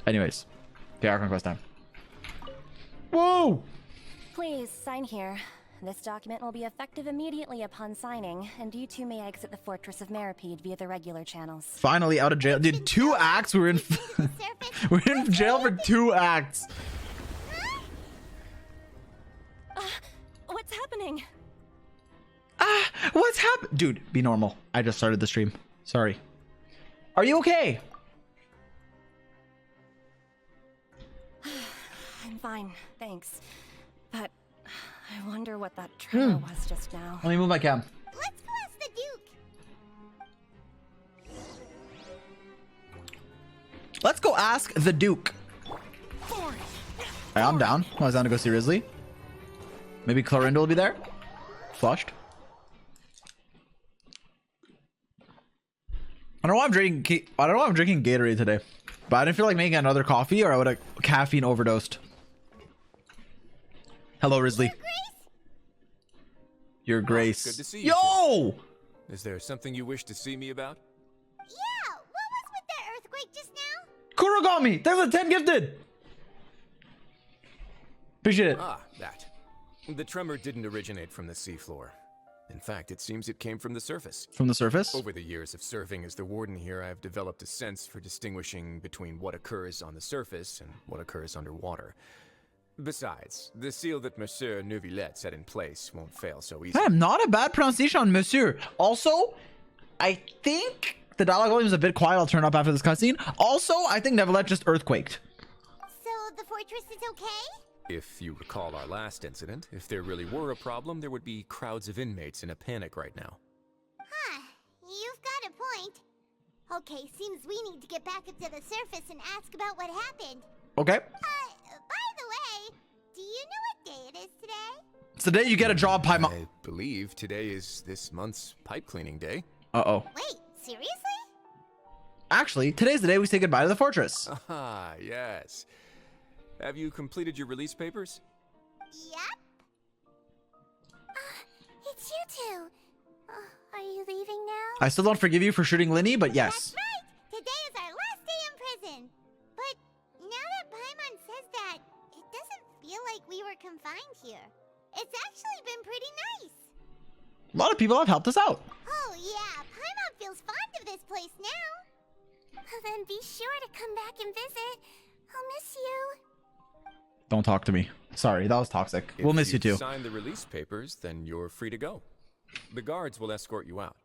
Anyways. Okay, Archon quest time. Whoa! Please sign here. This document will be effective immediately upon signing, and you two may exit the Fortress of Meripede via the regular channels. Finally out of jail. Dude, 2 acts. We're in we're in jail for 2 acts. What's happening? What's happening? Dude, be normal. I just started the stream. Sorry. Are you okay? I'm fine, thanks. But I wonder what that tremor was just now. Let me move my cam. Let's go ask the Duke. Let's go ask the Duke. I'm down. I was down to go see Risley. Maybe Clorinda will be there. Flushed. I don't know why I'm drinking. I don't know why I'm drinking Gatorade today, but I didn't feel like making another coffee, or I would have caffeine overdosed. Hello, Risley. Your Grace. Good to see you. Yo! Is there something you wish to see me about? Yeah, what was with that earthquake just now? Kurogami! There's a 10 gifted! Appreciate it. Ah, that. The tremor didn't originate from the seafloor. In fact, it seems it came from the surface. From the surface? Over the years of serving as the warden here, I've developed a sense for distinguishing between what occurs on the surface and what occurs underwater. Besides, the seal that Monsieur Neuvillette set in place won't fail so easily. Damn, not a bad pronunciation on Monsieur. Also, I think the dialogue volume is a bit quiet. I'll turn up after this cutscene. Also, I think Neuvillette just earthquaked. So the fortress is okay? If you recall our last incident, if there really were a problem, there would be crowds of inmates in a panic right now. Huh, you've got a point. Okay, seems we need to get back up to the surface and ask about what happened. Okay. By the way, do you know what day it is today? It's the day you get a job, Pipe. I believe today is this month's pipe cleaning day. Uh-oh. Wait, seriously? Actually, today's the day we say goodbye to the fortress. Ah, yes. Have you completed your release papers? Yep. It's you two. Are you leaving now? I still don't forgive you for shooting Linny, but yes. That's right. Today is our last day in prison. But now that Paimon says that, it doesn't feel like we were confined here. It's actually been pretty nice. A lot of people have helped us out. Oh yeah, Paimon feels fond of this place now. Then be sure to come back and visit. I'll miss you. Don't talk to me. Sorry, that was toxic. We'll miss you too. If you sign the release papers, then you're free to go. The guards will escort you out.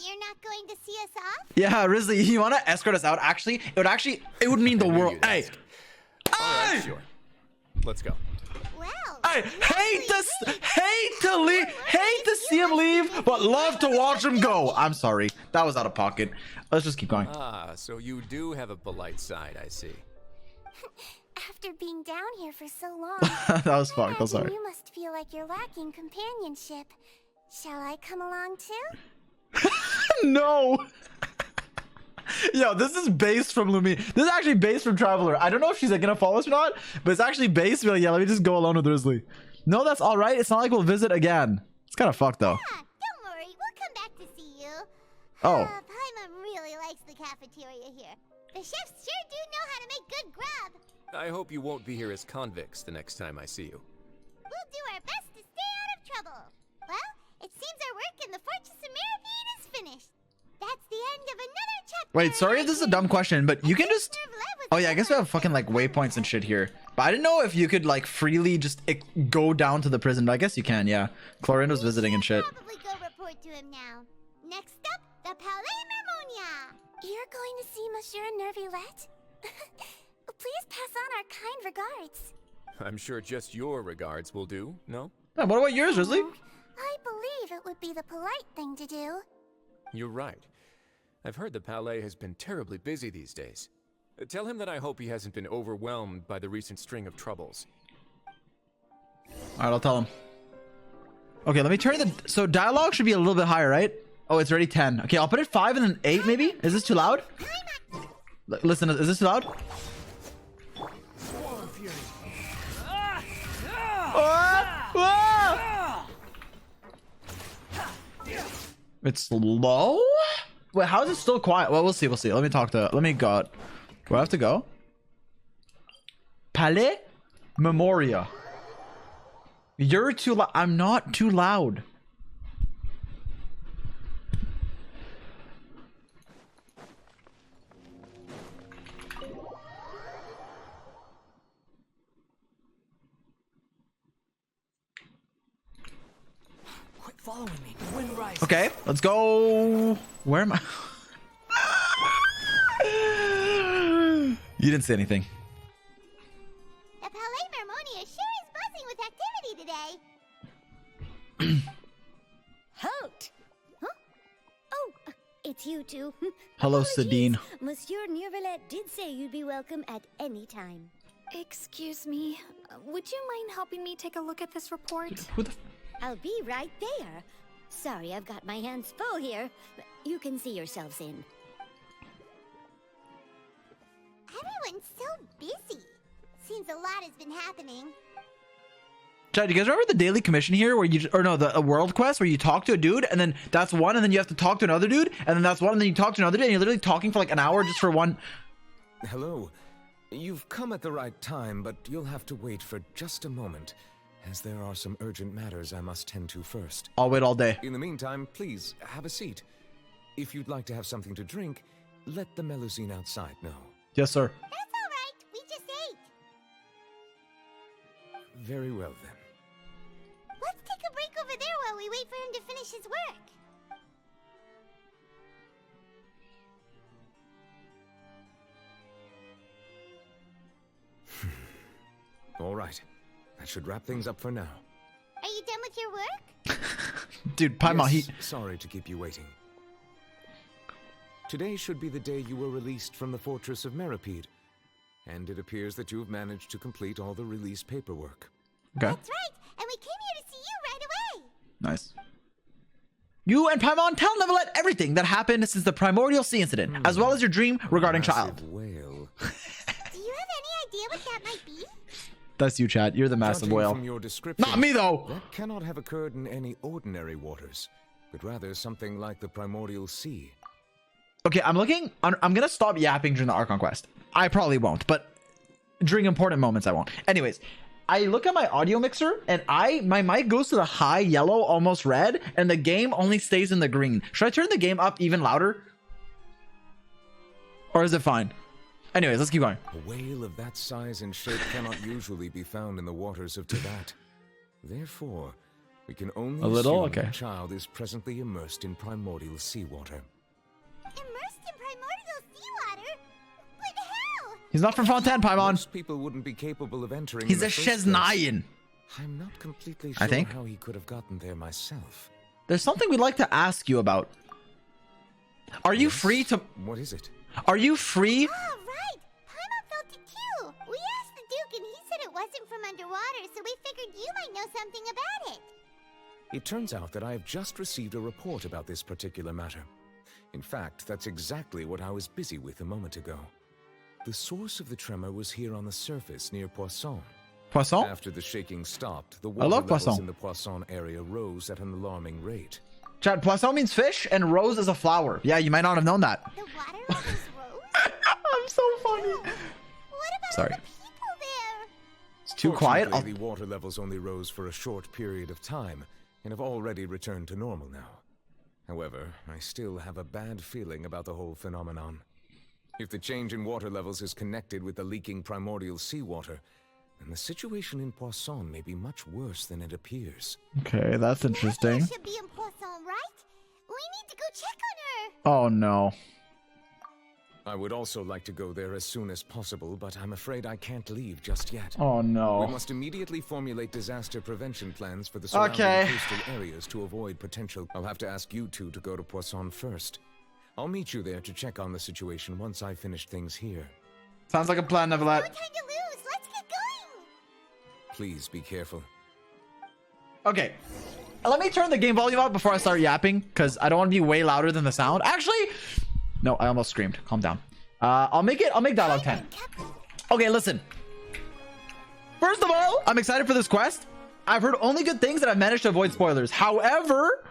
You're not going to see us off? Yeah, Risley, you want to escort us out? Actually, it would mean the world. you'd Hey, ask. All right, sure. Let's go. Well, I hate to see him leave, but love to watch him go. I'm sorry, that was out of pocket. Let's just keep going. Ah, so you do have a polite side, I see. after being down here for so long, That was fucked. I'm imagine sorry. you must feel like you're lacking companionship. Shall I come along too? No. Yo, this is based from Lumi. This is actually based from Traveler. I don't know if she's like gonna follow us or not, but it's actually based. Like, yeah, let me just go alone with Risley. No, that's all right. It's not like we'll visit again. It's kind of fucked though. Yeah, don't worry. We'll come back to see you. Oh. Paimon really likes the cafeteria here. The chefs sure do know how to make good grub. I hope you won't be here as convicts the next time I see you. We'll do our best to stay out of trouble. Well, it seems our work in the Fortress of Meripede is finished. That's the end of another chapter. Wait, sorry if this is a dumb question, but you can just... Oh yeah, I guess we have fucking like waypoints and shit here. But I didn't know if you could like freely just go down to the prison. But I guess you can, yeah. Clorinda's visiting and shit. Probably go report to him now. Next up, the Palais Mermonia. You're going to see Monsieur Neuvillette? Please pass on our kind regards. I'm sure just your regards will do, no? Yeah, what about yours, Risley? I believe it would be the polite thing to do. You're right. I've heard the Palais has been terribly busy these days. Tell him that I hope he hasn't been overwhelmed by the recent string of troubles. Alright, I'll tell him. Okay, let me turn the... So dialogue should be a little bit higher, right? Oh, it's already 10. Okay, I'll put it 5 and then 8 maybe? Is this too loud? Listen, is this too loud? It's low? Wait, how is it still quiet? Well, we'll see. Let me talk to... Let me go out. Do I have to go? Palais Memoria. You're too loud. I'm not too loud. Quit following me. The wind rises. Okay, let's go. Where am I? You didn't say anything. The Palais Mermonia sure is buzzing with activity today. Halt! Huh? Oh, it's you two. Hello, Apologies. Sadine. Monsieur Neuvillette did say you'd be welcome at any time. Excuse me, would you mind helping me take a look at this report? Who the? I'll be right there. Sorry, I've got my hands full here. You can see yourselves in. Everyone's so busy. Seems a lot has been happening. Chad, do you guys remember the daily commission here where you, or no, the world quest where you talk to a dude and then that's one and then you have to talk to another dude and then that's one and then you talk to another dude and you're literally talking for like an hour just for one. Hello. You've come at the right time, but you'll have to wait for just a moment, as there are some urgent matters I must tend to first. I'll wait all day. In the meantime, please, have a seat. If you'd like to have something to drink, let the Melusine outside know. Yes, sir. That's all right. We just ate. Very well, then. Let's take a break over there while we wait for him to finish his work. All right. That should wrap things up for now. Are you done with your work? Dude, Paimon, Yes, sorry to keep you waiting. Today should be the day you were released from the Fortress of Meripede, and it appears that you've managed to complete all the release paperwork. Okay. That's right, and we came here to see you right away. Nice. You and Paimon tell Neuvillette everything that happened since the Primordial Sea incident, as well as your dream regarding Massive child. whale. Do you have any idea what that might be? That's you, Chad. You're the massive Judging whale. From your description, Not me, though. That cannot have occurred in any ordinary waters, but rather something like the Primordial Sea. Okay, I'm gonna stop yapping during the Archon quest. I probably won't, but during important moments I won't. Anyways, I look at my audio mixer and my mic goes to the high yellow, almost red, and the game only stays in the green. Should I turn the game up even louder? Or is it fine? Anyways, let's keep going. A whale of that size and shape cannot usually be found in the waters of Tibet. Therefore, we can only A little? assume Okay. the child is presently immersed in primordial seawater. Immersed in primordial seawater? But how? He's not from Fontaine, Paimon. Most people wouldn't be capable of entering. He's in a the first place. Sheznayan. I'm not completely I sure think. how he could have gotten there myself. There's something we'd like to ask you about. Are you Yes? free to... What is it? Are you free? Oh, right. Paimon felt it too. We asked the Duke and he said it wasn't from underwater, so we figured you might know something about it. It turns out that I have just received a report about this particular matter. In fact, that's exactly what I was busy with a moment ago. The source of the tremor was here on the surface near Poisson. Poisson? After the shaking stopped, the I water love levels Poisson. in the Poisson area rose at an alarming rate. Chad, Poisson means fish and rose is a flower. Yeah, you might not have known that. The water levels rose? I'm so funny. What about Sorry. all the people there? It's too quiet. Fortunately, the water levels only rose for a short period of time and have already returned to normal now. However, I still have a bad feeling about the whole phenomenon. If the change in water levels is connected with the leaking primordial seawater, then the situation in Poisson may be much worse than it appears. Okay, that's interesting. Nadia should be in Poisson, right? We need to go check on her. Oh no. I would also like to go there as soon as possible, but I'm afraid I can't leave just yet. Oh We no. must immediately formulate disaster prevention plans for the surrounding Okay. coastal areas to avoid potential. I'll have to ask you two to go to Poisson first. I'll meet you there to check on the situation once I've finished things here. Sounds like a plan, No Neuvillette. time to lose. Let's get going. Please be careful. Okay. Let me turn the game volume up before I start yapping, because I don't want to be way louder than the sound. Actually, no, I almost screamed. Calm down. I'll make dialogue 10. Okay, listen. First of all, I'm excited for this quest. I've heard only good things and I've managed to avoid spoilers. However,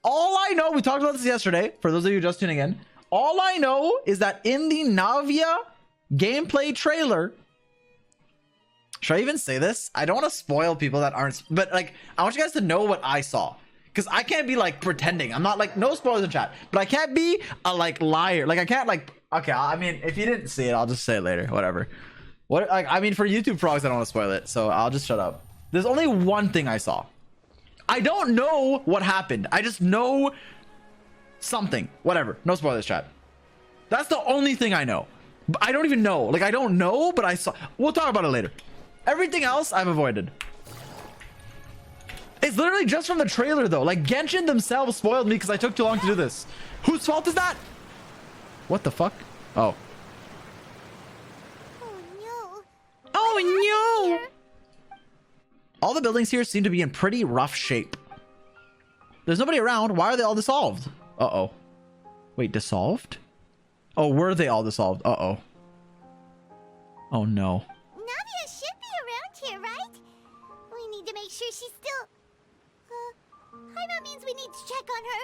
all I know, we talked about this yesterday, for those of you just tuning in, all I know is that in the Navia gameplay trailer, Should I even say this? I don't want to spoil people that aren't, but like, I want you guys to know what I saw. Because I can't be like pretending. I'm not like, no spoilers in chat. But I can't be a like liar. Like I can't like, okay, I mean, if you didn't see it, I'll just say it later. Whatever. What, like, I mean, for YouTube frogs, I don't want to spoil it. So I'll just shut up. There's only one thing I saw. I don't know what happened. I just know something. Whatever. No spoilers, chat. That's the only thing I know. I don't even know. Like, I don't know, but I saw. We'll talk about it later. Everything else I've avoided. It's literally just from the trailer, though. Like, Genshin themselves spoiled me because I took too long to do this. Whose fault is that? What the fuck? Oh. Oh no. Oh no! All the buildings here seem to be in pretty rough shape. There's nobody around. Why are they all dissolved? Uh-oh. Wait, dissolved? Oh, were they all dissolved? Uh-oh. Oh no. Navia should be around here, right? We need to make sure she's still... Paimon means we need to check on her.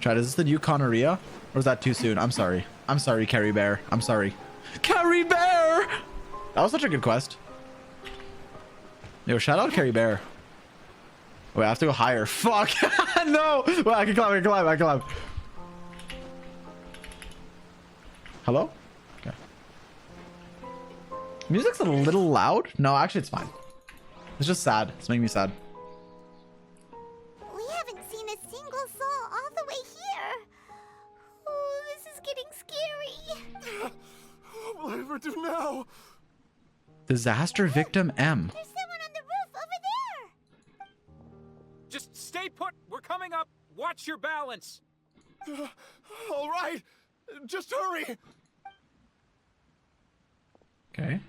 Chat, is this the new Conneria? Or is that too soon? I'm sorry. I'm sorry, Carrie Bear. I'm sorry. Carrie Bear! That was such a good quest. Yo, shout out Carrie Bear. Wait, I have to go higher. Fuck! No! Wait, I can climb, I can climb, I can climb. Hello? Okay. Music's a little loud. No, actually it's fine. It's just sad. It's making me sad. We haven't seen a single soul all the way here. Oh, this is getting scary. What will I ever do now? Disaster victim M. There's someone on the roof over there. Just stay put. We're coming up. Watch your balance. All right, just hurry. Okay.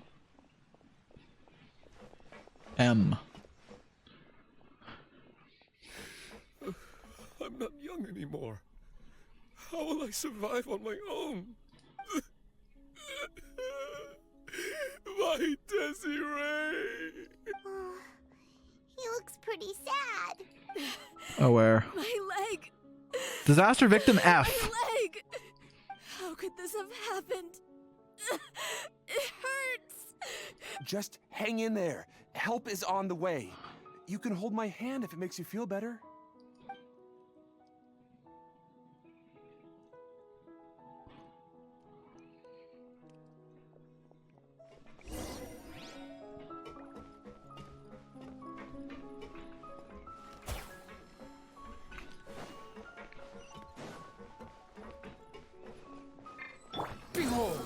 M. I'm not young anymore. How will I survive on my own? My Desiree. He looks pretty sad. Aware. My leg! Disaster victim My F. leg! How could this have happened? It hurts! Just hang in there. Help is on the way. You can hold my hand if it makes you feel better. Behold.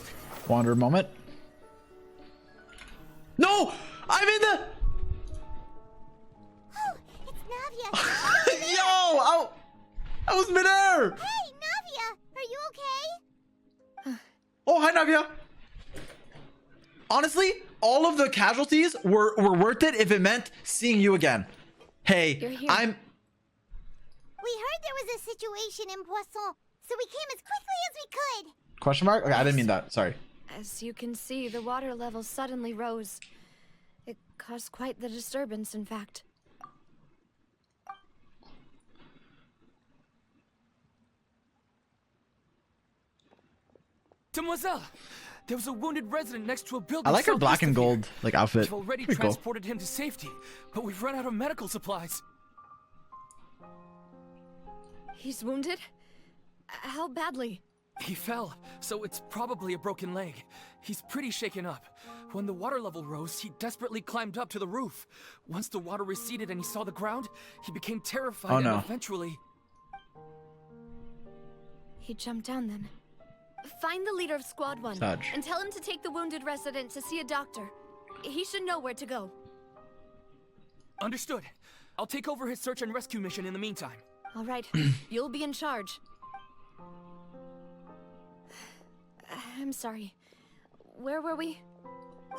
Wander moment. No! I'm in the... Oh, it's Navia. Yo! Oh! I was midair! Hey, Navia, are you okay? Oh, hi, Navia. Honestly, all of the casualties were worth it if it meant seeing you again. Hey, You're here. I'm... We heard there was a situation in Poisson, so we came as quickly as we could. Question mark? Okay, I didn't mean that. Sorry. As you can see, the water level suddenly rose. It caused quite the disturbance, in fact. Demoiselle, there was a wounded resident next to a building. I like her black southeast and of here. gold like outfit. We've already Pretty cool. transported him to safety, but we've run out of medical supplies. He's wounded? How badly? He fell, so it's probably a broken leg. He's pretty shaken up. When the water level rose, he desperately climbed up to the roof. Once the water receded and he saw the ground, he became terrified Oh, no. and eventually... He jumped down then. Find the leader of Squad 1 Saj. and tell him to take the wounded resident to see a doctor. He should know where to go. Understood. I'll take over his search and rescue mission in the meantime. All right, you'll be in charge. I'm sorry. Where were we?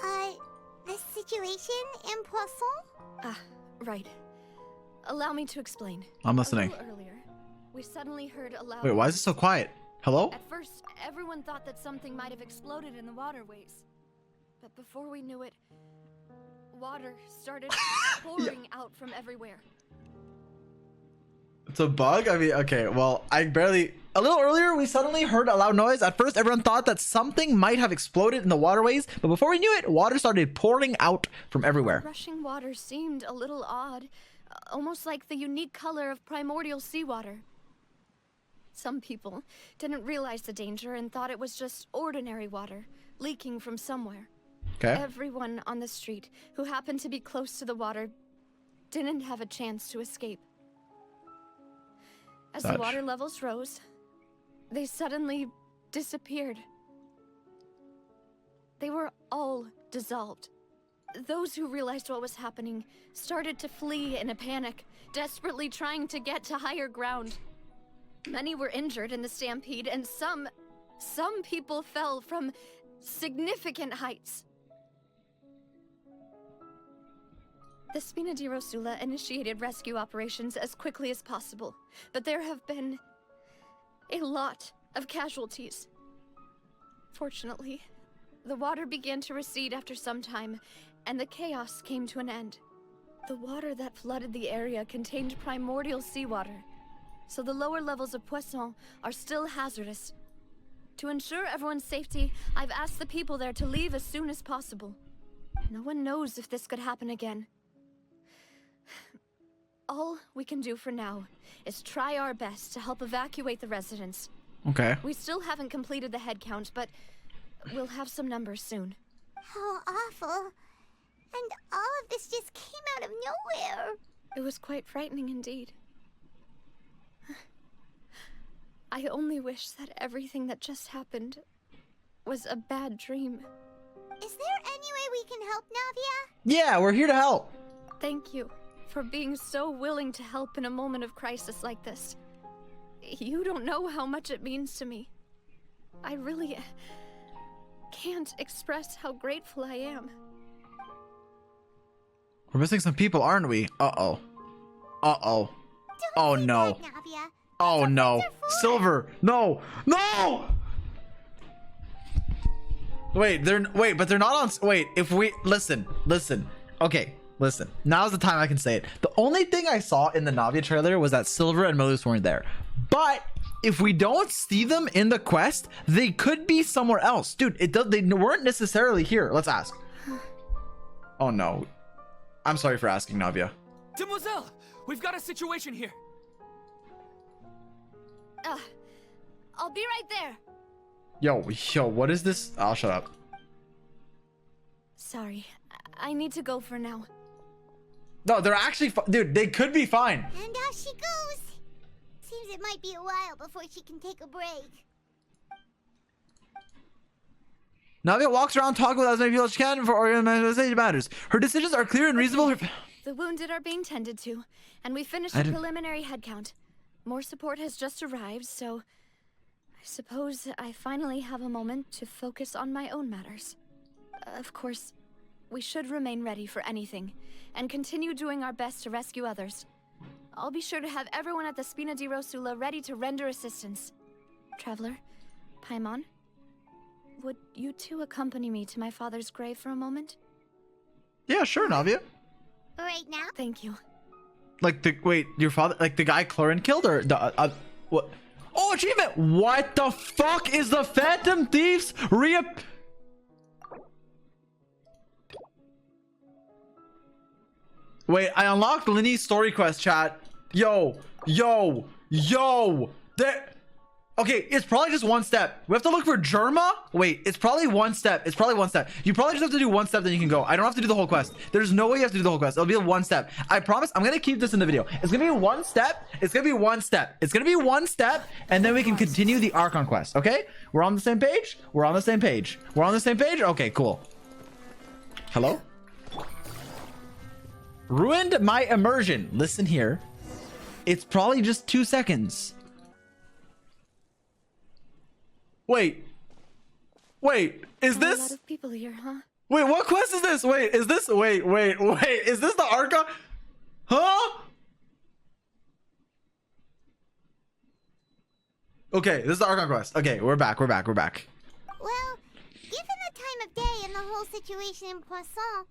The situation in Poisson? Ah, right. Allow me to explain. I'm listening. A little earlier, we suddenly heard a loud... Wait, why is it so quiet? Hello? At first, everyone thought that something might have exploded in the waterways. But before we knew it, water started pouring out from everywhere. It's a bug? I mean, okay, well, I barely... A little earlier, we suddenly heard a loud noise. At first, everyone thought that something might have exploded in the waterways, but before we knew it, water started pouring out from everywhere. Rushing water seemed a little odd, almost like the unique color of primordial seawater. Some people didn't realize the danger and thought it was just ordinary water leaking from somewhere. Okay. Everyone on the street who happened to be close to the water didn't have a chance to escape. As the water levels rose, they suddenly disappeared. They were all dissolved. Those who realized what was happening started to flee in a panic, desperately trying to get to higher ground. Many were injured in the stampede, and some people fell from significant heights. The Spina di Rosula initiated rescue operations as quickly as possible, but there have been a lot of casualties. Fortunately, the water began to recede after some time, and the chaos came to an end. The water that flooded the area contained primordial seawater, so the lower levels of Poisson are still hazardous. To ensure everyone's safety, I've asked the people there to leave as soon as possible. No one knows if this could happen again. All we can do for now is try our best to help evacuate the residents. Okay. We still haven't completed the head count, but we'll have some numbers soon. How awful. And all of this just came out of nowhere. It was quite frightening indeed. I only wish that everything that just happened was a bad dream. Is there any way we can help, Navia? Yeah, we're here to help. Thank you for being so willing to help in a moment of crisis like this. You don't know how much it means to me. I really can't express how grateful I am. We're missing some people, aren't we? Uh-oh. Uh-oh. Oh, no. That, Navia. Oh, no. Silver. No. No! Wait, but they're not on... Wait, if we... Listen. Okay, listen. Now's the time I can say it. The only thing I saw in the Navia trailer was that Silver and Melus weren't there. But if we don't see them in the quest, they could be somewhere else. Dude, they weren't necessarily here. Let's ask. Oh, no. I'm sorry for asking, Navia. Demoiselle, we've got a situation here. I'll be right there. Yo, what is this? I'll shut up. Sorry, I need to go for now. No, they're actually dude, they could be fine. And off she goes. Seems it might be a while before she can take a break. Navia walks around talking with as many people as she can for organization matters. Her decisions are clear and reasonable. The wounded are being tended to, and we finished the preliminary head count. More support has just arrived, so I suppose I finally have a moment to focus on my own matters. Of course, we should remain ready for anything, and continue doing our best to rescue others. I'll be sure to have everyone at the Spina di Rosula ready to render assistance. Traveler, Paimon, would you two accompany me to my father's grave for a moment? Yeah, sure, Navia. Right now? Thank you. Like your father, like the guy Clorin killed, or the what? Oh, achievement! What the fuck is the Phantom Thieves Wait, I unlocked Linny's story quest, chat. Yo. There. Okay, it's probably just one step. We have to look for Germa. Wait, it's probably one step. You probably just have to do one step, then you can go. I don't have to do the whole quest. There's no way you have to do the whole quest. It'll be a one step. I promise. I'm gonna keep this in the video. It's gonna be one step. It's gonna be one step. And then we can continue the Archon quest. Okay? We're on the same page. Okay, cool. Hello? Ruined my immersion. Listen here. It's probably just 2 seconds. Wait, is this? A lot of people here, huh? Wait, what quest is this? Wait, is this? Wait, is this the Archon? Huh? Okay, this is the Archon quest. Okay, we're back. Well, given the time of day and the whole situation in Poisson,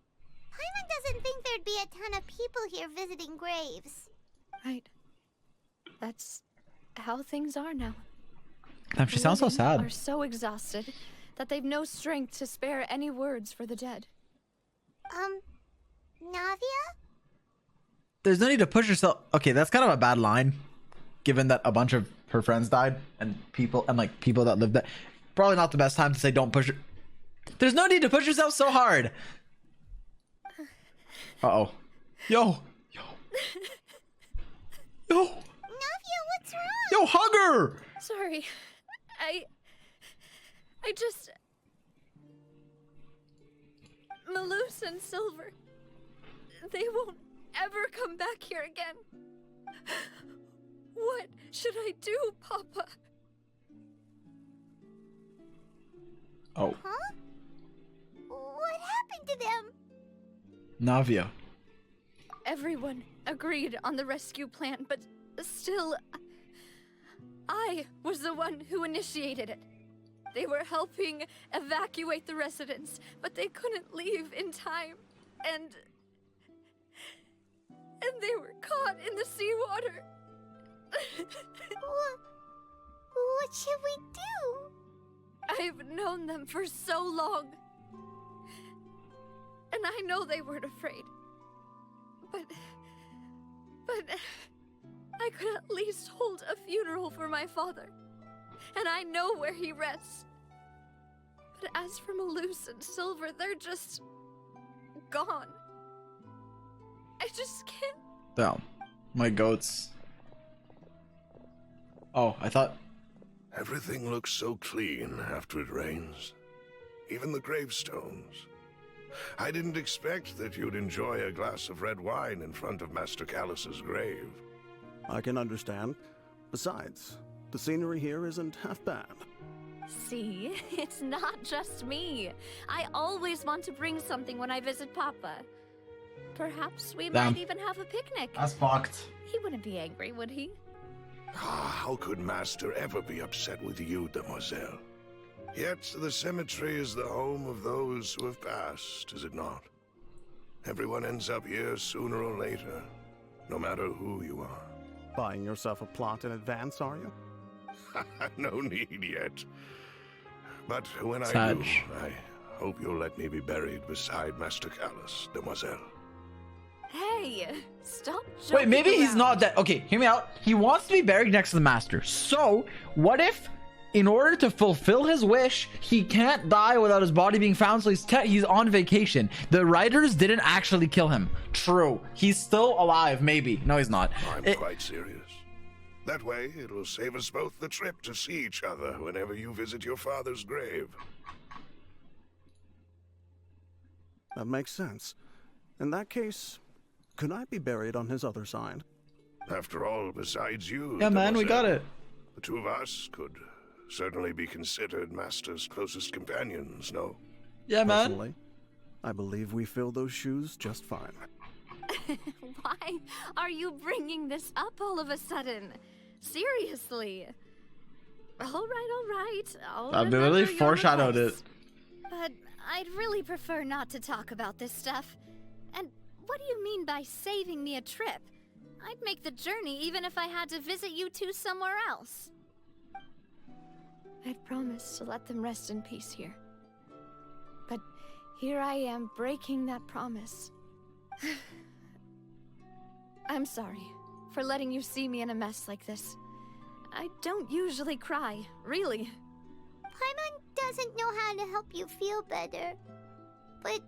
Paimon doesn't think there'd be a ton of people here visiting graves. Right. That's how things are now. Damn, she sounds so Living sad. Are so exhausted that they've no strength to spare any words for the dead. Navia? There's no need to push yourself. Okay, that's kind of a bad line, given that a bunch of her friends died and people that lived there. Probably not the best time to say don't push. There's no need to push yourself so hard. Uh-oh. Yo. Navia, what's wrong? Yo, hug her. Sorry. I just... Malus and Silver. They won't ever come back here again. What should I do, Papa? Oh. Huh? What happened to them? Navia. Everyone agreed on the rescue plan, but still, I was the one who initiated it. They were helping evacuate the residents, but they couldn't leave in time, and they were caught in the seawater. What should we do? I've known them for so long, and I know they weren't afraid. But I could at least hold a funeral for my father, and I know where he rests. But as for Malus and Silver, they're just gone. I just can't. Damn. My goats. Oh, I thought. Everything looks so clean after it rains. Even the gravestones. I didn't expect that you'd enjoy a glass of red wine in front of Master Callus's grave. I can understand. Besides, the scenery here isn't half bad. See, it's not just me. I always want to bring something when I visit Papa. Perhaps we Damn. might even have a picnic. That's fucked. He wouldn't be angry, would he? How could Master ever be upset with you, Demoiselle? Yet the cemetery is the home of those who have passed, is it not? Everyone ends up here sooner or later, no matter who you are. Buying yourself a plot in advance, are you? No need yet. But when I Sag. do, I hope you'll let me be buried beside Master Callus, Demoiselle. Hey, stop joking Wait, maybe he's around. not dead. Okay, hear me out. He wants to be buried next to the master. So, what if, in order to fulfill his wish, he can't die without his body being found, so he's on vacation. The writers didn't actually kill him. True. He's still alive, maybe. No, he's not. I'm quite serious. That way, it'll save us both the trip to see each other whenever you visit your father's grave. That makes sense. In that case, could I be buried on his other side? After all, besides you, Yeah, man, we got Demoiselle, it. the two of us could certainly be considered Master's closest companions, no? Yeah, man. Personally, I believe we fill those shoes just fine. Why are you bringing this up all of a sudden? Seriously. All right. I'll I've literally remember your foreshadowed advice. it. But I'd really prefer not to talk about this stuff. And what do you mean by saving me a trip? I'd make the journey even if I had to visit you two somewhere else. I'd promised to let them rest in peace here. But here I am breaking that promise. I'm sorry for letting you see me in a mess like this. I don't usually cry, really. Paimon doesn't know how to help you feel better. But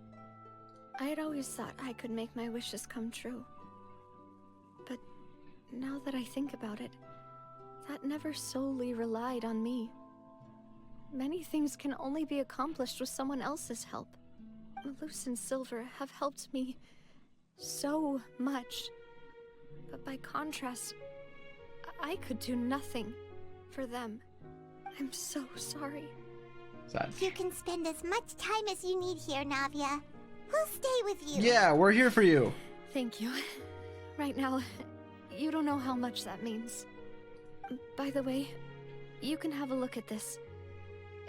I had always thought I could make my wishes come true. But now that I think about it, that never solely relied on me. Many things can only be accomplished with someone else's help. Malus and Silver have helped me so much. But by contrast, I could do nothing for them. I'm so sorry. Sad. you can spend as much time as you need here, Navia. We'll stay with you. Yeah, we're here for you. Thank you. Right now, you don't know how much that means. By the way, you can have a look at this.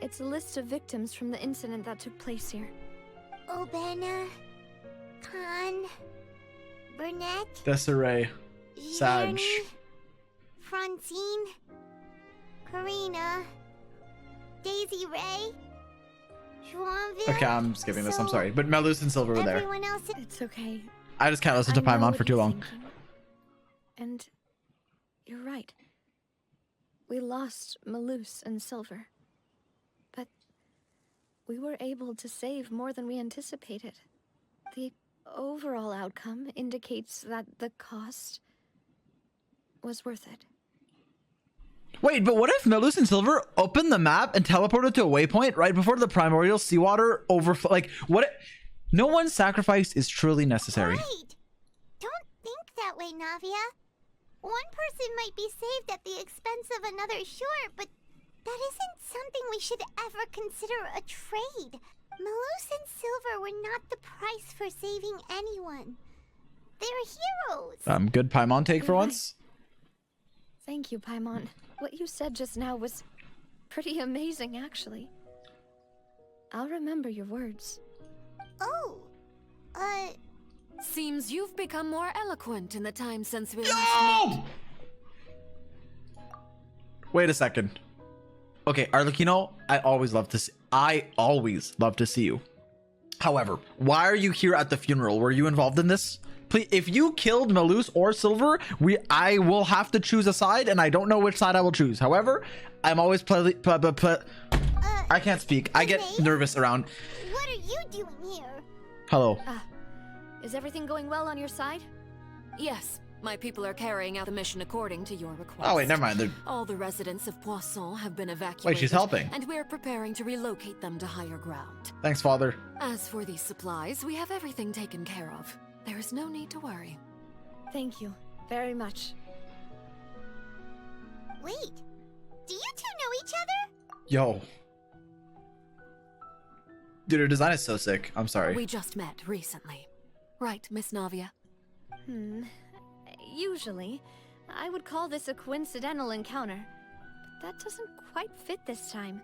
It's a list of victims from the incident that took place here. Obana, Khan, Burnett, Desiree. Sag. Jeremy, Francine, Karina, Daisy Ray, Joanville. Okay, I'm skipping this. I'm sorry, but Melus and Silver were there. Everyone else. It's okay. I just can't listen to I know Paimon what for too you're long. thinking. And you're right. We lost Melus and Silver. But we were able to save more than we anticipated. The overall outcome indicates that the cost was worth it. Wait, but what if Melus and Silver opened the map and teleported to a waypoint right before the primordial seawater overflow? Like, what? No one's sacrifice is truly necessary. Wait! Don't think that way, Navia. One person might be saved at the expense of another, sure, but that isn't something we should ever consider a trade. Melus and Silver were not the price for saving anyone. They're heroes. Good Paimon take for You're right. once. Thank you, Paimon. What you said just now was pretty amazing, actually. I'll remember your words. Oh, Seems you've become more eloquent in the time since we last met. Wait a second. Okay, Arlecchino, I always love to see you. However, why are you here at the funeral? Were you involved in this? Please, if you killed Melus or Silver, I will have to choose a side, and I don't know which side I will choose. However, I'm always I can't speak. I get nervous around. what are you doing here? Hello. Is everything going well on your side? Yes, my people are carrying out the mission according to your request. Oh wait, never mind. All the residents of Poisson have been evacuated. Wait, she's helping. And we're preparing to relocate them to higher ground. Thanks, Father. As for these supplies, we have everything taken care of. There is no need to worry. Thank you very much. Wait, do you two know each other? Yo. Dude, her design is so sick. I'm sorry. We just met recently. Right, Miss Navia? Usually, I would call this a coincidental encounter, but that doesn't quite fit this time.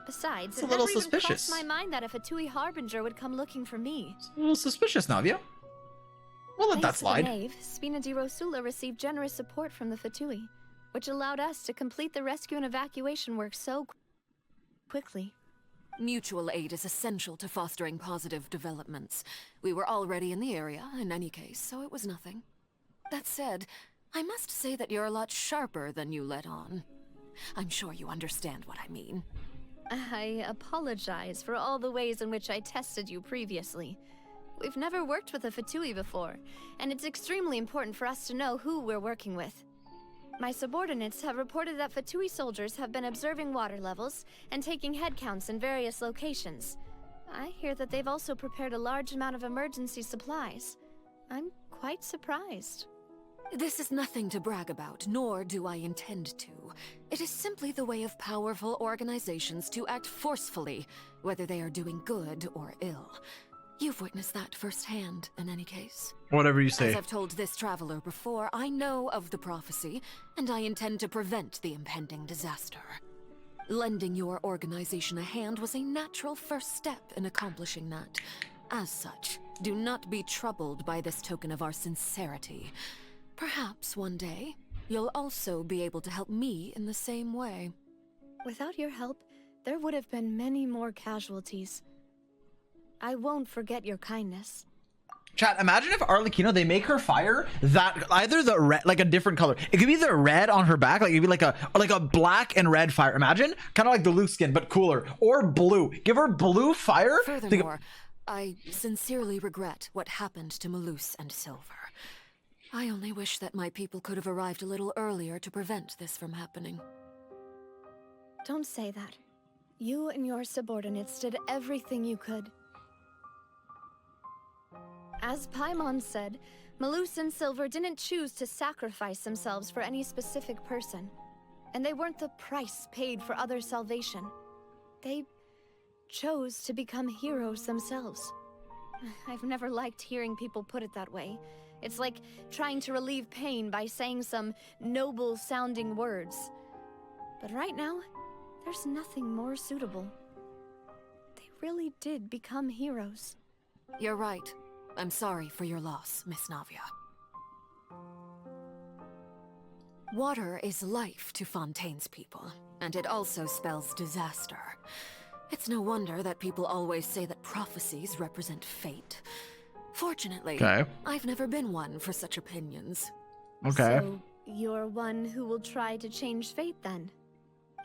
Besides, It's a it little never even suspicious. crossed my mind that a Fatui Harbinger would come looking for me. It's a little suspicious, Navia. We'll let that Thanks to the slide. Knave, Spina di Rosula received generous support from the Fatui, which allowed us to complete the rescue and evacuation work so quickly. Mutual aid is essential to fostering positive developments. We were already in the area, in any case, so it was nothing. That said, I must say that you're a lot sharper than you let on. I'm sure you understand what I mean. I apologize for all the ways in which I tested you previously. We've never worked with a Fatui before, and it's extremely important for us to know who we're working with. My subordinates have reported that Fatui soldiers have been observing water levels and taking head counts in various locations. I hear that they've also prepared a large amount of emergency supplies. I'm quite surprised. This is nothing to brag about, nor do I intend to. It is simply the way of powerful organizations to act forcefully, whether they are doing good or ill. You've witnessed that firsthand, in any case. Whatever you say. As I've told this traveler before, I know of the prophecy, and I intend to prevent the impending disaster. Lending your organization a hand was a natural first step in accomplishing that. As such, do not be troubled by this token of our sincerity. Perhaps one day, you'll also be able to help me in the same way. Without your help, there would have been many more casualties. I won't forget your kindness. Chat, imagine if Arlecchino, they make her fire that either the red, like a different color. It could be the red on her back, like it could be like a black and red fire. Imagine, kind of like the Luke skin, but cooler. Or blue. Give her blue fire. Furthermore, I sincerely regret what happened to Melus and Silver. I only wish that my people could have arrived a little earlier to prevent this from happening. Don't say that. You and your subordinates did everything you could. As Paimon said, Melus and Silver didn't choose to sacrifice themselves for any specific person. And they weren't the price paid for other salvation. They chose to become heroes themselves. I've never liked hearing people put it that way. It's like trying to relieve pain by saying some noble-sounding words. But right now, there's nothing more suitable. They really did become heroes. You're right. I'm sorry for your loss, Miss Navia. Water is life to Fontaine's people, and it also spells disaster. It's no wonder that people always say that prophecies represent fate. Fortunately, I've never been one for such opinions. Okay. So, you're one who will try to change fate then?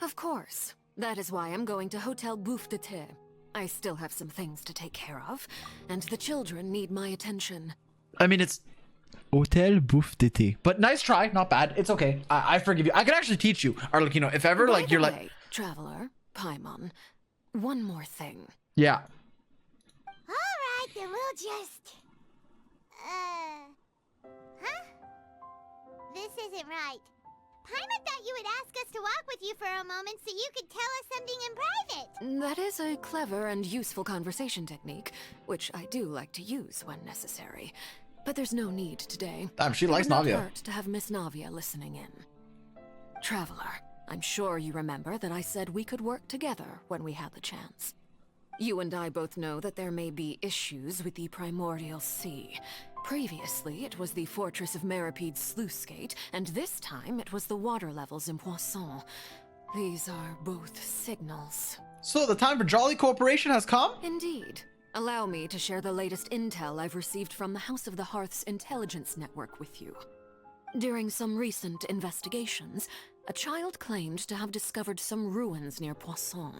Of course. That is why I'm going to Hotel Bouffe de Thé. I still have some things to take care of, and the children need my attention. I mean, it's Hotel Bouffe de Thé. But nice try, not bad. It's okay. I forgive you. I can actually teach you. Or like, you know, if ever By like the you're way, like Traveler, Paimon, one more thing. yeah. Alright, then we'll just... Huh? This isn't right. Paimon thought you would ask us to walk with you for a moment so you could tell us something in private. That is a clever and useful conversation technique, which I do like to use when necessary. But there's no need today. Damn, she likes It would not Navia. hurt to have Miss Navia listening in. Traveler, I'm sure you remember that I said we could work together when we had the chance. You and I both know that there may be issues with the Primordial Sea. Previously, it was the Fortress of Meripede's sluice gate, and this time it was the water levels in Poisson. These are both signals. So the time for jolly cooperation has come? Indeed. Allow me to share the latest intel I've received from the House of the Hearth's intelligence network with you. During some recent investigations, a child claimed to have discovered some ruins near Poisson.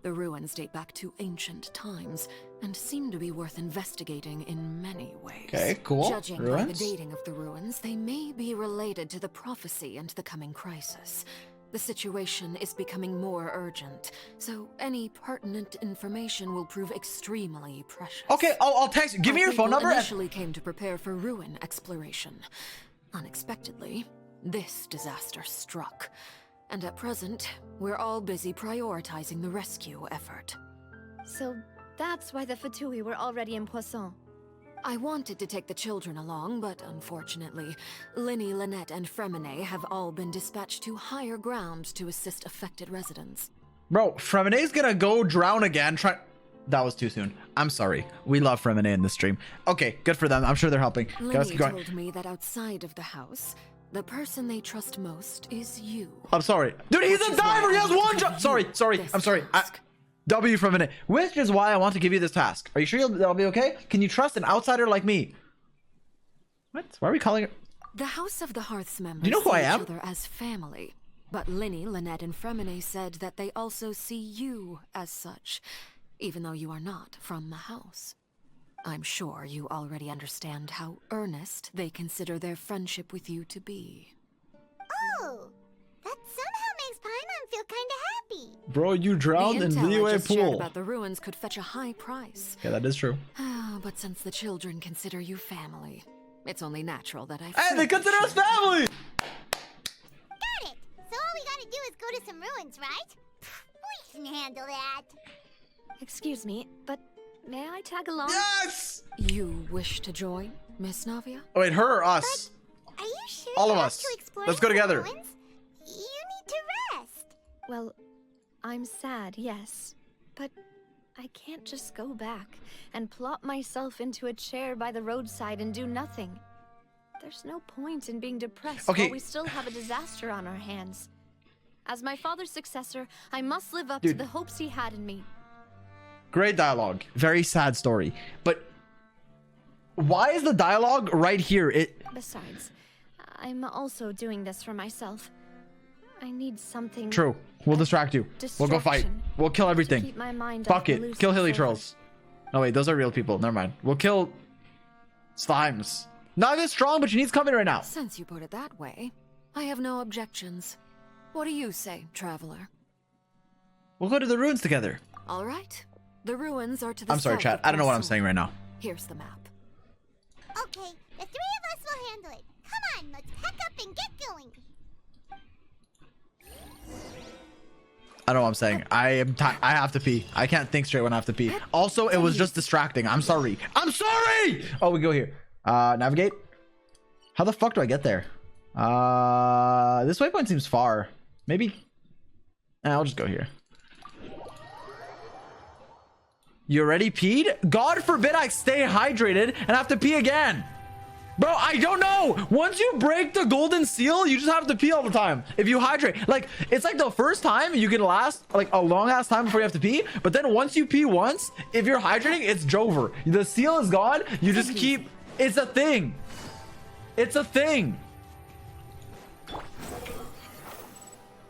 The ruins date back to ancient times, and seem to be worth investigating in many ways. Okay, cool. Judging by the dating of the ruins, they may be related to the prophecy and the coming crisis. The situation is becoming more urgent, so any pertinent information will prove extremely precious. Okay, I'll text you. Give me your phone number. Initially came to prepare for ruin exploration. Unexpectedly, this disaster struck. And at present, we're all busy prioritizing the rescue effort. So that's why the Fatui were already in Poisson. I wanted to take the children along, but unfortunately, Linny, Lynette, and Fremine have all been dispatched to higher ground to assist affected residents. Bro, Fremine's gonna go drown again. That was too soon. I'm sorry. We love Fremine in this stream. Okay, good for them. I'm sure they're helping. Okay, let's Linny keep going. told me that outside of the house, the person they trust most is you. I'm sorry. Dude, he's a diver! He has one job! Sorry. I'm sorry. W from it. Which is why I want to give you this task. Are you sure that'll be okay? Can you trust an outsider like me? What? Why are we calling it? The House of the Hearth's members Do you know who I see am? each other as family. But Linny, Lynette, and Fremine said that they also see you as such, even though you are not from the house. I'm sure you already understand how earnest they consider their friendship with you to be. Oh, that somehow makes Paimon feel kinda happy. Bro, you drowned in the intel Liyue I just shared pool. about the ruins could fetch a high price. Yeah, that is true. But since the children consider you family, it's only natural that I... Hey, they consider us family! Got it! So all we gotta do is go to some ruins, right? We can handle that. Excuse me, but may I tag along? Yes! You wish to join, Miss Navia? Oh, wait, her or us? Are you sure All you of want us. to explore Let's go the together. ruins? You need to rest. Well, I'm sad, yes. But I can't just go back and plop myself into a chair by the roadside and do nothing. There's no point in being depressed Okay. while we still have a disaster on our hands. As my father's successor, I must live up Dude. to the hopes he had in me. Great dialogue. Very sad story. But why is the dialogue right here? Besides, I'm also doing this for myself. I need something. True. We'll distract you. We'll go fight. Distraction. We'll kill everything. Keep my mind Fuck off the it. loose Kill hilly before. trolls. No, wait. Those are real people. Never mind. We'll kill slimes. Navia's strong, but she needs company right now. Since you put it that way, I have no objections. What do you say, traveler? We'll go to the ruins together. All right. The ruins are to the I'm sorry, south chat. of I don't know what I'm Poisson. saying right now. Here's the map. Okay, the three of us will handle it. Come on, let's pack up and get going. I don't know what I'm saying. I have to pee. I can't think straight when I have to pee. Also, it was just distracting. I'm sorry. I'm sorry! Oh, we go here. Navigate. How the fuck do I get there? This waypoint seems far. Maybe. I'll just go here. You already peed? God forbid I stay hydrated and have to pee again. Bro, I don't know. Once you break the golden seal, you just have to pee all the time. If you hydrate, like, it's like the first time you can last like a long ass time before you have to pee. But then once you pee once, if you're hydrating, it's Jover. The seal is gone. You just keep, it's a thing. It's a thing.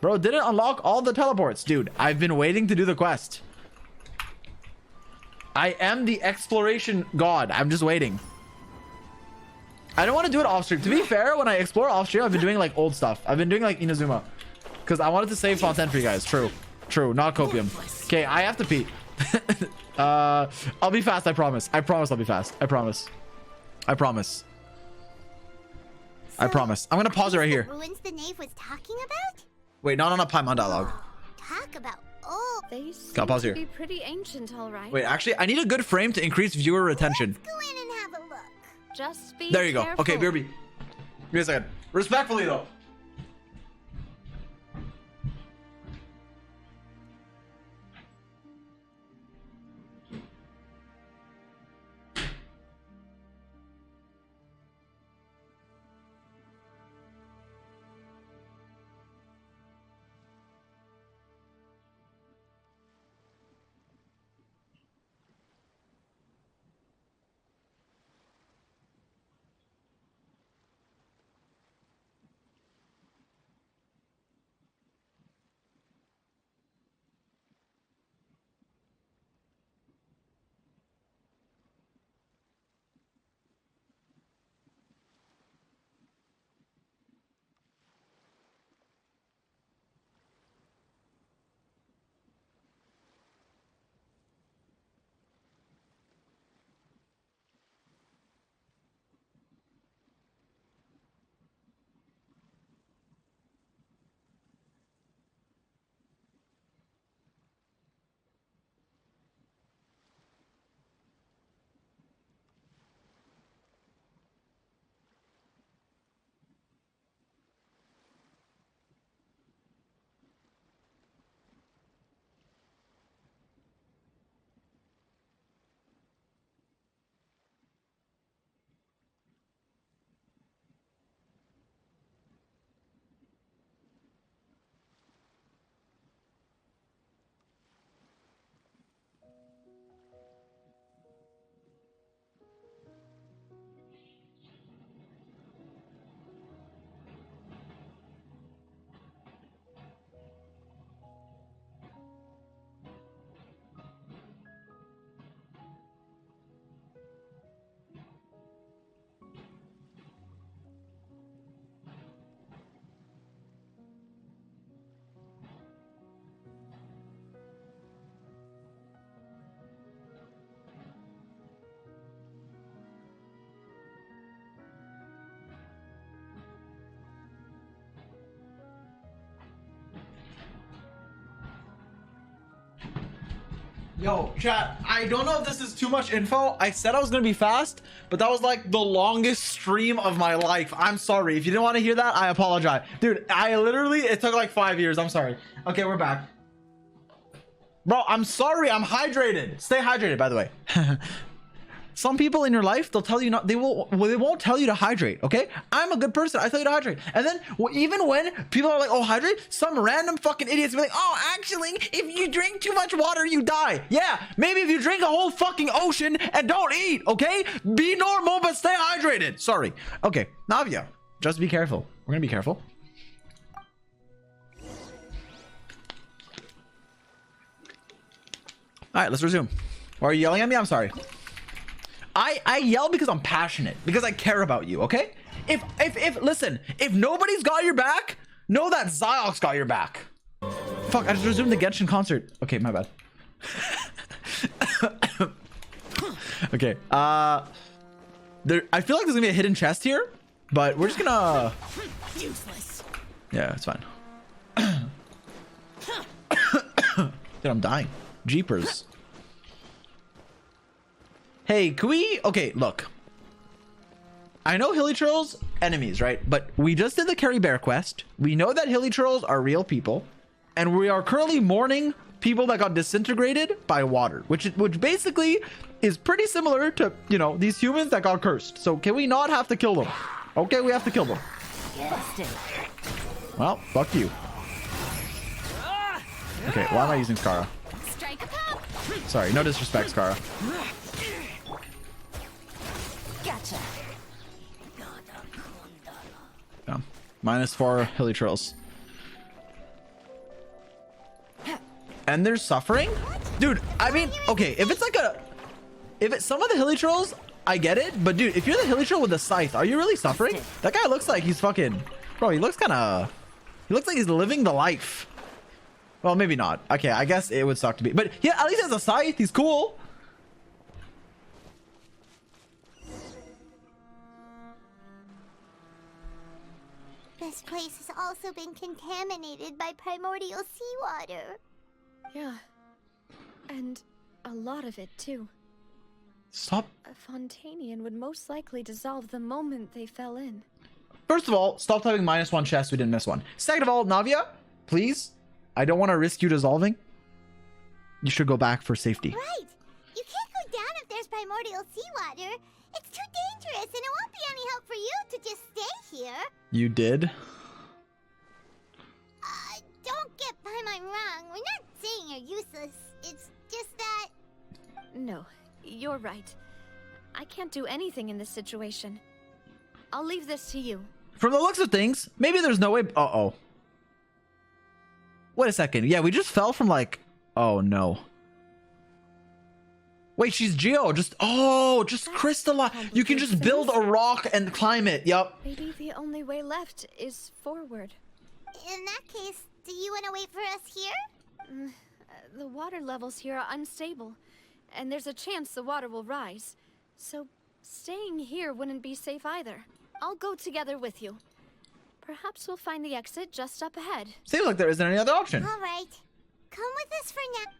Bro, didn't unlock all the teleports. Dude, I've been waiting to do the quest. I am the exploration god. I'm just waiting. I don't want to do it off stream. To be fair, when I explore off stream, I've been doing like old stuff. I've been doing like Inazuma. Because I wanted to save Fontaine for you guys. True. True. Not copium. Okay, I have to pee. I'll be fast. I promise. I promise I'll be fast. I promise. I promise. I promise. I'm going to pause it right here. Ruins the knave was talking about? Wait, not on a Paimon dialogue. Talk about old. They Got pause seem here. to be pretty ancient, all right. Wait, actually, I need a good frame to increase viewer retention. Go in and have a look. Just be There you go. careful. Okay, BRB. Give me a second. Respectfully, though. Yo, chat, I don't know if this is too much info. I said I was gonna be fast, but that was like the longest stream of my life. I'm sorry. If you didn't want to hear that, I apologize. Dude, it took like 5 years. I'm sorry. Okay, we're back. Bro, I'm sorry. I'm hydrated. Stay hydrated, by the way. Some people in your life, they'll tell you not, they won't tell you to hydrate, okay? I'm a good person, I tell you to hydrate. And then even when people are like, oh, hydrate, some random fucking idiots will be like, oh, actually, if you drink too much water, you die. Yeah, maybe if you drink a whole fucking ocean and don't eat, okay? Be normal, but stay hydrated. Sorry. Okay, Navia, just be careful. We're gonna be careful. All right, let's resume. Why are you yelling at me? I'm sorry. I yell because I'm passionate, because I care about you, okay? Listen, if nobody's got your back, know that Zyox got your back. Fuck, I just resumed the Genshin concert. Okay, my bad. Okay, I feel like there's gonna be a hidden chest here, but we're just gonna... Useless. Yeah, it's fine. Dude, I'm dying. Jeepers. Hey, can we... Okay, look. I know Hilly Trolls, enemies, right? But we just did the Carry Bear quest. We know that Hilly Trolls are real people. And we are currently mourning people that got disintegrated by water, which basically is pretty similar to, you know, these humans that got cursed. So can we not have to kill them? Okay, we have to kill them. Well, fuck you. Okay, why am I using Skara? Sorry, no disrespect, Skara. Gotcha. Yeah. -4 hilly trails. And they're suffering? Dude, I mean, okay, if it's like some of the hilly trolls, I get it, but dude, if you're the hilly troll with the scythe, are you really suffering? That guy looks like he's fucking, bro, he looks like he's living the life. Well, maybe not. Okay, I guess it would suck to be, but yeah, at least he has a scythe, he's cool. This place has also been contaminated by primordial seawater. Yeah. And a lot of it, too. Stop. A Fontainian would most likely dissolve the moment they fell in. First of all, stop typing -1 chest. We didn't miss one. Second of all, Navia, please. I don't want to risk you dissolving. You should go back for safety. Right. You can't go down if there's primordial seawater. It's too dangerous, and it won't be any help for you to just stay here. You did? Don't get my mind wrong. We're not saying you're useless. It's just that... No, you're right. I can't do anything in this situation. I'll leave this to you. From the looks of things, maybe there's no way... Uh-oh. Wait a second. Yeah, we just fell from like... Oh, no. Wait, she's Geo. Just crystallize. You can just build a rock and climb it. Yup. Maybe the only way left is forward. In that case, do you want to wait for us here? The water levels here are unstable, and there's a chance the water will rise. So staying here wouldn't be safe either. I'll go together with you. Perhaps we'll find the exit just up ahead. Seems like there isn't any other option. All right. Come with us for now.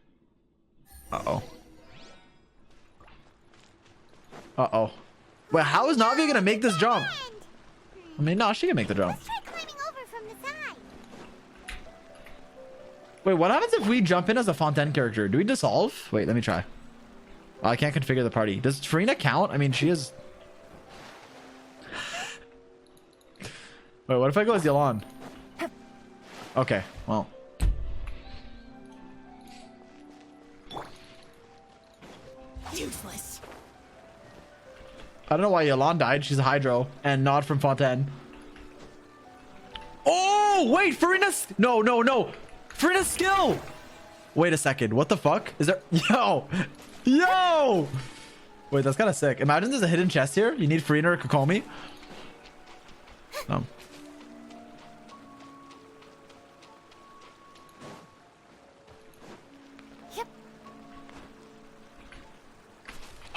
Uh-oh. Uh-oh. Well, how is Navia gonna make this jump? I mean, no, she can make the jump. Let's try climbing over from the side. Wait, what happens if we jump in as a Fontaine character? Do we dissolve? Wait, let me try. Oh, I can't configure the party. Does Furina count? I mean, she is... Wait, what if I go as Yelan? Okay, well. Useless. I don't know why Yelan died. She's a Hydro and not from Fontaine. Oh, wait, Furina's... No. Furina's skill. Wait a second. What the fuck? Is there... Yo! Wait, that's kind of sick. Imagine there's a hidden chest here. You need Furina or Kokomi. No. Yep.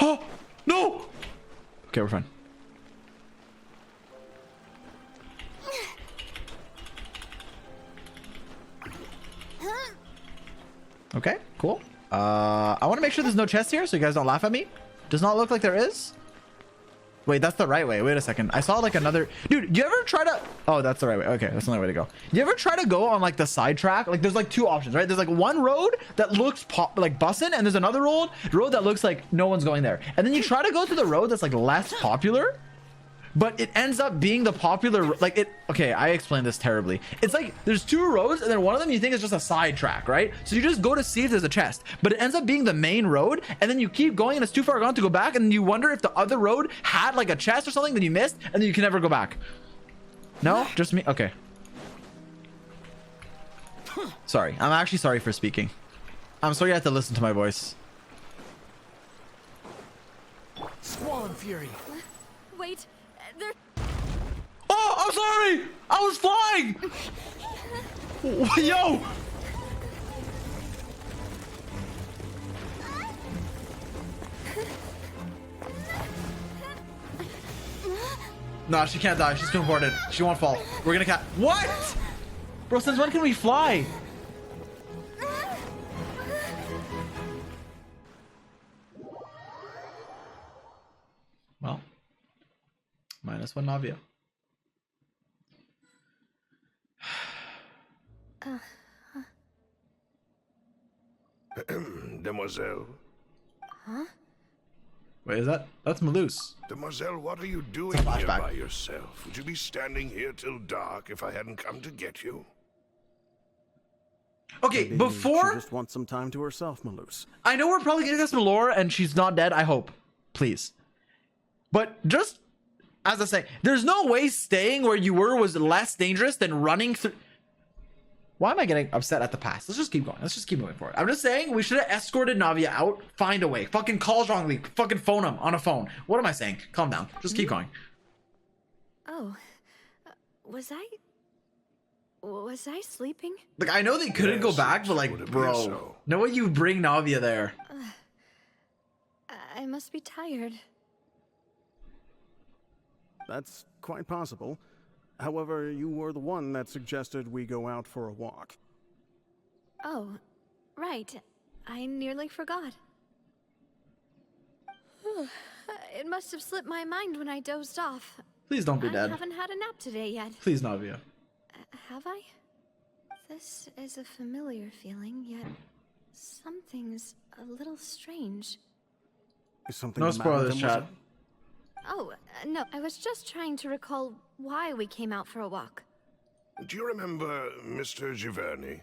Oh, no! Okay, we're fine. Okay, cool. I want to make sure there's no chest here so you guys don't laugh at me. Does not look like there is. Wait, that's the right way. Wait a second. I saw like another... Dude, do you ever try to... Oh, that's the right way. Okay, that's the only way to go. Do you ever try to go on like the side track? Like there's like two options, right? There's like one road that looks like bussin', and there's another road that looks like no one's going there. And then you try to go to the road that's like less popular, but it ends up being the popular, like it... Okay, I explained this terribly. It's like there's two roads and then one of them you think is just a side track, right? So you just go to see if there's a chest, but it ends up being the main road, and then you keep going and it's too far gone to go back, and then you wonder if the other road had like a chest or something that you missed, and then you can never go back. No? Just me? Okay. Sorry. I'm actually sorry for speaking. I'm sorry you had to listen to my voice. Squall Fury. Wait, there... Oh, I'm sorry! I was flying! Yo! Nah, she can't die. She's converted. She won't fall. We're gonna What? Bro, since when can we fly? Well, -1 Navia. demoiselle. Huh? Wait, is that's Malus? Demoiselle, what are you doing here by yourself? Would you be standing here till dark if I hadn't come to get you? Okay, Maybe before... she just wants some time to herself, Malus. I know we're probably getting this lore and she's not dead, I hope. Please. But just, as I say, there's no way staying where you were was less dangerous than running through... Why am I getting upset at the past? Let's just keep going. Let's just keep moving forward. I'm just saying we should have escorted Navia out. Find a way. Fucking call Zhongli. Fucking phone him on a phone. What am I saying? Calm down. Just keep going. Oh, was I sleeping? Like, I know they couldn't go back, but like, bro, no way you bring Navia there. I must be tired. That's quite possible. However, you were the one that suggested we go out for a walk. Oh, right. I nearly forgot. It must have slipped my mind when I dozed off. Please don't be dead. I haven't had a nap today yet. Please, Navia. Have I? This is a familiar feeling, yet something's a little strange. Is something No spoilers, chat. Oh, no, I was just trying to recall why we came out for a walk. Do you remember Mr. Giverny?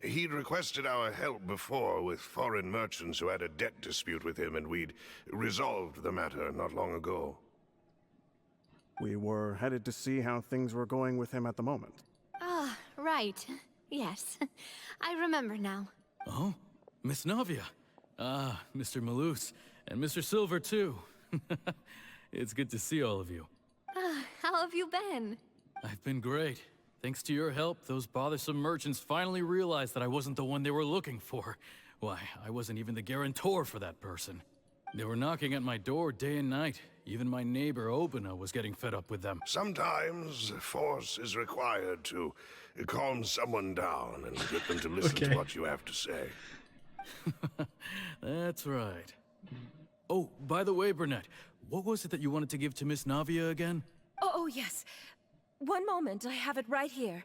He'd requested our help before with foreign merchants who had a debt dispute with him, and we'd resolved the matter not long ago. We were headed to see how things were going with him at the moment. Ah, right. Yes. I remember now. Oh, Miss Navia. Ah, Mr. Malus. And Mr. Silver, too. It's good to see all of you. How have you been? I've been great. Thanks to your help, those bothersome merchants finally realized that I wasn't the one they were looking for. Why, I wasn't even the guarantor for that person. They were knocking at my door day and night. Even my neighbor, Obina, was getting fed up with them. Sometimes force is required to calm someone down and get them to listen to what you have to say. That's right. Oh, by the way, Burnett, what was it that you wanted to give to Miss Navia again? Oh, yes. One moment, I have it right here.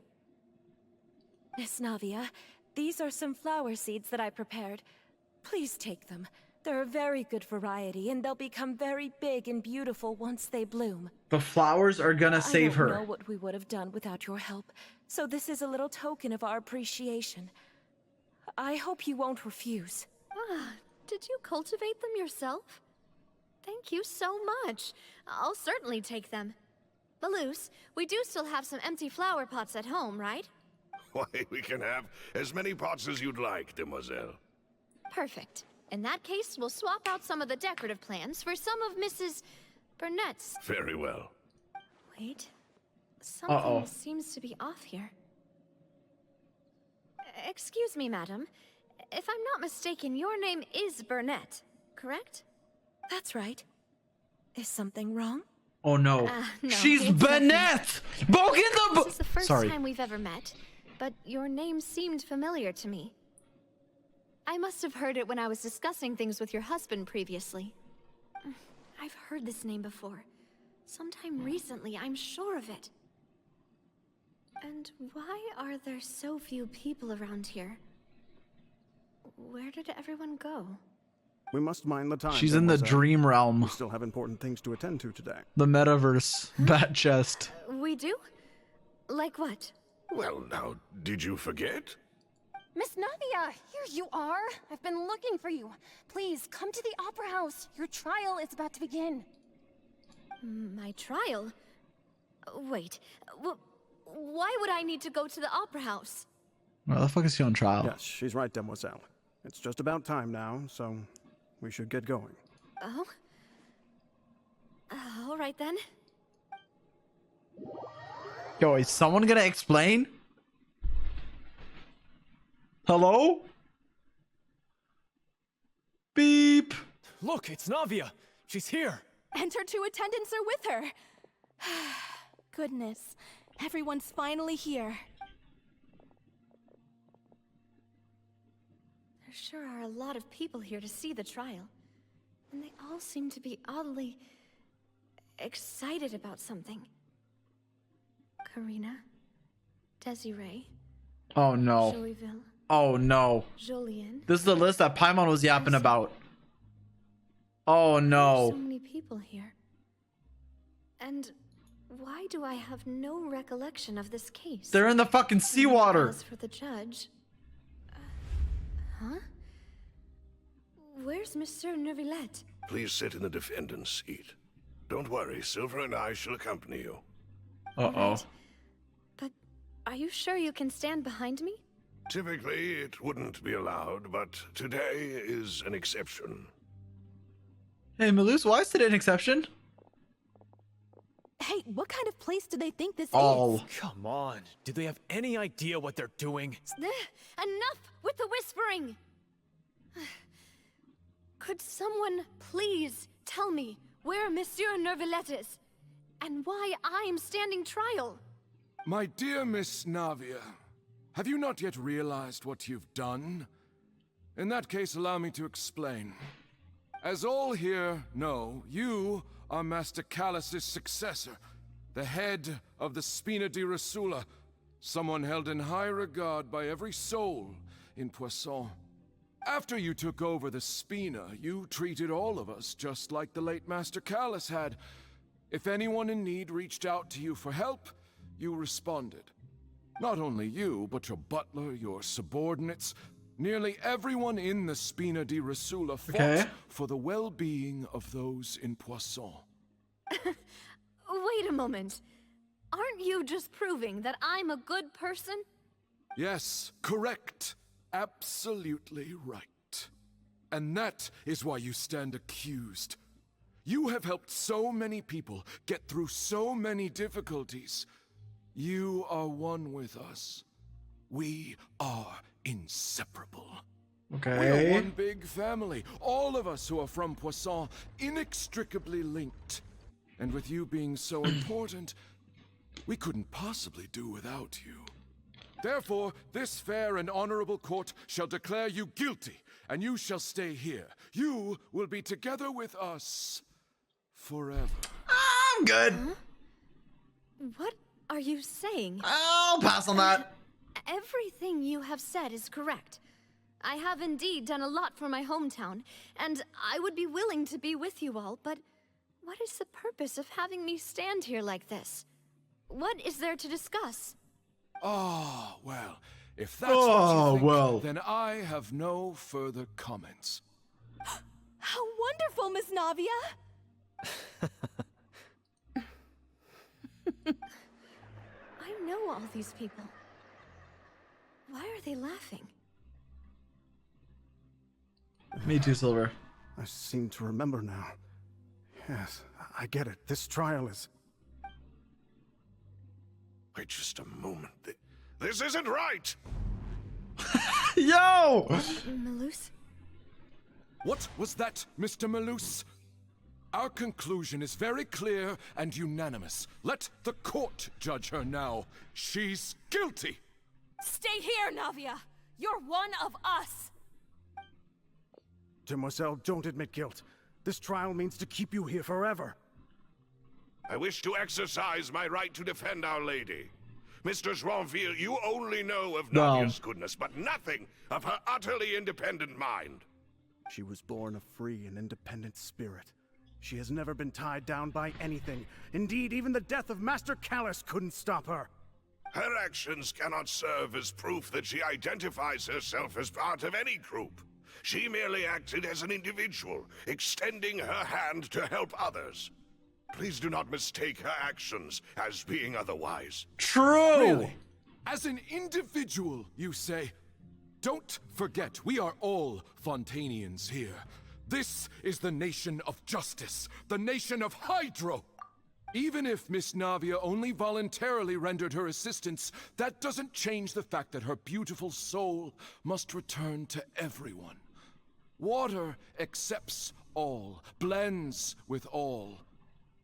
Miss Navia, these are some flower seeds that I prepared. Please take them. They're a very good variety, and they'll become very big and beautiful once they bloom. The flowers are gonna save her. I don't know what we would have done without your help, so this is a little token of our appreciation. I hope you won't refuse. Ah, did you cultivate them yourself? Thank you so much. I'll certainly take them. Malus, we do still have some empty flower pots at home, right? Why, we can have as many pots as you'd like, demoiselle. Perfect. In that case, we'll swap out some of the decorative plants for some of Mrs. Burnett's. Very well. Wait. Something seems to be off here. Excuse me, madam. If I'm not mistaken, your name is Burnett, correct? That's right. Is something wrong? Oh no. No, She's Bennett! Bogan the This is the first time we've ever met, but your name seemed familiar to me. I must have heard it when I was discussing things with your husband previously. I've heard this name before. Sometime recently, I'm sure of it. And why are there so few people around here? Where did everyone go? We must mind the time. She's in the dream realm. We still have important things to attend to today. The metaverse. Bat chest. We do? Like what? Well, now, did you forget? Miss Navia, here you are. I've been looking for you. Please, come to the Opera House. Your trial is about to begin. My trial? Wait, why would I need to go to the Opera House? Why the fuck is she on trial? Yes, she's right, demoiselle. It's just about time now, so we should get going. Oh? All right then. Yo, is someone gonna explain? Hello? Beep. Look, it's Navia. She's here. And her two attendants are with her. Goodness, everyone's finally here. There sure are a lot of people here to see the trial. And they all seem to be oddly excited about something. Karina, Desiree, Oh no. Joyville, Oh no. Julian. This is the list that Paimon was yapping about. Oh There are no. so many people here. And why do I have no recollection of this case? They're in the fucking seawater. As for the judge... huh? Where's Monsieur Neuvillette? Please sit in the defendant's seat. Don't worry, Silver and I shall accompany you. Uh-oh. Right. But are you sure you can stand behind me? Typically, it wouldn't be allowed, but today is an exception. Hey, Malus, why is today an exception? Hey, what kind of place do they think this Oh. is? Come on. Do they have any idea what they're doing? Enough with the whispering! Could someone please tell me where Monsieur Neuvillette is? And why I'm standing trial? My dear Miss Navia, have you not yet realized what you've done? In that case, allow me to explain. As all here know, you are Master Callus's successor, the head of the Spina di Rosula, someone held in high regard by every soul in Poisson. After you took over the Spina, you treated all of us just like the late Master Callus had. If anyone in need reached out to you for help, you responded. Not only you, but your butler, your subordinates, nearly everyone in the Spina di Rosula fought for the well-being of those in Poisson. Wait a moment. Aren't you just proving that I'm a good person? Yes, correct. Absolutely right. And that is why you stand accused. You have helped so many people get through so many difficulties. You are one with us. We are inseparable. Okay. We are one big family. All of us who are from Poisson, inextricably linked. And with you being so important, we couldn't possibly do without you. Therefore, this fair and honorable court shall declare you guilty, and you shall stay here. You will be together with us forever. I'm good. Huh? What are you saying? I'll pass on that. Everything you have said is correct. I have indeed done a lot for my hometown, and I would be willing to be with you all, but what is the purpose of having me stand here like this? What is there to discuss? Oh, well, if that's what you think, then I have no further comments. How wonderful, Miss Navia! I know all these people. Why are they laughing? Me too, Silver. I seem to remember now. Yes, I get it. This trial is... Wait just a moment. This isn't right! Yo! Malus? What was that, Mr. Malus? Our conclusion is very clear and unanimous. Let the court judge her now. She's guilty! Stay here, Navia! You're one of us! Demoiselle, don't admit guilt. This trial means to keep you here forever. I wish to exercise my right to defend Our Lady. Mr. Joinville, you only know of Navia's goodness, but nothing of her utterly independent mind. She was born a free and independent spirit. She has never been tied down by anything. Indeed, even the death of Master Callus couldn't stop her. Her actions cannot serve as proof that she identifies herself as part of any group. She merely acted as an individual, extending her hand to help others. Please do not mistake her actions as being otherwise. True! Really? As an individual, you say? Don't forget, we are all Fontainians here. This is the nation of justice, the nation of Hydro! Even if Miss Navia only voluntarily rendered her assistance, that doesn't change the fact that her beautiful soul must return to everyone. Water accepts all, blends with all.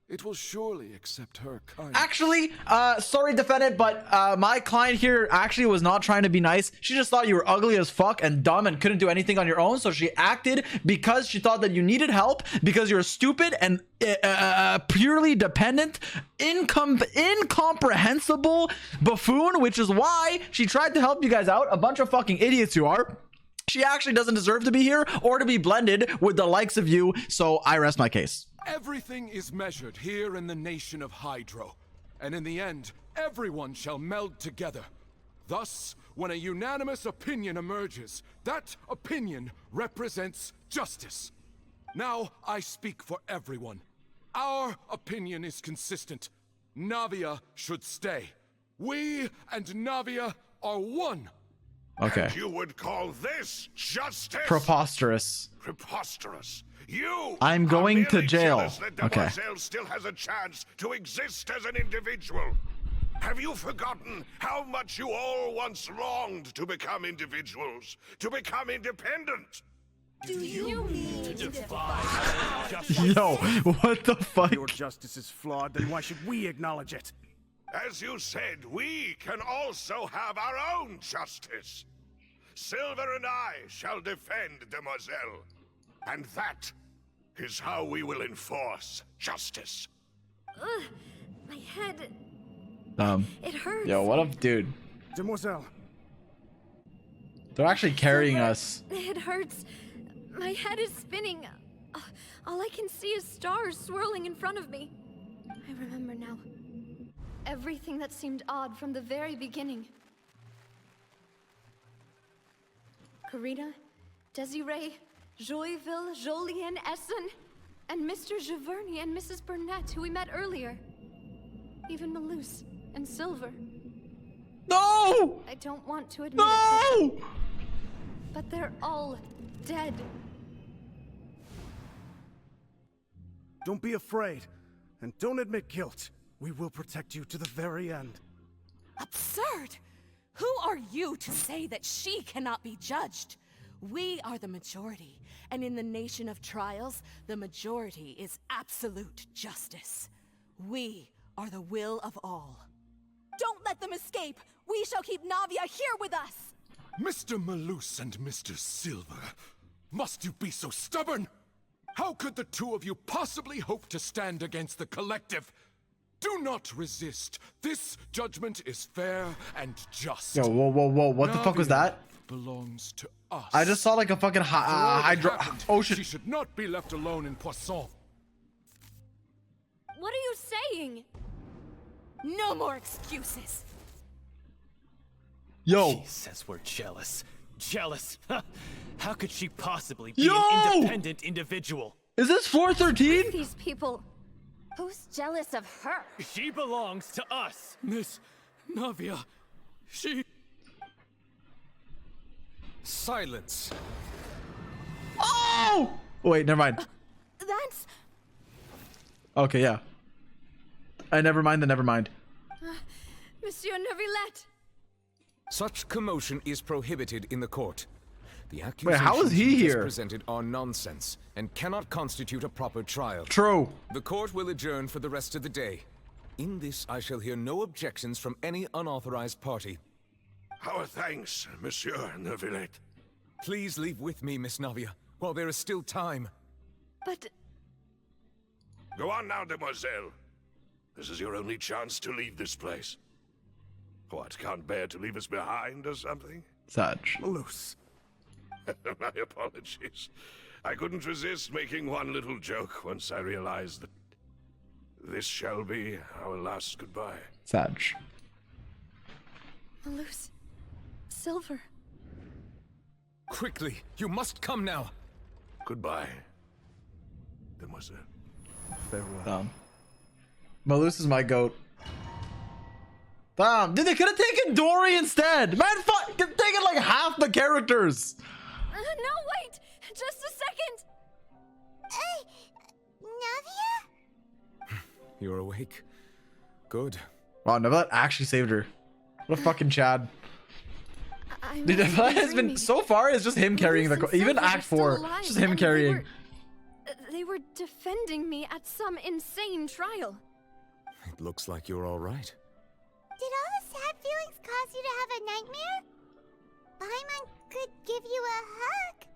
it will surely accept her kindness. Actually, sorry, defendant, but my client here actually was not trying to be nice. She just thought you were ugly as fuck and dumb and couldn't do anything on your own. So she acted because she thought that you needed help because you're stupid and purely dependent, incomprehensible buffoon, which is why she tried to help you guys out. A bunch of fucking idiots you are. She actually doesn't deserve to be here or to be blended with the likes of you. So I rest my case. Everything is measured here in the nation of Hydro, and in the end, everyone shall meld together. Thus, when a unanimous opinion emerges, that opinion represents justice. Now, I speak for everyone. Our opinion is consistent. Navia should stay. We and Navia are one. Okay. And you would call this justice? Preposterous. Preposterous. You I'm going to jail. That Demoiselle still has a chance to exist as an individual. Have you forgotten how much you all once longed to become individuals, to become independent? Do you mean to defy justice? Yo, what the fuck? Your justice is flawed, then why should we acknowledge it? As you said, we can also have our own justice. Silver and I shall defend Demoiselle. And that is how we will enforce justice. Ugh, my head. It hurts. Yo, what up, dude? Demoiselle. They're actually carrying us. It hurts. My head is spinning. All I can see is stars swirling in front of me. I remember now. Everything that seemed odd from the very beginning. Karina, Desiree, Joyville, Jolien, Essen, and Mr. Giverny and Mrs. Burnett, who we met earlier. Even Malus and Silver. No! I don't want to admit it, but they're all dead. Don't be afraid, and don't admit guilt. We will protect you to the very end. Absurd! Who are you to say that she cannot be judged? We are the majority, and in the nation of trials, the majority is absolute justice. We are the will of all. Don't let them escape! We shall keep Navia here with us! Mr. Malus and Mr. Silver, must you be so stubborn? How could the two of you possibly hope to stand against the collective? Do not resist. This judgment is fair and just. Yo, whoa. What the fuck was that? Belongs to us. I just saw like a fucking ocean. She should not be left alone in Poisson. What are you saying? No more excuses. Yo. She says we're jealous. Jealous? How could she possibly be an independent individual? Is this 413? These people. Who's jealous of her? She belongs to us. Miss Navia, she... Silence. Oh! Wait, never mind. That's... Okay, yeah. Never mind. Monsieur Neuvillette. Such commotion is prohibited in the court. The Wait, accusations how is he you just here? presented are nonsense and cannot constitute a proper trial. True. The court will adjourn for the rest of the day. In this, I shall hear no objections from any unauthorized party. Our thanks, Monsieur Neuvillette. Please leave with me, Miss Navia, while there is still time. But... Go on now, Demoiselle. This is your only chance to leave this place. What, can't bear to leave us behind or something? Such. Malus. My apologies. I couldn't resist making one little joke once I realized that this shall be our last goodbye. Sag. Malus. Silver. Quickly, you must come now. Goodbye, Demoiselle. Farewell. Malus is my goat. Damn, dude, they could have taken Dory instead. Man, fuck, taken like half the characters. No, wait! Just a second! Hey, Navia? You're awake. Good. Wow, Neuvillette actually saved her. What a fucking Chad. Dude, Neuvillette has been, so far, it's just him carrying the, even Act 4, just him carrying. They were were defending me at some insane trial. It looks like you're all right. Did all the sad feelings cause you to have a nightmare? Paimon could give you a hug.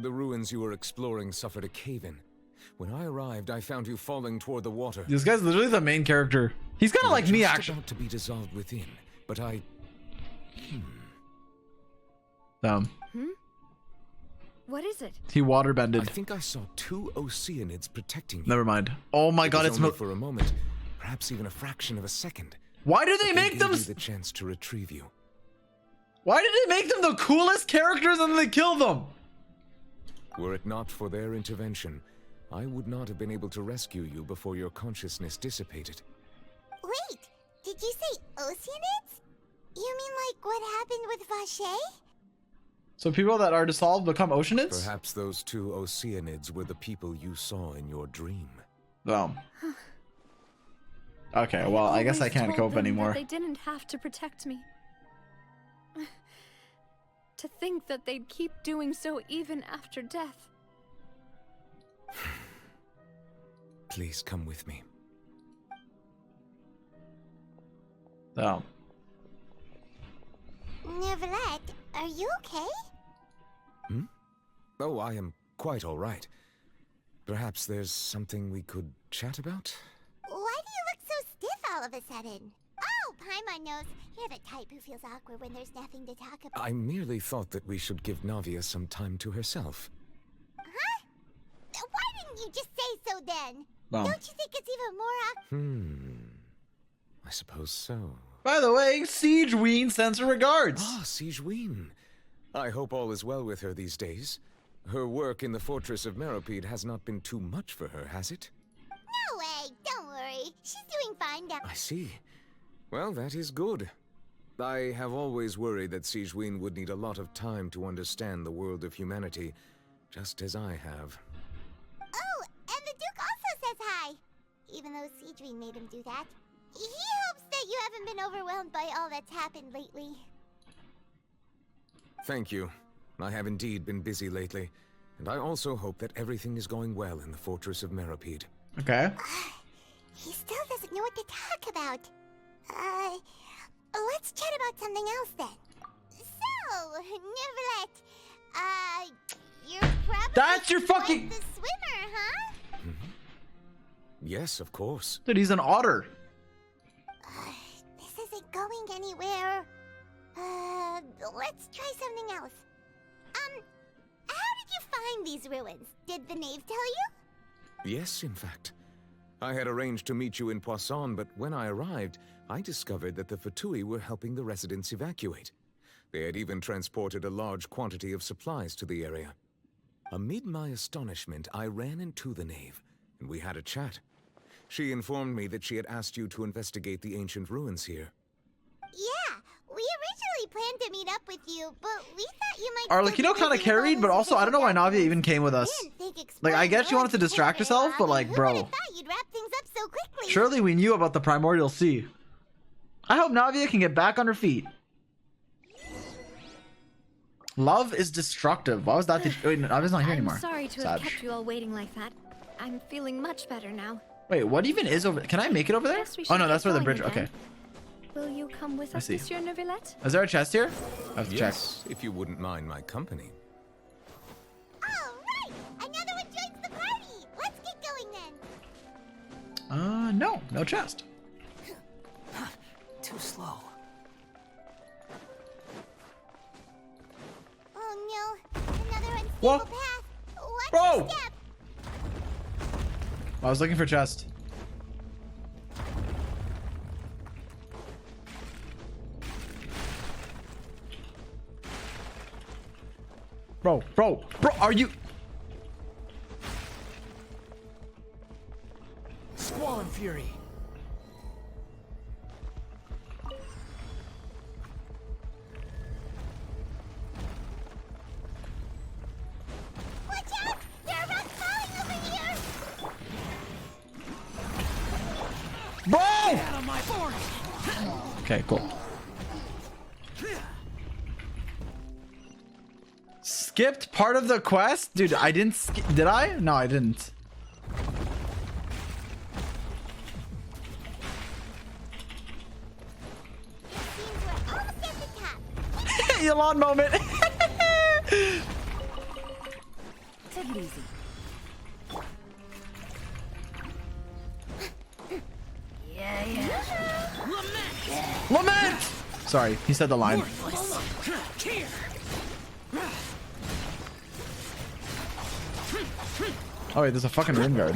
The ruins you were exploring suffered a cave-in. When I arrived, I found you falling toward the water. This guy's literally the main character. He's kind of like me, actually. About to be dissolved within, but I. What is it? He waterbended. I think I saw 2 Oceanids protecting you. Never mind. Oh my god, it's only for a moment, perhaps even a fraction of a second. Why do they make them the chance to retrieve you? Why did they make them the coolest characters and then they kill them? Were it not for their intervention, I would not have been able to rescue you before your consciousness dissipated. Wait, did you say Oceanids? You mean like what happened with Vache? So people that are dissolved become Oceanids? Perhaps those 2 Oceanids were the people you saw in your dream. Okay, well, I guess I can't cope anymore. They didn't have to protect me. To think that they'd keep doing so even after death. Please come with me. Neverlet, are you okay? Oh, I am quite all right. Perhaps there's something we could chat about? Why do you look so stiff all of a sudden? Oh, Paimon knows. You're the type who feels awkward when there's nothing to talk about. I merely thought that we should give Navia some time to herself. Huh? Why didn't you just say so then? Don't you think it's even more I suppose so. By the way, Siegeween sends her regards. Ah, Siegeween. I hope all is well with her these days. Her work in the Fortress of Meropide has not been too much for her, has it? No way, don't worry. She's doing fine now. I see. Well, that is good. I have always worried that Siegeween would need a lot of time to understand the world of humanity, just as I have. Oh, and the Duke also says hi. Even though Siegeween made him do that. He hopes that you haven't been overwhelmed by all that's happened lately. Thank you. I have indeed been busy lately, and I also hope that everything is going well in the Fortress of Meropide. Okay. He still doesn't know what to talk about. Let's chat about something else then. So, Neverlet, you're probably That's your fucking... the swimmer, huh? Yes, of course. Dude, he's an otter. This isn't going anywhere. Let's try something else. How did you find these ruins? Did the knave tell you? Yes, in fact. I had arranged to meet you in Poisson, but when I arrived, I discovered that the Fatui were helping the residents evacuate. They had even transported a large quantity of supplies to the area. Amid my astonishment, I ran into the knave, and we had a chat. She informed me that she had asked you to investigate the ancient ruins here. Yeah, we originally planned to meet up with you, but we thought you might... Arlecchino kind of carried, but also I don't know why Navia even came with us. Like, I guess she wanted to distract herself, but like, bro. Surely we knew about the Primordial Sea. I hope Navia can get back on her feet. Love is destructive. Why was that? Wait, Navia's not here anymore. I'm sorry to have kept you all waiting like that. I'm feeling much better now. Wait, what even is over? Can I make it over there? Oh no, that's where the bridge. Okay. Will you come with us, Monsieur Neuvillette? Is there a chest here? I have to check. If you wouldn't mind my company. All right, another one joins the party. Let's get going then. No chest. Too slow. Oh no, another unstable path. Watch Bro! your step. I was looking for chest. Bro, are you... Squall and Fury. Watch out! There are rocks falling over here! Bro! Get out of my forest! Okay, cool. skipped part of the quest? Dude, I didn't did I? No, I didn't. Elon moment. Take it easy. Lament! Sorry, he said the line. Oh wait, there's a fucking rune guard.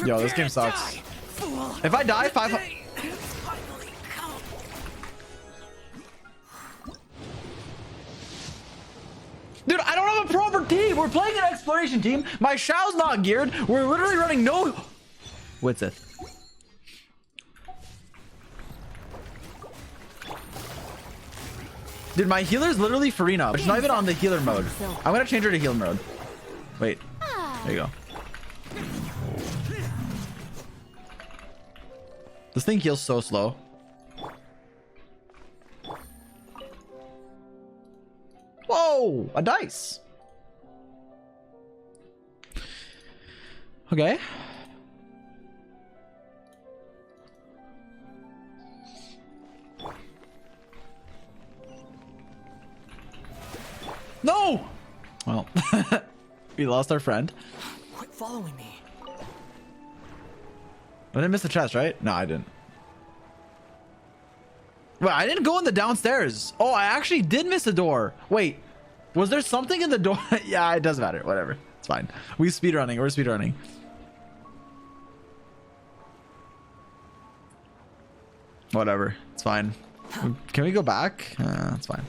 Yo, this game sucks. If I die, 500. Dude, I don't have a proper team. We're playing an exploration team. My Shao's not geared. We're literally running no. What's it? Dude, my healer's literally Furina, but she's not even on the healer mode. I'm gonna change her to healer mode. Wait. There you go. This thing heals so slow. Whoa, a dice. Okay. No! Well, we lost our friend. Quit following me. I didn't miss the chest, right? No, I didn't. Well, I didn't go in the downstairs. Oh, I actually did miss a door. Wait, was there something in the door? Yeah, it doesn't matter. Whatever. It's fine. We're speedrunning. Whatever. It's fine. Can we go back? It's fine.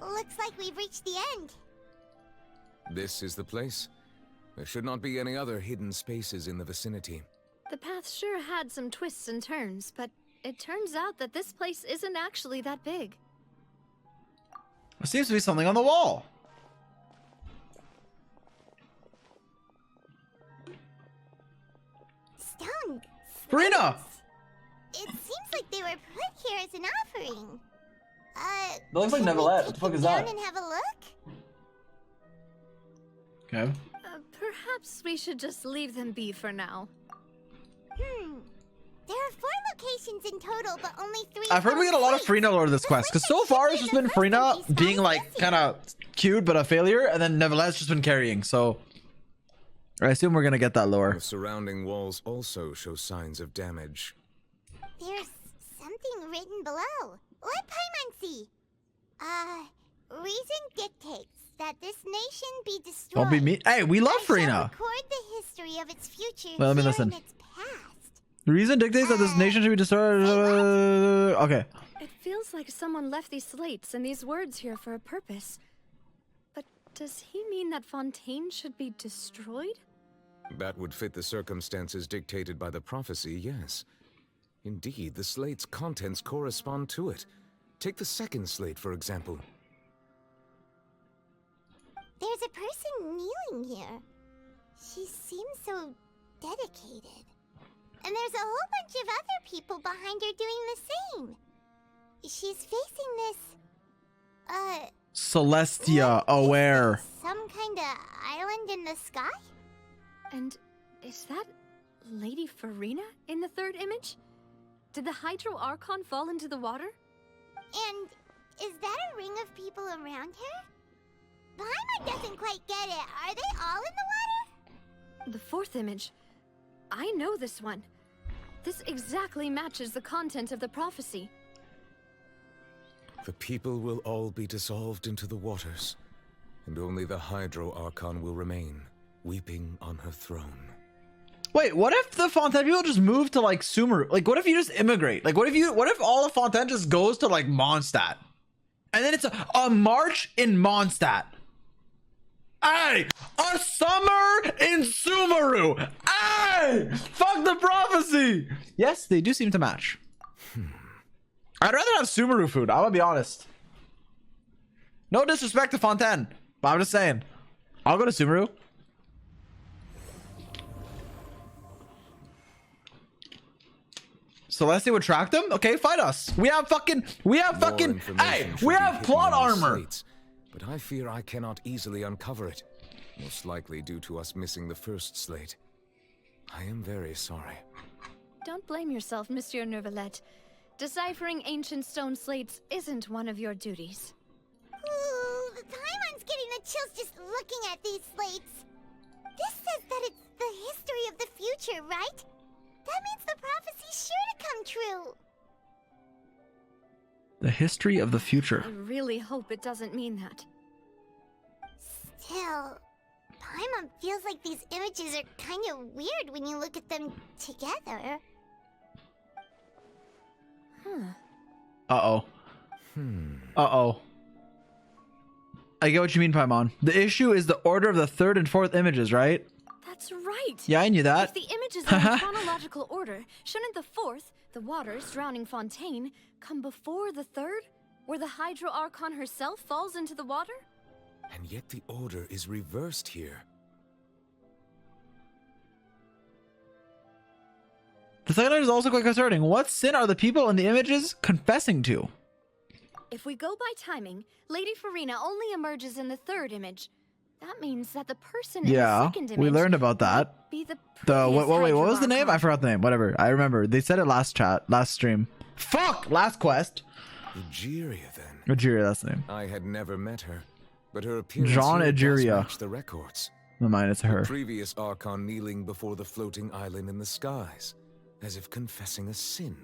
Looks like we've reached the end. This is the place. There should not be any other hidden spaces in the vicinity. The path sure had some twists and turns, but it turns out that this place isn't actually that big. There seems to be something on the wall. Stone. Furina! It seems like they were put here as an offering. That looks like can we Neverlet. What take the fuck them is down that? and have a look? Okay. Perhaps we should just leave them be for now. There are 4 locations in total, but only 3. I've heard we get a lot of Furina lord of this quest, because so far it's just been Furina being like kind of cute but a failure, and then Neverlet's just been carrying. So I assume we're gonna get that lore. The surrounding walls also show signs of damage. There's something written below. Let Paimon see. Reason dictates that this nation be destroyed. Don't be me. Hey, we love Furina. Record the history of its future. Well, let me here listen. in its past. The reason dictates that this nation should be destroyed. Okay. It feels like someone left these slates and these words here for a purpose. But does he mean that Fontaine should be destroyed? That would fit the circumstances dictated by the prophecy, yes. Indeed, the slate's contents correspond to it. Take the second slate, for example. There's a person kneeling here. She seems so dedicated. And there's a whole bunch of other people behind her doing the same. She's facing this, Celestia aware. some kind of island in the sky? And is that Lady Furina in the third image? Did the Hydro Archon fall into the water? And is that a ring of people around her? Paimon doesn't quite get it. Are they all in the water? The fourth image. I know this one. This exactly matches the content of the prophecy. The people will all be dissolved into the waters, and only the Hydro Archon will remain, weeping on her throne. Wait, what if the Fontaine people just move to like Sumeru? Like, what if you just immigrate? Like, what if all of Fontaine just goes to like Mondstadt? And then it's a march in Mondstadt. Hey, a summer in Sumeru. Hey, fuck the prophecy. Yes, they do seem to match. I'd rather have Sumeru food. I'm gonna be honest. No disrespect to Fontaine, but I'm just saying, I'll go to Sumeru. Celestia would track them? Okay, fight us. We have hey, we have plot armor. Slates, but I fear I cannot easily uncover it. Most likely due to us missing the first slate. I am very sorry. Don't blame yourself, Monsieur Neuvillette. Deciphering ancient stone slates isn't one of your duties. Ooh, the Paimon's getting the chills just looking at these slates. This says that it's the history of the future, right? That means the prophecy's sure to come true. The history of the future. I really hope it doesn't mean that. Still, Paimon feels like these images are kind of weird when you look at them together. Uh-oh. Uh-oh. I get what you mean, Paimon. The issue is the order of the third and fourth images, right? That's right. Yeah, I knew that. If the images are in chronological order, shouldn't the fourth, the waters drowning Fontaine, come before the third, where the Hydro Archon herself falls into the water? And yet the order is reversed here. The second is also quite concerning. What sin are the people in the images confessing to? If we go by timing, Lady Furina only emerges in the third image. That means that the person in the second image we learned about that. Be the Wait, what Hydro was the name? Archon. I forgot the name. Whatever. I remember. They said it last stream. Fuck! Last quest. Egeria, then. Egeria, that's the name. I had never met her, but her appearance Jean here does Egeria. match the records. The mine, it's her. The previous Archon kneeling before the floating island in the skies, as if confessing a sin.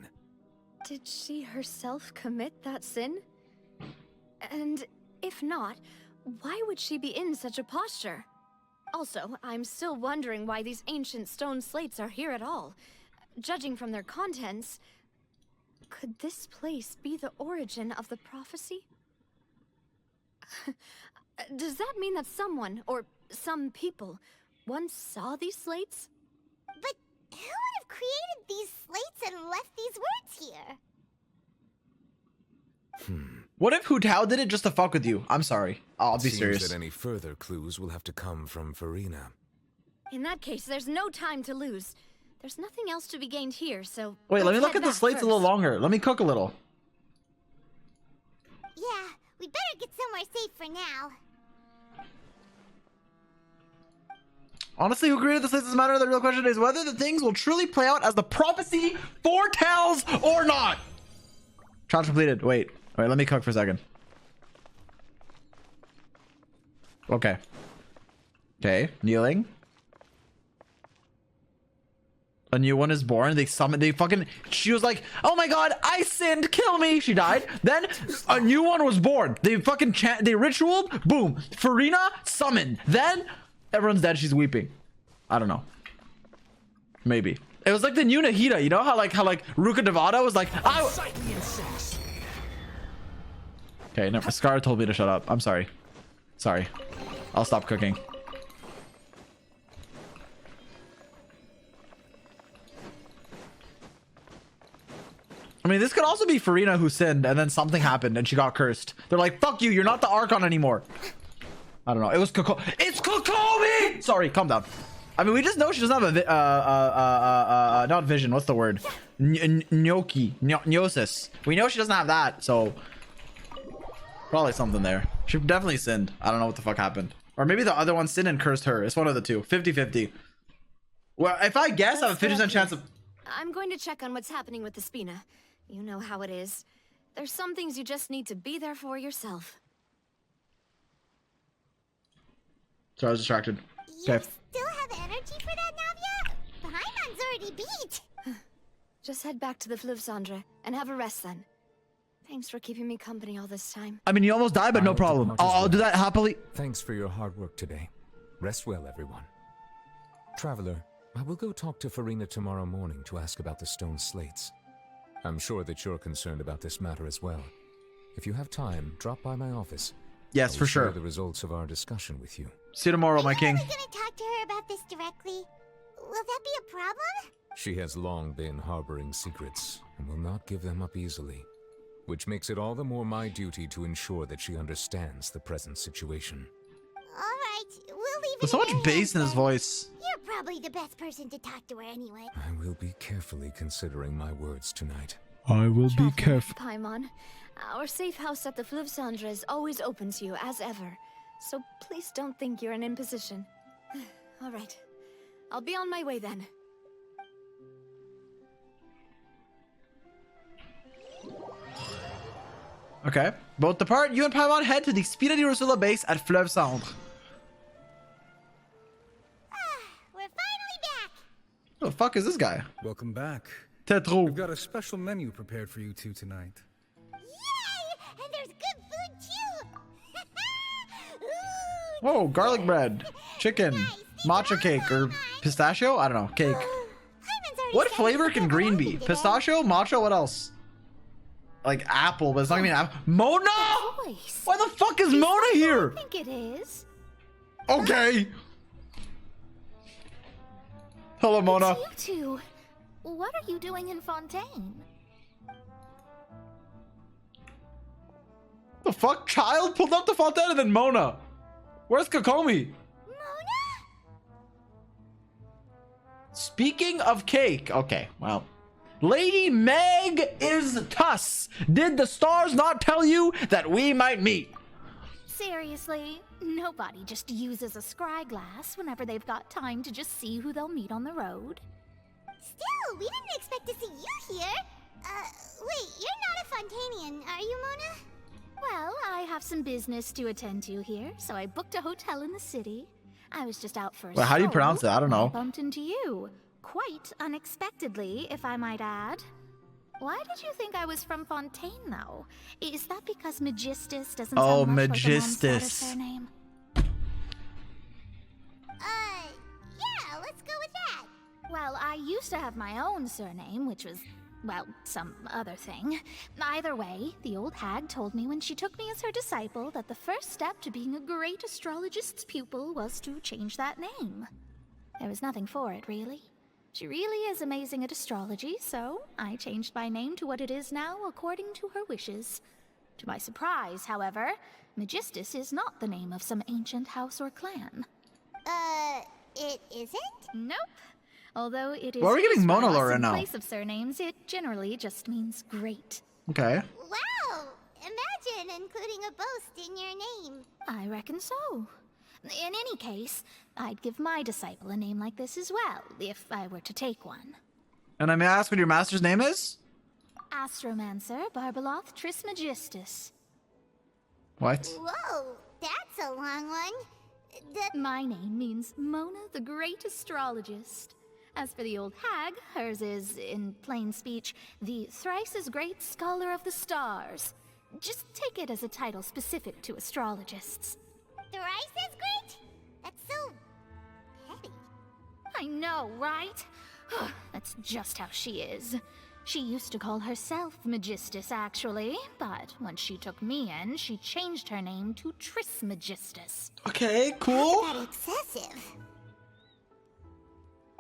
Did she herself commit that sin? And if not, why would she be in such a posture? Also, I'm still wondering why these ancient stone slates are here at all. Judging from their contents, could this place be the origin of the prophecy? Does that mean that someone, or some people, once saw these slates? But who would have created these slates and left these words here? What if Hu Tao did it just to fuck with you? I'm sorry. I'll be Seems serious. that any further clues will have to come from Furina. In that case, there's no time to lose. There's nothing else to be gained here, so... Wait, let me let's look head at the back slates first. a little longer. Let me cook a little. Yeah, we better get somewhere safe for now. Honestly, who created the slates doesn't matter. The real question is whether the things will truly play out as the prophecy foretells or not. Challenge completed. Wait, let me cook for a second. Okay. Okay, kneeling. A new one is born. She was like, oh my god, I sinned, kill me. She died. Then a new one was born. They ritualed. Boom. Furina summoned. Then everyone's dead. She's weeping. I don't know. Maybe. It was like the new Nahida. You know how like Ruka Devada was like, okay, no, Scar told me to shut up. I'm sorry. Sorry. I'll stop cooking. I mean, this could also be Furina who sinned and then something happened and she got cursed. They're like, fuck you, you're not the Archon anymore. I don't know. It was It's Kokomi! Sorry, calm down. I mean, we just know she doesn't have a not vision. What's the word? Gnosis. We know she doesn't have that, so probably something there. She definitely sinned. I don't know what the fuck happened. Or maybe the other one sinned and cursed her. It's one of the two. 50-50. Well, if I guess, I have a 50% chance of... I'm going to check on what's happening with the Spina. You know how it is. There's some things you just need to be there for yourself. So I was distracted. You still have energy for that, Navia? Paimon's already beat. Just head back to the Fleuve Cendre and have a rest then. Thanks for keeping me company all this time. I mean, you almost died, but no problem. I'll do that happily. Thanks for your hard work today. Rest well, everyone. Traveler, I will go talk to Furina tomorrow morning to ask about the stone slates. I'm sure that you're concerned about this matter as well. If you have time, drop by my office. Yes, for sure. Share the results of our discussion with you. See you tomorrow, my king. Are we gonna talk to her about this directly? Will that be a problem? She has long been harboring secrets and will not give them up easily, which makes it all the more my duty to ensure that she understands the present situation. All right, we'll leave it. There's so much bass in his voice. You're probably the best person to talk to her anyway. I will be carefully considering my words tonight. I will be careful. Paimon, our safe house at the Fleuve Cendre is always open to you, as ever. So please don't think you're an imposition. All right. I'll be on my way then. Okay. Both depart. You and Paimon head to the Spina di Rosula base at Fleuve Cendre. We're finally back! Who the fuck is this guy? Welcome back. Tetro. We've got a special menu prepared for you two tonight. Yay! And there's good food too! Ooh, Whoa, garlic bread, chicken, matcha cake, or pistachio? I don't know. Cake. What flavor can green be? Pistachio? Matcha? What else? Like apple, but it's not gonna be an apple. Mona? Why the fuck is Mona here? I think it is. Okay. Hello, Mona. It's you two. What are you doing in Fontaine? The fuck? Child pulled up to Fontaine and then Mona. Where's Kokomi? Speaking of cake. Okay, well. Lady Meg is Tuss. Did the stars not tell you that we might meet? Seriously, nobody just uses a scry glass whenever they've got time to just see who they'll meet on the road. Still, we didn't expect to see you here. Wait, you're not a Fontainian, are you, Mona? Well, I have some business to attend to here, so I booked a hotel in the city. I was just out for a Well, how do you stroll pronounce it? I don't know. when I bumped into you. Quite unexpectedly, if I might add. Why did you think I was from Fontaine, though? Is that because Magistus doesn't sound much like a Mondstadt surname? Yeah, let's go with that. Well, I used to have my own surname, which was, well, some other thing. Either way, the old hag told me when she took me as her disciple that the first step to being a great astrologist's pupil was to change that name. There was nothing for it, really. She really is amazing at astrology, so I changed my name to what it is now according to her wishes. To my surprise, however, Magistus is not the name of some ancient house or clan. It isn't? Nope. Although it is Why are we getting used by Mona us Lore in now? place of surnames, it generally just means great. Okay. Wow! Imagine including a boast in your name. I reckon so. In any case, I'd give my disciple a name like this as well, if I were to take one. And I may ask what your master's name is? Astromancer Barbeloth Trismegistus. What? Whoa, that's a long one. My name means Mona the Great Astrologist. As for the old hag, hers is, in plain speech, the thrice-as-great Scholar of the Stars. Just take it as a title specific to astrologists. Thrice as great? That's so petty. I know, right? That's just how she is. She used to call herself Magistus, actually, but when she took me in, she changed her name to Trismegistus. Okay, cool. That's excessive.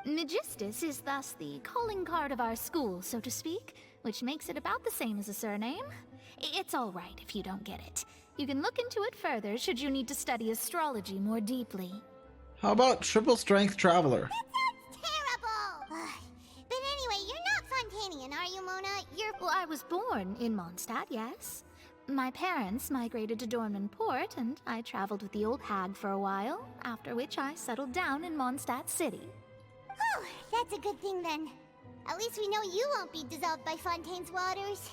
Magistus is thus the calling card of our school, so to speak, which makes it about the same as a surname. It's all right if you don't get it. You can look into it further should you need to study astrology more deeply. How about triple strength traveler? Terrible! But anyway, you're not Fontainian, are you, Mona? Well, I was born in Mondstadt, yes. My parents migrated to Dornman Port, and I traveled with the old hag for a while, after which I settled down in Mondstadt City. Oh, that's a good thing then. At least we know you won't be dissolved by Fontaine's waters.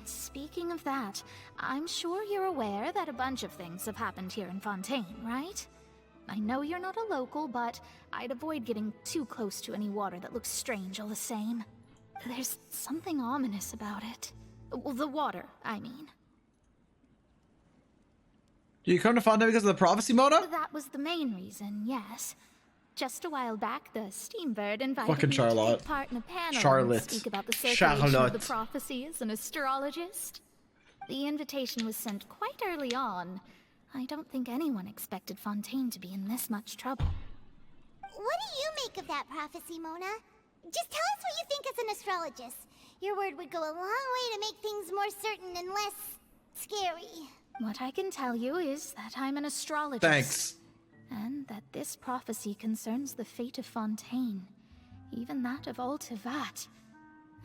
Speaking of that, I'm sure you're aware that a bunch of things have happened here in Fontaine, right? I know you're not a local, but I'd avoid getting too close to any water that looks strange all the same. There's something ominous about it. Well, the water, I mean. Do you come to Fontaine because of the prophecy, Mona? That was the main reason, yes. Just a while back, the Steambird invited Fucking me Charlotte. to take part in a panel Charlotte. and speak about the circulation of Charlotte. the prophecy as an astrologist. The invitation was sent quite early on. I don't think anyone expected Fontaine to be in this much trouble. What do you make of that prophecy, Mona? Just tell us what you think as an astrologist. Your word would go a long way to make things more certain and less scary. What I can tell you is that I'm an astrologist. Thanks. and that this prophecy concerns the fate of Fontaine, even that of all Tevat.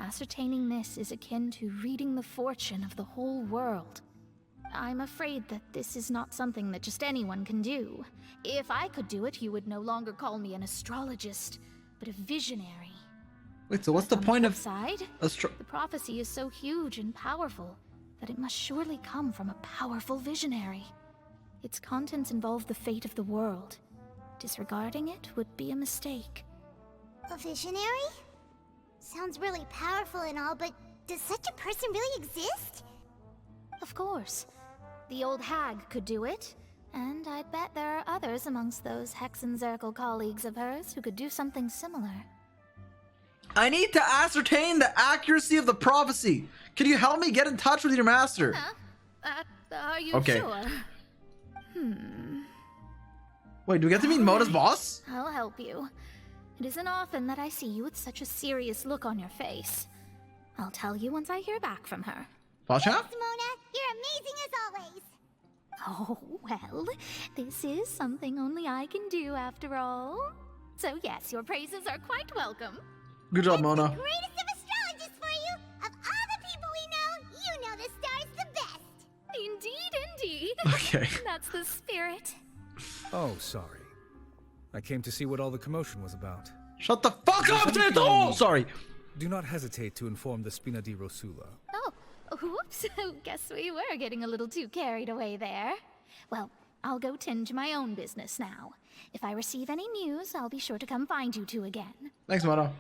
Ascertaining this is akin to reading the fortune of the whole world. I'm afraid that this is not something that just anyone can do. If I could do it, you would no longer call me an astrologist, but a visionary. Wait, so what's the point of the prophecy is so huge and powerful that it must surely come from a powerful visionary. Its contents involve the fate of the world. Disregarding it would be a mistake. A visionary? Sounds really powerful and all, but does such a person really exist? Of course. The old hag could do it, and I'd bet there are others amongst those Hexenzirkel colleagues of hers who could do something similar. I need to ascertain the accuracy of the prophecy. Can you help me get in touch with your master? Are you Okay. sure? Wait, do we get to meet Mona's boss? I'll help you. It isn't often that I see you with such a serious look on your face. I'll tell you once I hear back from her. Pasha? Yes, Mona, you're amazing as always. Oh, well, this is something only I can do after all. So yes, your praises are quite welcome. Good job, Mona. Greatest of astrologists for you. Of all the people we know, you know the star's the best. Indeed. Okay. That's the spirit. Oh, sorry. I came to see what all the commotion was about. Shut the fuck up, Tito! Sorry. Do not hesitate to inform the Spina di Rosula. Oh, whoops. Guess we were getting a little too carried away there. Well, I'll go tend to my own business now. If I receive any news, I'll be sure to come find you two again. Thanks, Mona.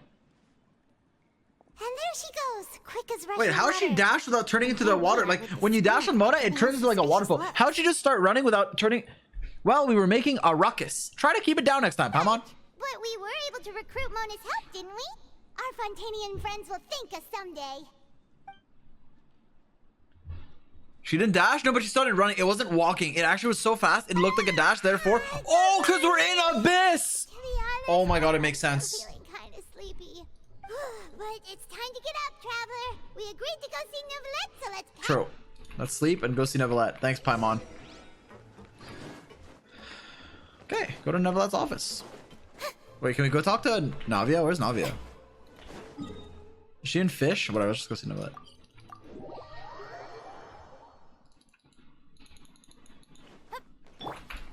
And there she goes, quick as rushing Wait, how did she water. dash without turning into the water? Like, when you dash on Mona, it turns into like a waterfall. How'd she just start running without turning? Well, we were making a ruckus. Try to keep it down next time, Paimon. But we were able to recruit Mona's help, didn't we? Our Fontanian friends will thank us someday. She didn't dash? No, but she started running. It wasn't walking. It actually was so fast, it looked like a dash, therefore... Oh, because we're in Abyss! Oh my god, it makes sense. Feeling kind of sleepy. But it's time to get up, traveler. We agreed to go see Neuvillette, so let's pack. True. Let's sleep and go see Neuvillette. Thanks, Paimon. Okay, go to Neuvillette's office. Wait, can we go talk to Navia? Where's Navia? Is she in Fish? Whatever, let's just go see Neuvillette.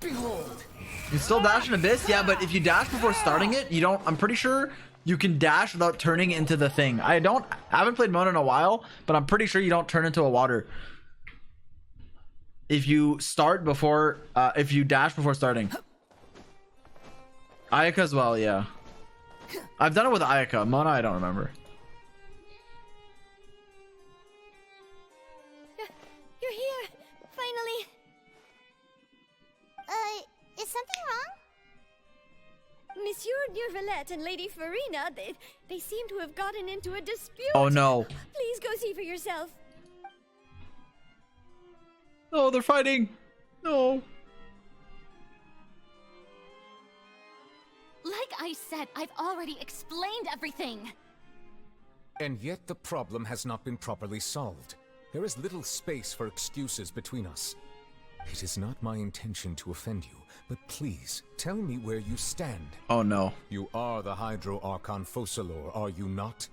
Behold! You still dash in Abyss? Yeah, but if you dash before starting it, you don't... I'm pretty sure you can dash without turning into the thing. I haven't played Mona in a while, but I'm pretty sure you don't turn into a water. If you start before... if you dash before starting. Ayaka as well, yeah. I've done it with Ayaka. Mona, I don't remember. You're here, finally. Is something wrong? Monsieur Neuvillette and Lady Furina, they seem to have gotten into a dispute. Oh no. Please go see for yourself. No, they're fighting. No. Like I said, I've already explained everything. And yet the problem has not been properly solved. There is little space for excuses between us. It is not my intention to offend you, but please, tell me where you stand. Oh no. You are the Hydro Archon Focalor, are you not?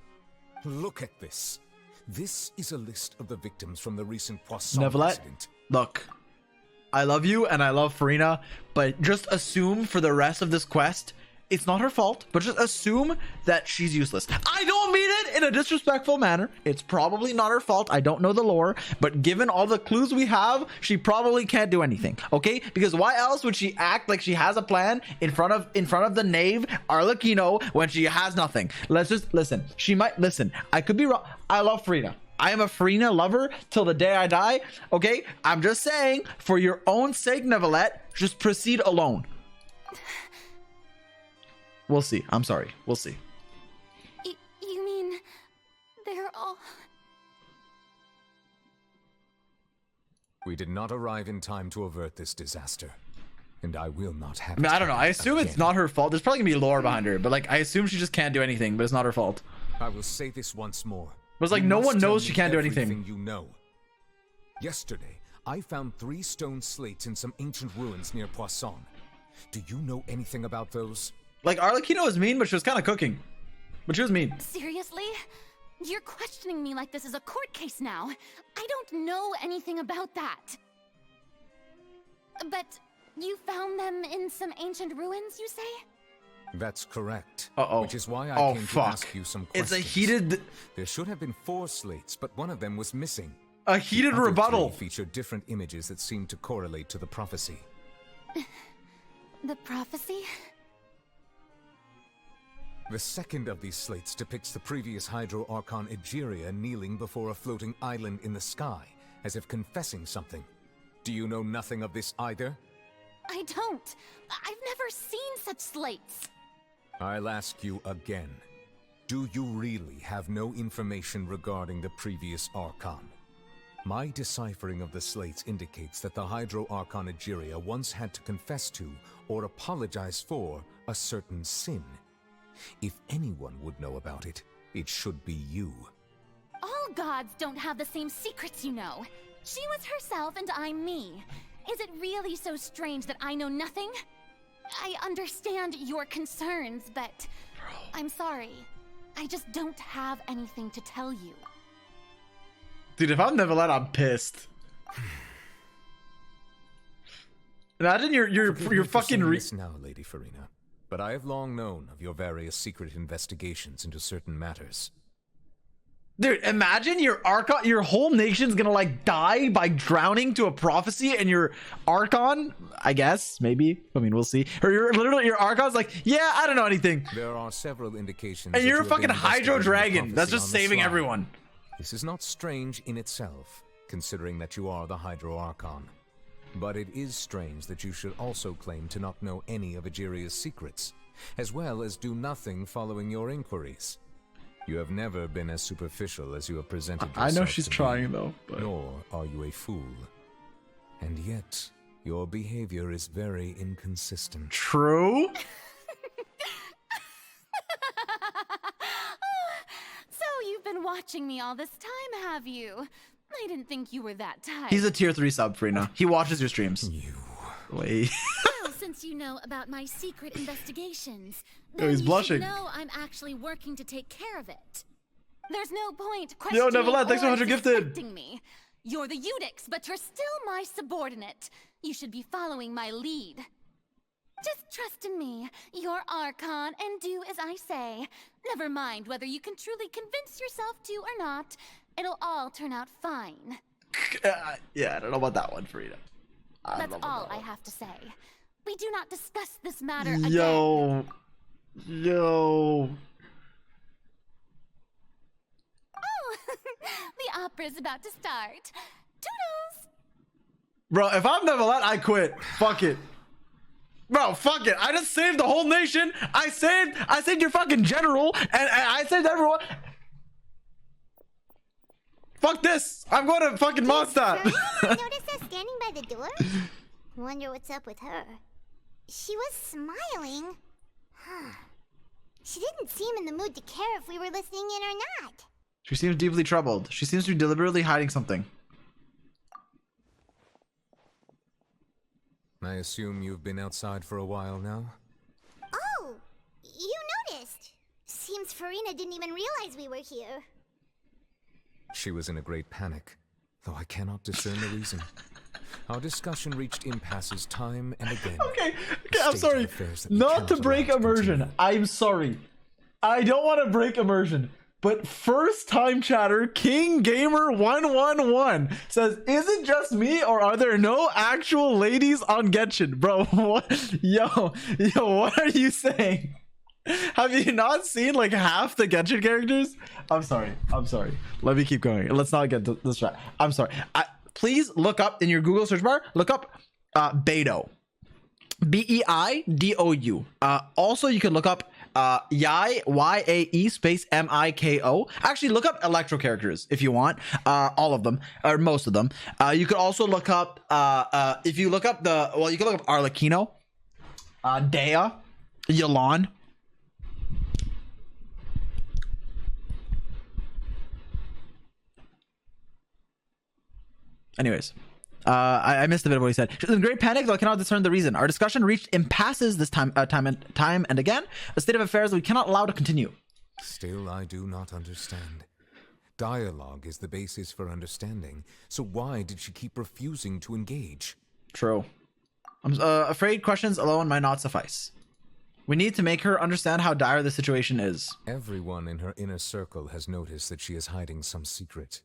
Look at this. This is a list of the victims from the recent Poisson Neuvillette, incident. look. I love you and I love Furina, but just assume for the rest of this quest, it's not her fault, but just assume that she's useless. I don't mean it in a disrespectful manner. It's probably not her fault. I don't know the lore, but given all the clues we have, she probably can't do anything, okay? Because why else would she act like she has a plan in front of the knave Arlecchino when she has nothing? Let's just listen. She might listen. I could be wrong. I love Furina. I am a Furina lover till the day I die, okay? I'm just saying, for your own sake, Neuvillette, just proceed alone. We'll see. I'm sorry. We'll see. You mean they're all... We did not arrive in time to avert this disaster, and I will not have I mean, it I don't know. I assume again. it's not her fault. There's probably gonna be lore behind her, but like, I assume she just can't do anything, but it's not her fault. I will say this once more. But it's like, You no must one tell knows me she can't do anything. everything you know. Yesterday, I found 3 stone slates in some ancient ruins near Poisson. Do you know anything about those? Like, Arlecchino was mean, but she was kind of cooking. But she was mean. Seriously? You're questioning me like this is a court case now. I don't know anything about that. But you found them in some ancient ruins, you say? That's correct. Uh-oh. Which is why I came fuck. to ask you some questions. It's a heated... There should have been 4 slates, but one of them was missing. A heated The other rebuttal. 3 featured different images that seemed to correlate to the prophecy. The prophecy? The second of these slates depicts the previous Hydro Archon Egeria kneeling before a floating island in the sky, as if confessing something. Do you know nothing of this either? I don't. I've never seen such slates. I'll ask you again. Do you really have no information regarding the previous Archon? My deciphering of the slates indicates that the Hydro Archon Egeria once had to confess to, or apologize for, a certain sin. If anyone would know about it, it should be you. All gods don't have the same secrets, you know. She was herself and I'm me. Is it really so strange that I know nothing? I understand your concerns, but I'm sorry. I just don't have anything to tell you. Dude, if I'm Neverland, I'm pissed. Imagine you're fucking this now, Lady Furina, but I have long known of your various secret investigations into certain matters. Dude, imagine your Archon, your whole nation's gonna like die by drowning to a prophecy, and your Archon, I guess, maybe, I mean, we'll see. Or your Archon's like, yeah, I don't know anything. There are several indications. And that you're a you have fucking been Hydro investigating the Dragon that's prophecy just on the saving sly. everyone. This is not strange in itself, considering that you are the Hydro Archon. But it is strange that you should also claim to not know any of Egeria's secrets, as well as do nothing following your inquiries. You have never been as superficial as you have presented yourself. I know she's to be, trying though, but... Nor are you a fool. And yet, your behavior is very inconsistent. True? So you've been watching me all this time, have you? I didn't think you were that type. He's a tier 3 sub, Frina. He watches your streams. Wait. Well, since you know about my secret investigations, Oh, then he's you blushing. should know I'm actually working to take care of it. There's no point questioning Neverland, thanks for or 100 gifted. suspecting me. You're the Eunuchs, but you're still my subordinate. You should be following my lead. Just trust in me, your Archon, and do as I say. Never mind whether you can truly convince yourself to or not. It'll all turn out fine. Yeah, I don't know about that one, Frida. That's all I have to say. We do not discuss this matter again. Yo. Oh, the opera's about to start. Toodles! Bro, if I'm Neverland, I quit. Fuck it. Bro, fuck it. I just saved the whole nation. I saved your fucking general, and I saved everyone. Fuck this. I'm going to fucking Mondstadt. Notice us standing by the door? Wonder what's up with her. She was smiling. Huh. She didn't seem in the mood to care if we were listening in or not. She seems deeply troubled. She seems to be deliberately hiding something. I assume you've been outside for a while now? Oh, you noticed. Seems Furina didn't even realize we were here. She was in a great panic, though I cannot discern the reason. Our discussion reached impasses time and again. Okay, I'm sorry. Not to break immersion. I'm sorry. I don't want to break immersion. But first time chatter King Gamer 111 says, "Is it just me or are there no actual ladies on Genshin?" Bro, what? Yo, what are you saying? Have you not seen like half the Genshin characters? I'm sorry. Let me keep going. Let's not get distracted. I'm sorry. Please look up in your Google search bar. Look up Beidou. Beidou. Also, you can look up Yae, Y-A-E space M-I-K-O. Actually, look up electro characters if you want. All of them, or most of them. You could also look up, if you look up you can look up Arlecchino, Dea, Yelan. Anyways, I missed a bit of what he said. She's in great panic, though I cannot discern the reason. Our discussion reached impasses this time and again. A state of affairs that we cannot allow to continue. Still, I do not understand. Dialogue is the basis for understanding, so why did she keep refusing to engage? True. I'm afraid questions alone might not suffice. We need to make her understand how dire the situation is. Everyone in her inner circle has noticed that she is hiding some secret.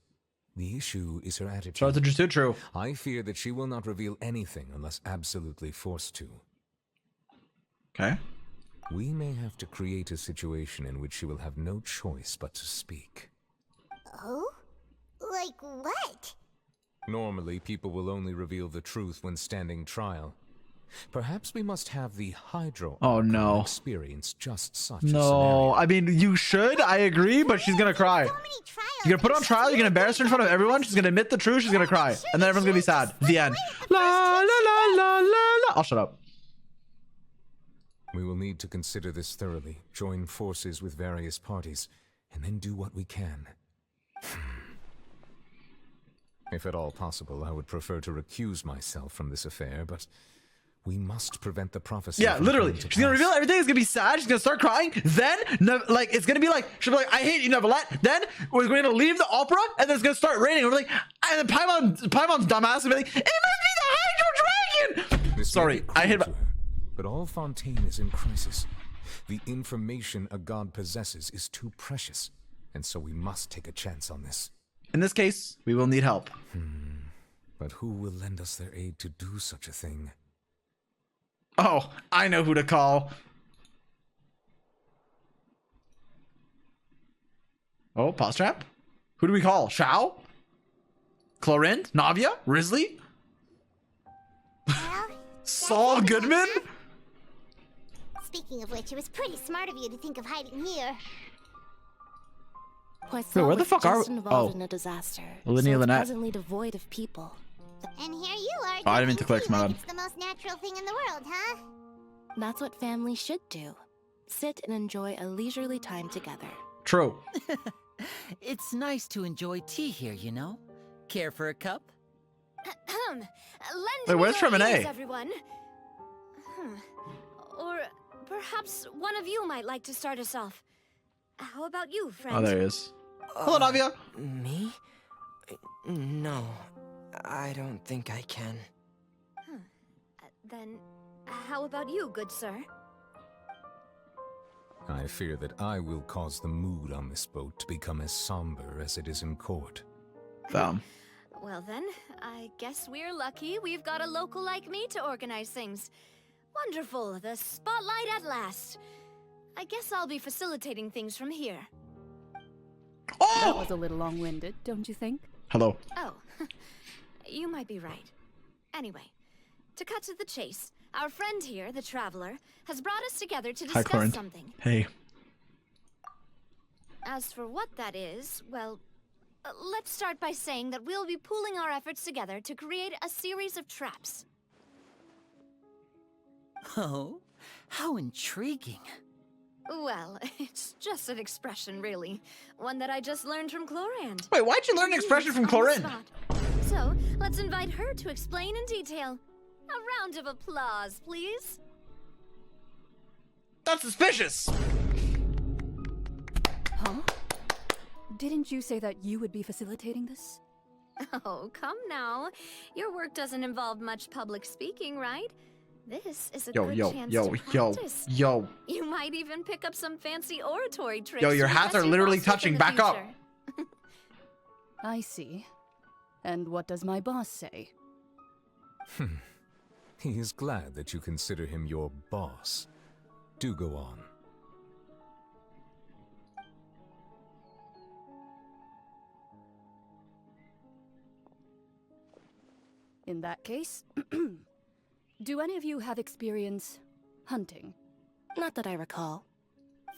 The issue is her attitude. So it's true. I fear that she will not reveal anything unless absolutely forced to. Okay. We may have to create a situation in which she will have no choice but to speak. Oh? Like what? Normally, people will only reveal the truth when standing trial. Perhaps we must have the Hydro Archon experience just such a scenario. I mean, you should. I agree, but she's gonna cry. You're gonna put her on trial. You're gonna embarrass her in front of everyone. She's gonna admit the truth. She's gonna cry, and then everyone's gonna be sad. The end. La la la la la la. I'll shut up. We will need to consider this thoroughly, join forces with various parties, and then do what we can. If at all possible, I would prefer to recuse myself from this affair, but we must prevent the prophecy. Yeah, literally. She's gonna reveal everything. It's gonna be sad. She's gonna start crying. Then, like, it's gonna be like, she'll be like, I hate you, Neverlet. Then we're going to leave the opera, and then it's gonna start raining. We're like, and then Paimon's dumbass will be like, it must be the Hydro Dragon! Sorry, I hit. But all Fontaine is in crisis. The information a god possesses is too precious, and so we must take a chance on this. In this case, we will need help. But who will lend us their aid to do such a thing? Oh, I know who to call. Oh, pause trap? Who do we call? Shao? Clorinde? Navia? Risley? Saul Goodman? Speaking of which, it was pretty smart of you to think of hiding here. Wait, where the fuck are we? Involved in a disaster, Linnea Lynette. presently devoid of people. And here you are. Oh, I didn't mean to click, my bad. It's the most natural thing in the world, huh? That's what families should do. Sit and enjoy a leisurely time together. True. It's nice to enjoy tea here, you know? Care for a cup? Wait, where's Tremaine? Everyone. Or perhaps one of you might like to start us off. How about you, friend? Oh, there he is. Hello, Navia. Me? No, I don't think I can. Then, how about you, good sir? I fear that I will cause the mood on this boat to become as somber as it is in court. Damn. Well then, I guess we're lucky we've got a local like me to organize things. Wonderful, the spotlight at last. I guess I'll be facilitating things from here. Oh! That was a little long-winded, don't you think? Hello. Oh, you might be right. Anyway, to cut to the chase, our friend here, the Traveler, has brought us together to Hi, discuss Corinne. something. Hey. As for what that is, well, let's start by saying that we'll be pooling our efforts together to create a series of traps. Oh, how intriguing. Well, it's just an expression, really. One that I just learned from Clorinde. Wait, why'd you learn an expression from Clorinde? So, let's invite her to explain in detail. A round of applause, please. That's suspicious. Huh? Didn't you say that you would be facilitating this? Oh, come now. Your work doesn't involve much public speaking, right? This is a good chance to practice. Yo. You might even pick up some fancy oratory tricks. Yo, your hats are literally touching. Back up. I see. And what does my boss say? He is glad that you consider him your boss. Do go on. In that case, do any of you have experience hunting? Not that I recall.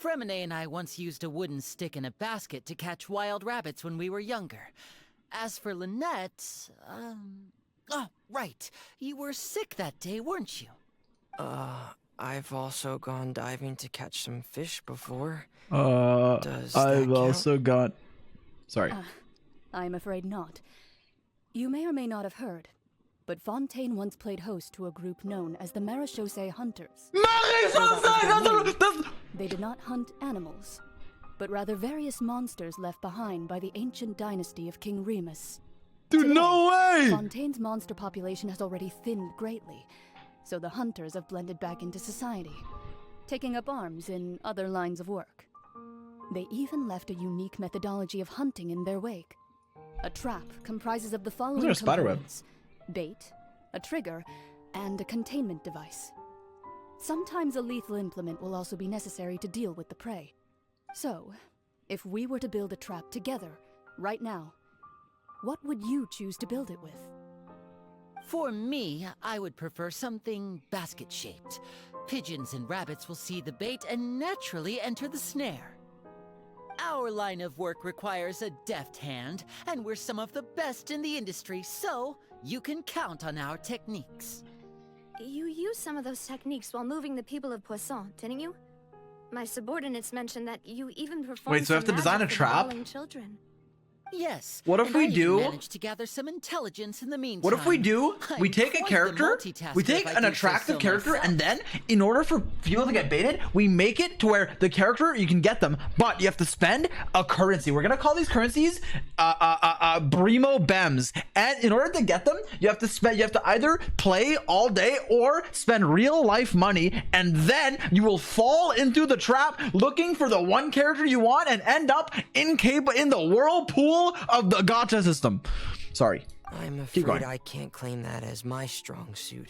Fremine and I once used a wooden stick in a basket to catch wild rabbits when we were younger. As for Lynette, oh, right. You were sick that day, weren't you? I've also gone diving to catch some fish before. I've also got... Sorry. I'm afraid not. You may or may not have heard. but Fontaine once played host to a group known as the Marechaussee Hunters. They did not hunt animals, but rather various monsters left behind by the ancient dynasty of King Remus. Dude, no way! Fontaine's monster population has already thinned greatly, so the hunters have blended back into society, taking up arms in other lines of work. They even left a unique methodology of hunting in their wake. A trap comprises of the following components: bait, a trigger, and a containment device. Sometimes a lethal implement will also be necessary to deal with the prey. So, if we were to build a trap together, right now, what would you choose to build it with? For me, I would prefer something basket-shaped. Pigeons and rabbits will see the bait and naturally enter the snare. Our line of work requires a deft hand, and we're some of the best in the industry, so you can count on our techniques. You used some of those techniques while moving the people of Poisson, didn't you? My subordinates mentioned that you even performed. Wait, so I have to design a trap? Children. Yes. What if we do? Managed to gather some intelligence in the meantime. What if we do? We take a character, we take an attractive character, and then, in order for people to get baited, we make it to where the character, you can get them, but you have to spend a currency. We're gonna call these currencies Brimo Bems. And in order to get them, you have to either play all day or spend real life money, and then you will fall into the trap looking for the one character you want and end up in the whirlpool of the gacha system. Sorry. I'm afraid I can't claim that as my strong suit.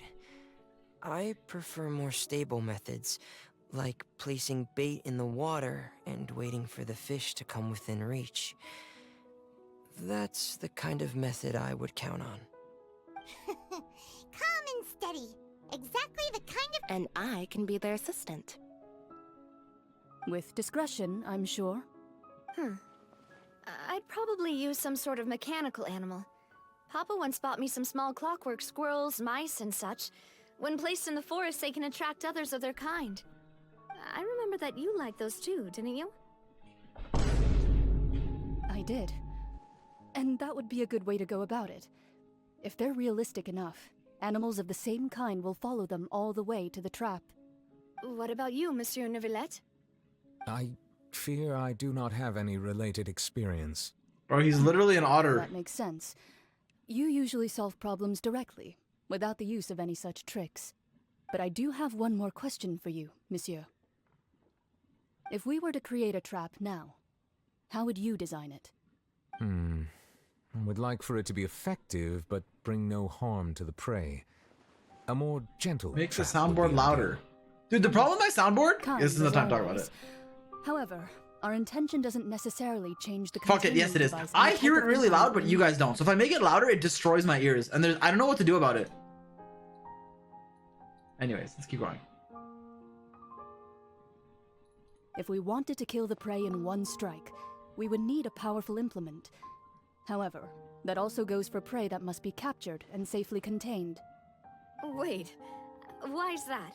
I prefer more stable methods, like placing bait in the water and waiting for the fish to come within reach. That's the kind of method I would count on. Calm and steady. Exactly the kind of... And I can be their assistant. With discretion, I'm sure. I'd probably use some sort of mechanical animal. Papa once bought me some small clockwork squirrels, mice, and such. When placed in the forest, they can attract others of their kind. I remember that you liked those too, didn't you? I did. And that would be a good way to go about it. If they're realistic enough, animals of the same kind will follow them all the way to the trap. What about you, Monsieur Neuvillette? I fear I do not have any related experience. Bro, he's literally an otter. That makes sense. You usually solve problems directly, without the use of any such tricks. But I do have one more question for you, monsieur. If we were to create a trap now, how would you design it? I would like for it to be effective, but bring no harm to the prey. A more gentle Makes the trap would soundboard be louder. Dude, the problem with my soundboard? Kind This isn't the as time to talk always. about it. However, our intention doesn't necessarily change the Fuck it, yes it is. containment device I and the hear type it of really loud, environment but you we guys don't. So if I make it louder, it destroys my ears. And I don't know what to do about it. Anyways, let's keep going. If we wanted to kill the prey in one strike, we would need a powerful implement. However, that also goes for prey that must be captured and safely contained. Wait, why's that?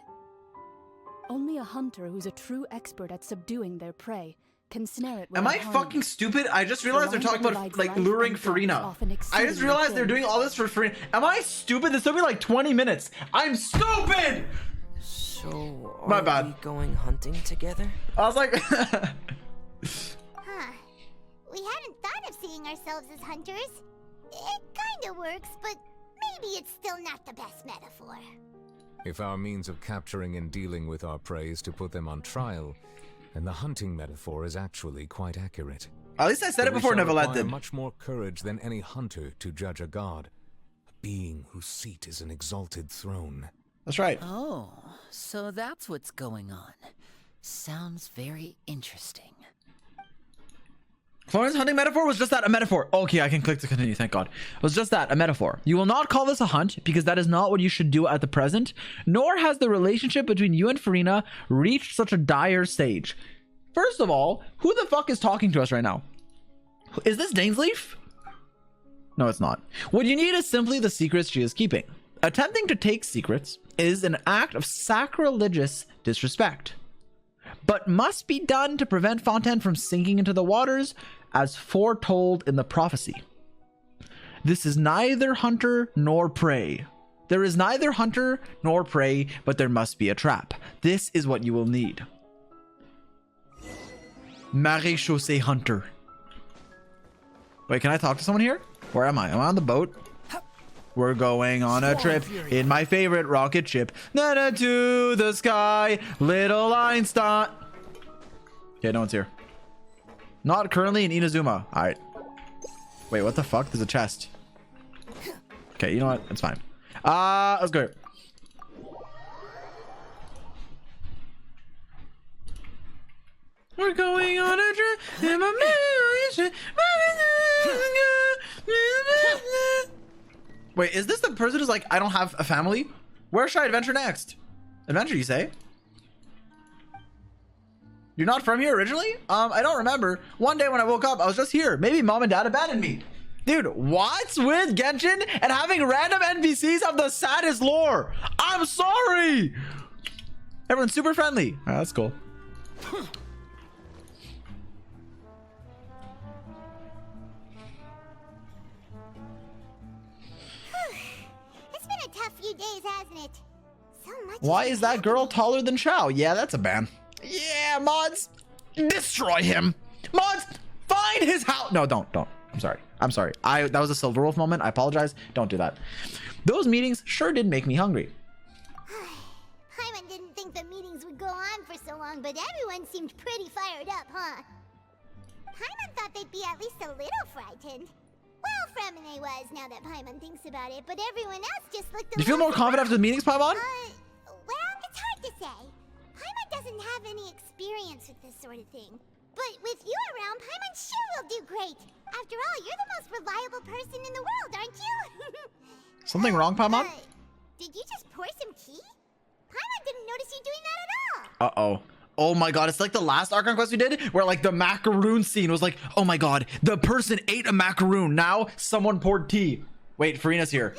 Only a hunter who's a true expert at subduing their prey can snare it. Am I fucking stupid? I just realized they're talking about like luring Furina. I just realized they're doing all this for Furina. Am I stupid? This took me like 20 minutes. I'm stupid! So, My are bad. we going hunting together? I was like... Huh. We hadn't thought of seeing ourselves as hunters. It kinda works, but maybe it's still not the best metaphor. If our means of capturing and dealing with our prey is to put them on trial, then the hunting metaphor is actually quite accurate. At least I said it But we before shall Neuvillette require did. much more courage than any hunter to judge a god, a being whose seat is an exalted throne. That's right. Oh, so that's what's going on. Sounds very interesting. Florence hunting metaphor was just that, a metaphor. Okay, I can click to continue, thank God. It was just that, a metaphor. You will not call this a hunt, because that is not what you should do at the present, nor has the relationship between you and Furina reached such a dire stage. First of all, who the fuck is talking to us right now? Is this Dainsleif? No, it's not. What you need is simply the secrets she is keeping. Attempting to take secrets is an act of sacrilegious disrespect, but must be done to prevent Fontaine from sinking into the waters as foretold in the prophecy. This is neither hunter nor prey. There is neither hunter nor prey, but there must be a trap. This is what you will need. Maréchaussée hunter. Wait, can I talk to someone here? Where am I? Am I on the boat? We're going on a trip in my favorite rocket ship. Na-na to the sky, little Einstein. Okay, no one's here. Not currently in Inazuma. All right. Wait, what the fuck? There's a chest. Okay, you know what? It's fine. Let's go. We're going on a trip in my favorite ship. Wait, is this the person who's like, I don't have a family? Where should I adventure next? Adventure, you say? You're not from here originally? I don't remember. One day when I woke up, I was just here. Maybe mom and dad abandoned me. Dude, what's with Genshin and having random NPCs have the saddest lore? I'm sorry. Everyone's super friendly. All right, that's cool. It's been a tough few days, hasn't it? So much. Why is that girl taller than Shao? Yeah, that's a ban. Yeah, mods, destroy him. Mods, find his house. No, don't. I'm sorry. That was a Silver Wolf moment. I apologize. Don't do that. Those meetings sure did make me hungry. Paimon didn't think the meetings would go on for so long, but everyone seemed pretty fired up, huh? Paimon thought they'd be at least a little frightened. Well, Fremine was, now that Paimon thinks about it, but everyone else just looked a Do you feel more confident after the meetings, Paimon? Well, it's hard to say. Paimon doesn't have any experience with this sort of thing. But with you around, Paimon sure will do great. After all, you're the most reliable person in the world, aren't you? Something wrong, Paimon? Did you just pour some tea? Paimon didn't notice you doing that at all. Uh-oh. Oh my god, it's like the last Archon quest we did where like the macaroon scene was like, oh my god, the person ate a macaroon. Now someone poured tea. Wait, Furina's here.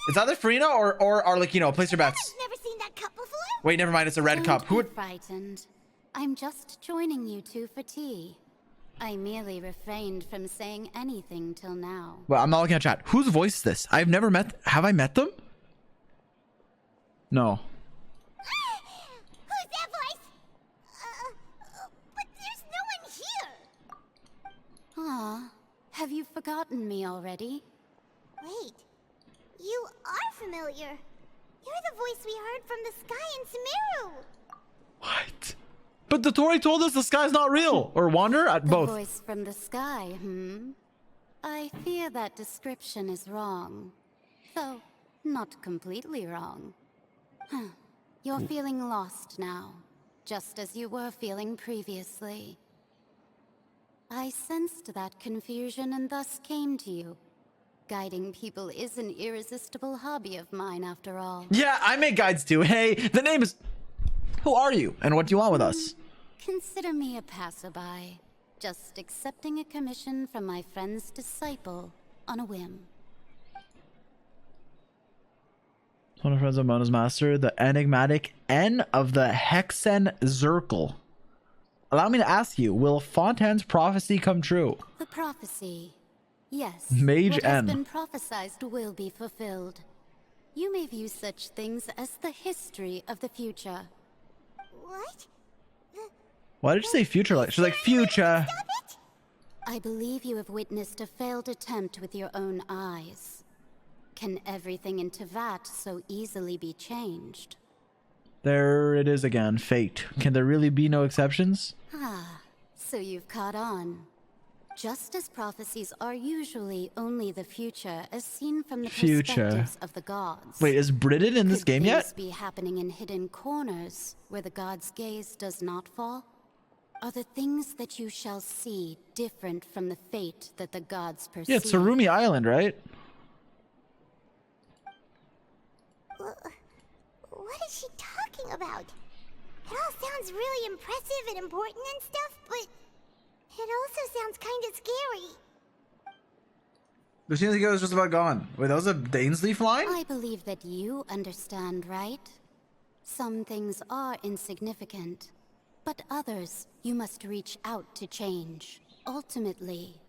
It's either Furina or like, you know, place your bets. I've never seen that cup before. Wait, never mind, it's a red cup. Who would... frightened. I'm just joining you two for tea. I merely refrained from saying anything till now. Well, I'm not looking at chat. Whose voice is this? I've never met... Have I met them? No. Who's that voice? But there's no one here. Ah, have you forgotten me already? Wait, you are familiar. You're the voice we heard from the sky in Sumeru. What? But the Tori told us the sky's not real. Or Wander at both. The voice from the sky, I fear that description is wrong. Though, not completely wrong. You're feeling lost now, just as you were feeling previously. I sensed that confusion and thus came to you. Guiding people is an irresistible hobby of mine, after all. Yeah, I make guides too. Hey, the name is... Who are you? And what do you want with us? Consider me a passerby. Just accepting a commission from my friend's disciple on a whim. One of friends of Mona's master, the enigmatic N of the Hexen Zirkel. Allow me to ask you, will Fontaine's prophecy come true? The prophecy. Yes. Mage what N. has been prophesized will be fulfilled. You may view such things as the history of the future. What? Why did you say future? Like she's like future. I believe you have witnessed a failed attempt with your own eyes. Can everything in Tevat so easily be changed? There it is again. Fate. Can there really be no exceptions? Ah, so you've caught on. Just as prophecies are usually only the future as seen from the perspectives of the gods. Wait, is Britain in this game yet? Could things be happening in hidden corners where the gods' gaze does not fall? Are the things that you shall see different from the fate that the gods perceive? Yeah, it's Sarumi Island, right? What is she talking about? It all sounds really impressive and important and stuff, but it also sounds kind of scary. The seems like it was just about gone. Wait, that was a Dainsleif line? I believe that you understand, right? Some things are insignificant, but others you must reach out to change. Ultimately,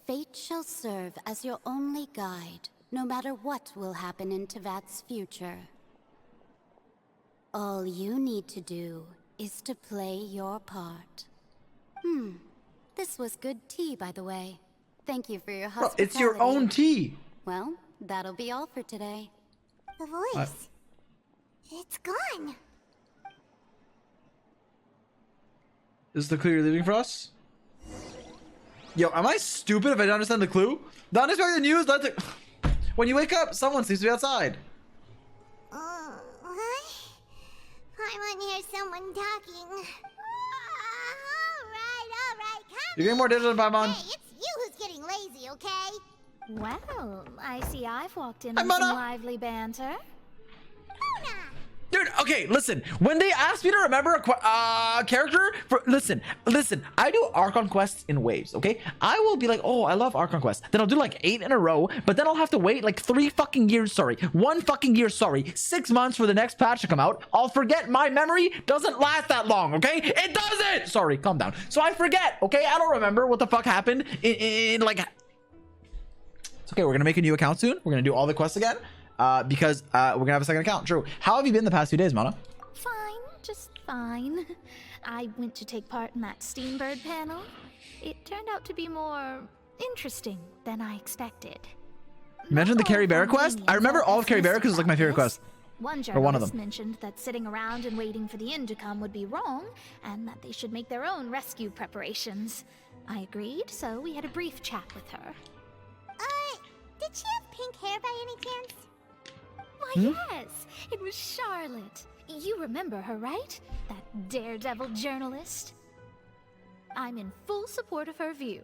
Fate shall serve as your only guide, no matter what will happen in Tevat's future. All you need to do is to play your part. This was good tea, by the way. Thank you for your Bro, hospitality. it's your own tea. Well, that'll be all for today. The voice. It's gone. Is the clue you're leaving for us? Yo, am I stupid if I don't understand the clue? The unexpected news led to... When you wake up, someone seems to be outside. What? I want to hear someone talking. Alright, come You're getting more digital than Paimon. Hey, it's you who's getting lazy, okay? Well, I see I've walked in Hi, on some Mona. lively banter. Dude, okay, listen. When they ask me to remember a character, listen. I do Archon quests in waves, okay? I will be like, oh, I love Archon quests. Then I'll do like 8 in a row, but then I'll have to wait like 1 fucking year, 6 months for the next patch to come out. I'll forget. My memory doesn't last that long, okay? It doesn't! Sorry, calm down. So I forget, okay? I don't remember what the fuck happened in like... It's okay, we're gonna make a new account soon. We're gonna do all the quests again. Because we're gonna have a second account. True. How have you been the past few days, Mona? Fine, just fine. I went to take part in that Steambird panel. It turned out to be more interesting than I expected. You mentioned the Carrie Bear quest? I remember all of Carrie Bear because it's like my favorite quest. One Or one of journalist them. mentioned that sitting around and waiting for the end to come would be wrong, and that they should make their own rescue preparations. I agreed, so we had a brief chat with her. Did she have pink hair by any chance? Why, yes! It was Charlotte. You remember her, right? That daredevil journalist? I'm in full support of her view.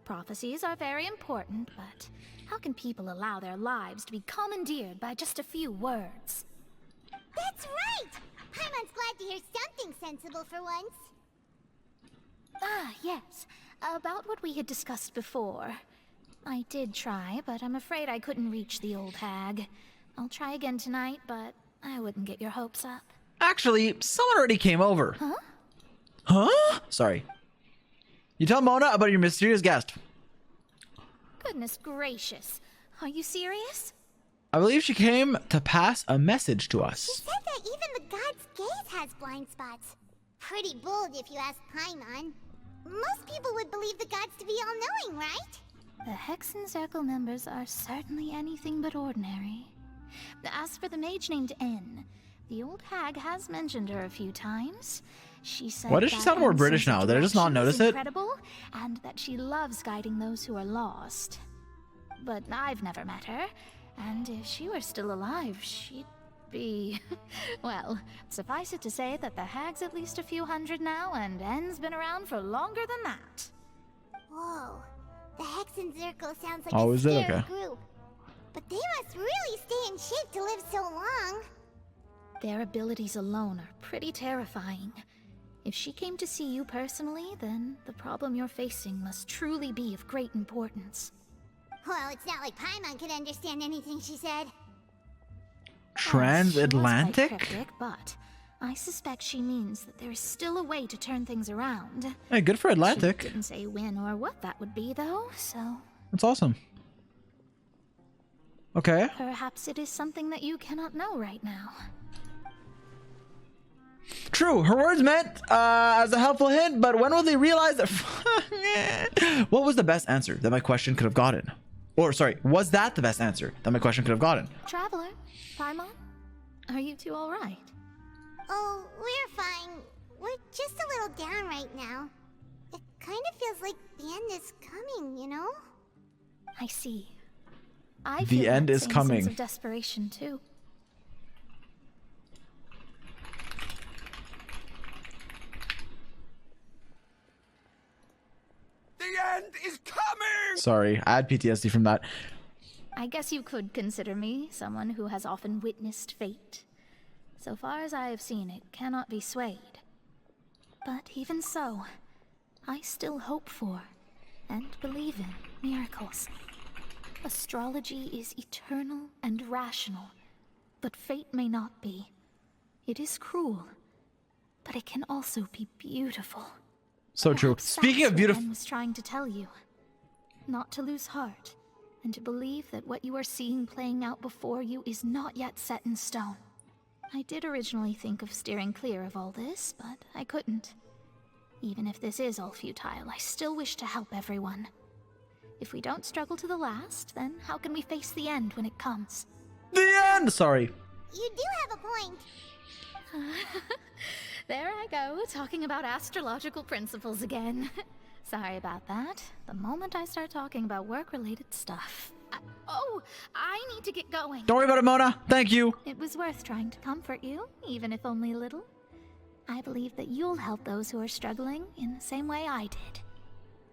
Prophecies are very important, but how can people allow their lives to be commandeered by just a few words? That's right! Paimon's glad to hear something sensible for once. Ah, yes. About what we had discussed before. I did try, but I'm afraid I couldn't reach the old hag. I'll try again tonight, but I wouldn't get your hopes up. Actually, someone already came over. Huh? Huh? Sorry. You tell Mona about your mysterious guest. Goodness gracious. Are you serious? I believe she came to pass a message to She us. said that even the god's gaze has blind spots. Pretty bold if you ask Paimon. Most people would believe the gods to be all-knowing, right? The Hexen Circle members are certainly anything but ordinary. As for the mage named N, the old hag has mentioned her a few times. She said Why does she that sound more N's British sense now? of Did I just not direction is notice it? incredible, and that she loves guiding those who are lost. But I've never met her, and if she were still alive, she'd be... Well, suffice it to say that the hag's at least a few hundred now, and N's been around for longer than that. Whoa. The Hexen Circle sounds like Oh, a is it? scary Okay. group. But they must really stay in shape to live so long. Their abilities alone are pretty terrifying. If she came to see you personally, then the problem you're facing must truly be of great importance. Well, it's not like Paimon could understand anything she said. She was quite Transatlantic? cryptic, but I suspect she means that there is still a way to turn things around. Hey, good for Atlantic. She didn't say when or what that would be, though, so That's awesome. Okay. perhaps it is something that you cannot know right now. True, her words meant as a helpful hint, but when will they realize that... What was the best answer that my question could have gotten? Or, sorry, was that the best answer that my question could have gotten? Traveler, Paimon, are you two all right? Oh, we're fine. We're just a little down right now. It kind of feels like the end is coming, you know? I see. I The feel end that is same coming. sense of desperation too. The end is coming! Sorry, I had PTSD from that. I guess you could consider me someone who has often witnessed fate. So far as I have seen, it cannot be swayed. But even so, I still hope for and believe in miracles. Astrology is eternal and rational, but fate may not be. It is cruel, but it can also be beautiful. So true. Perhaps Speaking that's of what beautiful... Ren was trying to tell you. not to lose heart, and to believe that what you are seeing playing out before you is not yet set in stone. I did originally think of steering clear of all this, but I couldn't. Even if this is all futile, I still wish to help everyone. If we don't struggle to the last, then how can we face the end when it comes? The end! Sorry. You do have a point. There I go, talking about astrological principles again. Sorry about that. The moment I start talking about work-related stuff. I need to get going. Don't worry about it, Mona. Thank you. It was worth trying to comfort you, even if only a little. I believe that you'll help those who are struggling in the same way I did.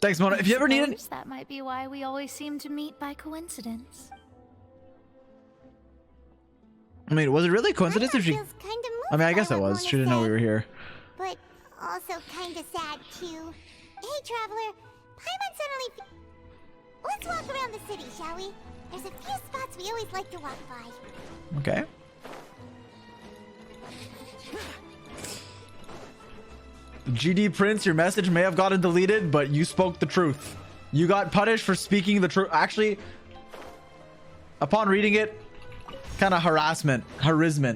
Thanks, Mona. If you ever need it... That might be why we always seem to meet by coincidence. I mean, was it really a coincidence if she... I mean, I guess it was. She didn't know we were here. But also kinda sad, too. Hey, Traveler. Paimon suddenly... Let's walk around the city, shall we? There's a few spots we always like to walk by. Okay. GD Prince, your message may have gotten deleted, but you spoke the truth. You got punished for speaking the truth. Actually, upon reading it, kind of harassment,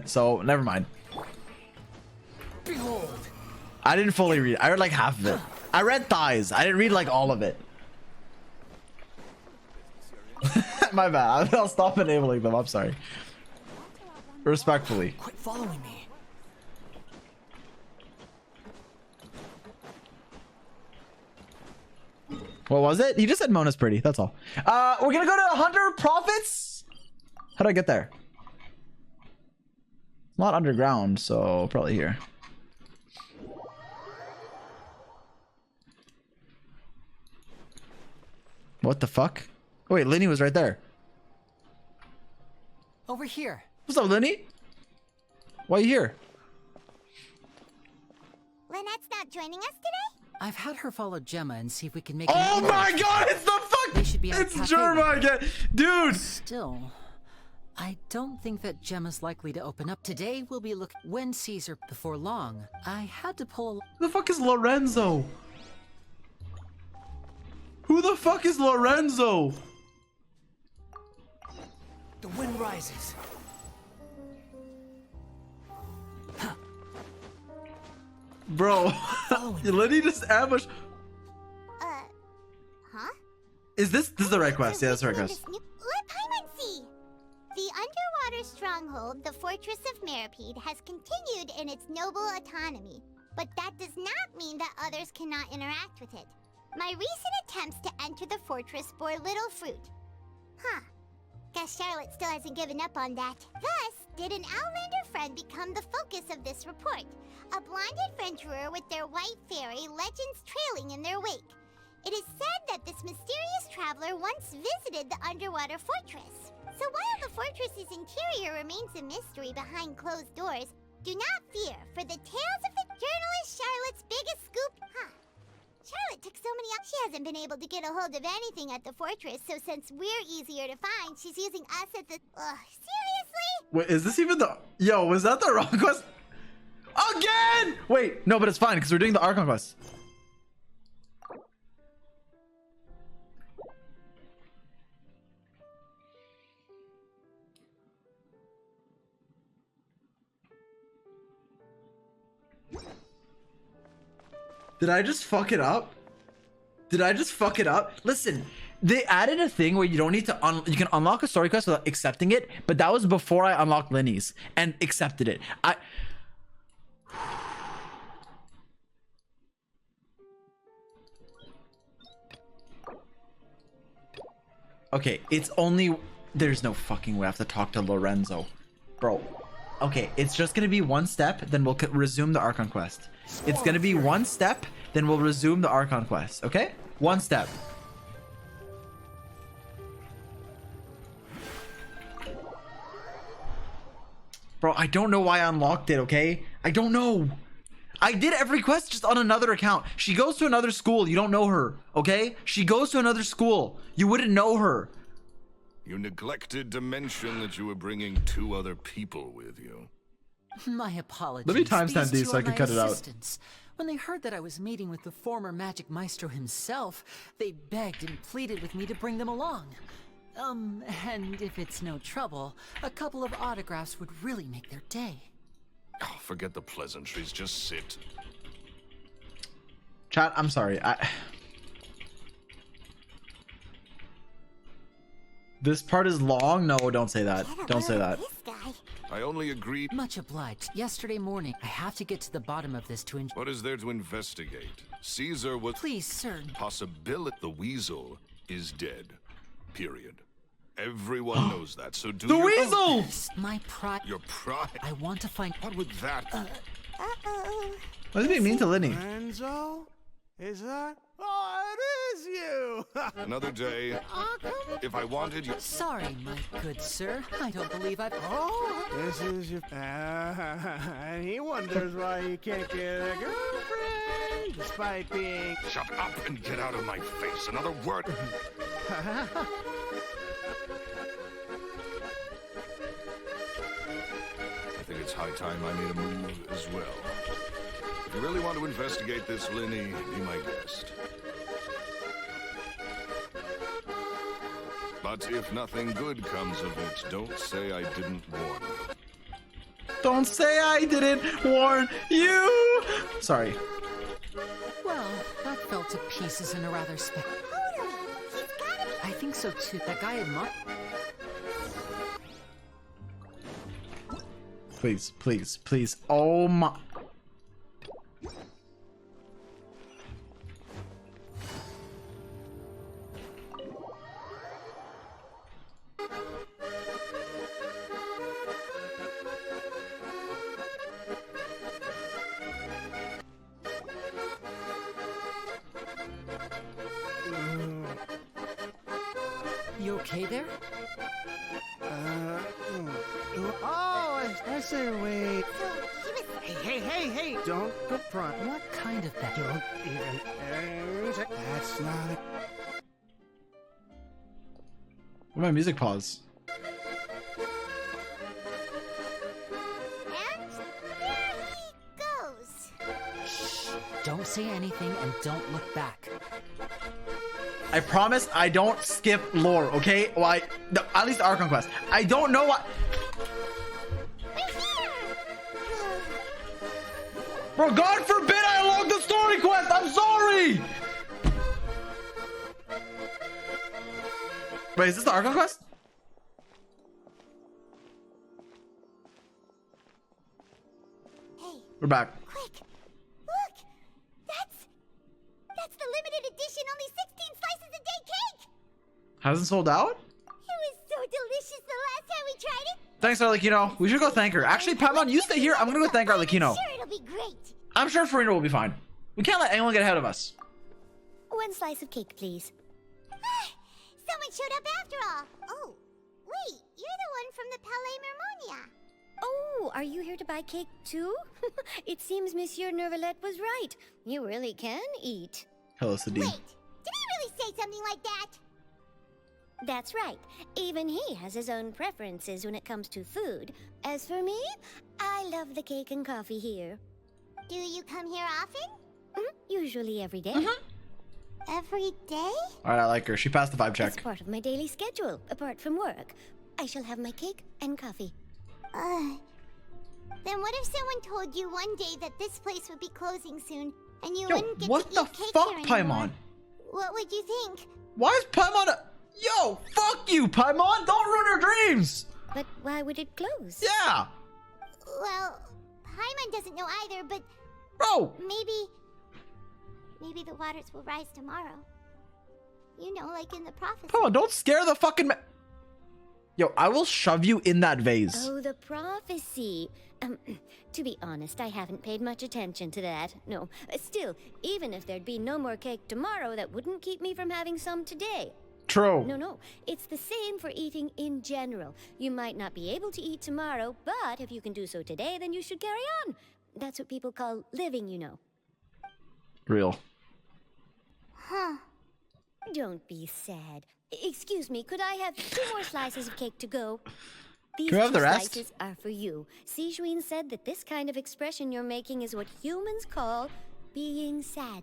so never mind. Behold. I didn't fully read it. I read like half of it. I read thighs. I didn't read like all of it. My bad. I'll stop enabling them. I'm sorry. Respectfully. Quit following me. What was it? He just said Mona's pretty. That's all. We're gonna go to Hunter Profits. How do I get there? It's not underground, so probably here. What the fuck? Oh wait, Linny was right there. Over here. What's up, Linny? Why are you here? Lynette's not joining us today? I've had her follow Gemma and see if we can make. Oh my god, it's the fuck! They should be it's Germa again, dude. Still, I don't think that Gemma's likely to open up today. We'll be when Caesar before long. I had to pull. Who the fuck is Lorenzo? Who the fuck is Lorenzo? The wind rises. Bro, Liddy just ambushed. Huh? Is this the right quest? Yeah, that's the right quest. Let Paimon see. The underwater stronghold, the Fortress of Meripede, has continued in its noble autonomy, but that does not mean that others cannot interact with it. My recent attempts to enter the fortress bore little fruit. Huh. Guess Charlotte still hasn't given up on that. Thus, did an Outlander friend become the focus of this report? A blind adventurer with their white fairy, legends trailing in their wake. It is said that this mysterious traveler once visited the underwater fortress. So while the fortress's interior remains a mystery behind closed doors, do not fear, for the tales of the journalist Charlotte's biggest scoop, Charlotte took so many up. She hasn't been able to get a hold of anything at the fortress, so since we're easier to find, she's using us at the... seriously? Wait, is this even the... Yo, was that the wrong quest? Again! Wait, no, but it's fine, because we're doing the Archon quest. Did I just fuck it up? Did I just fuck it up? Listen, they added a thing where you don't need to you can unlock a story quest without accepting it, but that was before I unlocked Linny's and accepted it. Okay, it's only... There's no fucking way I have to talk to Lorenzo. Bro. Okay, it's just gonna be one step, then we'll resume the Archon quest. It's gonna be one step, then we'll resume the Archon quest, okay? One step. Bro, I don't know why I unlocked it, okay? I don't know. I did every quest just on another account. She goes to another school. You don't know her, okay? She goes to another school. You wouldn't know her. You neglected to mention that you were bringing 2 other people with you. My apologies. Let me timestamp these so I can cut it out. When they heard that I was meeting with the former magic maestro himself, they begged and pleaded with me to bring them along. And if it's no trouble, a couple of autographs would really make their day. Oh, forget the pleasantries, just sit. Chat, I'm sorry. This part is long? No, don't say that. Don't say that. I only agreed. Much obliged. Yesterday morning, I have to get to the bottom of this to What is there to investigate? Caesar was... Please, sir. Possibility. The weasel is dead. Period. Everyone knows that, so do The your... weasel! My pride. Your pride? I want to find... What would that... Uh-oh. What does he mean to Lenny? Enzo? Is that? Oh, it is you! Another day. If I wanted you... Sorry, my good sir. I don't believe I've... Oh, this is your... and he wonders why he can't get a girlfriend, despite being... Shut up and get out of my face. Another word. I think it's high time I made a move as well. If you really want to investigate this, Lenny, be my guest. But if nothing good comes of it, don't say I didn't warn you. Don't say I didn't warn you! Sorry. Well, that fell to pieces in a rather I think so too. That guy admired... Please, please, please. Oh my... You okay there? Oh, I say wait. Hey, don't go front. What kind of that? Don't even... That's not... Where'd my music pause? And there he goes. Shh. Don't say anything and don't look back. I promise I don't skip lore, okay? Well, no, at least Archon quest. I don't know what... Bro, God forbid I unlock the story quest! I'm sorry! Wait, is this the Archon quest? Hey. We're back. Quick! Look! That's the limited edition only 16 slices a day cake! Hasn't sold out? It was so delicious the last time we tried it! Thanks, Arlecchino. We should go thank her. Actually, Paimon, you stay here. I'm gonna go thank Arlecchino. I'm sure it'll be great. I'm sure Furina will be fine. We can't let anyone get ahead of us. One slice of cake, please. Someone showed up after all. Oh, wait, you're the one from the Palais Mermonia. Oh, are you here to buy cake too? It seems Monsieur Nervalette was right. You really can eat. Hello, Sadine. Wait, did he really say something like that? That's right. Even he has his own preferences when it comes to food. As for me, I love the cake and coffee here. Do you come here often? Usually every day. Every day? Alright, I like her. She passed the vibe check. It's part of my daily schedule, apart from work. I shall have my cake and coffee. Then what if someone told you one day that this place would be closing soon, and you Yo, wouldn't get what to the eat cake fuck, here anymore? Paimon? What would you think? Why is Paimon a... Yo, fuck you, Paimon! Don't ruin her dreams! But why would it close? Yeah! Well, Paimon doesn't know either, but... Bro! Maybe the waters will rise tomorrow. You know, like in the prophecy. Paimon, don't scare the fucking Yo, I will shove you in that vase. Oh, the prophecy. To be honest, I haven't paid much attention to that. No. Still, even if there'd be no more cake tomorrow, that wouldn't keep me from having some today. True. No. It's the same for eating in general. You might not be able to eat tomorrow, but if you can do so today, then you should carry on. That's what people call living, you know. Real. Huh. Don't be sad. Excuse me, could I have 2 more slices of cake to go? These Can we have 2 the rest? slices are for you. Sijuin said that this kind of expression you're making is what humans call being sad.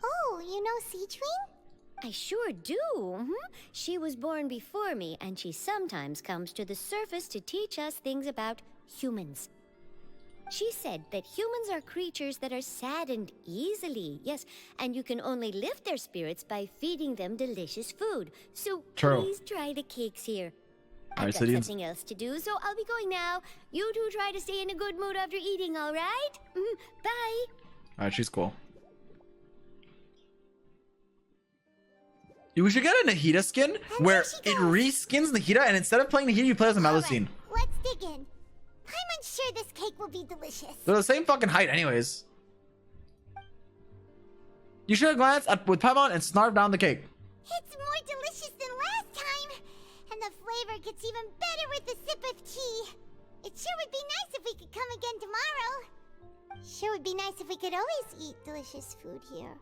Oh, you know Seedwing? I sure do. She was born before me, and she sometimes comes to the surface to teach us things about humans. She said that humans are creatures that are saddened easily, yes, and you can only lift their spirits by feeding them delicious food. So please try the cakes here. I've got something else to do, so I'll be going now. You two try to stay in a good mood after eating, all right? Bye. All right, she's cool. We should get a Nahida skin where it reskins Nahida, and instead of playing Nahida, you play as a Melusine. Let's dig in. Paimon's sure this cake will be delicious. They're the same fucking height anyways. You should glance at with Paimon and snarf down the cake. It's more delicious than last time. And the flavor gets even better with a sip of tea. It sure would be nice if we could come again tomorrow. Sure would be nice if we could always eat delicious food here.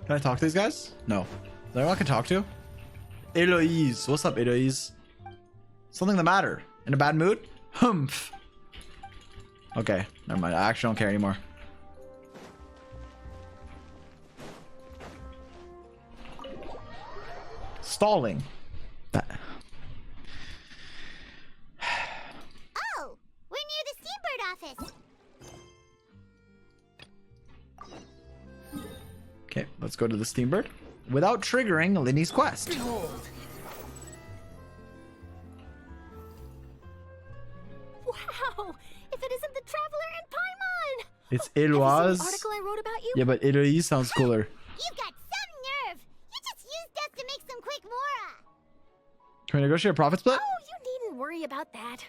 Can I talk to these guys? No. Is there anyone I can talk to? Eloise. What's up, Eloise? Something the matter? In a bad mood? Humph. Okay, never mind. I actually don't care anymore. Stalling. Oh, we're near the Steambird office. Okay, let's go to the Steambird without triggering Linny's quest. Behold. Wow! If it isn't the Traveler and Paimon! It's Have you seen Eloise. the article I wrote about you? Yeah, but Eloise sounds cooler. You got some nerve. You just used us to make some quick mora. Can we negotiate a profit split? Oh, you needn't worry about that.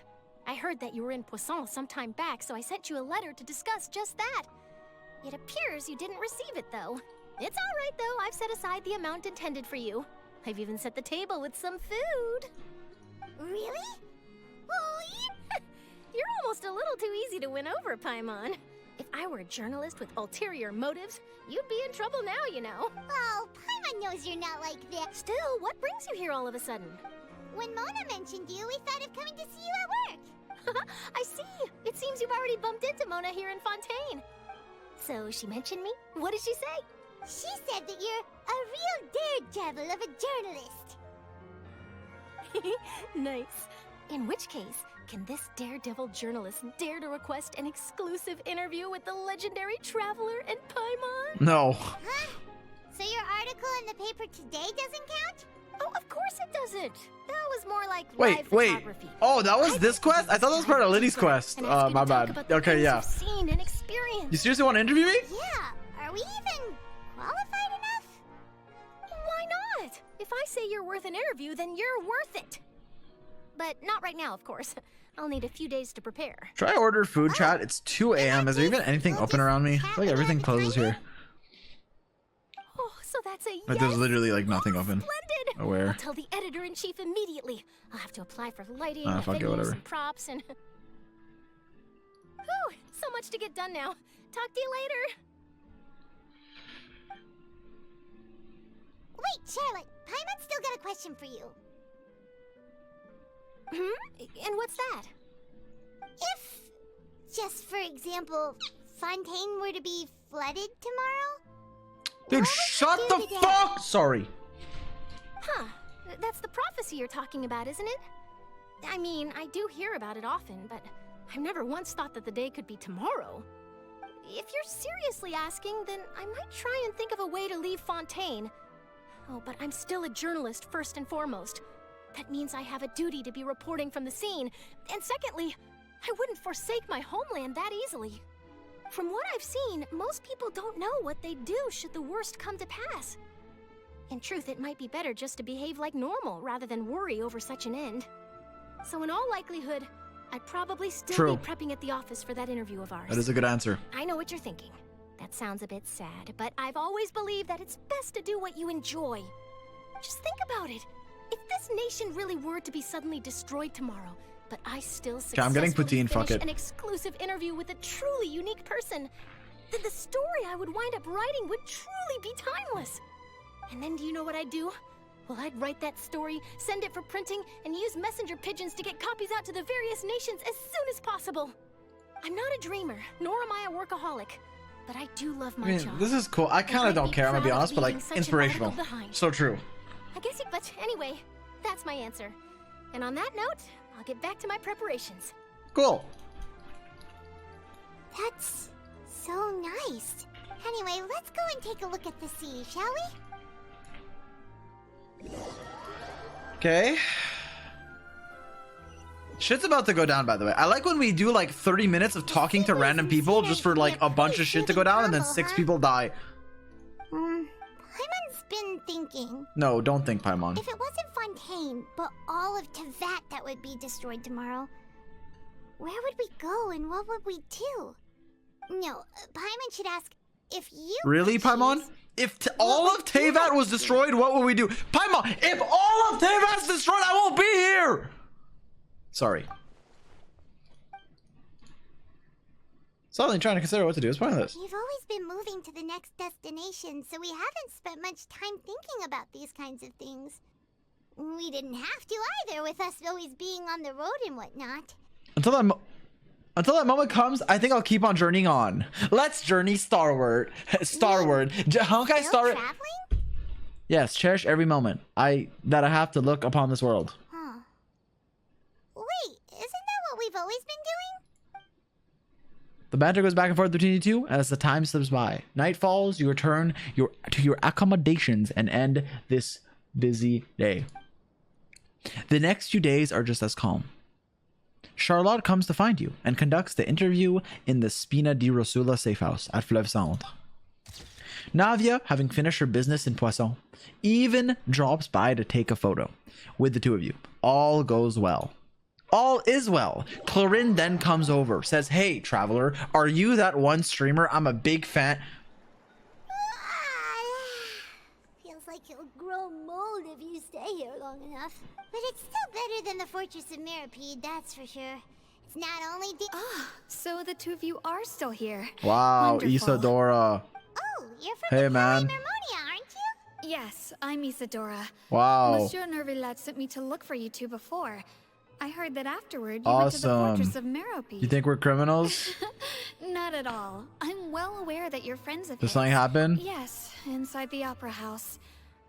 I heard that you were in Poisson some time back, so I sent you a letter to discuss just that. It appears you didn't receive it, though. It's all right, though. I've set aside the amount intended for you. I've even set the table with some food. Really? You're almost a little too easy to win over, Paimon. If I were a journalist with ulterior motives, you'd be in trouble now, you know. Oh, Paimon knows you're not like that. Still, what brings you here all of a sudden? When Mona mentioned you, we thought of coming to see you at work. I see. It seems you've already bumped into Mona here in Fontaine. So she mentioned me? What did she say? She said that you're a real daredevil of a journalist. Nice. In which case, can this daredevil journalist dare to request an exclusive interview with the legendary Traveler and Paimon? No. Huh? So your article in the paper today doesn't count? Oh, of course it doesn't. That was more like Wait. Oh, that was this quest? I thought that was part of Liddy's quest. My bad. Okay, yeah. Seen and experienced. You seriously want to interview me? Yeah. Are we even qualified enough? Why not? If I say you're worth an interview, then you're worth it. But not right now, of course. I'll need a few days to prepare. Should I order food, chat? It's 2 a.m. Is there even anything open around me? I feel like everything closes here. Oh, so that's a yes. Like there's literally like nothing open. Splendid. Where? I'll tell the editor-in-chief immediately. I'll have to apply for lighting, fuck it, venues, whatever. and props, and... Whew, so much to get done now. Talk to you later. Wait, Charlotte. Paimon's still got a question for you. And what's that? If, just for example, Fontaine were to be flooded tomorrow? Dude, shut the fuck! Sorry. Huh. That's the prophecy you're talking about, isn't it? I mean, I do hear about it often, but I've never once thought that the day could be tomorrow. If you're seriously asking, then I might try and think of a way to leave Fontaine. Oh, but I'm still a journalist first and foremost. That means I have a duty to be reporting from the scene. And secondly, I wouldn't forsake my homeland that easily. From what I've seen, most people don't know what they'd do should the worst come to pass. In truth, it might be better just to behave like normal rather than worry over such an end. So in all likelihood, I'd probably still be prepping at the office for that interview of ours. That is a good answer. I know what you're thinking. That sounds a bit sad, but I've always believed that it's best to do what you enjoy. Just think about it. If this nation really were to be suddenly destroyed tomorrow, but I still I'm getting successfully poutine, fuck finish it. an exclusive interview with a truly unique person, then the story I would wind up writing would truly be timeless. And then do you know what I'd do? Well, I'd write that story, send it for printing, and use messenger pigeons to get copies out to the various nations as soon as possible. I'm not a dreamer, nor am I a workaholic, but I do love my job. This is cool. I kind of don't care, I'm gonna be honest, but like inspirational. So true. I guess it, but anyway, that's my answer. And on that note, I'll get back to my preparations. Cool. That's so nice. Anyway, let's go and take a look at the sea, shall we? Okay. Shit's about to go down, by the way. I like when we do like 30 minutes of talking to random people just for like a bunch of shit to go down and then 6 people die. Paimon's been thinking. No, don't think, Paimon. If it wasn't Fontaine, but all of Tevat that would be destroyed tomorrow, where would we go and what would we do? No, Paimon should ask if you... Really, Paimon? If all of Tevat was destroyed, what would we do? Paimon, if all of Tevat's destroyed, I won't be here! Sorry. Suddenly trying to consider what to do. It's pointless. You've always been moving to the next destination, so we haven't spent much time thinking about these kinds of things. We didn't have to either, with us always being on the road and whatnot. Until that moment comes, I think I'll keep on journeying on. Let's journey starward. Starward. How can I start? Traveling? Yes, cherish every moment that I have to look upon this world. Huh. Wait, isn't that what we've always been doing? The banter goes back and forth between you two as the time slips by. Night falls, you return to your accommodations and end this busy day. The next few days are just as calm. Charlotte comes to find you and conducts the interview in the Spina di Rosula safe house at Fleuve Centre. Navia, having finished her business in Poisson, even drops by to take a photo with the two of you. All goes well. All is well. Clorin then comes over, says, "Hey, traveler, are you that one streamer? I'm a big fan." Feels like you'll grow mold if you stay here long enough. But it's still better than the Fortress of Mirapede, that's for sure. It's not only So the two of you are still here. Wow, Wonderful. Isadora. Oh, you're from Hey, the man. Harmonia, aren't you? Yes, I'm Isadora. Wow. Monsieur Nervillet sent me to look for you two before. I heard that afterward you went to the Fortress of Meropide. You think we're criminals? Not at all. I'm well aware that you're friends of Did his. something happen? Yes, inside the Opera House.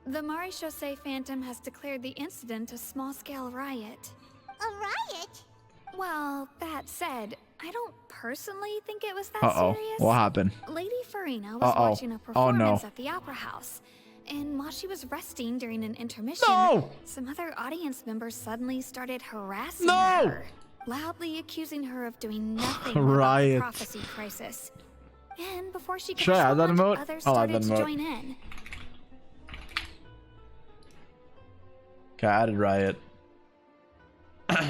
The Maréchaussée Phantom has declared the incident a small-scale riot. A riot? Well, that said, I don't personally think it was that Uh-oh. serious. What happened? Lady Furina was watching a performance at the Opera House. And while she was resting during an intermission, some other audience members suddenly started harassing her, loudly accusing her of doing nothing about the prophecy crisis. And before she could Should I add that respond, emote? others I'll add started that to emote. join in. Okay, I added riot. Let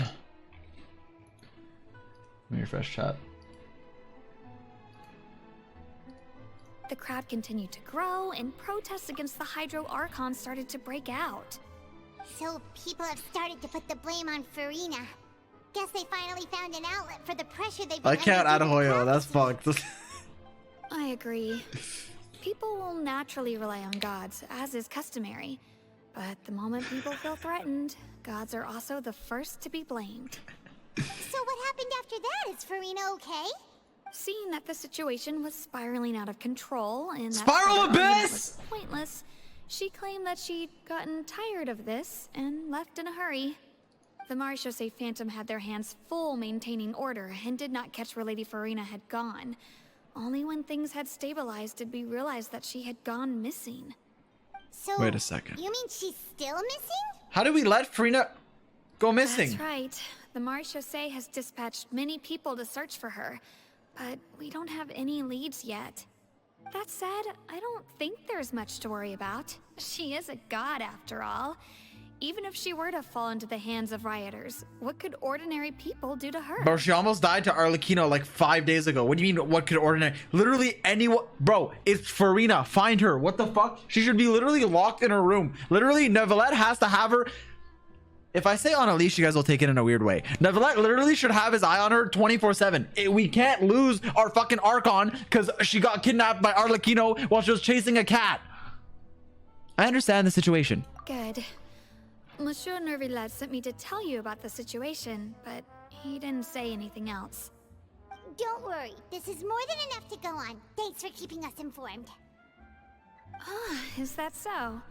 me refresh chat. The crowd continued to grow, and protests against the Hydro Archon started to break out. So people have started to put the blame on Furina. Guess they finally found an outlet for the pressure they've been I can't add Hoyo, that's fucked. I agree. People will naturally rely on gods, as is customary. But the moment people feel threatened, gods are also the first to be blamed. So what happened after that? Is Furina okay? Seeing that the situation was spiraling out of control and that Spiral further argument Abyss! was pointless, she claimed that she'd gotten tired of this and left in a hurry. The Maréchaussée Phantom had their hands full maintaining order and did not catch where Lady Furina had gone. Only when things had stabilized did we realize that she had gone missing. So Wait a second. You mean she's still missing? How did we let Furina go missing? That's right. The Maréchaussée has dispatched many people to search for her, but we don't have any leads yet. That said, I don't think there's much to worry about. She is a god after all. Even if she were to fall into the hands of rioters, what could ordinary people do to her? Bro, she almost died to Arlecchino like 5 days ago. What do you mean, what could ordinary? Literally anyone. Bro, it's Furina. Find her. What the fuck? She should be literally locked in her room. Literally, Neuvillette has to have her. If I say on a leash, you guys will take it in a weird way. Neuvillette literally should have his eye on her 24/7. We can't lose our fucking Archon because she got kidnapped by Arlecchino while she was chasing a cat. I understand the situation. Good. Monsieur Nervillet sent me to tell you about the situation, but he didn't say anything else. Don't worry, this is more than enough to go on. Thanks for keeping us informed. Ah, is that so?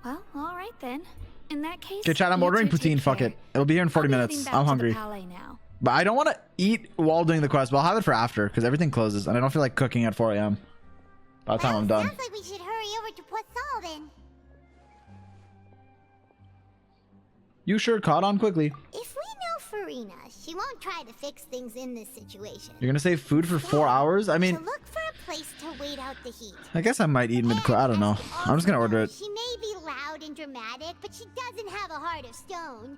Well, all right then. In that case, Okay, chat, I'm you ordering two poutine. take Fuck care. it. It'll be here in 40 I'll be minutes. heading back I'm to the hungry. palais now. But I don't want to eat while doing the quest, but I'll have it for after because everything closes and I don't feel like cooking at 4 a.m. by the time I'm done. Sounds like we should hurry over to Poisson then. You sure caught on quickly. If we know Furina, she won't try to fix things in this situation. You're gonna save food for 4 hours? I mean, So look for a place to wait out the heat. I guess I might eat mid-quest. I don't know. I'm just gonna order it. She may be loud and dramatic, but she doesn't have a heart of stone.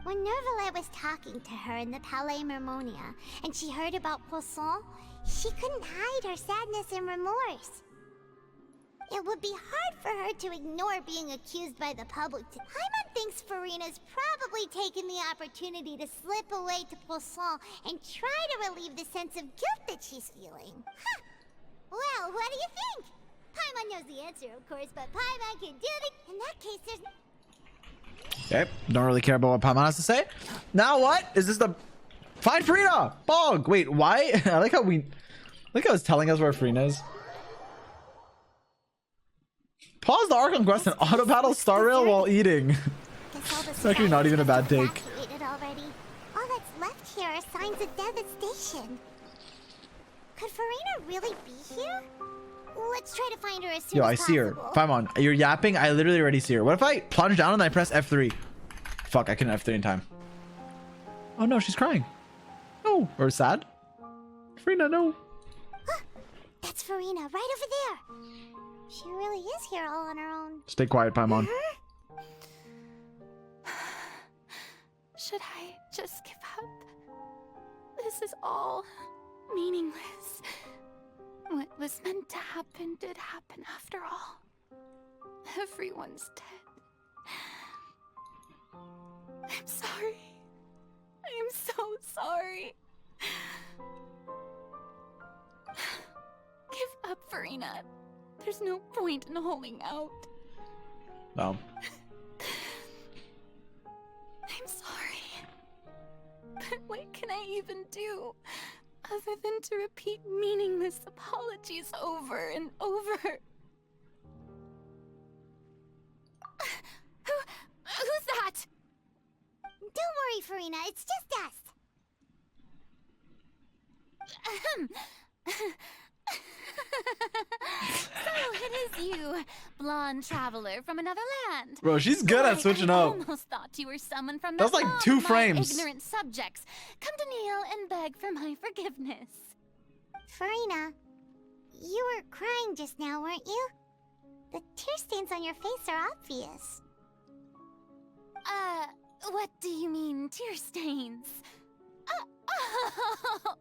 When Nervillet was talking to her in the Palais Mermonia, and she heard about Poisson, she couldn't hide her sadness and remorse. It would be hard for her to ignore being accused by the public. Paimon thinks Furina's probably taken the opportunity to slip away to Poisson and try to relieve the sense of guilt that she's feeling. Huh. Well, what do you think? Paimon knows the answer, of course, but Paimon can do the... In that case, there's... Okay, don't really care about what Paimon has to say. Now what? Is this the... Find Furina! Bog! Wait, why? I like how it's telling us where Furina is. Pause the Archon quest and auto battle Star Rail while eating. It's actually not even a bad take. Evacuated already. All that's left here are signs of devastation. Could Furina really be here? Let's try to find her as soon Yo, as I see her. possible. Paimon, you're yapping. I literally already see her. What if I plunge down and I press F3? Fuck, I couldn't F3 in time. Oh no, she's crying. No. Or sad? Furina, no. That's Furina, right over there. She really is here all on her own. Stay quiet, Paimon. Should I just give up? This is all meaningless. What was meant to happen did happen after all. Everyone's dead. I'm sorry. I am so sorry. Give up, Furina. There's no point in holding out. No. I'm sorry. But what can I even do other than to repeat meaningless apologies over and over? Who's that? Don't worry, Furina. It's just us. So it is you, blonde traveler from another land. Bro, she's good at switching up. I almost thought you were someone from That's the like home 2 of my frames. ignorant subjects. Come to kneel and beg for my forgiveness. Furina, you were crying just now, weren't you? The tear stains on your face are obvious. What do you mean, tear stains? Oh,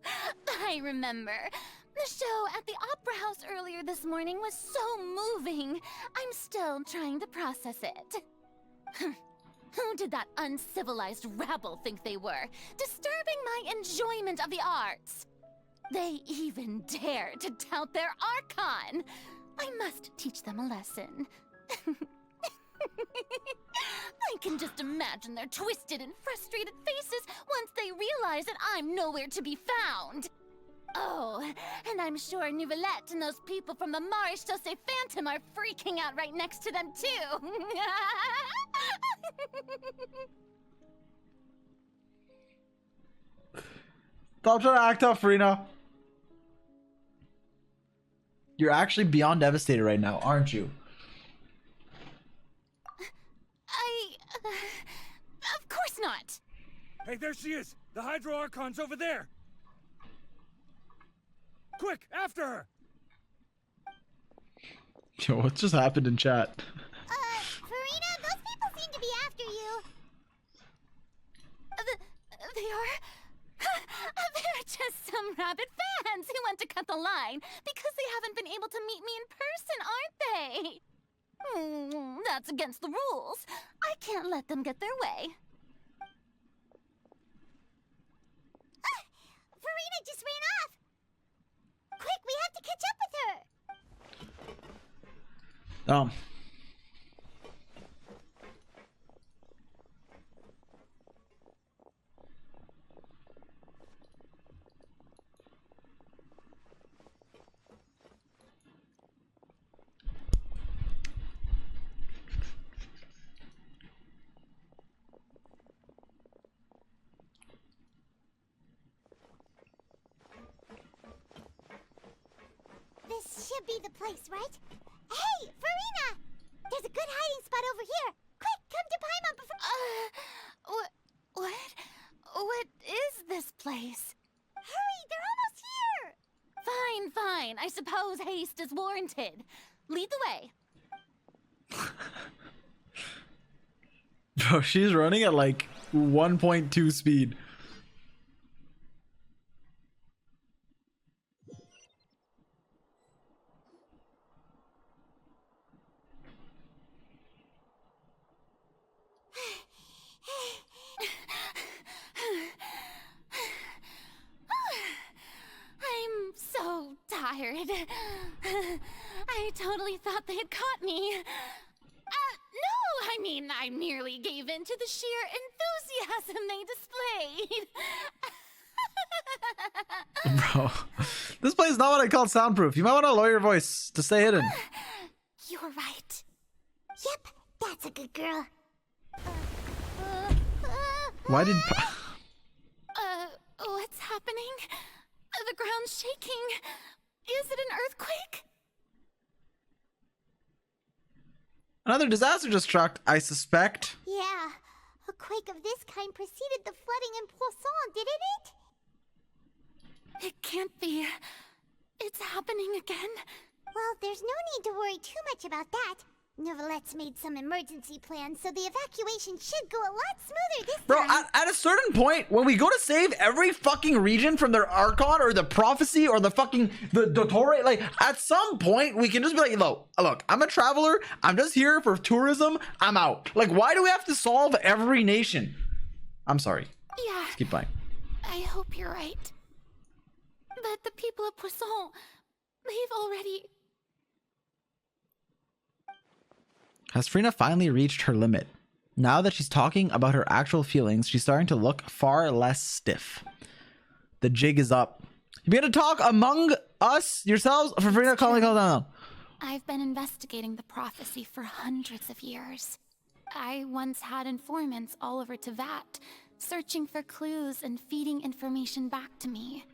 I remember. The show at the Opera House earlier this morning was so moving. I'm still trying to process it. Who did that uncivilized rabble think they were, disturbing my enjoyment of the arts? They even dare to tout their Archon. I must teach them a lesson. I can just imagine their twisted and frustrated faces once they realize that I'm nowhere to be found. Oh, and I'm sure Neuvillette and those people from the Maréchal de Phantom are freaking out right next to them, too. Stop trying to act tough, Furina. You're actually beyond devastated right now, aren't you? Of course not. Hey, there she is! The Hydro Archon's over there! Quick, after her! Yo, what just happened in chat? Furina, those people seem to be after you. They are... They're just some rabid fans who want to cut the line because they haven't been able to meet me in person, aren't they? That's against the rules. I can't let them get their way. Furina just ran off! Quick, we have to catch up with her! This should be the place, right? Hey, Furina! There's a good hiding spot over here. Quick, come to Paimon before... What is this place? Hurry, they're almost here! Fine. I suppose haste is warranted. Lead the way. Bro, she's running at like 1.2 speed. I'm so tired. I totally thought they had caught me. No, I mean, I merely gave in to the sheer enthusiasm they displayed. Bro, this place is not what I call soundproof. You might want to lower your voice to stay hidden. You're right. Yep, that's a good girl. Why did... What's happening? The ground's shaking. Is it an earthquake? Another disaster just struck, I suspect. Yeah, a quake of this kind preceded the flooding in Poisson, didn't it? It can't be. It's happening again. Well, there's no need to worry too much about that. Neuvillette made some emergency plans, so the evacuation should go a lot smoother this Bro, time. at a certain point, when we go to save every fucking region from their Archon or the Prophecy or the fucking the Dottore, like at some point we can just be like, look, I'm a traveler. I'm just here for tourism. I'm out. Like, why do we have to solve every nation? I'm sorry. Yeah. Let's keep playing. I hope you're right. But the people of Poisson, they've already... Has Furina finally reached her limit? Now that she's talking about her actual feelings, she's starting to look far less stiff. The jig is up. You begin to talk among us, yourselves, for Furina calling down. I've been investigating the prophecy for hundreds of years. I once had informants all over Tevat, searching for clues and feeding information back to me.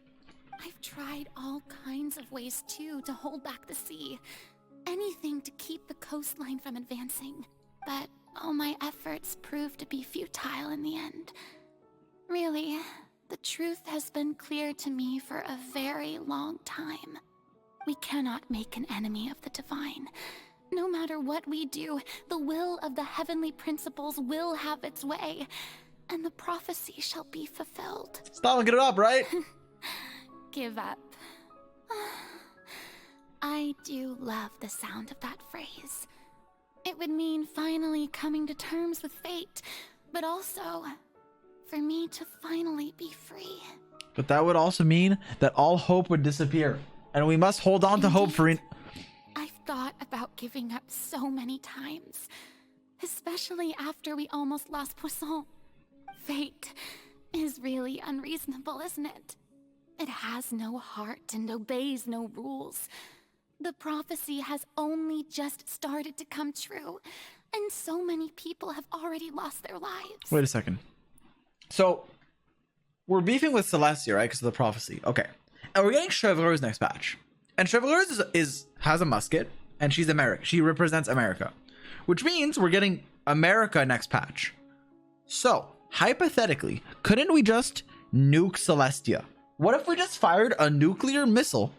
I've tried all kinds of ways, too, to hold back the sea. Anything to keep the coastline from advancing. But all my efforts proved to be futile in the end. Really, the truth has been clear to me for a very long time. We cannot make an enemy of the divine. No matter what we do, the will of the heavenly principles will have its way, and the prophecy shall be fulfilled. Stop and get it up, right? Give up. I do love the sound of that phrase. It would mean finally coming to terms with fate, but also for me to finally be free. But that would also mean that all hope would disappear, and we must hold on to hope, Furina. I've thought about giving up so many times, especially after we almost lost Poisson. Fate is really unreasonable, isn't it? It has no heart and obeys no rules. The prophecy has only just started to come true, and so many people have already lost their lives. Wait a second. So, we're beefing with Celestia, right? Because of the prophecy. Okay. And we're getting Chevaleur's next patch. And Chevaleur's has a musket, and she's America. She represents America. Which means we're getting America next patch. So, hypothetically, couldn't we just nuke Celestia? What if we just fired a nuclear missile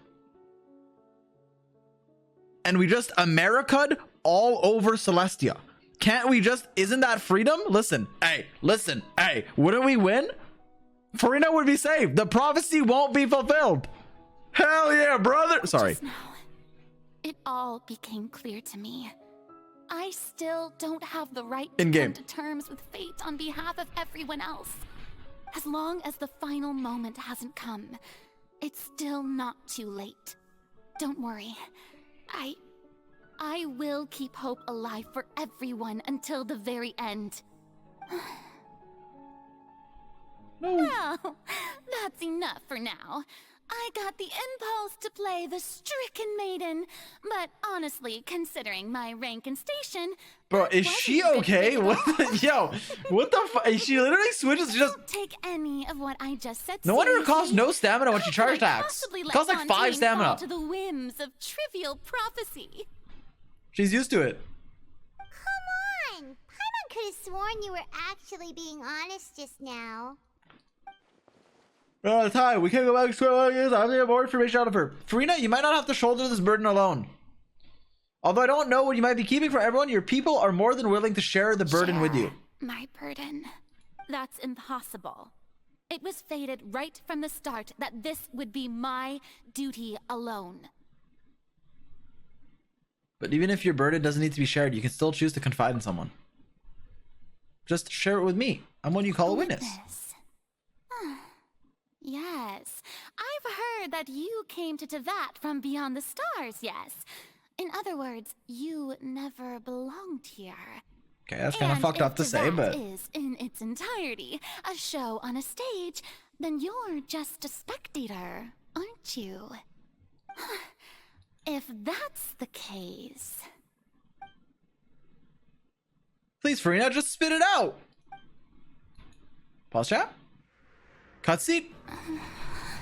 and we just America'd all over Celestia? Can't we just, isn't that freedom? Listen, hey, wouldn't we win? Furina would be saved. The prophecy won't be fulfilled. Hell yeah, brother. Sorry. Just now, it all became clear to me. I still don't have the right to come to terms with fate on behalf of everyone else. As long as the final moment hasn't come, it's still not too late. Don't worry. I will keep hope alive for everyone until the very end. Well, that's enough for now. I got the impulse to play the stricken maiden, but honestly, considering my rank and station, Bro, is she okay? What the, yo, what the fuck? She literally switches. She just don't take any of what I just said. no wonder it costs seriously. no stamina when she How charge could I attacks. possibly It let costs like 5 Fontaine stamina. fall to the whims of trivial prophecy. She's used to it. Come on! Paimon could have sworn you were actually being honest just now. We're out of time. We can't go back to square one. I have to get more information out of her. Furina, you might not have to shoulder this burden alone. Although I don't know what you might be keeping for everyone, your people are more than willing to share the burden with you. My burden. That's impossible. It was fated right from the start that this would be my duty alone. But even if your burden doesn't need to be shared, you can still choose to confide in someone. Just share it with me. I'm one you call a witness. Yes, I've heard that you came to Tevat from beyond the stars, yes. In other words, you never belonged here. Okay, that's kind of fucked up to say, but... is, in its entirety, a show on a stage, then you're just a spectator, aren't you? If that's the case... Please, Furina, just spit it out! Pause chat? Cutscene?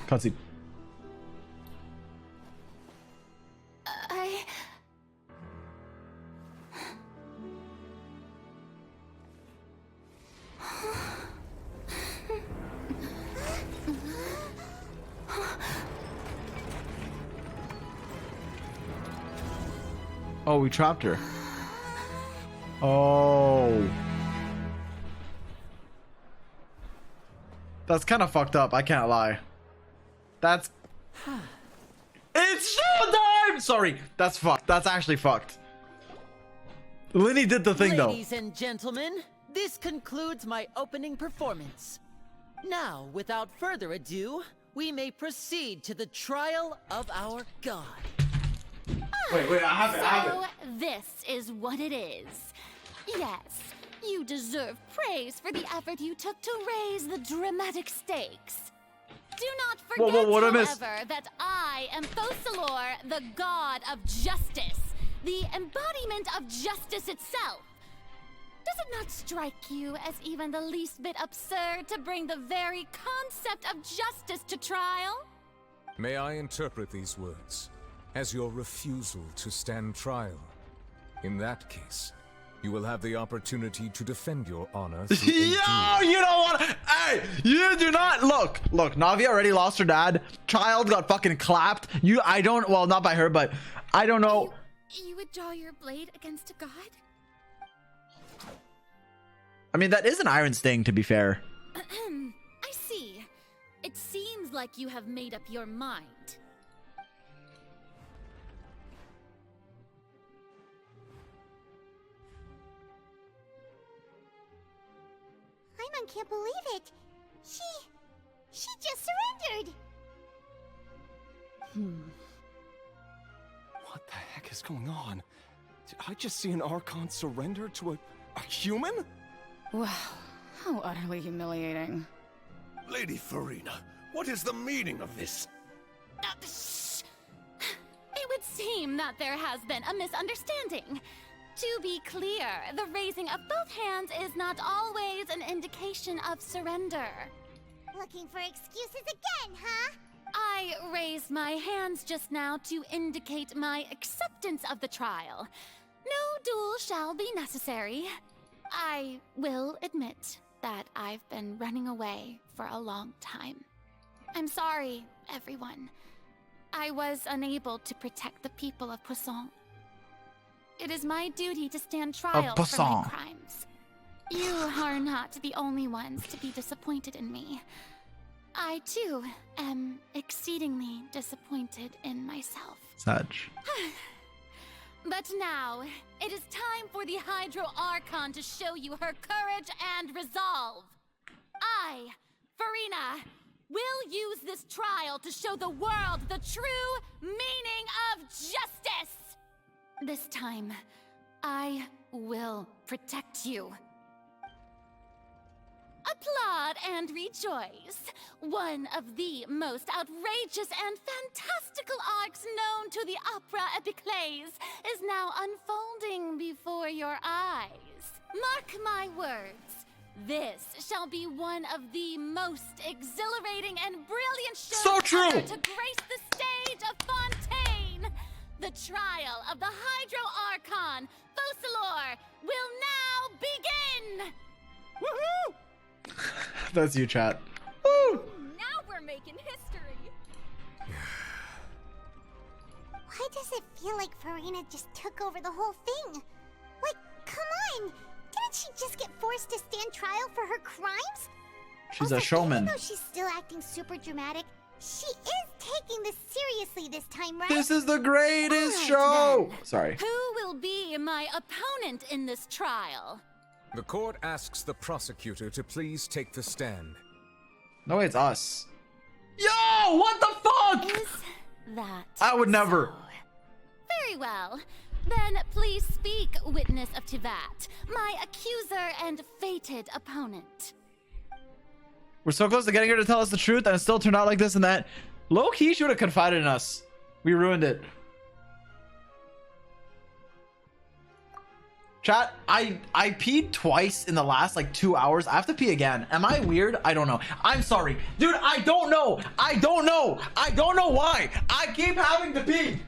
Cutscene. Oh, we trapped her. Oh. That's kind of fucked up, I can't lie. That's... It's showtime! Sorry, that's fucked. That's actually fucked. Linny did the thing, though. Ladies and gentlemen, this concludes my opening performance. Now, without further ado, we may proceed to the trial of our god. Wait, I have it. So, this is what it is. Yes, you deserve praise for the effort you took to raise the dramatic stakes. Do not forget, however, that I am Fosalor, the god of justice, the embodiment of justice itself. Does it not strike you as even the least bit absurd to bring the very concept of justice to trial? May I interpret these words as your refusal to stand trial? In that case, you will have the opportunity to defend your honor. Yo, you don't want to. Hey, you do not. Look, Navia already lost her dad. Child got fucking clapped. I don't, well, not by her, but I don't know. You would draw your blade against a god? I mean, that is an iron sting, to be fair. I see. It seems like you have made up your mind. Paimon can't believe it. She just surrendered. What the heck is going on? Did I just see an Archon surrender to a human? Wow, how utterly humiliating. Lady Furina, what is the meaning of this? It would seem that there has been a misunderstanding. To be clear, the raising of both hands is not always an indication of surrender. Looking for excuses again, huh? I raised my hands just now to indicate my acceptance of the trial. No duel shall be necessary. I will admit that I've been running away for a long time. I'm sorry, everyone. I was unable to protect the people of Poisson. It is my duty to stand trial for my crimes. You are not the only ones to be disappointed in me. I, too, am exceedingly disappointed in myself. Such. But now, it is time for the Hydro Archon to show you her courage and resolve. I, Furina, will use this trial to show the world the true meaning of justice! This time, I will protect you. Applaud and rejoice! One of the most outrageous and fantastical arcs known to the opera epiclese is now unfolding before your eyes. Mark my words, this shall be one of the most exhilarating and brilliant shows ever to grace the stage of Fontaine! The trial of the Hydro Archon, Focalor, will now begin! Woohoo! That's you, chat. Woo! Now we're making history. Why does it feel like Furina just took over the whole thing? Like, come on! Didn't she just get forced to stand trial for her crimes? She's a showman. Even though she's still acting super dramatic, she is taking this seriously this time, right? This is the greatest show! Then, Sorry. Who will be my opponent in this trial? The court asks the prosecutor to please take the stand. No, it's us. Yo, what the fuck? Is that I would never. so? Very well. Then please speak, witness of Tivat, my accuser and fated opponent. We're so close to getting her to tell us the truth, and it still turned out like this and that. Low-key, she would have confided in us. We ruined it. Chat, I peed twice in the last like 2 hours. I have to pee again. Am I weird? I don't know. I'm sorry. Dude, I don't know. I don't know. I don't know why. I keep having to pee.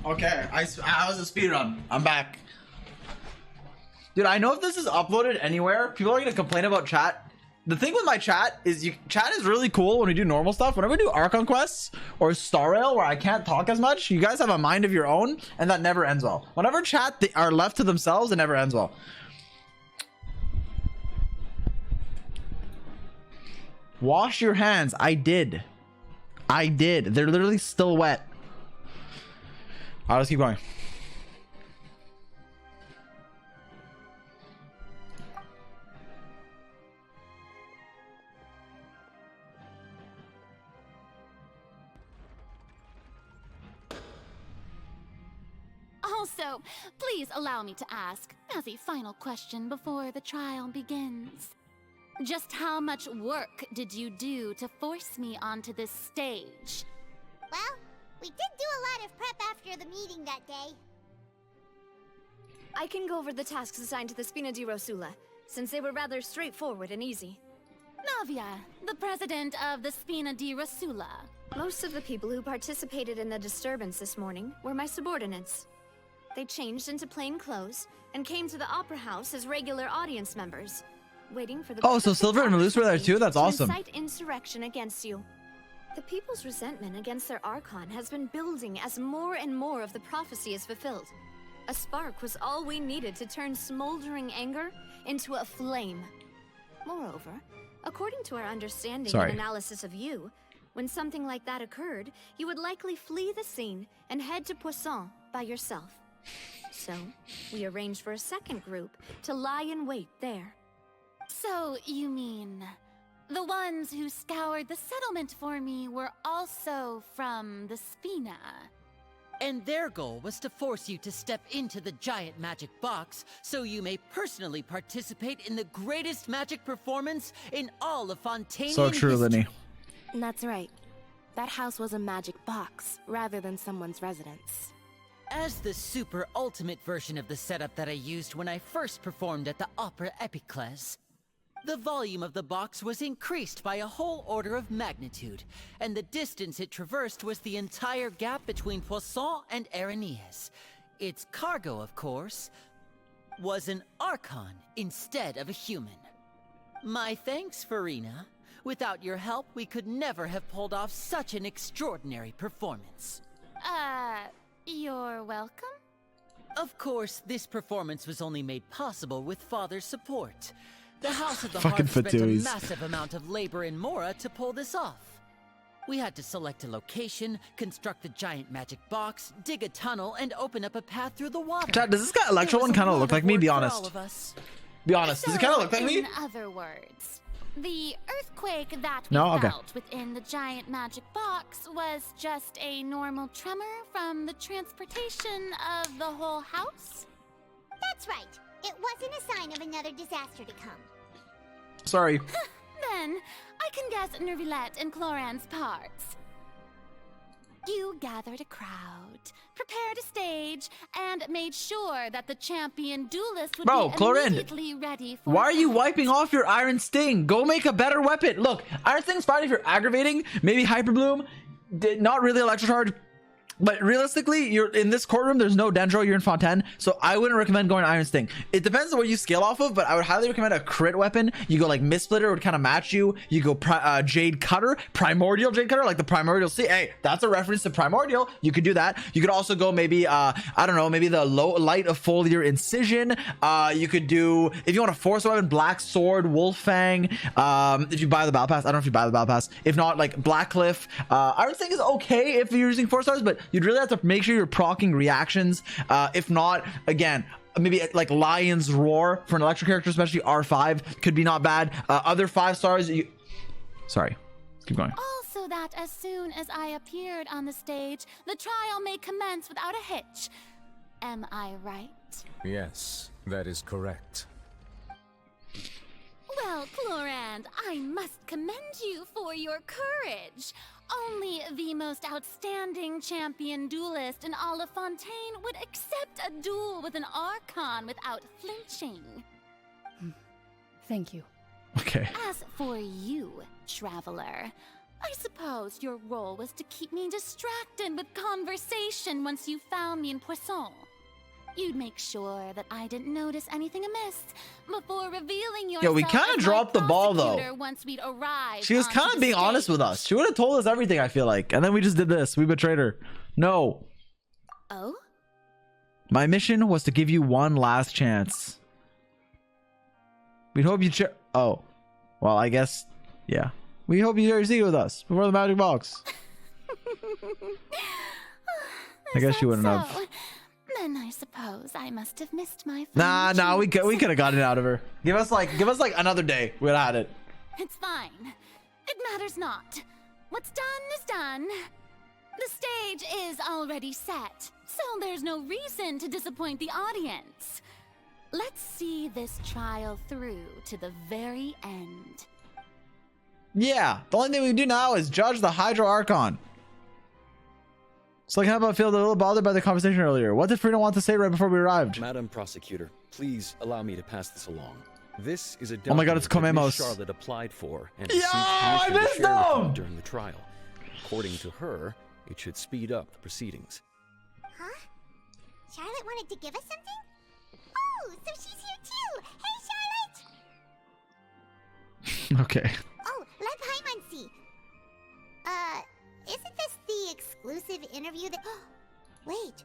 Okay, I was a speedrun. I'm back. Dude, I know if this is uploaded anywhere, people are gonna complain about chat. The thing with my chat is chat is really cool when we do normal stuff. Whenever we do Archon quests or Star Rail where I can't talk as much, you guys have a mind of your own and that never ends well. Whenever chat are left to themselves, it never ends well. Wash your hands. I did. They're literally still wet. All right, let's keep going. Also, please allow me to ask, as a final question before the trial begins. Just how much work did you do to force me onto this stage? Well, we did do a lot of prep after the meeting that day. I can go over the tasks assigned to the Spina di Rosula, since they were rather straightforward and easy. Navia, the president of the Spina di Rosula. Most of the people who participated in the disturbance this morning were my subordinates. They changed into plain clothes and came to the Opera House as regular audience members, waiting for the— Oh, so Silver and Melissa were there too? That's awesome. To incite insurrection against you. The people's resentment against their Archon has been building as more and more of the prophecy is fulfilled. A spark was all we needed to turn smoldering anger into a flame. Moreover, according to our understanding and analysis of you, when something like that occurred, you would likely flee the scene and head to Poisson by yourself. So, we arranged for a second group to lie in wait there. So, you mean the ones who scoured the settlement for me were also from the Spina? And their goal was to force you to step into the giant magic box so you may personally participate in the greatest magic performance in all of Fontaine. So true, Linny. That's right. That house was a magic box rather than someone's residence. As the super ultimate version of the setup that I used when I first performed at the Opera Epiclese, the volume of the box was increased by a whole order of magnitude, and the distance it traversed was the entire gap between Poisson and Areneas. Its cargo, of course, was an Archon instead of a human. My thanks, Furina. Without your help, we could never have pulled off such an extraordinary performance. You're welcome? Of course, this performance was only made possible with Father's support. The House of the Fucking Heart spent a Fatouis. massive amount of labor in Mora to pull this off. We had to select a location, construct the giant magic box, dig a tunnel, and open up a path through the water. Chat, does this guy Electro one kind of look like me? Be honest. Be honest. Does it kind of look like me? In other words, the earthquake that we No? Okay. felt within the giant magic box was just a normal tremor from the transportation of the whole house? That's right. It wasn't a sign of another disaster to come. Sorry. Then, I can guess Nervilette and Cloran's parts. You gathered a crowd, prepared a stage, and made sure that the champion duelist would Bro, be Clorin, immediately ready for why are you wiping off your Iron Sting? Go make a better weapon. Look, Iron Sting's fine if you're aggravating. Maybe Hyper Bloom. Not really Electrocharge. But realistically, you're in this courtroom, there's no Dendro, you're in Fontaine, so I wouldn't recommend going Iron Sting. It depends on what you scale off of, but I would highly recommend a crit weapon. You go like Mist Splitter, would kind of match you. You go Jade Cutter, Primordial Jade Cutter, like the Primordial Sea. Hey, that's a reference to Primordial. You could do that. You could also go maybe, I don't know, maybe the Light of Foliar Incision. You could do, if you want a Force weapon, Black Sword, Wolffang. If you buy the Battle Pass, I don't know if you buy the Battle Pass. If not, like Blackcliff. Iron Sting is okay if you're using 4 stars, but you'd really have to make sure you're proccing reactions. If not, again, maybe like Lion's Roar for an electric character, especially R5, could be not bad. Other 5 stars, sorry, keep going. Also that as soon as I appeared on the stage, the trial may commence without a hitch. Am I right? Yes, that is correct. Well, Clorand, I must commend you for your courage. Only the most outstanding champion duelist in all of Fontaine would accept a duel with an Archon without flinching. Thank you. Okay. As for you, Traveler, I suppose your role was to keep me distracted with conversation once you found me in Poisson. You'd make sure that I didn't notice anything amiss before revealing yourself. Yeah, we kind of dropped the ball though. Once we'd arrived. She was kind of being honest with us. She would have told us everything, I feel like. And then we just did this. We betrayed her. No. Oh? My mission was to give you one last chance. We hope you oh. Well, I guess, yeah. We hope you share your secret with us before the magic box. I guess you wouldn't have. Then I suppose I must have missed my Nah, we could have gotten it out of her. Give us like another day. We'd have had it. It's fine. It matters not. What's done is done. The stage is already set, so there's no reason to disappoint the audience. Let's see this trial through to the very end. Yeah, the only thing we can do now is judge the Hydro Archon. So like, how about feel a little bothered by the conversation earlier? What did Furina want to say right before we arrived? Madam Prosecutor, please allow me to pass this along. This is a Oh my god, it's document that Miss Comemos. Charlotte applied for and Yo, received I permission to missed share with you them! during the trial. According to her, it should speed up the proceedings. Huh? Charlotte wanted to give us something? Oh, so she's here too! Hey, Charlotte! Okay. Oh, let Paimon see. Isn't this the exclusive interview that... Wait,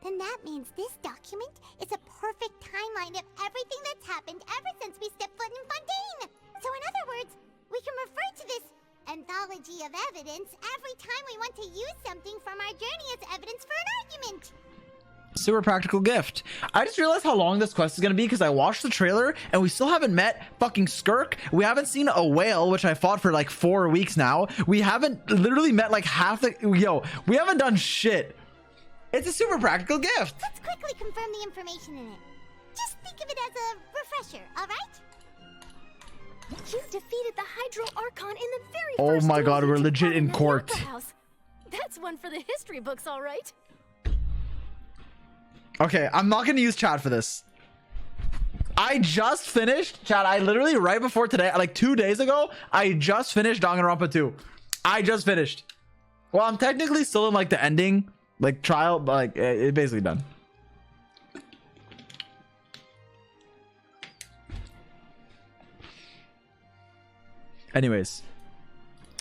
then that means this document is a perfect timeline of everything that's happened ever since we stepped foot in Fontaine! So in other words, we can refer to this anthology of evidence every time we want to use something from our journey as evidence for an argument! Super practical gift. I just realized how long this quest is going to be because I watched the trailer and we still haven't met fucking Skirk. We haven't seen a whale, which I fought for like 4 weeks now. We haven't literally met like half the... Yo, we haven't done shit. It's a super practical gift. Let's quickly confirm the information in it. Just think of it as a refresher, alright? You defeated the Hydro Archon in the very Oh first my god, duel we're you legit fought in the court. Opera House. That's one for the history books, all right. Okay, I'm not gonna use chat for this. I just finished, chat, I literally right before today, like 2 days ago, I just finished Danganronpa 2. I just finished. Well, I'm technically still in like the ending, like trial, but like it's basically done. Anyways,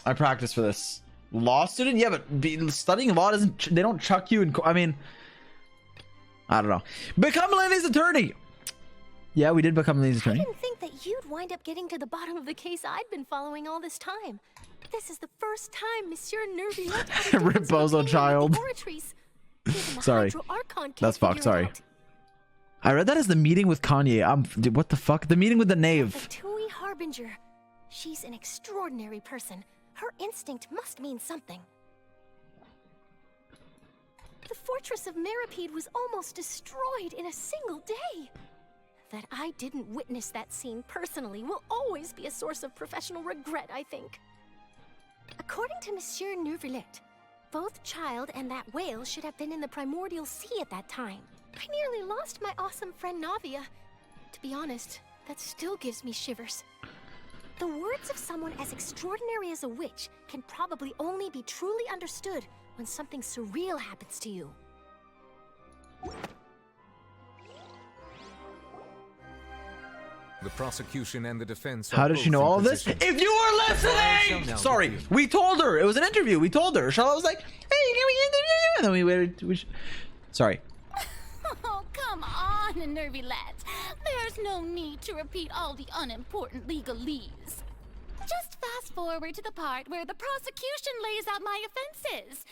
I practice for this. Law student? Yeah, but studying law doesn't, they don't chuck you in, I mean, I don't know. Become Lady's attorney. Yeah, we did become Lady's attorney. I didn't think that you'd wind up getting to the bottom of the case I'd been following all this time. This is the first time Monsieur Nervy Rebozo child. Sorry. That's fucked, sorry. I read that as the meeting with Kanye. Dude, what the fuck? The meeting with the knave. The Tui Harbinger. She's an extraordinary person. Her instinct must mean something. The fortress of Meripede was almost destroyed in a single day. That I didn't witness that scene personally will always be a source of professional regret, I think. According to Monsieur Neuvillette, both Child and that whale should have been in the primordial sea at that time. I nearly lost my awesome friend Navia. To be honest, that still gives me shivers. The words of someone as extraordinary as a witch can probably only be truly understood when something surreal happens to you. The prosecution and the defense. How does she know all of this? If you were listening! Sorry, we told her. It was an interview. We told her. Charlotte was like, hey, can we interview? And then we waited. Sorry. Oh, come on, Nervylette. There's no need to repeat all the unimportant legalese. Just fast forward to the part where the prosecution lays out my offenses.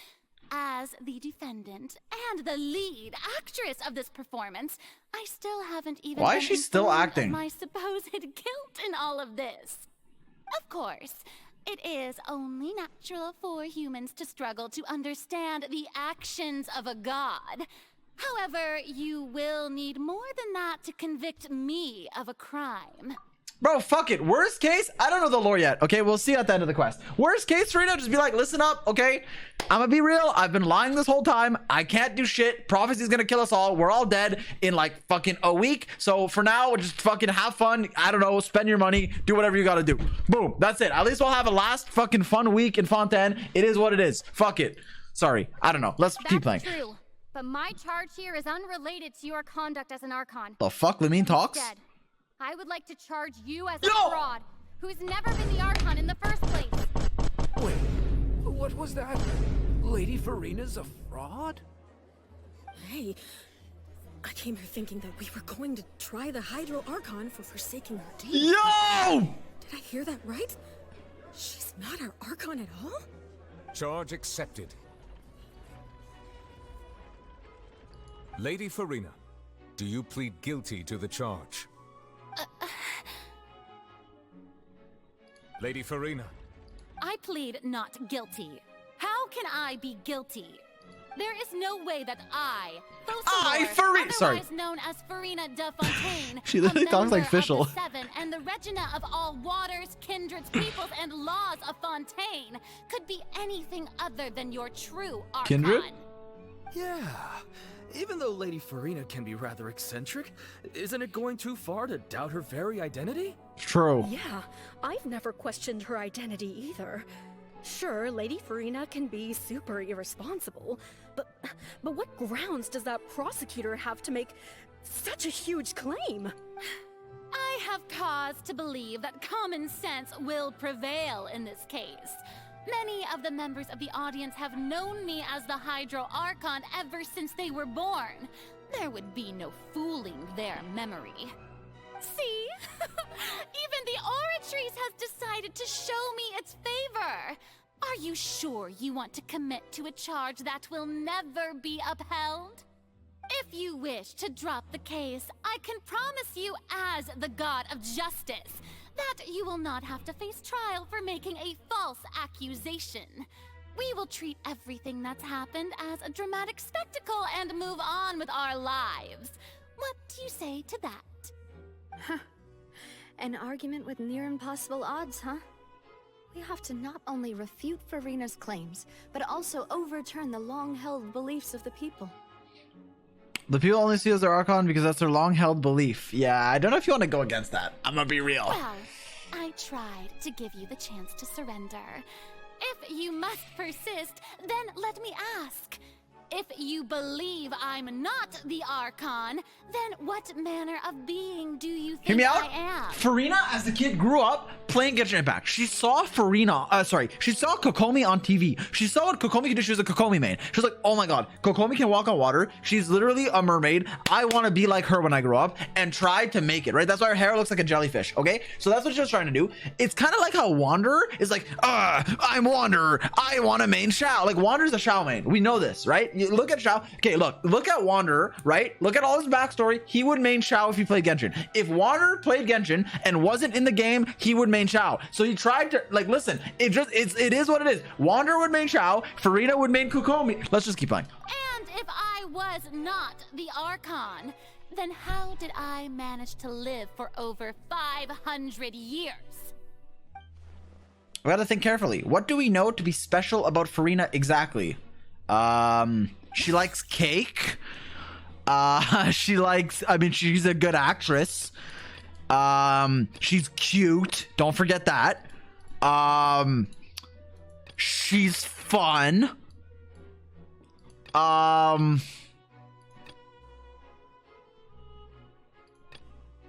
As the defendant and the lead actress of this performance, I still haven't even Why is she still acting? my supposed guilt in all of this. Of course, it is only natural for humans to struggle to understand the actions of a god. However, you will need more than that to convict me of a crime. Bro, fuck it. Worst case, I don't know the lore yet. Okay, we'll see at the end of the quest. Worst case, Furina, just be like, listen up, okay? I'm gonna be real. I've been lying this whole time. I can't do shit. Prophecy's gonna kill us all. We're all dead in like fucking a week. So for now, just fucking have fun. I don't know. Spend your money. Do whatever you gotta do. Boom. That's it. At least we'll have a last fucking fun week in Fontaine. It is what it is. Fuck it. Sorry. I don't know. Let's keep playing. True, but my charge here is unrelated to your conduct as an Archon. The fuck? Lamine talks? Instead, I would like to charge you as a fraud who's never been the Archon in the first place. Wait, what was that? Lady Furina's a fraud? Hey, I came here thinking that we were going to try the Hydro Archon for forsaking her deed. Yo! Did I hear that right? She's not our Archon at all? Charge accepted. Lady Furina, do you plead guilty to the charge? Lady Furina. I plead not guilty. How can I be guilty? There is no way that Furina, sorry. otherwise known as Furina de Fontaine, She literally a talks like member Fischl. of the Seven and the Regina of all waters, kindreds, peoples, and laws of Fontaine, could be anything other than your true Archon. Kindred? Yeah. Even though Lady Furina can be rather eccentric, isn't it going too far to doubt her very identity? True. Yeah, I've never questioned her identity either. Sure, Lady Furina can be super irresponsible, but what grounds does that prosecutor have to make such a huge claim? I have cause to believe that common sense will prevail in this case. Many of the members of the audience have known me as the Hydro Archon ever since they were born. There would be no fooling their memory. See? Even the Oratrice has decided to show me its favor. Are you sure you want to commit to a charge that will never be upheld? If you wish to drop the case, I can promise you as the God of Justice that you will not have to face trial for making a false accusation. We will treat everything that's happened as a dramatic spectacle and move on with our lives. What do you say to that? Huh. An argument with near impossible odds, huh? We have to not only refute Furina's claims, but also overturn the long-held beliefs of the people. The people only see us as their Archon because that's their long-held belief. Yeah, I don't know if you want to go against that. I'm gonna be real. Well, I tried to give you the chance to surrender. If you must persist, then let me ask. If you believe I'm not the Archon, then what manner of being do you think Hear me out? I am? Furina, as a kid, grew up playing Genshin Impact. She saw she saw Kokomi on TV. She saw what Kokomi could do. She was a Kokomi main. She was like, oh my god, Kokomi can walk on water. She's literally a mermaid. I want to be like her when I grow up, and tried to make it, right? That's why her hair looks like a jellyfish, okay? So that's what she was trying to do. It's kind of like how Wanderer is like, I'm Wanderer. I want to main Xiao. Like, Wanderer's a Xiao main. We know this, right? You look at Xiao. Okay, look at Wanderer, right? Look at all his backstory. He would main Xiao if he played Genshin. If Wanderer played Genshin and wasn't in the game, he would main Xiao. So he tried to, like, listen, it is what it is. Wanderer would main Xiao, Furina would main Kokomi. Let's just keep playing. And if I was not the Archon, then how did I manage to live for over 500 years? We gotta think carefully. What do we know to be special about Furina exactly? She likes cake. She's a good actress. She's cute. Don't forget that. She's fun.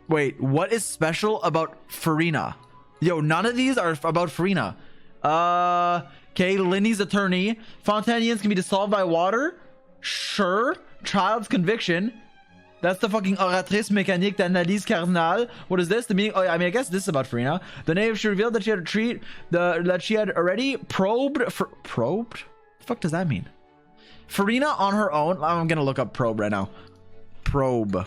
Wait, what is special about Furina? Yo, none of these are about Furina. Okay, Linny's attorney. Fontanians can be dissolved by water. Sure. Child's conviction. That's the fucking oratrice mécanique d'analyse cardinale. What is this? The meaning? Oh, yeah, I mean, I guess this is about Furina. The native, she revealed that she had already probed. Probed? The fuck does that mean? Furina on her own. I'm gonna look up probe right now. Probe.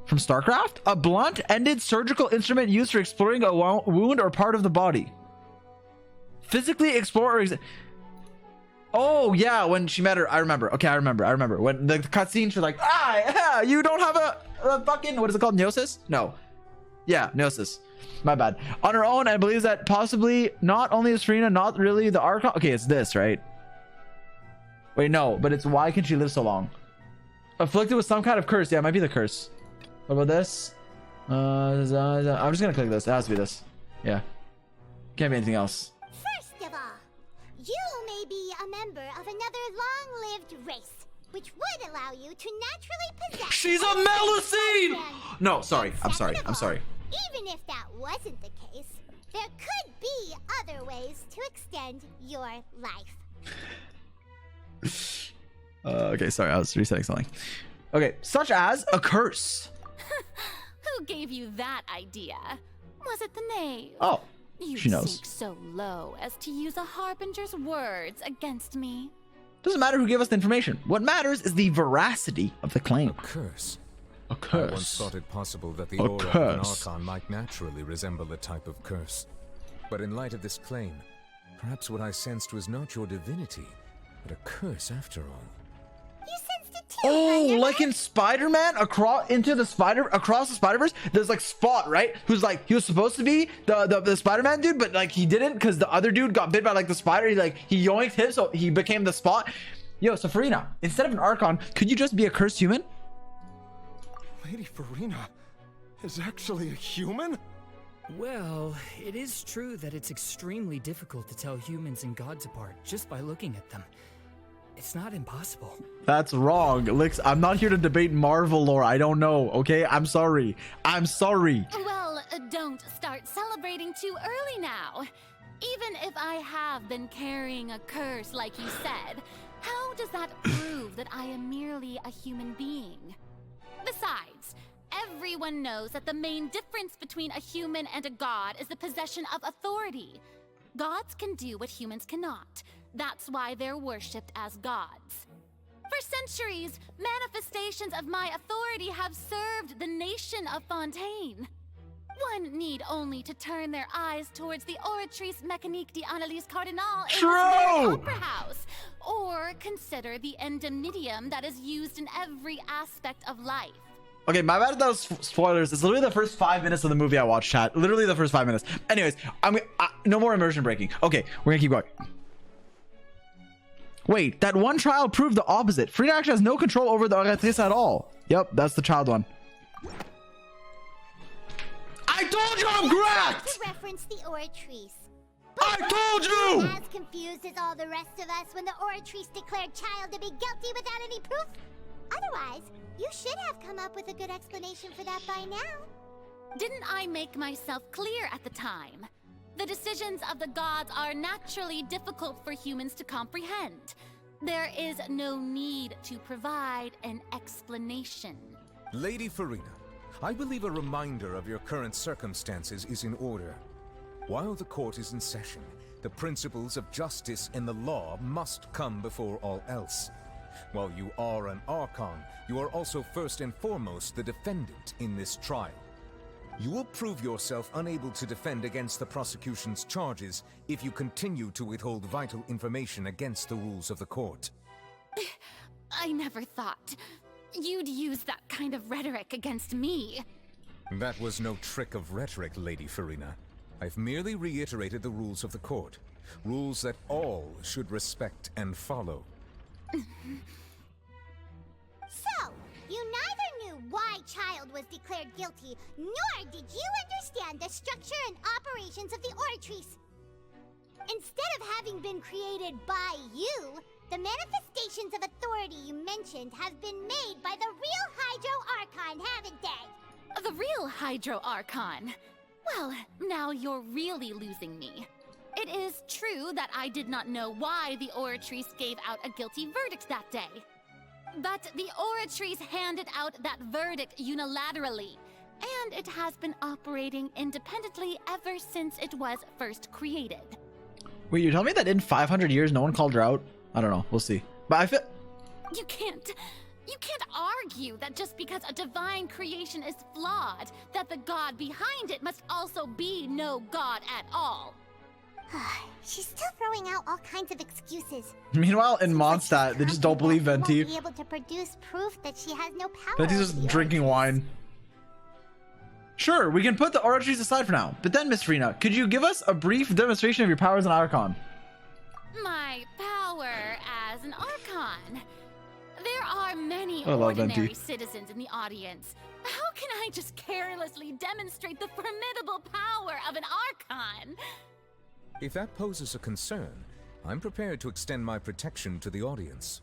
From StarCraft? A blunt-ended surgical instrument used for exploring a wound or part of the body. Physically explore. Oh yeah, when she met her, I remember. Okay, I remember when the cutscene. She's like, yeah, you don't have a fucking, what is it called? Gnosis? No. Yeah, Gnosis. My bad. On her own, I believe that possibly not only is Furina not really the Archon. Okay, it's this, right? Wait, no, but it's why can she live so long? Afflicted with some kind of curse. Yeah, it might be the curse. What about this? I'm just gonna click this. It has to be this. Yeah. Can't be anything else. First of all, you may be a member of another long-lived race, which would allow you to naturally possess. She's a Melusine! No, sorry. I'm sorry. Even if that wasn't the case, there could be other ways to extend your life. Okay, sorry. I was resetting something. Okay, such as a curse. Who gave you that idea? Was it the knave? Oh, you she knows. sink so low as to use a harbinger's words against me. Doesn't matter who gave us the information. What matters is the veracity of the claim. A curse. A curse. I once thought it possible that the aura of an Archon might naturally resemble a type of curse. But in light of this claim, perhaps what I sensed was not your divinity, but a curse after all. You sensed it too. Oh, like in Spider-Man, across the Spider-Verse, there's like Spot, right? Who's like, he was supposed to be the Spider-Man dude, but like he didn't because the other dude got bit by like the spider. He yoinked him, so he became the Spot. Yo, so Furina, instead of an Archon, could you just be a cursed human? Lady Furina is actually a human? Well, it is true that it's extremely difficult to tell humans and gods apart just by looking at them. It's not impossible. That's wrong. Lix, I'm not here to debate Marvel lore. I don't know, okay? I'm sorry. Well, don't start celebrating too early now. Even if I have been carrying a curse like you said, how does that prove that I am merely a human being? Besides, everyone knows that the main difference between a human and a god is the possession of authority. Gods can do what humans cannot. That's why they're worshipped as gods. For centuries, manifestations of my authority have served the nation of Fontaine. One need only to turn their eyes towards the Oratrice Mécanique d'Analyse Cardinal in True! the Opera House, or consider the endemnitium that is used in every aspect of life. Okay, my bad if that was spoilers. It's literally the first 5 minutes of the movie I watched, chat. Literally the first 5 minutes. Anyways, no more immersion breaking. Okay, we're gonna keep going. Wait, that one trial proved the opposite. Furina actually has no control over the Oratrice at all. Yep, that's the child one. I told you I'm correct! To reference the Oratrice. I told you! As confused as all the rest of us when the Oratrice declared child to be guilty without any proof. Otherwise, you should have come up with a good explanation for that by now. Didn't I make myself clear at the time? The decisions of the gods are naturally difficult for humans to comprehend. There is no need to provide an explanation. Lady Furina, I believe a reminder of your current circumstances is in order. While the court is in session, the principles of justice and the law must come before all else. While you are an Archon, you are also first and foremost the defendant in this trial. You will prove yourself unable to defend against the prosecution's charges if you continue to withhold vital information against the rules of the court. I never thought you'd use that kind of rhetoric against me. That was no trick of rhetoric, Lady Furina. I've merely reiterated the rules of the court. Rules that all should respect and follow. So, you neither knew why Child was declared guilty, nor did you understand the structure and operations of the Oratrice. Instead of having been created by you, the manifestations of authority you mentioned have been made by the real Hydro Archon, haven't they? The real Hydro Archon? Well, now you're really losing me. It is true that I did not know why the Oratrice gave out a guilty verdict that day. But the Oratrice handed out that verdict unilaterally, and it has been operating independently ever since it was first created. Wait, you're telling me that in 500 years no one called her out? I don't know, we'll see. But I feel... You can't argue that just because a divine creation is flawed, that the god behind it must also be no god at all. She's still throwing out all kinds of excuses. Meanwhile, in Mondstadt, they just don't believe Venti. Won't be able to produce proof that she has no power. Venti's just drinking wine. Sure, we can put the Oratrice aside for now. But then, Miss Furina, could you give us a brief demonstration of your powers in Archon? My power as an Archon? There are many I love ordinary Venti. citizens in the audience. How can I just carelessly demonstrate the formidable power of an Archon? If that poses a concern, I'm prepared to extend my protection to the audience.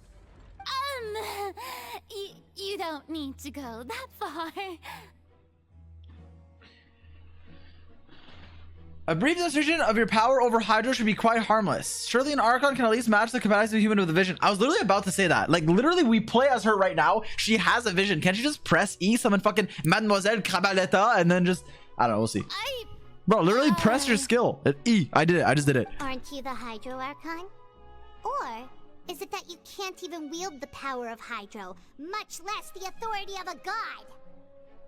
You don't need to go that far. A brief demonstration of your power over Hydro should be quite harmless. Surely an Archon can at least match the capacity of a human with a vision. I was literally about to say that. Like, literally, we play as her right now. She has a vision. Can't you just press E, summon fucking Mademoiselle Crabaletta, and then just... I don't know, we'll see. Bro, literally press your skill. E. I did it. I just did it. Aren't you the Hydro Archon? Or is it that you can't even wield the power of Hydro, much less the authority of a god?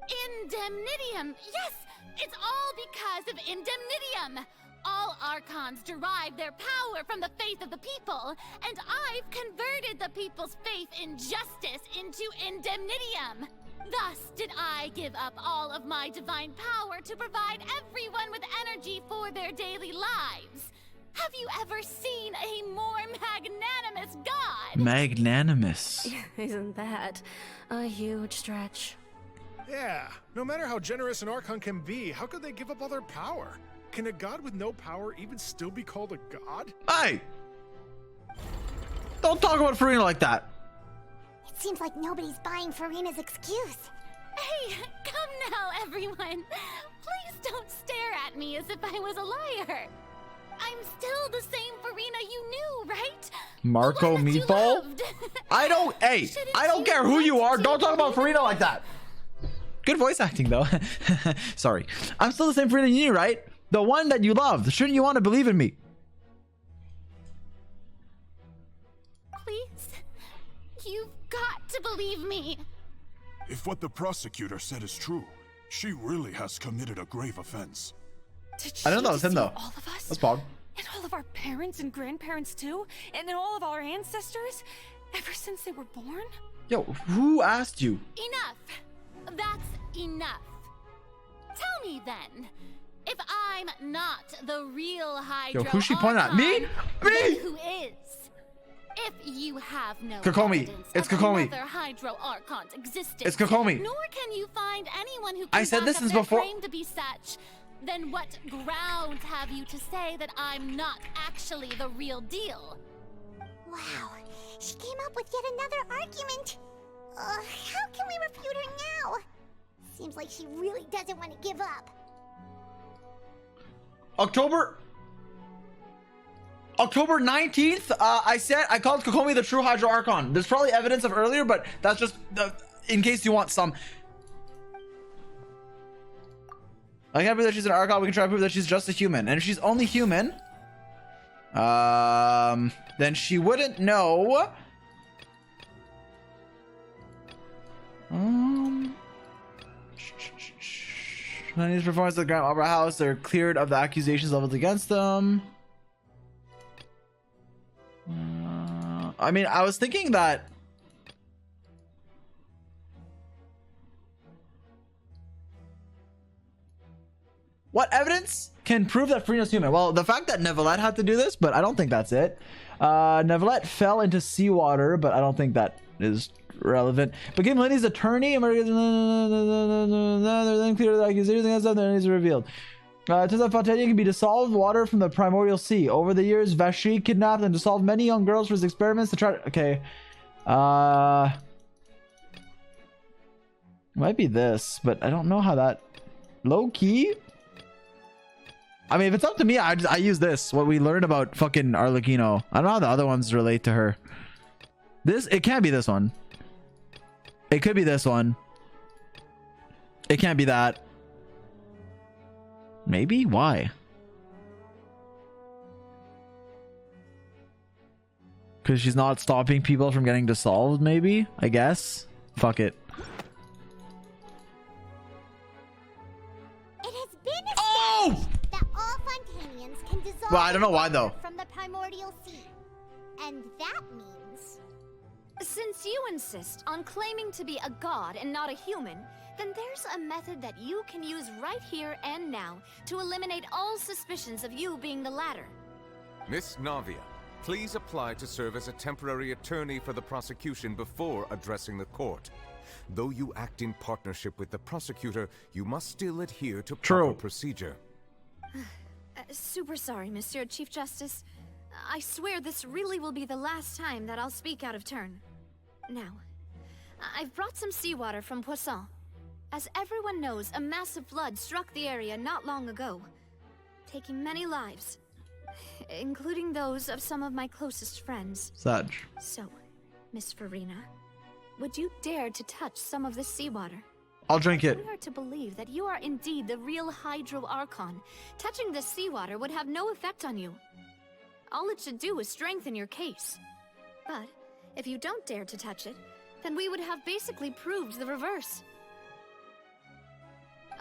Indemnitium! Yes! It's all because of Indemnitium! All Archons derive their power from the faith of the people, and I've converted the people's faith in justice into Indemnitium! Thus did I give up all of my divine power to provide everyone with energy for their daily lives. Have you ever seen a more magnanimous god? Magnanimous. Isn't that a huge stretch? Yeah, no matter how generous an Archon can be, how could they give up all their power? Can a god with no power even still be called a god? Hey! Don't talk about Furina like that. It seems like nobody's buying Furina's excuse. Hey, come now, everyone. Please don't stare at me as if I was a liar. I'm still the same Furina you knew, right? Marco Meatball? I don't... Hey, I don't care who you are. Don't talk about Furina like that. Good voice acting, though. Sorry. I'm still the same Furina you knew, right? The one that you loved. Shouldn't you want to believe in me? Please. You've got to believe me. If what the prosecutor said is true, She really has committed a grave offense. Did I don't know that she was him though. deceive all of us? That's Pog. And all of our parents and grandparents too? And then all of our ancestors? Ever since they were born? Yo, who asked you? Enough! That's enough. Tell me then, if I'm not the real Hydro Yo, who's she pointing at? Me? then Me? who is? If you have no Kokomi. evidence It's of Kokomi. another Hydro Archon's existence, It's Kokomi. nor can you find anyone who can I said back this up since their before- claim to be such, then what grounds have you to say that I'm not actually the real deal? Wow, she came up with yet another argument. How can we refute her now? Seems like she really doesn't want to give up. October 19th, I called Kokomi the true Hydro Archon. There's probably evidence of earlier, but that's just in case you want some. I can't prove that she's an Archon. We can try to prove that she's just a human. And if she's only human, then she wouldn't know. Chinese performance at the Grand Opera House. They're cleared of the accusations leveled against them. I mean, I was thinking that. What evidence can prove that Furina's human? Well, the fact that Neuvillette had to do this, but I don't think that's it. Neuvillette fell into seawater, but I don't think that is relevant. Became Lenny's attorney. Then clear the accusations against them. Then he's revealed. Turns out Fontaine can be dissolved water from the primordial sea. Over the years, Vashi kidnapped and dissolved many young girls for his experiments to try to... Okay. Might be this, but I don't know how that... Low key? I mean, if it's up to me, I use this. What we learned about fucking Arlecchino. I don't know how the other ones relate to her. It can't be this one. It could be this one. It can't be that. Maybe? Why? Because she's not stopping people from getting dissolved, maybe? I guess? Fuck it. It has been established that all Fontainians can dissolve Well, I don't know why, though. from the primordial sea. And that means... Since you insist on claiming to be a god and not a human, then there's a method that you can use right here and now to eliminate all suspicions of you being the latter. Miss Navia, please apply to serve as a temporary attorney for the prosecution before addressing the court. Though you act in partnership with the prosecutor, you must still adhere to proper procedure. Super sorry, Monsieur Chief Justice. I swear this really will be the last time that I'll speak out of turn. Now, I've brought some seawater from Poisson. As everyone knows, a massive flood struck the area not long ago, taking many lives, including those of some of my closest friends. Sag. So, Miss Furina, would you dare to touch some of this seawater? I'll drink it. If we are to believe that you are indeed the real Hydro Archon, touching this seawater would have no effect on you. All it should do is strengthen your case. But if you don't dare to touch it, then we would have basically proved the reverse.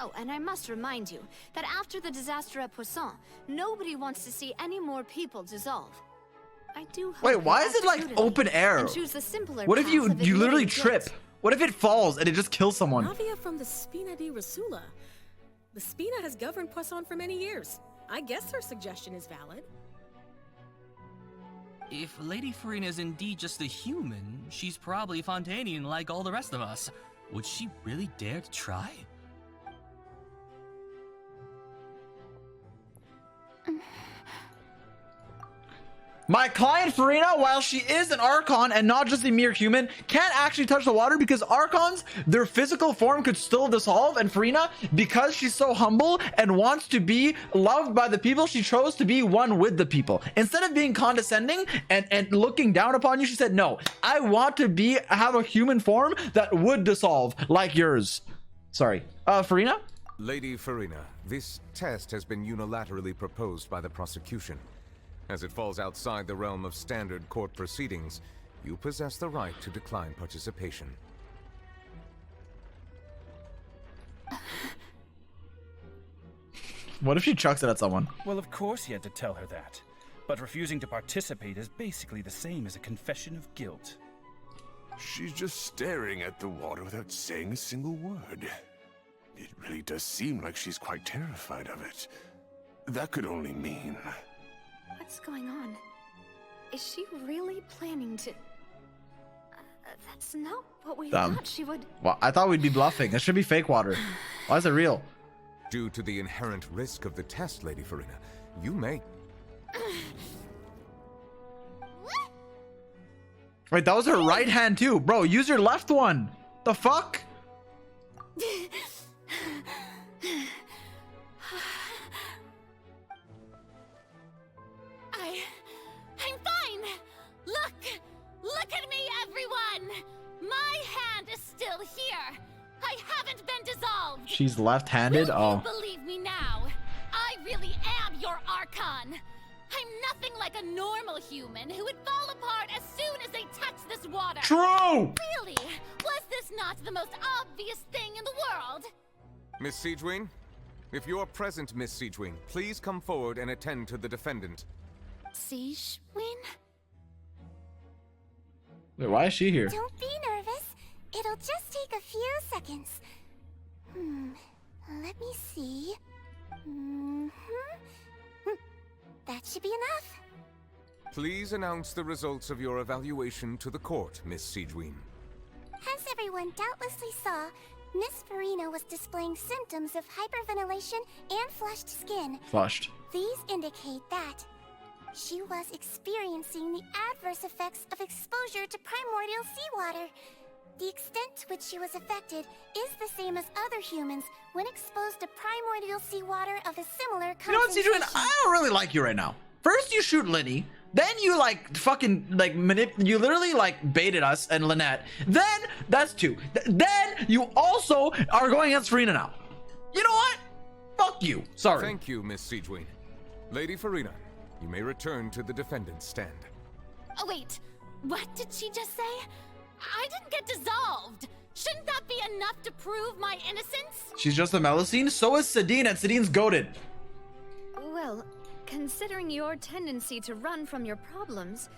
Oh, and I must remind you that after the disaster at Poisson, nobody wants to see any more people dissolve. I do hope Wait, why you is it act like prudently open air? and choose the simpler What if path you of literally admitting trip? guilt. What if it falls and it just kills someone? Navia from the Spina di Rasula. The Spina has governed Poisson for many years. I guess her suggestion is valid. If Lady Furina is indeed just a human, she's probably Fontainian like all the rest of us. Would she really dare to try? My client Furina, while she is an Archon and not just a mere human, can't actually touch the water because Archons, their physical form could still dissolve, and Furina, because she's so humble and wants to be loved by the people, she chose to be one with the people. Instead of being condescending and looking down upon you, she said, no, I want to have a human form that would dissolve like yours. Sorry. Furina? Lady Furina, this test has been unilaterally proposed by the prosecution. As it falls outside the realm of standard court proceedings, you possess the right to decline participation. What if she chucks it at someone? Well, of course he had to tell her that. But refusing to participate is basically the same as a confession of guilt. She's just staring at the water without saying a single word. It really does seem like she's quite terrified of it. That could only mean... What's going on? Is she really planning to... that's not what we thought she would... Well, I thought we'd be bluffing. It should be fake water. Why is it real? Due to the inherent risk of the test, Lady Furina, you may... Wait, that was her right hand too. Bro, use your left one. The fuck? I'm fine. Look at me, everyone. My hand is still here. I haven't been dissolved. She's left-handed? Will Oh. you believe me now? I really am your Archon. I'm nothing like a normal human who would fall apart as soon as they touch this water. True! Really? Was this not the most obvious thing in the world? Miss Siegewin? If you are present, Miss Siegewin, please come forward and attend to the defendant. Siegewin? Wait, why is she here? Don't be nervous. It'll just take a few seconds. Let me see. That should be enough. Please announce the results of your evaluation to the court, Miss Siegewin. As everyone doubtlessly saw, Miss Furina was displaying symptoms of hyperventilation and flushed skin. Flushed. These indicate that she was experiencing the adverse effects of exposure to primordial seawater. The extent to which she was affected is the same as other humans when exposed to primordial seawater of a similar concentration. You know what, Siegewin? I don't really like you right now. First you shoot Linny, then you like fucking like you literally like baited us and Lynette. Then that's two. Then you also are going against Furina now. You know what? Fuck you. Sorry. Thank you, Miss Siegewin. Lady Furina, you may return to the defendant's stand. Oh wait, what did she just say? I didn't get dissolved. Shouldn't that be enough to prove my innocence? She's just a Melusine. So is Sedine, and Sedine's goated. Well, considering your tendency to run from your problems,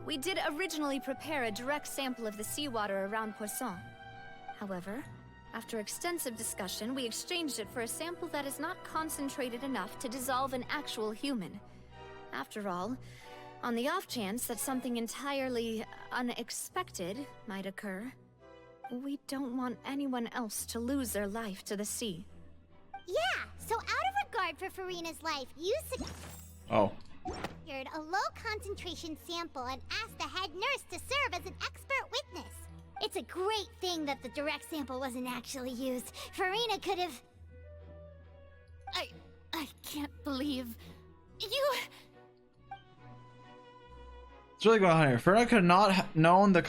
we did originally prepare a direct sample of the seawater around Poisson. However, after extensive discussion, we exchanged it for a sample that is not concentrated enough to dissolve an actual human. After all, on the off chance that something entirely unexpected might occur, we don't want anyone else to lose their life to the sea. Yeah, so out of regard for Furina's life, you secured a low-concentration sample and asked the head nurse to serve as an expert witness. It's a great thing that the direct sample wasn't actually used. Furina could have... I can't believe... You... What's really going on here? Furina could not have known the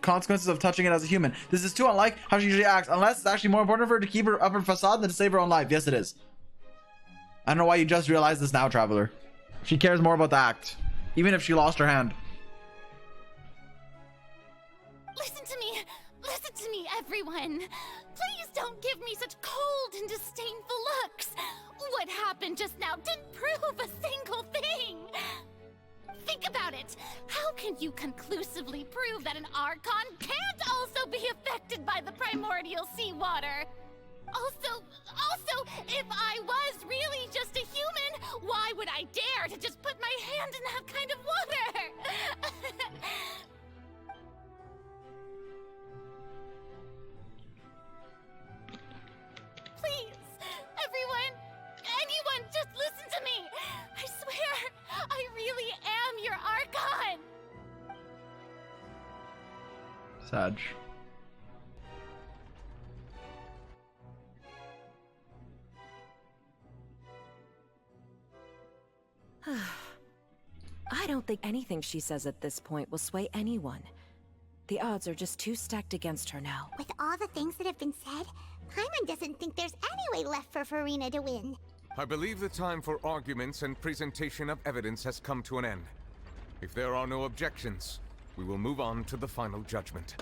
consequences of touching it as a human. This is too unlike how she usually acts, unless it's actually more important for her to keep her upper facade than to save her own life. Yes, it is. I don't know why you just realized this now, Traveler. She cares more about the act, even if she lost her hand. Listen to me, everyone. Please don't give me such cold and disdainful looks. What happened just now didn't prove a single thing. Think about it. How can you conclusively prove that an Archon can't also be affected by the primordial seawater? Also, if I was really just a human, why would I dare to just put my hand in that kind of water? Please, anyone, just listen to me. I swear, I really am your Archon. Sag. I don't think anything she says at this point will sway anyone. The odds are just too stacked against her now. With all the things that have been said, Paimon doesn't think there's any way left for Furina to win. I believe the time for arguments and presentation of evidence has come to an end. If there are no objections, we will move on to the final judgment.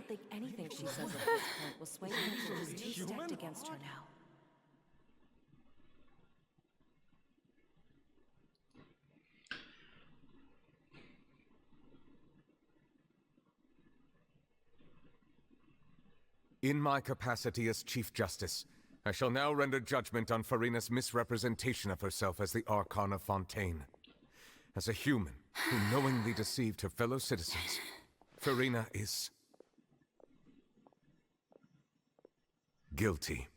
think anything she says at this point will sway anyone who's too stacked against her now. In my capacity as Chief Justice, I shall now render judgment on Furina's misrepresentation of herself as the Archon of Fontaine. As a human who knowingly deceived her fellow citizens, Furina is guilty.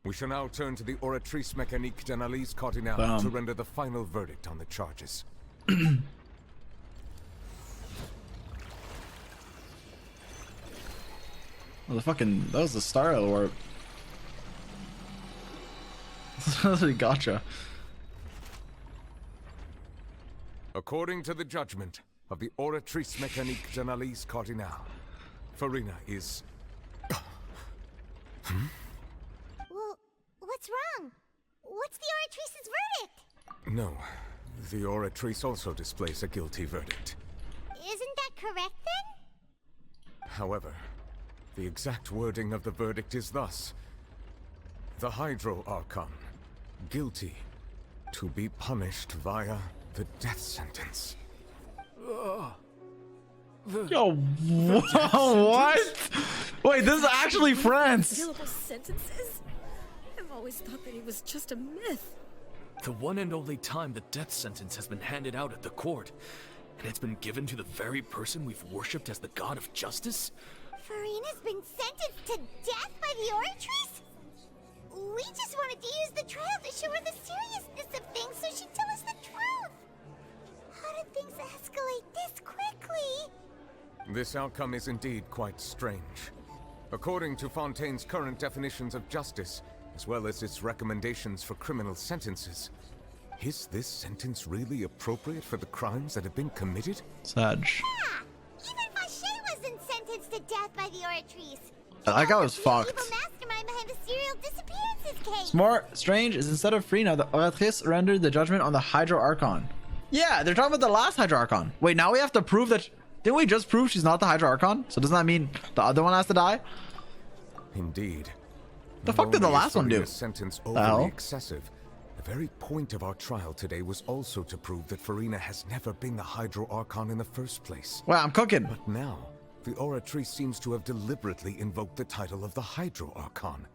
We shall now turn to the Oratrice Mécanique d'Analyse Cardinale to render the final verdict on the charges. Well, that was the star orb. Gotcha. According to the judgment of the Oratrice Mécanique d'Analyse Cardinale, Furina is... Well, what's wrong? What's the Oratrice's verdict? No, the Oratrice also displays a guilty verdict. Isn't that correct then? However, the exact wording of the verdict is thus: the Hydro Archon, guilty, to be punished via the death sentence. Yo, what? Wait, this is actually France. Syllable sentences? I've always thought that it was just a myth. The one and only time the death sentence has been handed out at the court, and it's been given to the very person we've worshipped as the god of justice? Furina's been sentenced to death by the Oratrice? We just wanted to use the trial to show her the seriousness of things so she'd tell us the truth. How did things escalate this quickly? This outcome is indeed quite strange. According to Fontaine's current definitions of justice, as well as its recommendations for criminal sentences, is this sentence really appropriate for the crimes that have been committed? Sag. Yeah! Even Vacher wasn't sentenced to death by the Oratrice. That guy was fucked. The mastermind behind the serial disappearances case. What's more strange is instead of Furina, the Oratrice rendered the judgment on the Hydro Archon. Yeah, they're talking about the last Hydro Archon. Wait, now we have to prove that... Didn't we just prove she's not the Hydro Archon? So doesn't that mean the other one has to die? Indeed. The fuck did the last one do? Sentence overly excessive. The very point of our trial today was also to prove that Furina has never been the Hydro Archon in the first place. Well, I'm cooking. But now, the Oratrice seems to have deliberately invoked the title of the Hydro Archon.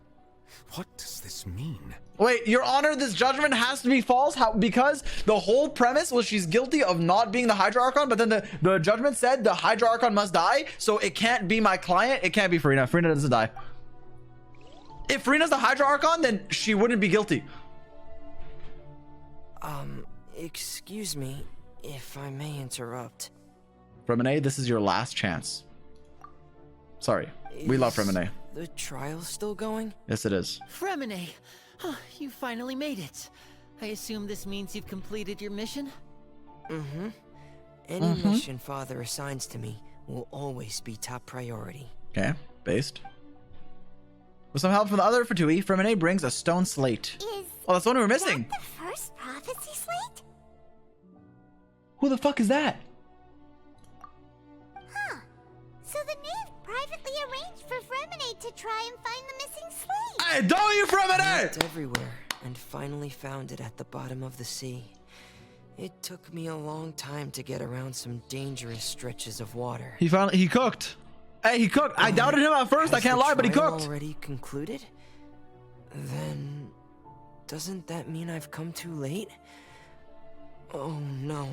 What does this mean? Wait, Your Honor, this judgment has to be false? How? Because the whole premise was she's guilty of not being the Hydro Archon, but then the judgment said the Hydro Archon must die, so it can't be my client. It can't be Furina. Furina doesn't die. If Furina's the Hydro Archon, then she wouldn't be guilty. Excuse me, if I may interrupt. Fremine, this is your last chance. Sorry. We love Fremine. The trial still going? Yes, it is. Fremine! Oh, you finally made it. I assume this means you've completed your mission? Mm-hmm. Any mission Father assigns to me will always be top priority. Okay, based. With some help from the other Fatui, Fremine brings a stone slate. Oh, that's the one we were missing. The first prophecy slate? Who the fuck is that? Huh. So the knave privately arranged for Fremine to try and find the missing slate. Hey, don't you Fremine! Looked everywhere and finally found it at the bottom of the sea. It took me a long time to get around some dangerous stretches of water. He cooked. Hey, he cooked. I doubted him at first. I can't lie, but he cooked. Already concluded? Then doesn't that mean I've come too late? Oh no.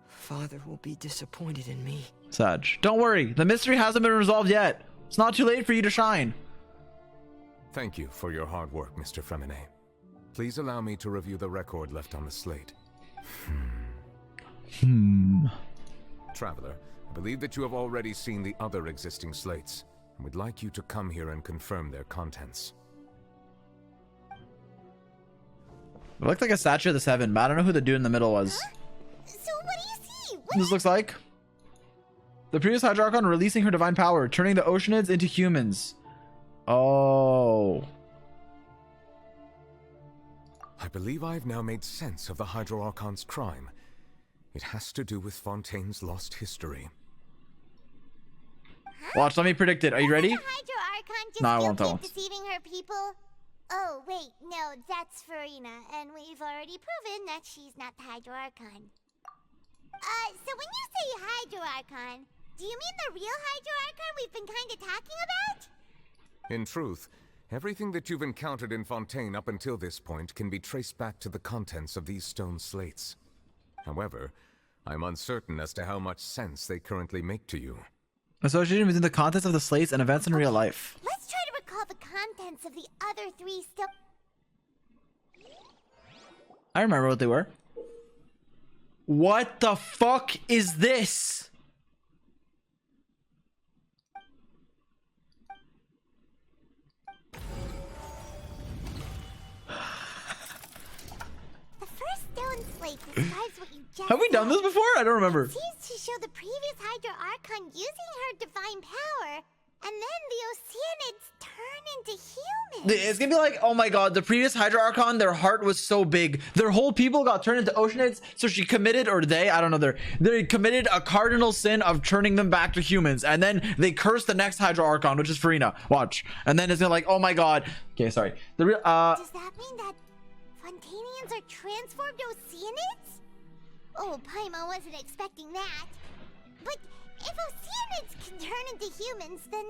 Father will be disappointed in me. Sag, don't worry. The mystery hasn't been resolved yet. It's not too late for you to shine. Thank you for your hard work, Mr. Fremine. Please allow me to review the record left on the slate. Traveler, I believe that you have already seen the other existing slates, and would like you to come here and confirm their contents. It looked like a statue of the Seven, but I don't know who the dude in the middle was. So what do you see? This looks like The previous Hydro Archon releasing her divine power, turning the Oceanids into humans. Oh. I believe I've now made sense of the Hydro Archon's crime. It has to do with Fontaine's lost history. Watch, let me predict it. Are you ready? Hydro Archon just No, I won't. deceiving her people? Oh, wait, no, that's Furina, and we've already proven that she's not the Hydro Archon. So when you say Hydro Archon, do you mean the real Hydro Archon we've been kind of talking about? In truth, everything that you've encountered in Fontaine up until this point can be traced back to the contents of these stone slates. However, I'm uncertain as to how much sense they currently make to you. Associated within the contents of the slates and events in real life. Let's try to recall the contents of the other three still. I remember what they were. What the fuck is this? The first stone slate describes what you just Have we done this before? I don't remember. It seems to show the previous Hydro Archon using her divine power, and then the Oceanids turn into humans. It's gonna be like, oh my god, the previous Hydro Archon, their heart was so big. Their whole people got turned into Oceanids, so she committed, or I don't know, they committed a cardinal sin of turning them back to humans. And then they cursed the next Hydro Archon, which is Furina. Watch. And then it's gonna like, oh my god. Okay, sorry. The real, Does that mean that Fontainians are transformed Oceanids? Oh, Paimon wasn't expecting that. But if Oceanids can turn into humans, then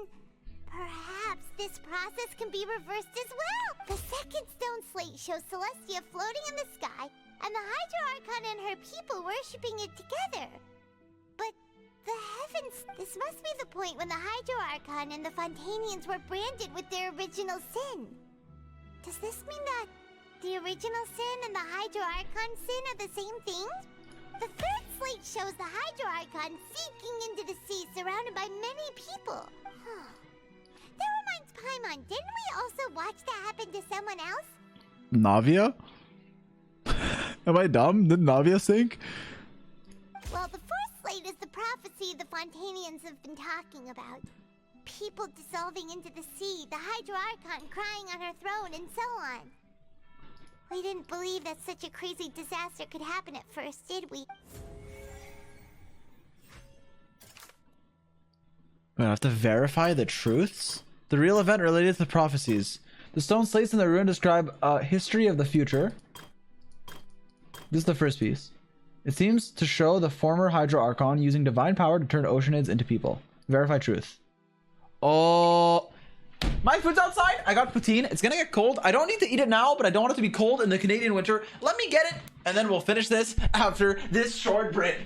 perhaps this process can be reversed as well. The second stone slate shows Celestia floating in the sky, and the Hydro Archon and her people worshipping it together. But the heavens, this must be the point when the Hydro Archon and the Fontainians were branded with their original sin. Does this mean that the original sin and the Hydro Archon sin are the same thing? The third slate shows the Hydro Archon sinking into the sea surrounded by many people. That reminds Paimon, didn't we also watch that happen to someone else? Navia? Am I dumb? Did Navia sink? Well, the fourth slate is the prophecy the Fontainians have been talking about. People dissolving into the sea, the Hydro Archon crying on her throne, and so on. We didn't believe that such a crazy disaster could happen at first, did we? I have to verify the truths? The real event related to the prophecies. The stone slates in the ruin describe a history of the future. This is the first piece. It seems to show the former Hydro Archon using divine power to turn Oceanids into people. Verify truth. Oh, my food's outside. I got poutine. It's gonna get cold. I don't need to eat it now, but I don't want it to be cold in the Canadian winter. Let me get it, and then we'll finish this after this short break.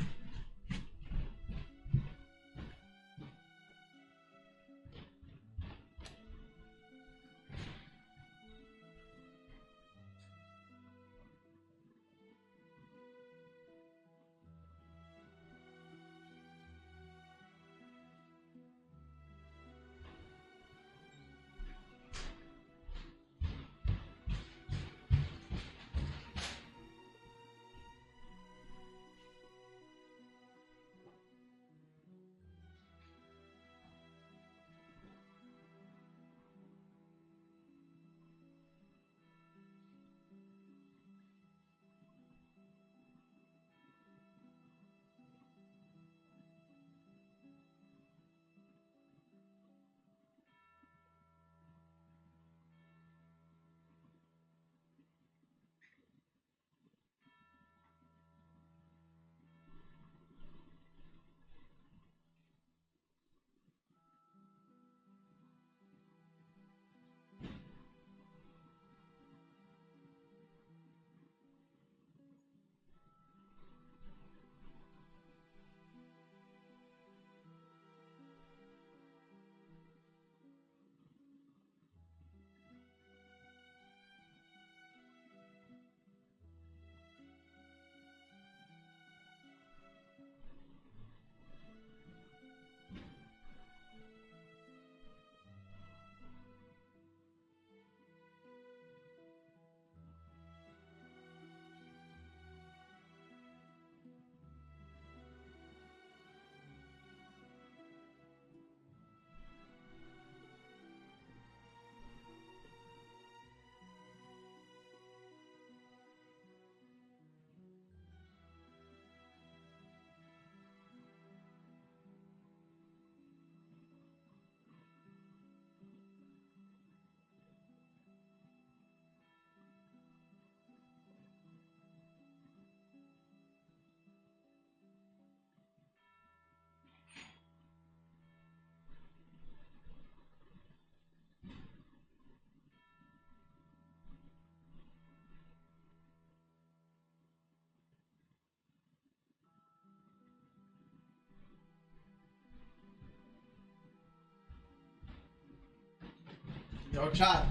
Yo, chat.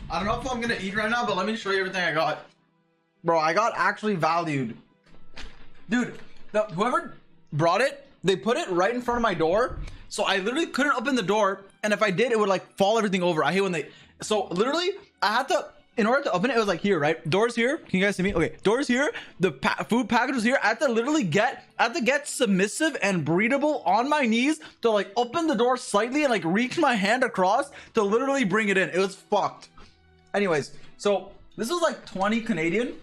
I don't know if I'm gonna eat right now, but let me show you everything I got. Bro, I got actually valued. Dude, whoever brought it, they put it right in front of my door. So I literally couldn't open the door. And if I did, it would like fall everything over. I hate when they... So literally, I had to... In order to open it, it was like here, right? Doors here. Can you guys see me? Okay, doors here. The food package was here. I had to literally get submissive and breedable on my knees to like open the door slightly and like reach my hand across to literally bring it in. It was fucked. Anyways, so this was like 20 Canadian,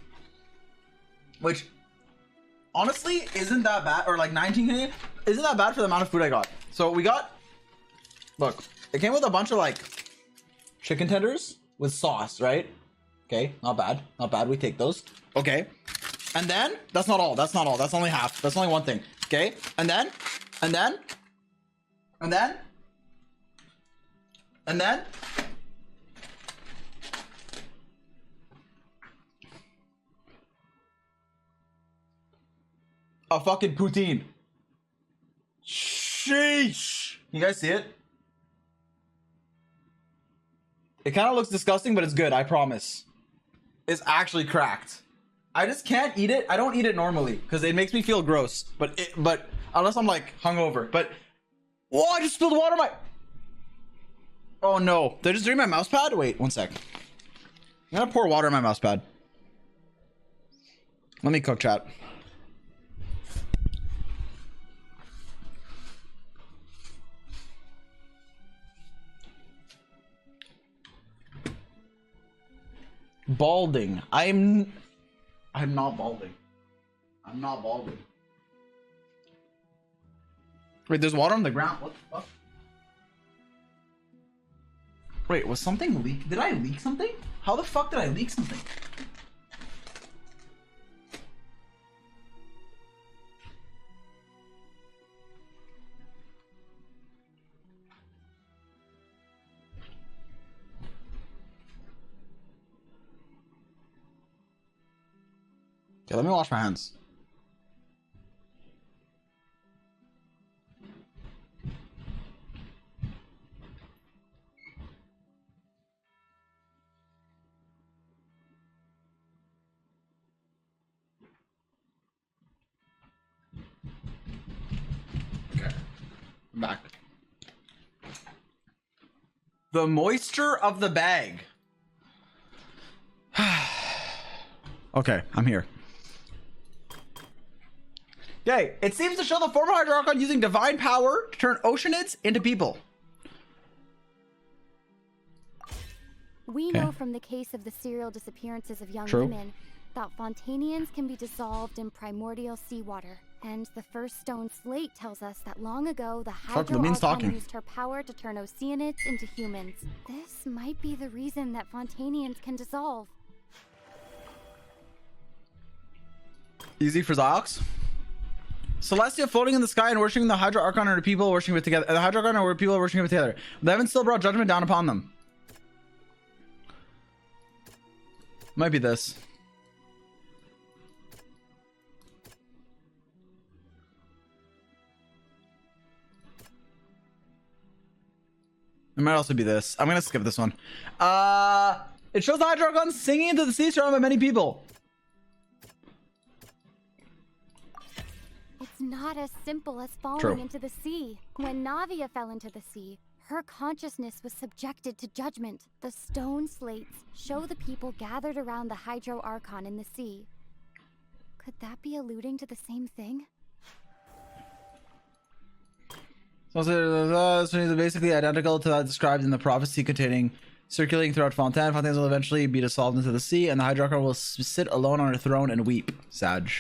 which honestly isn't that bad, or like 19 Canadian, isn't that bad for the amount of food I got. So we got, look, it came with a bunch of like chicken tenders with sauce, right? Okay, not bad, not bad. We take those. Okay, and then that's not all. That's not all. That's only half. That's only one thing. Okay, and then a fucking poutine. Sheesh. You guys see it? It kind of looks disgusting, but it's good. I promise. It's actually cracked. I just can't eat it. I don't eat it normally because it makes me feel gross. But unless I'm like hungover. But whoa! I just spilled water on my. Oh no! Did I just drain my mouse pad? Wait, one sec. I'm gonna pour water on my mouse pad. Let me cook, chat. Balding. I'm not balding. I'm not balding. Wait, there's water on the ground. What the fuck? Wait, was something leak? Did I leak something? How the fuck did I leak something? Okay, let me wash my hands. Okay, I'm back. The moisture of the bag. Okay, I'm here. Okay, it seems to show the former Hydro Archon using divine power to turn oceanids into people. We know from the case of the serial disappearances of young women that Fontainians can be dissolved in primordial seawater. And the first stone slate tells us that long ago the Hydro Archon used her power to turn oceanids into humans. This might be the reason that Fontainians can dissolve. Easy for zyox. Celestia floating in the sky and worshiping the Hydro Archon are people worshiping it together. The Hydro Archon are people worshiping it together. The heavens still brought judgment down upon them. Might be this. It might also be this. I'm gonna skip this one. It shows the Hydro Archon singing into the sea surrounded by many people. It's not as simple as falling into the sea. When Navia fell into the sea, her consciousness was subjected to judgment. The stone slates show the people gathered around the Hydro Archon in the sea. Could that be alluding to the same thing? So it's basically identical to that described in the prophecy circulating throughout Fontaine. Fontaines will eventually be dissolved into the sea, and the Hydro Archon will sit alone on her throne and weep. Sag.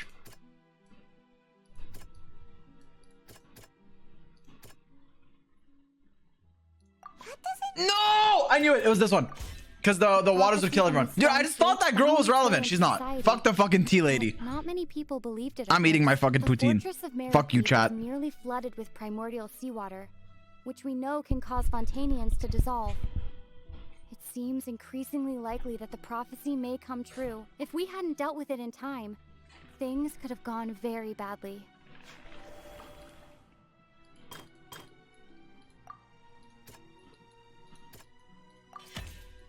No! I knew it. It was this one. Because the waters would kill everyone. Dude, I just thought that girl was relevant. She's not. Fuck the fucking tea lady. Not many people believed it. I'm eating my fucking poutine. Fuck you, chat. Nearly flooded with primordial seawater, which we know can cause Fontainians to dissolve. It seems increasingly likely that the prophecy may come true. If we hadn't dealt with it in time, things could have gone very badly.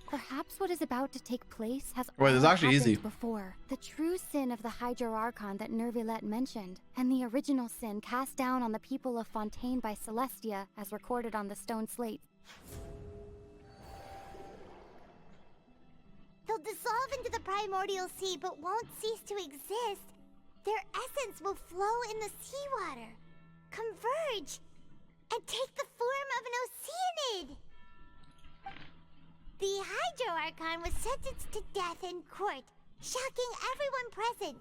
Perhaps what is about to take place has Wait, this is all actually happened easy. before. The true sin of the Hydro Archon that Nervilette mentioned, and the original sin cast down on the people of Fontaine by Celestia, as recorded on the stone slate. They'll dissolve into the primordial sea but won't cease to exist. Their essence will flow in the seawater, converge, and take the form of an oceanid. The Hydro Archon was sentenced to death in court, shocking everyone present.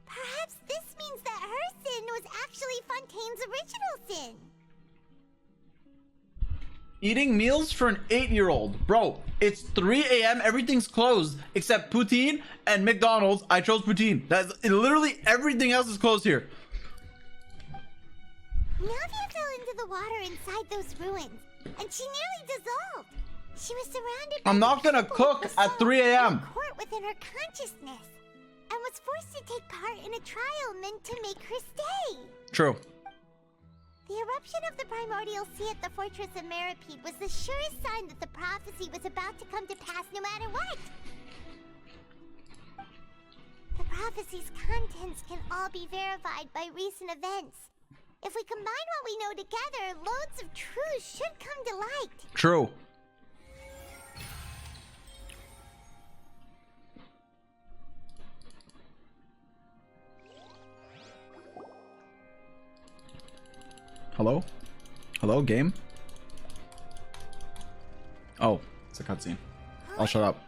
Perhaps this means that her sin was actually Fontaine's original sin. Eating meals for an 8-year-old. Bro, it's 3 a.m. Everything's closed except poutine and McDonald's. I chose poutine. That's literally everything else is closed here. Navia fell into the water inside those ruins, and she nearly dissolved. She was surrounded by I'm not gonna cook at 3 a.m. court within her consciousness, and was forced to take part in a trial meant to make her stay. True. The eruption of the primordial sea at the fortress of Meripede was the surest sign that the prophecy was about to come to pass no matter what. The prophecy's contents can all be verified by recent events. If we combine what we know together, loads of truths should come to light. True. Hello? Hello, game? Oh, it's a cutscene. I'll shut up.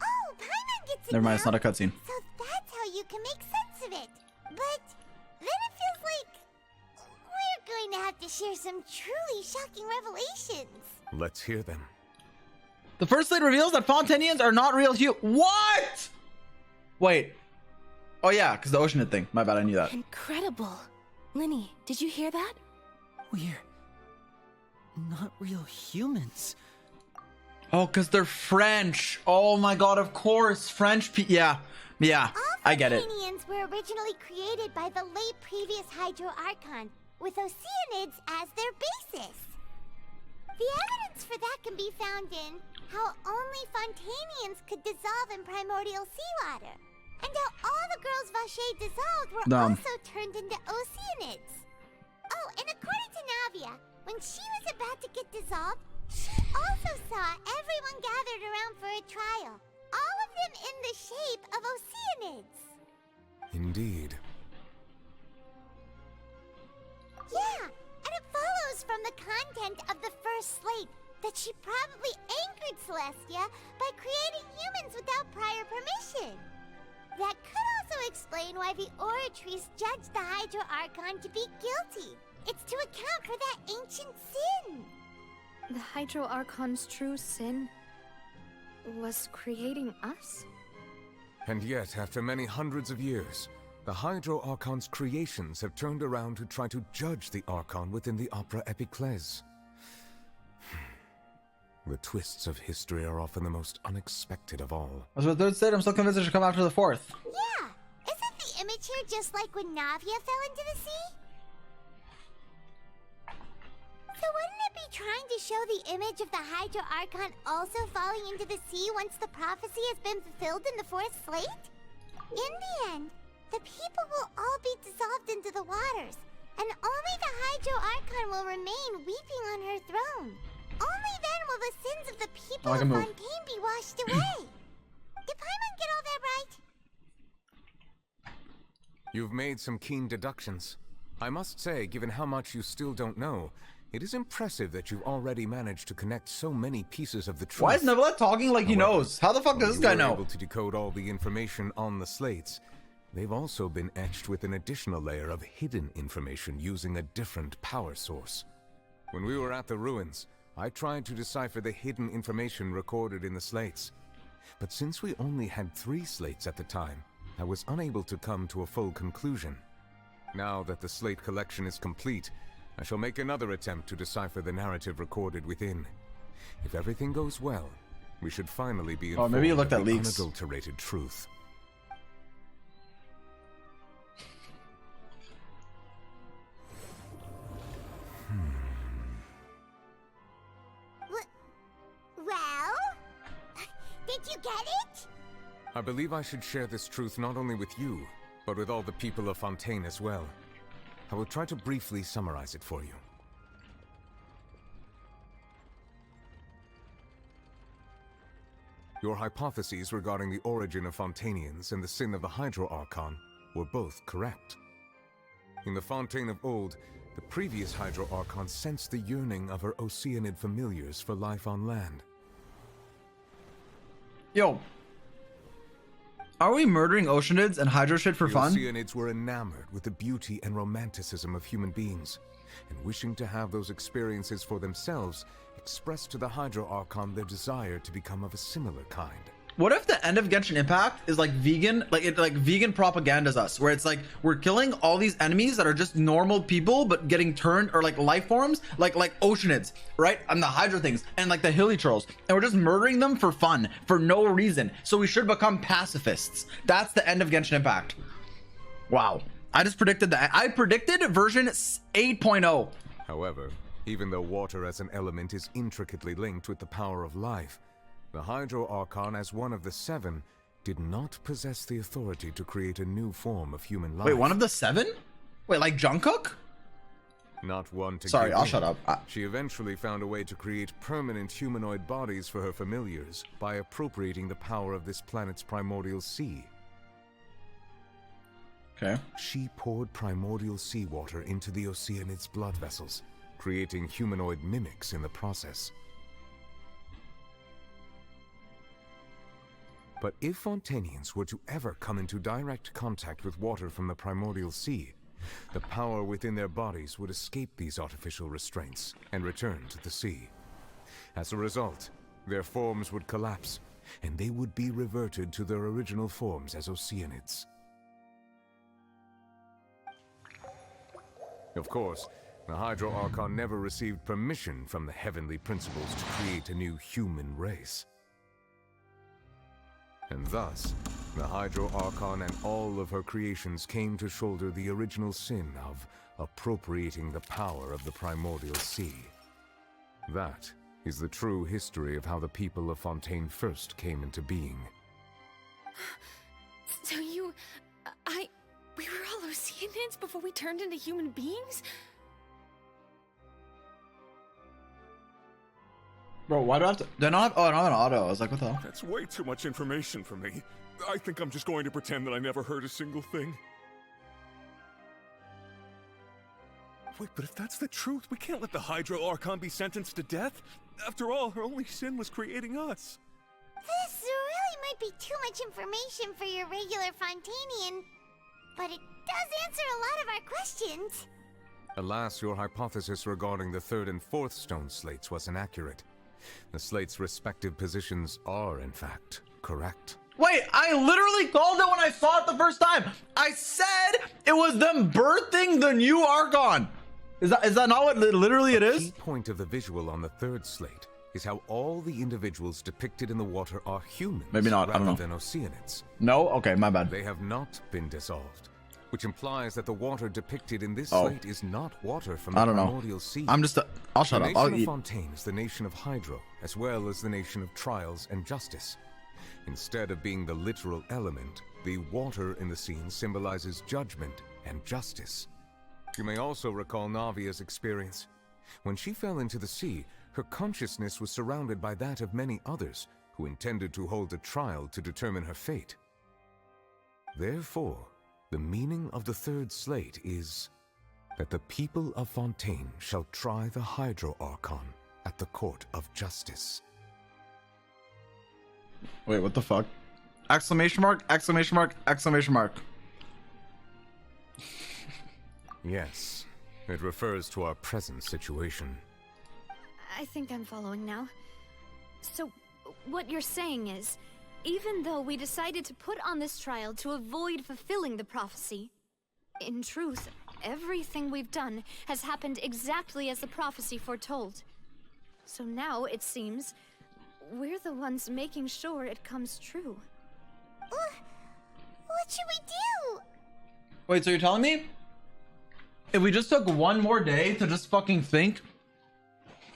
Oh, Paimon gets it. Never mind, it's not a cutscene. So that's how you can make sense of it. But then it feels like we're going to have to share some truly shocking revelations. Let's hear them. The first slate reveals that Fontainians are not real What? Wait. Oh yeah, because the Oceanid thing. My bad, I knew that. Incredible. Linny, did you hear that? We're not real humans. Oh, because they're French. Oh my god, of course. French yeah, I get it. All were originally created by the late previous Hydro Archon, with Oceanids as their basis. The evidence for that can be found in how only Fontainians could dissolve in primordial seawater, and how all the girls Vacher dissolved were also turned into Oceanids. Oh, and according to Navia, when she was about to get dissolved, she also saw everyone gathered around for a trial. All of them in the shape of Oceanids. Indeed. Yeah, and it follows from the content of the first slate that she probably angered Celestia by creating humans without prior permission. That could also explain why the Oratrice judged the Hydro Archon to be guilty. It's to account for that ancient sin. The Hydro Archon's true sin was creating us? And yet, after many hundreds of years, the Hydro Archon's creations have turned around to try to judge the Archon within the Opera Epiclese. The twists of history are often the most unexpected of all. As for the third state, I'm still convinced it should come after the fourth. Yeah, isn't the image here just like when Navia fell into the sea? So wouldn't it be trying to show the image of the Hydro Archon also falling into the sea once the prophecy has been fulfilled in the fourth slate? In the end, the people will all be dissolved into the waters, and only the Hydro Archon will remain weeping on her throne. Only then will the sins of the people of Fontaine be washed away. Did Paimon get all that right? You've made some keen deductions. I must say, given how much you still don't know, it is impressive that you've already managed to connect so many pieces of the truth. Why is Nervilette talking like he knows? How the fuck does this guy know? Able to decode all the information on the slates. They've also been etched with an additional layer of hidden information using a different power source. When we were at the ruins, I tried to decipher the hidden information recorded in the slates. But since we only had 3 slates at the time, I was unable to come to a full conclusion. Now that the slate collection is complete, I shall make another attempt to decipher the narrative recorded within. If everything goes well, we should finally be informed maybe you looked of at the leaks. unadulterated truth. Did you get it? I believe I should share this truth not only with you, but with all the people of Fontaine as well. I will try to briefly summarize it for you. Your hypotheses regarding the origin of Fontainians and the sin of the Hydro Archon were both correct. In the Fontaine of old, the previous Hydro Archon sensed the yearning of her Oceanid familiars for life on land. Yo, are we murdering Oceanids and Hydro shit for fun? The Oceanids were enamored with the beauty and romanticism of human beings, and wishing to have those experiences for themselves, expressed to the Hydro Archon their desire to become of a similar kind. What if the end of Genshin Impact is like vegan, like vegan propagandas us, where it's like we're killing all these enemies that are just normal people but getting turned, or like life forms, like Oceanids, right? And the Hydra things, and like the Hilly Trolls, and we're just murdering them for fun, for no reason. So we should become pacifists. That's the end of Genshin Impact. Wow, I just predicted that. I predicted version 8.0. However, even though water as an element is intricately linked with the power of life, the Hydro Archon, as one of the 7, did not possess the authority to create a new form of human life. Wait, one of the 7? Wait, like Jungkook? Not one to Sorry, give I'll in. shut up. She eventually found a way to create permanent humanoid bodies for her familiars by appropriating the power of this planet's primordial sea. Okay. She poured primordial seawater into the Oceanid's blood vessels, creating humanoid mimics in the process. But if Fontainians were to ever come into direct contact with water from the primordial sea, the power within their bodies would escape these artificial restraints and return to the sea. As a result, their forms would collapse, and they would be reverted to their original forms as Oceanids. Of course, the Hydro Archon never received permission from the heavenly principles to create a new human race. And thus, the Hydro Archon and all of her creations came to shoulder the original sin of appropriating the power of the primordial sea. That is the true history of how the people of Fontaine first came into being. So we were all Oceanids before we turned into human beings? Bro, why do I have to? They're not. Oh, I don't have an auto. I was like, what the hell? That's way too much information for me. I think I'm just going to pretend that I never heard a single thing. Wait, but if that's the truth, we can't let the Hydro Archon be sentenced to death. After all, her only sin was creating us. This really might be too much information for your regular Fontainian, but it does answer a lot of our questions. Alas, your hypothesis regarding the 3rd and 4th stone slates was inaccurate. The slates' respective positions are, in fact, correct. Wait, I literally called it when I saw it the first time. I said it was them birthing the new Archon. Is that not what literally it is? The key point of the visual on the 3rd slate is how all the individuals depicted in the water are humans. Maybe not, I don't know. Rather than Oceanids. No? Okay, my bad. They have not been dissolved, which implies that the water depicted in this slate is not water from the primordial sea. I'm just I'll shut up. I'll The nation eat. of Fontaine is the nation of Hydro, as well as the nation of trials and justice. Instead of being the literal element, the water in the scene symbolizes judgment and justice. You may also recall Navia's experience. When she fell into the sea, her consciousness was surrounded by that of many others who intended to hold a trial to determine her fate. Therefore, the meaning of the 3rd slate is that the people of Fontaine shall try the Hydro Archon at the court of justice. Wait, what the fuck? Exclamation mark, exclamation mark, exclamation mark. Yes, it refers to our present situation. I think I'm following now. So, what you're saying is, even though we decided to put on this trial to avoid fulfilling the prophecy, in truth, everything we've done has happened exactly as the prophecy foretold. So now, it seems, we're the ones making sure it comes true. What should we do? Wait, so you're telling me if we just took one more day to just fucking think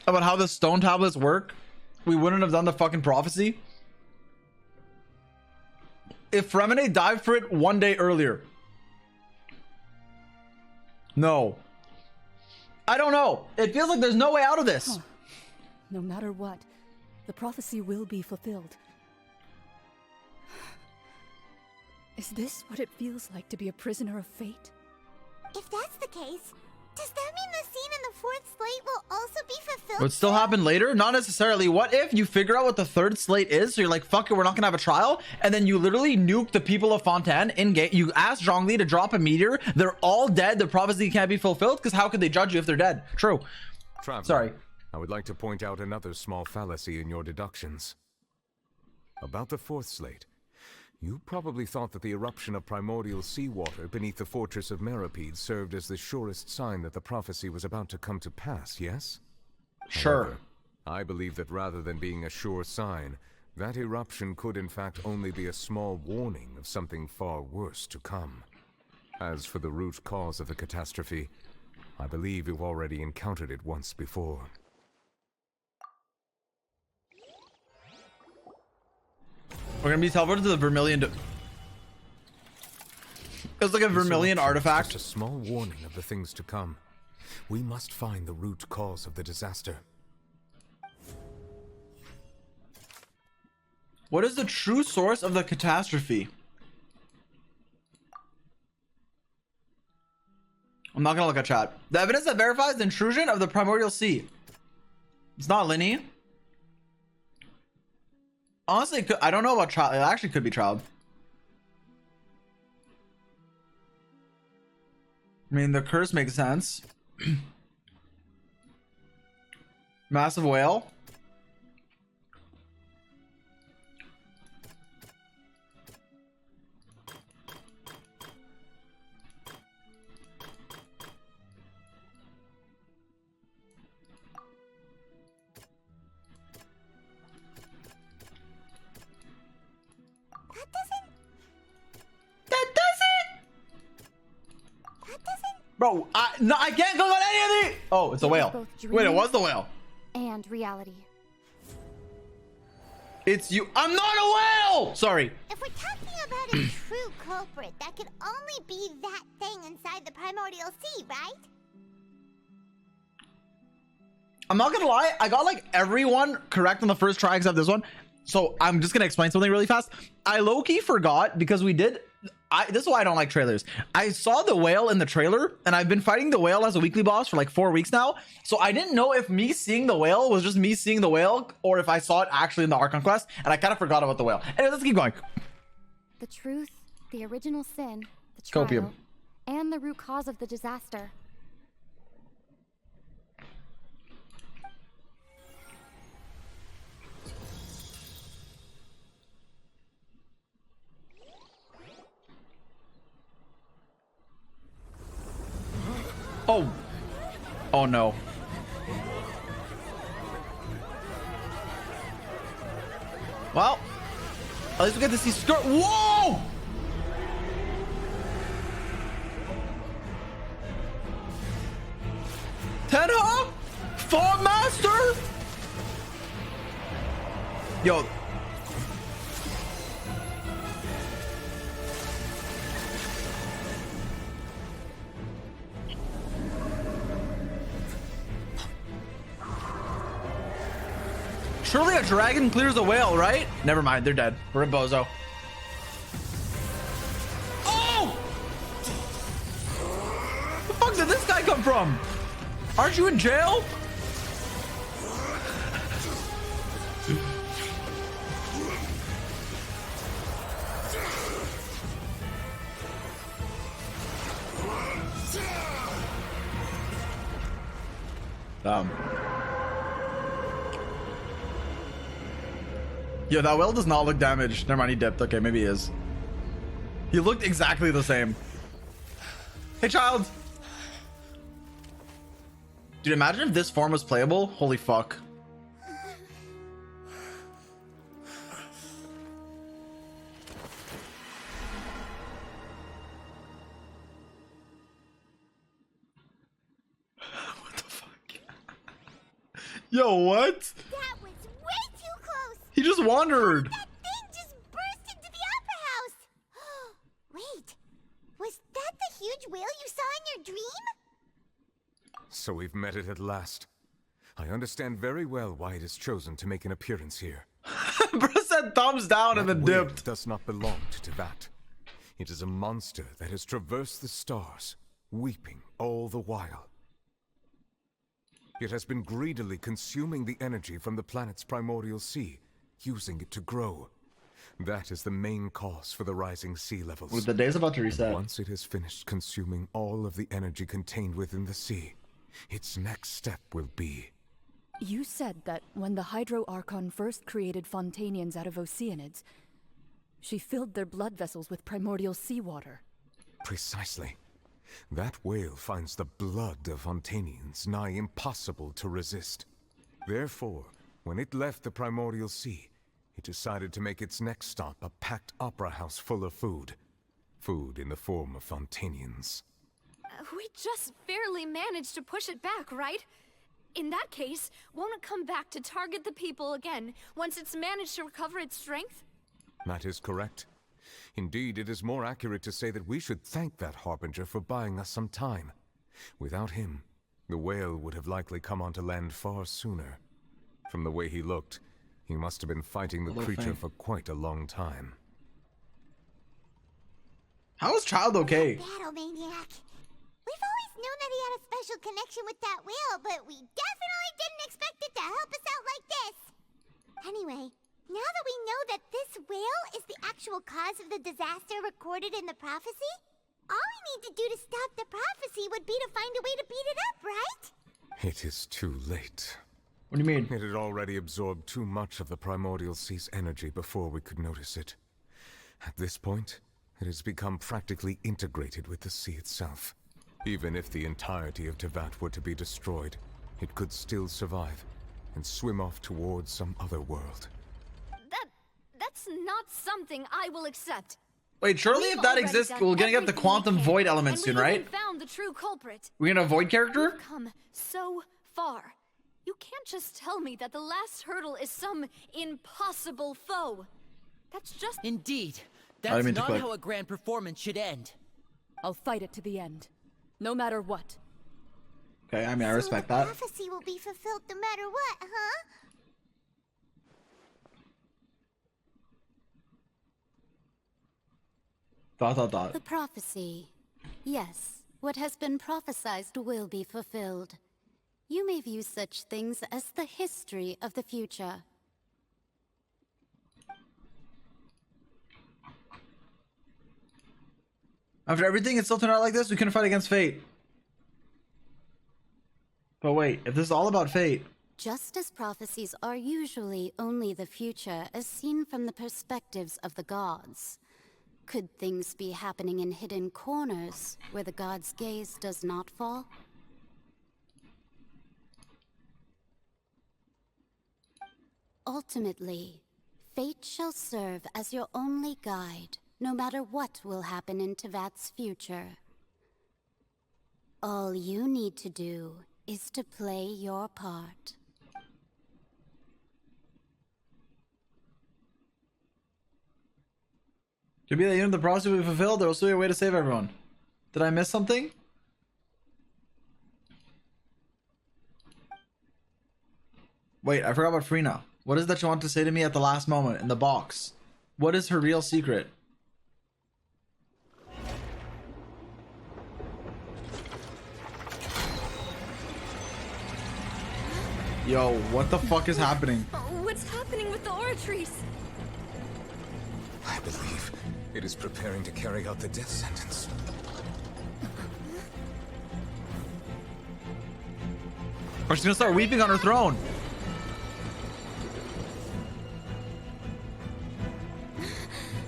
about how the stone tablets work, we wouldn't have done the fucking prophecy? if Fremine dived for it 1 day earlier? No. I don't know. It feels like there's no way out of this. No matter what, the prophecy will be fulfilled. Is this what it feels like to be a prisoner of fate? If that's the case, does that mean the scene in the fourth slate will also be fulfilled? Would still happen later? Not necessarily. What if you figure out what the third slate is? So you're like, fuck it, we're not gonna have a trial. And then you literally nuke the people of Fontaine in game. You ask Zhongli to drop a meteor. They're all dead. The prophecy can't be fulfilled because how could they judge you if they're dead? True. Traveler, sorry. I would like to point out another small fallacy in your deductions. About the fourth slate. You probably thought that the eruption of primordial seawater beneath the fortress of Meripede served as the surest sign that the prophecy was about to come to pass, yes? Sure. However, I believe that rather than being a sure sign, that eruption could in fact only be a small warning of something far worse to come. As for the root cause of the catastrophe, I believe you've already encountered it once before. We're gonna be teleported to the Vermilion. It's like a Vermilion artifact. Just a small warning of the things to come. We must find the root cause of the disaster. What is the true source of the catastrophe? I'm not gonna look at chat. The evidence that verifies the intrusion of the primordial sea. It's not Linny. Honestly, I don't know about child. It actually could be child. I mean, the curse makes sense. Massive whale. Bro, I can't go on any of these. Oh, it's a whale. Wait, it was the whale. And reality. It's you. I'm not a whale. Sorry. If we're talking about a true culprit, that could only be that thing inside the primordial sea, right? I'm not gonna lie. I got like everyone correct on the first try except this one. So I'm just gonna explain something really fast. I low-key forgot because we did. This is why I don't like trailers. I saw the whale in the trailer and I've been fighting the whale as a weekly boss for like 4 weeks now. So I didn't know if me seeing the whale was just me seeing the whale or if I saw it actually in the Archon quest, and I kind of forgot about the whale. Anyway, let's keep going. The truth, the original sin, the trial, Copium, and the root cause of the disaster. Oh. Oh no. Well, at least we get to see skirk. Whoa! Tenha? Fog Master? Yo. Surely a dragon clears a whale, right? Never mind, they're dead. We're a bozo. Oh! Where the fuck did this guy come from? Aren't you in jail? Yeah, that whale does not look damaged. Never mind, he dipped. Okay, maybe he is. He looked exactly the same. Hey, child. Dude, imagine if this form was playable. Holy fuck. What the fuck? Yo, what? That was way too close. He just wandered. That thing just burst into the opera house. So we've met it at last. I understand very well why it has chosen to make an appearance here. Bro said thumbs down and then whale dipped. does not belong to Tevat. It is a monster that has traversed the stars, weeping all the while. It has been greedily consuming the energy from the planet's primordial sea, using it to grow. That is the main cause for the rising sea levels. Well, the day's about to reset. And once it has finished consuming all of the energy contained within the sea, its next step will be... You said that when the Hydro Archon first created Fontanians out of Oceanids, she filled their blood vessels with primordial seawater. Precisely. That whale finds the blood of Fontanians nigh impossible to resist. Therefore, when it left the primordial sea, it decided to make its next stop a packed opera house full of food. Food in the form of Fontanians. We just barely managed to push it back, right? In that case, won't it come back to target the people again once it's managed to recover its strength? That is correct. Indeed, it is more accurate to say that we should thank that Harbinger for buying us some time. Without him, the whale would have likely come onto land far sooner. From the way he looked, he must have been fighting the creature for quite a long time. How is Child okay? Battle maniac. We've always known that he had a special connection with that whale, but we definitely didn't expect it to help us out like this. Anyway, now that we know that this whale is the actual cause of the disaster recorded in the prophecy, all we need to do to stop the prophecy would be to find a way to beat it up, right? It is too late. What do you mean? It had already absorbed too much of the primordial sea's energy before we could notice it. At this point, it has become practically integrated with the sea itself. Even if the entirety of Tevat were to be destroyed, it could still survive and swim off towards some other world. That's not something I will accept. Wait, surely if that exists, we're gonna get the quantum void element soon, right? Found the true culprit. We're gonna avoid character? We've come so far. You can't just tell me that the last hurdle is some impossible foe. That's just... Indeed. That's not how a grand performance should end. I'll fight it to the end. No matter what. Okay, I mean, I respect that. The prophecy will be fulfilled no matter what, huh? Dot. The prophecy. Yes, what has been prophesied will be fulfilled. You may view such things as the history of the future. After everything, it still turned out like this? We couldn't fight against fate. But wait, if this is all about fate... Just as prophecies are usually only the future as seen from the perspectives of the gods, could things be happening in hidden corners where the gods' gaze does not fall? Ultimately, fate shall serve as your only guide, no matter what will happen in Tevat's future. All you need to do is to play your part. Could be that even if the prophecy will be fulfilled, there will still be a way to save everyone. Did I miss something? Wait, I forgot about Furina. What is that you want to say to me at the last moment in the box? What is her real secret? Yo, what the fuck is happening? What's happening with the Oratrice? I believe it is preparing to carry out the death sentence. Or she's gonna start weeping on her throne.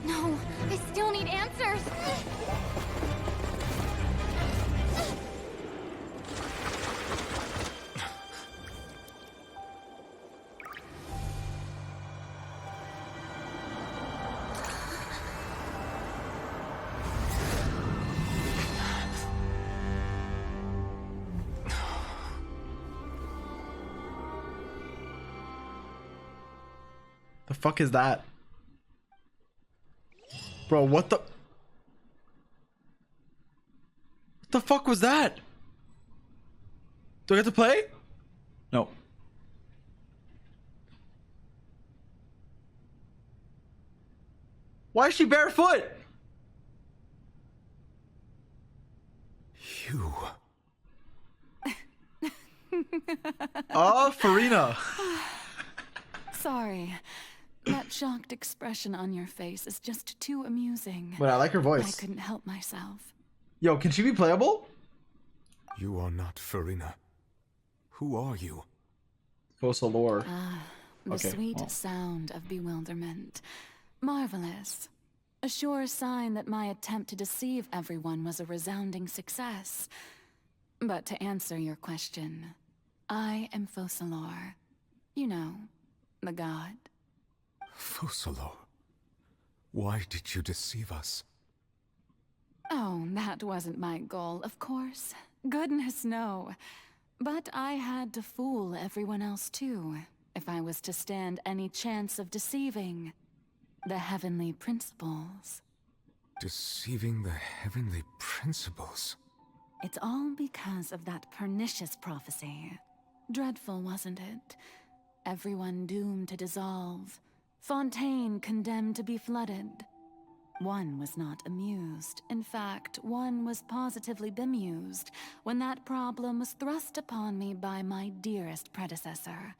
No, I still need answers. The fuck is that? Bro, what the... What the fuck was that? Do I get to play? No. Why is she barefoot? You. Oh, Furina. Sorry. That shocked expression on your face is just too amusing. But I like her voice. I couldn't help myself. Yo, can she be playable? You are not Furina. Who are you? Fossilor. The sweet sound of bewilderment. Marvelous. A sure sign that my attempt to deceive everyone was a resounding success. But to answer your question, I am Fossilor. You know, the god. Fossilor. Why did you deceive us? Oh, that wasn't my goal, of course. Goodness, no. But I had to fool everyone else too, if I was to stand any chance of deceiving the heavenly principles. Deceiving the heavenly principles? It's all because of that pernicious prophecy. Dreadful, wasn't it? Everyone doomed to dissolve. Fontaine condemned to be flooded. One was not amused. In fact, one was positively bemused when that problem was thrust upon me by my dearest predecessor.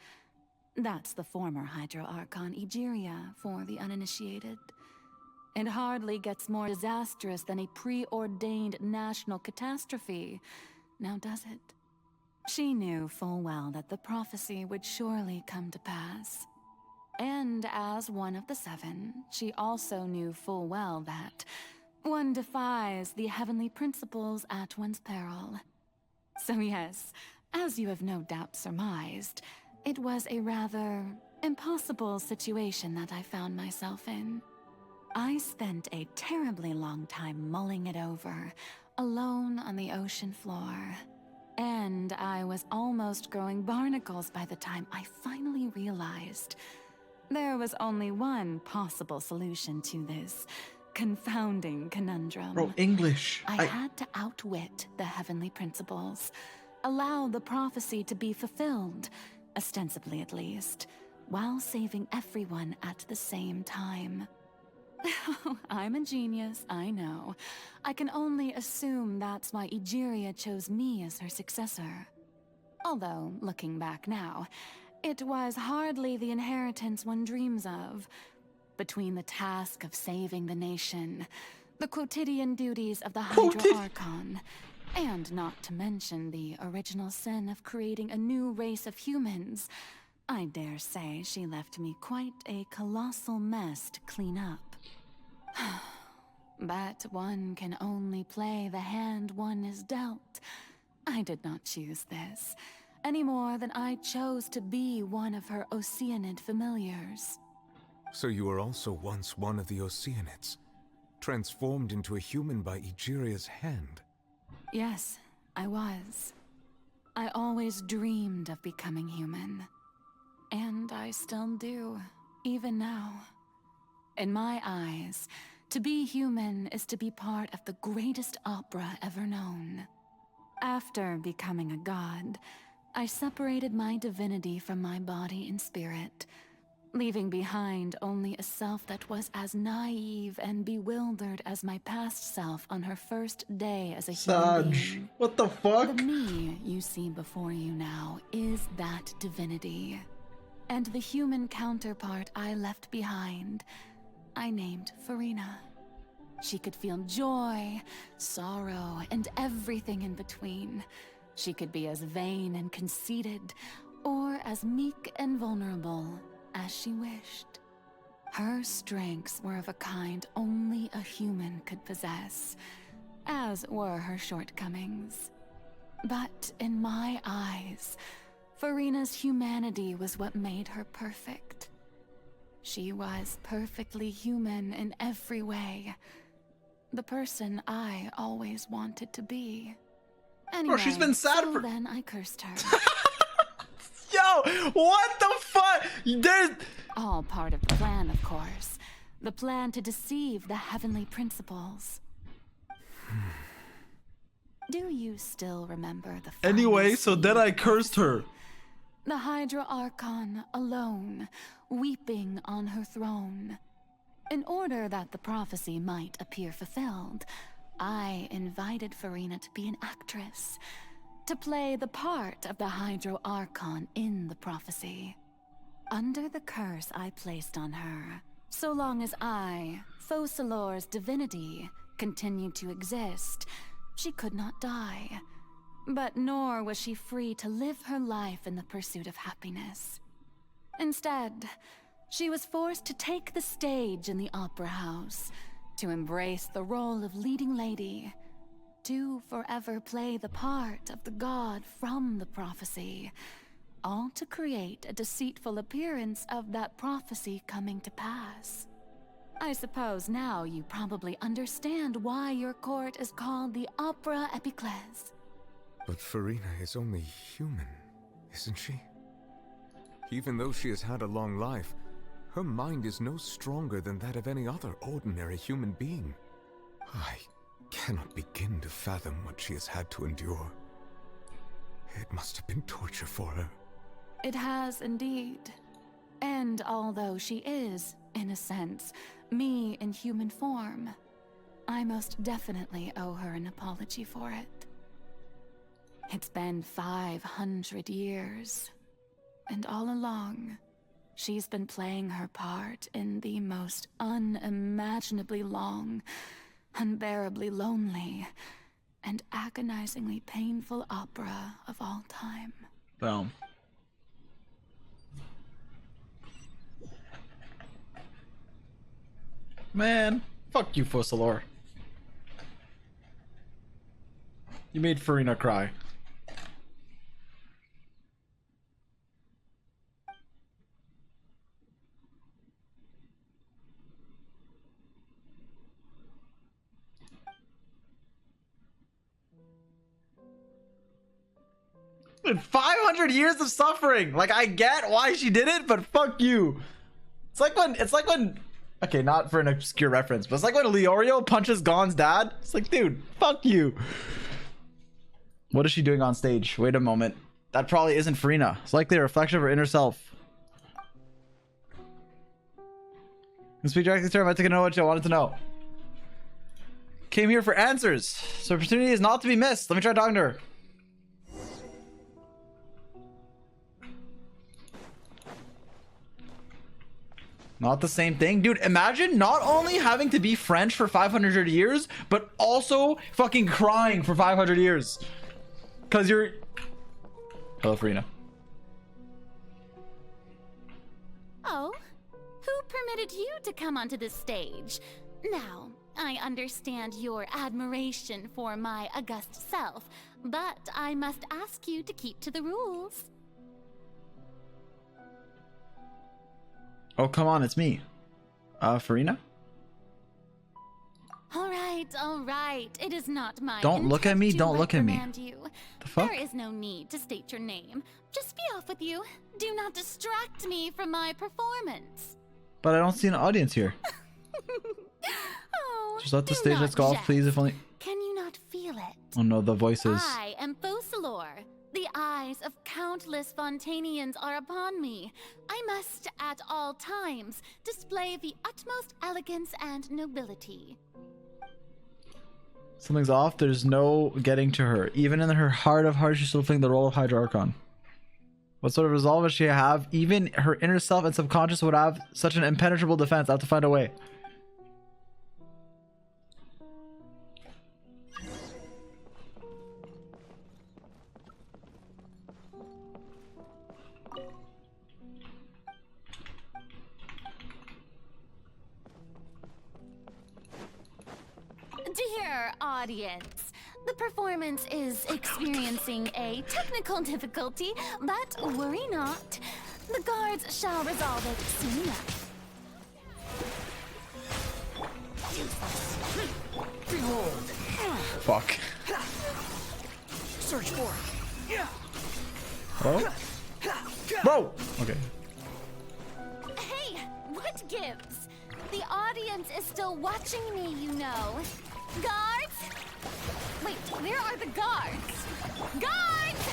That's the former Hydro Archon Egeria for the uninitiated. It hardly gets more disastrous than a preordained national catastrophe, now does it? She knew full well that the prophecy would surely come to pass. And as one of the seven, she also knew full well that one defies the heavenly principles at one's peril. So yes, as you have no doubt surmised, it was a rather impossible situation that I found myself in. I spent a terribly long time mulling it over, alone on the ocean floor. And I was almost growing barnacles by the time I finally realized there was only one possible solution to this confounding conundrum. Bro, English. I had to outwit the heavenly principles, allow the prophecy to be fulfilled, ostensibly at least, while saving everyone at the same time. I'm a genius, I know. I can only assume that's why Egeria chose me as her successor. Although, looking back now, it was hardly the inheritance one dreams of. Between the task of saving the nation, the quotidian duties of the Hydro Archon, and not to mention the original sin of creating a new race of humans, I dare say she left me quite a colossal mess to clean up. But one can only play the hand one is dealt. I did not choose this, any more than I chose to be one of her Oceanid familiars. So you were also once one of the Oceanids, transformed into a human by Egeria's hand? Yes, I was. I always dreamed of becoming human. And I still do, even now. In my eyes, to be human is to be part of the greatest opera ever known. After becoming a god, I separated my divinity from my body and spirit, leaving behind only a self that was as naive and bewildered as my past self on her first day as a human being. What the fuck? The me you see before you now is that divinity. And the human counterpart I left behind, I named Furina. She could feel joy, sorrow, and everything in between. She could be as vain and conceited, or as meek and vulnerable as she wished. Her strengths were of a kind only a human could possess, as were her shortcomings. But in my eyes, Furina's humanity was what made her perfect. She was perfectly human in every way. The person I always wanted to be. Anyway, she's been sad so for- then I cursed her. Yo, what the fuck? There's... All part of the plan, of course. The plan to deceive the heavenly principles. Do you still remember the Anyway, final so scene then of I the cursed her. prophecy? The Hydra Archon alone, weeping on her throne. In order that the prophecy might appear fulfilled, I invited Furina to be an actress, to play the part of the Hydro Archon in the prophecy. Under the curse I placed on her, so long as I, Focalor's divinity, continued to exist, she could not die. But nor was she free to live her life in the pursuit of happiness. Instead, she was forced to take the stage in the opera house, to embrace the role of leading lady, to forever play the part of the god from the prophecy, all to create a deceitful appearance of that prophecy coming to pass. I suppose now you probably understand why your court is called the Opera Epiclese. But Furina is only human, isn't she? Even though she has had a long life, her mind is no stronger than that of any other ordinary human being. I cannot begin to fathom what she has had to endure. It must have been torture for her. It has indeed. And although she is, in a sense, me in human form, I most definitely owe her an apology for it. It's been 500 years, and all along, she's been playing her part in the most unimaginably long, unbearably lonely, and agonizingly painful opera of all time. Boom. Man, fuck you, Focalor. You made Furina cry. Dude, 500 years of suffering. Like, I get why she did it, but fuck you. It's like when okay, not for an obscure reference, but it's like when Leorio punches Gon's dad. It's like, dude, fuck you. What is she doing on stage? Wait a moment. That probably isn't Furina. It's likely a reflection of her inner self. Speak directly to her. I took to know what you wanted to know. Came here for answers. So opportunity is not to be missed. Let me try talking to her. Not the same thing. Dude, imagine not only having to be French for 500 years, but also fucking crying for 500 years. Because you're... Hello, Furina. Oh, who permitted you to come onto this stage? Now, I understand your admiration for my august self, but I must ask you to keep to the rules. Oh, come on, it's me. Furina? All right. It is not my Don't look at me, don't look at me. you. The fuck? There is no need to state your name. Just be off with you. Do not distract me from my performance. But I don't see an audience here. Oh, just let the do stage, not let's go off, jest. please, if only... Can you not feel it? Oh no, the voices. I am Focalor. The eyes of countless Fontanians are upon me. I must, at all times, display the utmost elegance and nobility. Something's off. There's no getting to her. Even in her heart of hearts, she's still playing the role of Hydra Archon. What sort of resolve does she have? Even her inner self and subconscious would have such an impenetrable defense. I have to find a way. Dear audience, the performance is experiencing a technical difficulty, but worry not. The guards shall resolve it soon enough. Behold. Fuck. Search for it. Hello? Bro! Okay. Hey, what gives? The audience is still watching me, you know. Guards, Wait, where are the guards? Guards!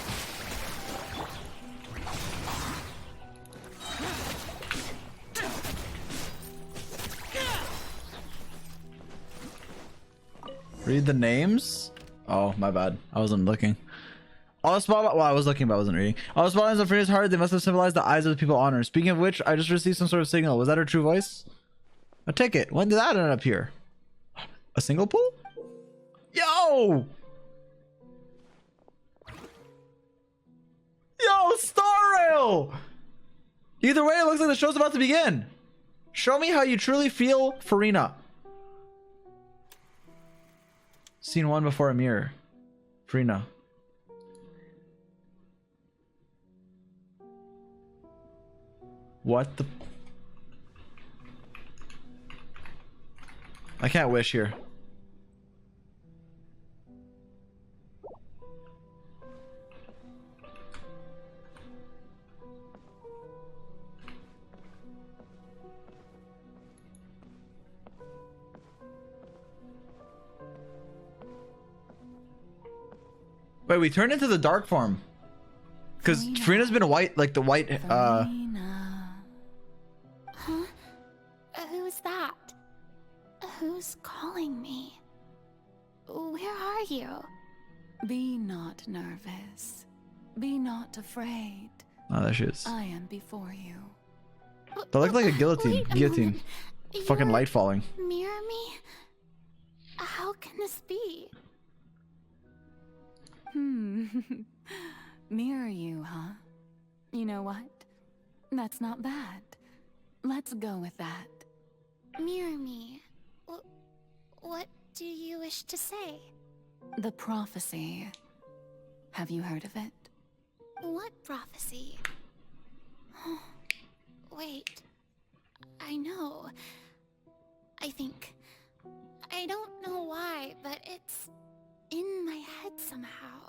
Read the names? Oh, my bad. I wasn't looking. All the spotlight. Well, I was looking, but I wasn't reading. All the spotlights on Furina's heart, they must have symbolized the eyes of the people on her. Speaking of which, I just received some sort of signal. Was that her true voice? A ticket. When did that end up here? A single pool? Yo! Yo, Star Rail! Either way, it looks like the show's about to begin. Show me how you truly feel, Furina. Scene 1 before a mirror. Furina. What the... I can't wish here. Wait, we turned into the dark form. Because Furina's been white, like the white, Huh? Who's that? Who's calling me? Where are you? Be not nervous. Be not afraid. Oh, there she is. I am before you. That looked like a guillotine. Wait a Guillotine. moment. Fucking You're- light falling. Mirror me? How can this be? Mirror you, huh? You know what? That's not bad. Let's go with that. Mirror me. What do you wish to say? The prophecy. Have you heard of it? What prophecy? Wait. I know. I think. I don't know why, but it's in my head somehow.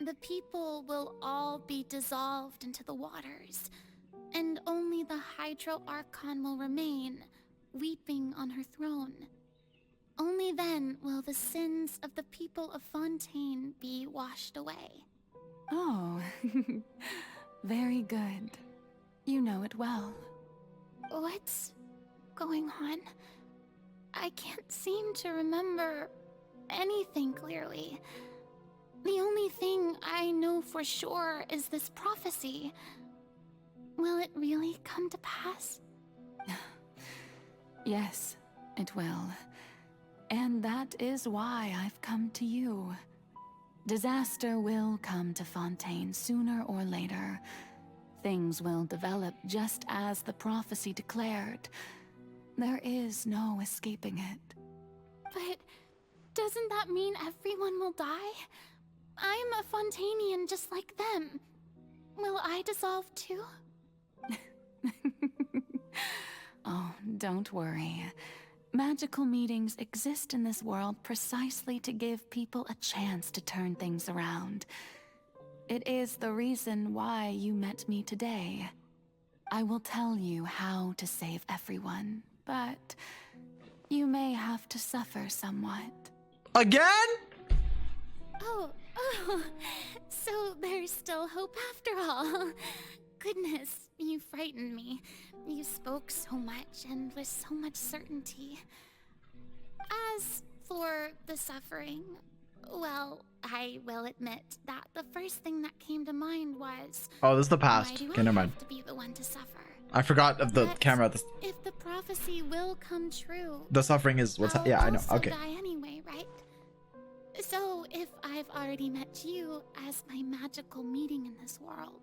The people will all be dissolved into the waters, and only the Hydro Archon will remain, weeping on her throne. Only then will the sins of the people of Fontaine be washed away. Oh, very good. You know it well. What's going on? I can't seem to remember anything clearly. The only thing I know for sure is this prophecy. Will it really come to pass? Yes, it will. And that is why I've come to you. Disaster will come to Fontaine sooner or later. Things will develop just as the prophecy declared. There is no escaping it. But doesn't that mean everyone will die? I'm a Fontainian just like them. Will I dissolve too? Oh, don't worry. Magical meetings exist in this world precisely to give people a chance to turn things around. It is the reason why you met me today. I will tell you how to save everyone, but you may have to suffer somewhat. Again? Oh, so there's still hope after all. Goodness, you frightened me. You spoke so much and with so much certainty. As for the suffering, well, I will admit that the first thing that came to mind was... Oh, this is the past. Why do Okay, I never mind. have to be the one to suffer? I forgot of the But camera. if the prophecy will come true... The suffering is what's... I'll Yeah, I know. also Okay. die anyway, right? So, if I've already met you as my magical meeting in this world,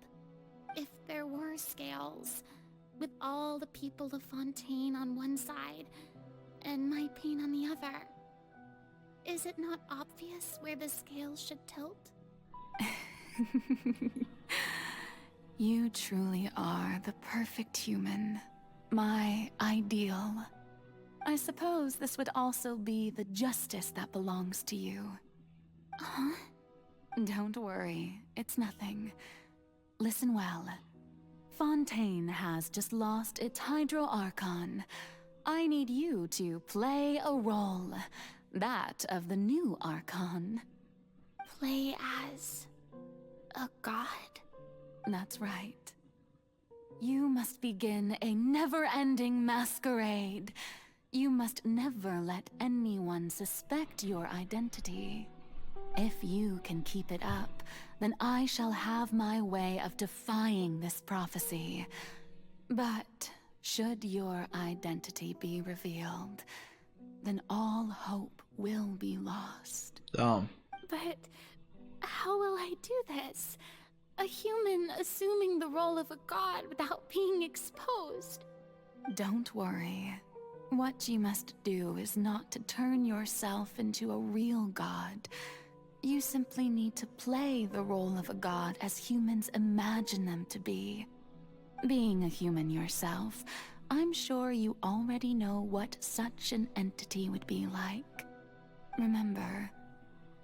if there were scales, with all the people of Fontaine on one side, and my pain on the other, is it not obvious where the scales should tilt? You truly are the perfect human. My ideal. I suppose this would also be the justice that belongs to you. Huh? Don't worry, it's nothing. Listen well. Fontaine has just lost its Hydro Archon. I need you to play a role. That of the new Archon. play as a god? That's right. You must begin a never-ending masquerade. You must never let anyone suspect your identity. If you can keep it up, then I shall have my way of defying this prophecy. But should your identity be revealed, then all hope will be lost. But how will I do this? A human assuming the role of a god without being exposed. Don't worry. What you must do is not to turn yourself into a real god. You simply need to play the role of a god as humans imagine them to be. Being a human yourself, I'm sure you already know what such an entity would be like. Remember,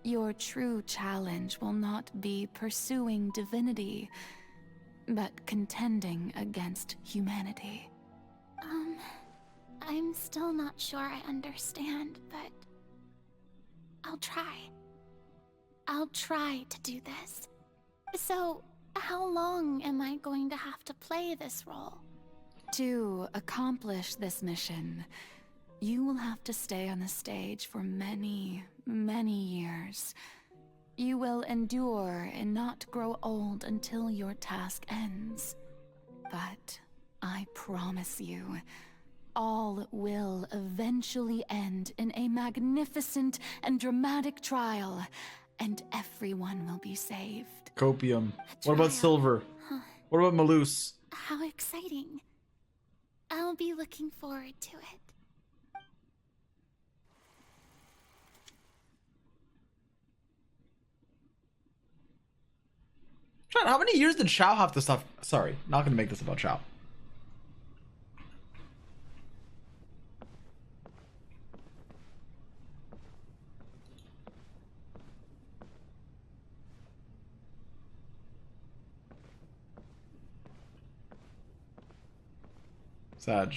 your true challenge will not be pursuing divinity, but contending against humanity. I'm still not sure I understand, but I'll try. I'll try to do this. So, how long am I going to have to play this role? To accomplish this mission, you will have to stay on the stage for many, many years. You will endure and not grow old until your task ends. But I promise you, all will eventually end in a magnificent and dramatic trial, and everyone will be saved. Copium. What about Silver? What about Malus? How exciting. I'll be looking forward to it. John, how many years did Shao have to stuff? Sorry, not gonna make this about Shao. Sag.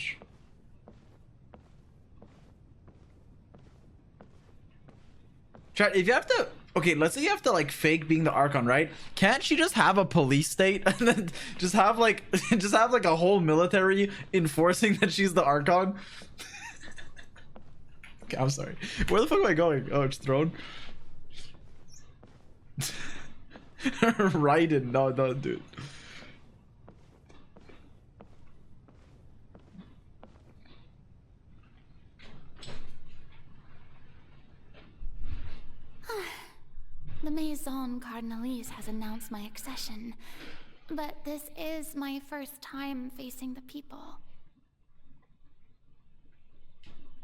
Chat, if you have to, okay, let's say you have to like fake being the Archon, right? Can't she just have a police state and then just have like a whole military enforcing that she's the Archon? Okay, I'm sorry. Where the fuck am I going? Oh, it's throne. Raiden, no, dude. The Maison Cardinalise has announced my accession, but this is my first time facing the people.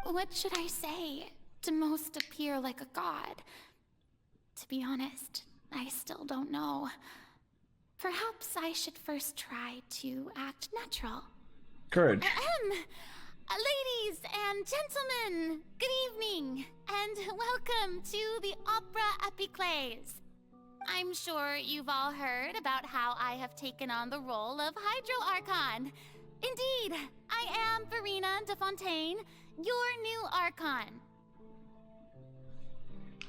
What should I say to most appear like a god? To be honest, I still don't know. Perhaps I should first try to act natural. Courage. Ladies and gentlemen, good evening, and welcome to the Opera Epiclese. I'm sure you've all heard about how I have taken on the role of Hydro Archon. Indeed, I am Furina de Fontaine, your new Archon.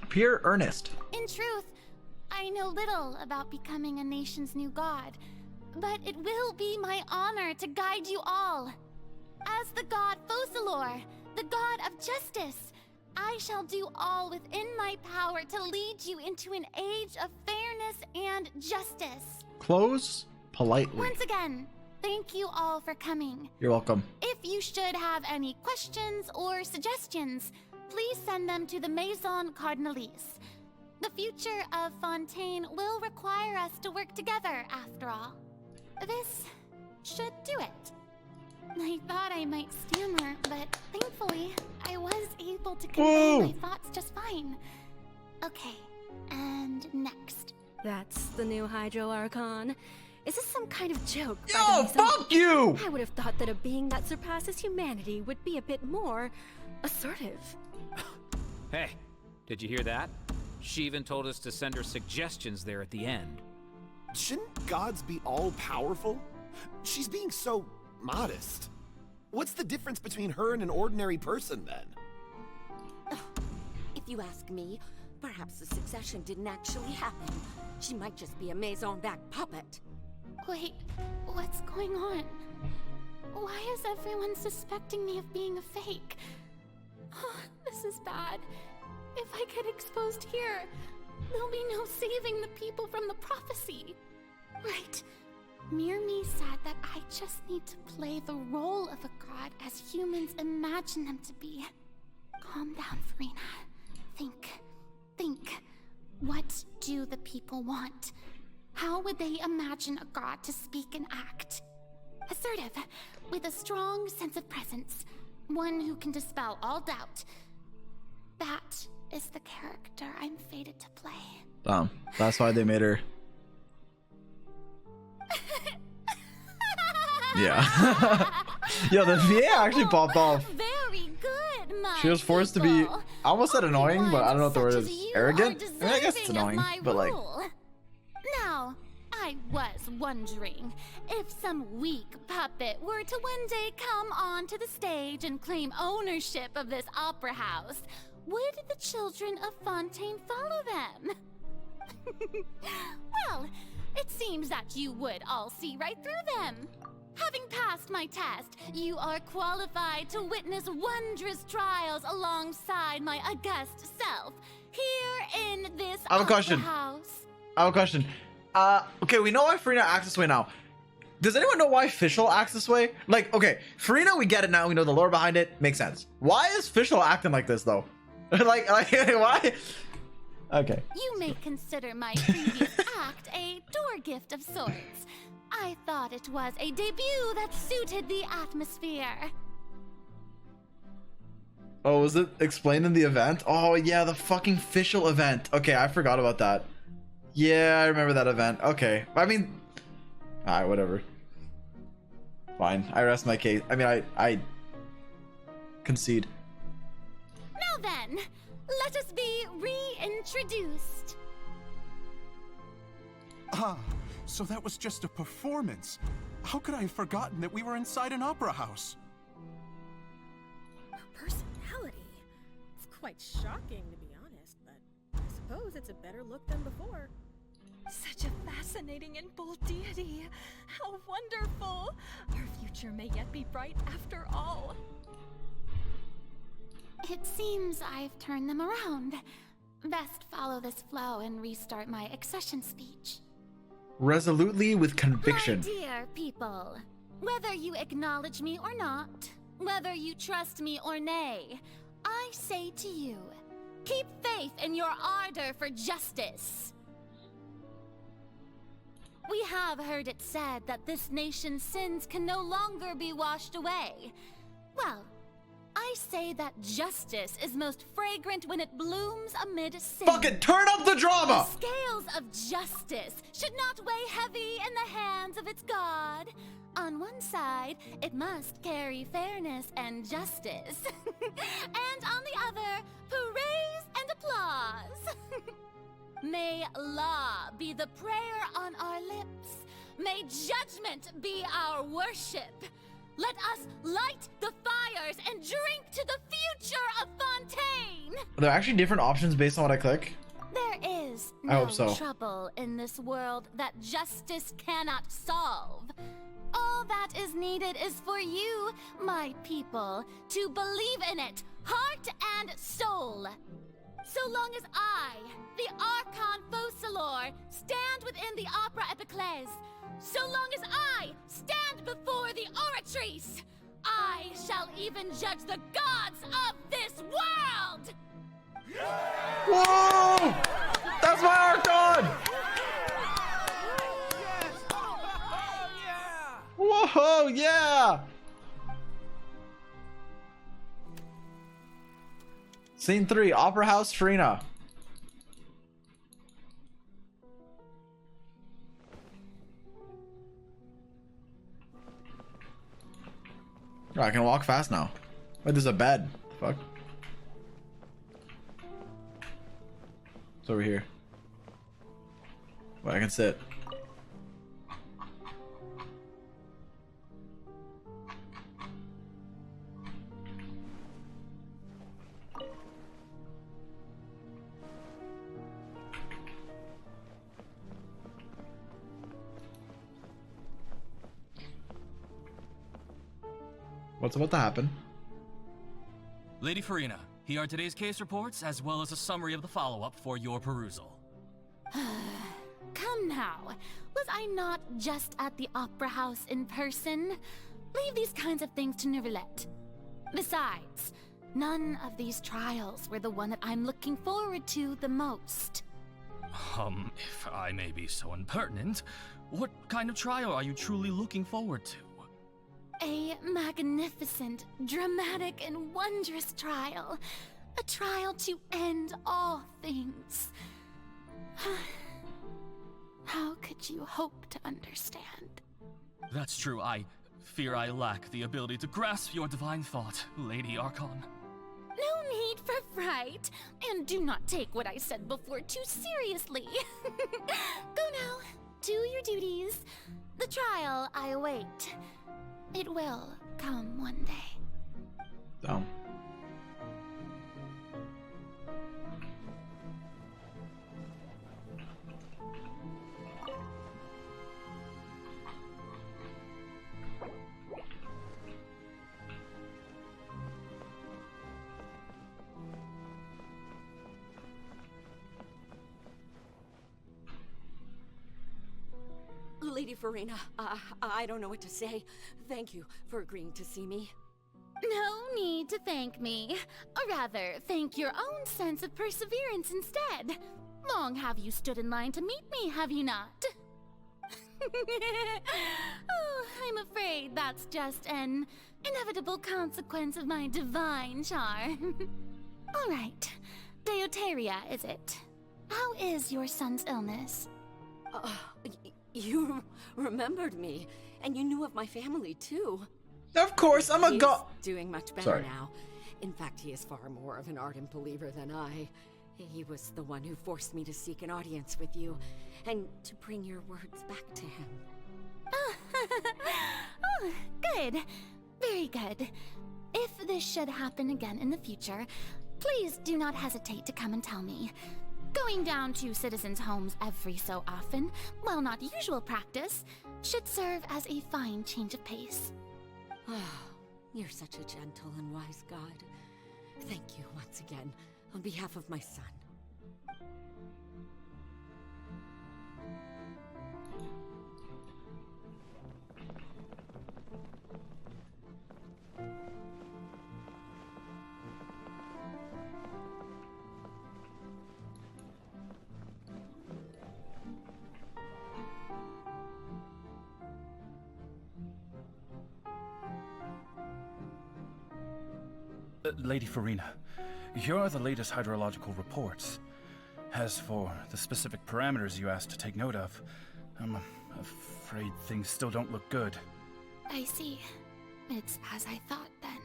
Pure earnest. In truth, I know little about becoming a nation's new god, but it will be my honor to guide you all. As the god Focalor, the god of justice, I shall do all within my power to lead you into an age of fairness and justice. Close politely. Once again, thank you all for coming. You're welcome. If you should have any questions or suggestions, please send them to the Maison Cardinalise. The future of Fontaine will require us to work together, after all. This should do it. I thought I might stammer, but thankfully, I was able to convey my thoughts just fine. Okay, and next. That's the new Hydro Archon. Is this some kind of joke? Yo, fuck you! I would have thought that a being that surpasses humanity would be a bit more assertive. Hey, did you hear that? She even told us to send her suggestions there at the end. Shouldn't gods be all-powerful? She's being so modest. What's the difference between her and an ordinary person, then? If you ask me, Perhaps the succession didn't actually happen. She might just be a maison back puppet. Wait, what's going on? Why is everyone suspecting me of being a fake? Oh, this is bad. If I get exposed here, there'll be no saving the people from the prophecy. Right. Mirmi said that I just need to play the role of a god as humans imagine them to be. Calm down, Furina. Think. What do the people want? How would they imagine a god to speak and act? Assertive, with a strong sense of presence. One who can dispel all doubt. That is the character I'm fated to play. That's why they made her. Yeah. Yo, the VA actually popped off. Very good, my She was forced to be, I almost said annoying, but I don't know what the word is. Arrogant? I mean, I guess it's annoying, but like. Now, I was wondering if some weak puppet were to one day come onto the stage and claim ownership of this opera house, would the children of Fontaine follow them? Well, it seems that you would all see right through them. Having passed my test, you are qualified to witness wondrous trials alongside my august self here in this I have a question. house. I have a question. Okay, we know why Furina acts this way now. Does anyone know why Fischl acts this way? Like, okay, Furina, we get it now. We know the lore behind it. Makes sense. Why is Fischl acting like this, though? like, why? Okay. You may consider my previous act a door gift of sorts. I thought it was a debut that suited the atmosphere. Oh, was it explained in the event? Oh, yeah, the fucking Fischl event. Okay, I forgot about that. Yeah, I remember that event. Okay. I mean, alright, whatever. Fine. I rest my case. I mean, I concede. Now then, let us be reintroduced. Ah, so that was just a performance. How could I have forgotten that we were inside an opera house? Her personality. It's quite shocking, to be honest, but I suppose it's a better look than before. Such a fascinating and bold deity. How wonderful! Our future may yet be bright after all. It seems I've turned them around. Best follow this flow and restart my accession speech. Resolutely with conviction. My dear people, whether you acknowledge me or not, whether you trust me or nay, I say to you, keep faith in your ardor for justice. We have heard it said that this nation's sins can no longer be washed away. Well, I say that justice is most fragrant when it blooms amid sin. Fucking turn up the drama! The scales of justice should not weigh heavy in the hands of its God. On one side, it must carry fairness and justice. And on the other, praise and applause. May law be the prayer on our lips. May judgment be our worship. Let us light the fires and drink to the future of Fontaine. Are there actually different options based on what I click? There is I no hope so. trouble in this world that justice cannot solve. All that is needed is for you, my people, to believe in it, heart and soul. So long as I, the Archon Focalor, stand within the Opera Epiclese, so long as I stand before the Oratrice, I shall even judge the gods of this world! Whoa! That's my Archon! Whoa, yeah! Scene 3, Opera House, Furina. Oh, I can walk fast now. Wait, there's a bed. Fuck. It's over here. Wait, I can sit. What's about to happen? Lady Furina, here are today's case reports, as well as a summary of the follow-up for your perusal. Come now. Was I not just at the Opera House in person? Leave these kinds of things to Neuvillette. Besides, none of these trials were the one that I'm looking forward to the most. If I may be so impertinent, what kind of trial are you truly looking forward to? A magnificent, dramatic, and wondrous trial. A trial to end all things. How could you hope to understand? That's true. I fear I lack the ability to grasp your divine thought, Lady Archon. No need for fright, and do not take what I said before too seriously. Go now, do your duties. The trial I await. It will come one day. Down. Lady Furina, I don't know what to say. Thank you for agreeing to see me. No need to thank me. Or rather, thank your own sense of perseverance instead. Long have you stood in line to meet me, have you not? Oh, I'm afraid that's just an inevitable consequence of my divine charm. All right. Deuteria, is it? How is your son's illness? You remembered me, and you knew of my family, too. Of course, I'm a god. He's doing much better now. In fact, he is far more of an ardent believer than I. He was the one who forced me to seek an audience with you, and to bring your words back to him. Oh, good. Very good. If this should happen again in the future, please do not hesitate to come and tell me. Going down to citizens' homes every so often, while not usual practice, should serve as a fine change of pace. You're such a gentle and wise god. Thank you once again, on behalf of my son. Lady Furina, here are the latest hydrological reports. As for the specific parameters you asked to take note of, I'm afraid things still don't look good. I see. It's as I thought, then.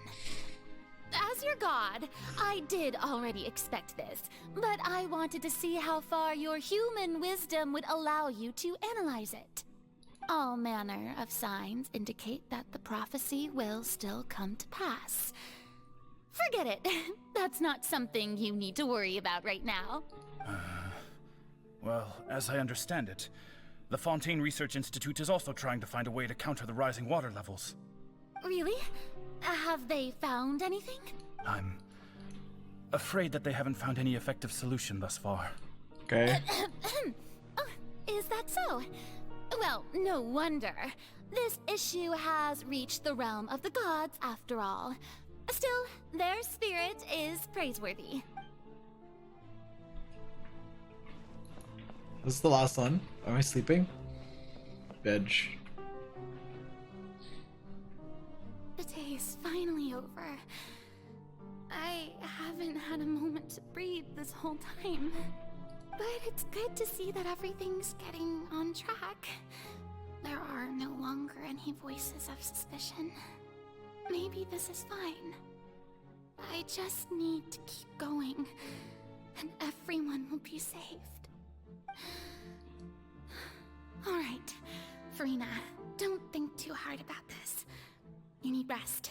As your god, I did already expect this, but I wanted to see how far your human wisdom would allow you to analyze it. All manner of signs indicate that the prophecy will still come to pass. Forget it. That's not something you need to worry about right now. Well, as I understand it, the Fontaine Research Institute is also trying to find a way to counter the rising water levels. Really? Have they found anything? I'm afraid that they haven't found any effective solution thus far. Okay. Oh, is that so? Well, no wonder. This issue has reached the realm of the gods, after all. Still, their spirit is praiseworthy. This is the last one. Am I sleeping? Veg. The day is finally over. I haven't had a moment to breathe this whole time. But it's good to see that everything's getting on track. There are no longer any voices of suspicion. Maybe this is fine. I just need to keep going, and everyone will be saved. All right, Furina, don't think too hard about this. You need rest.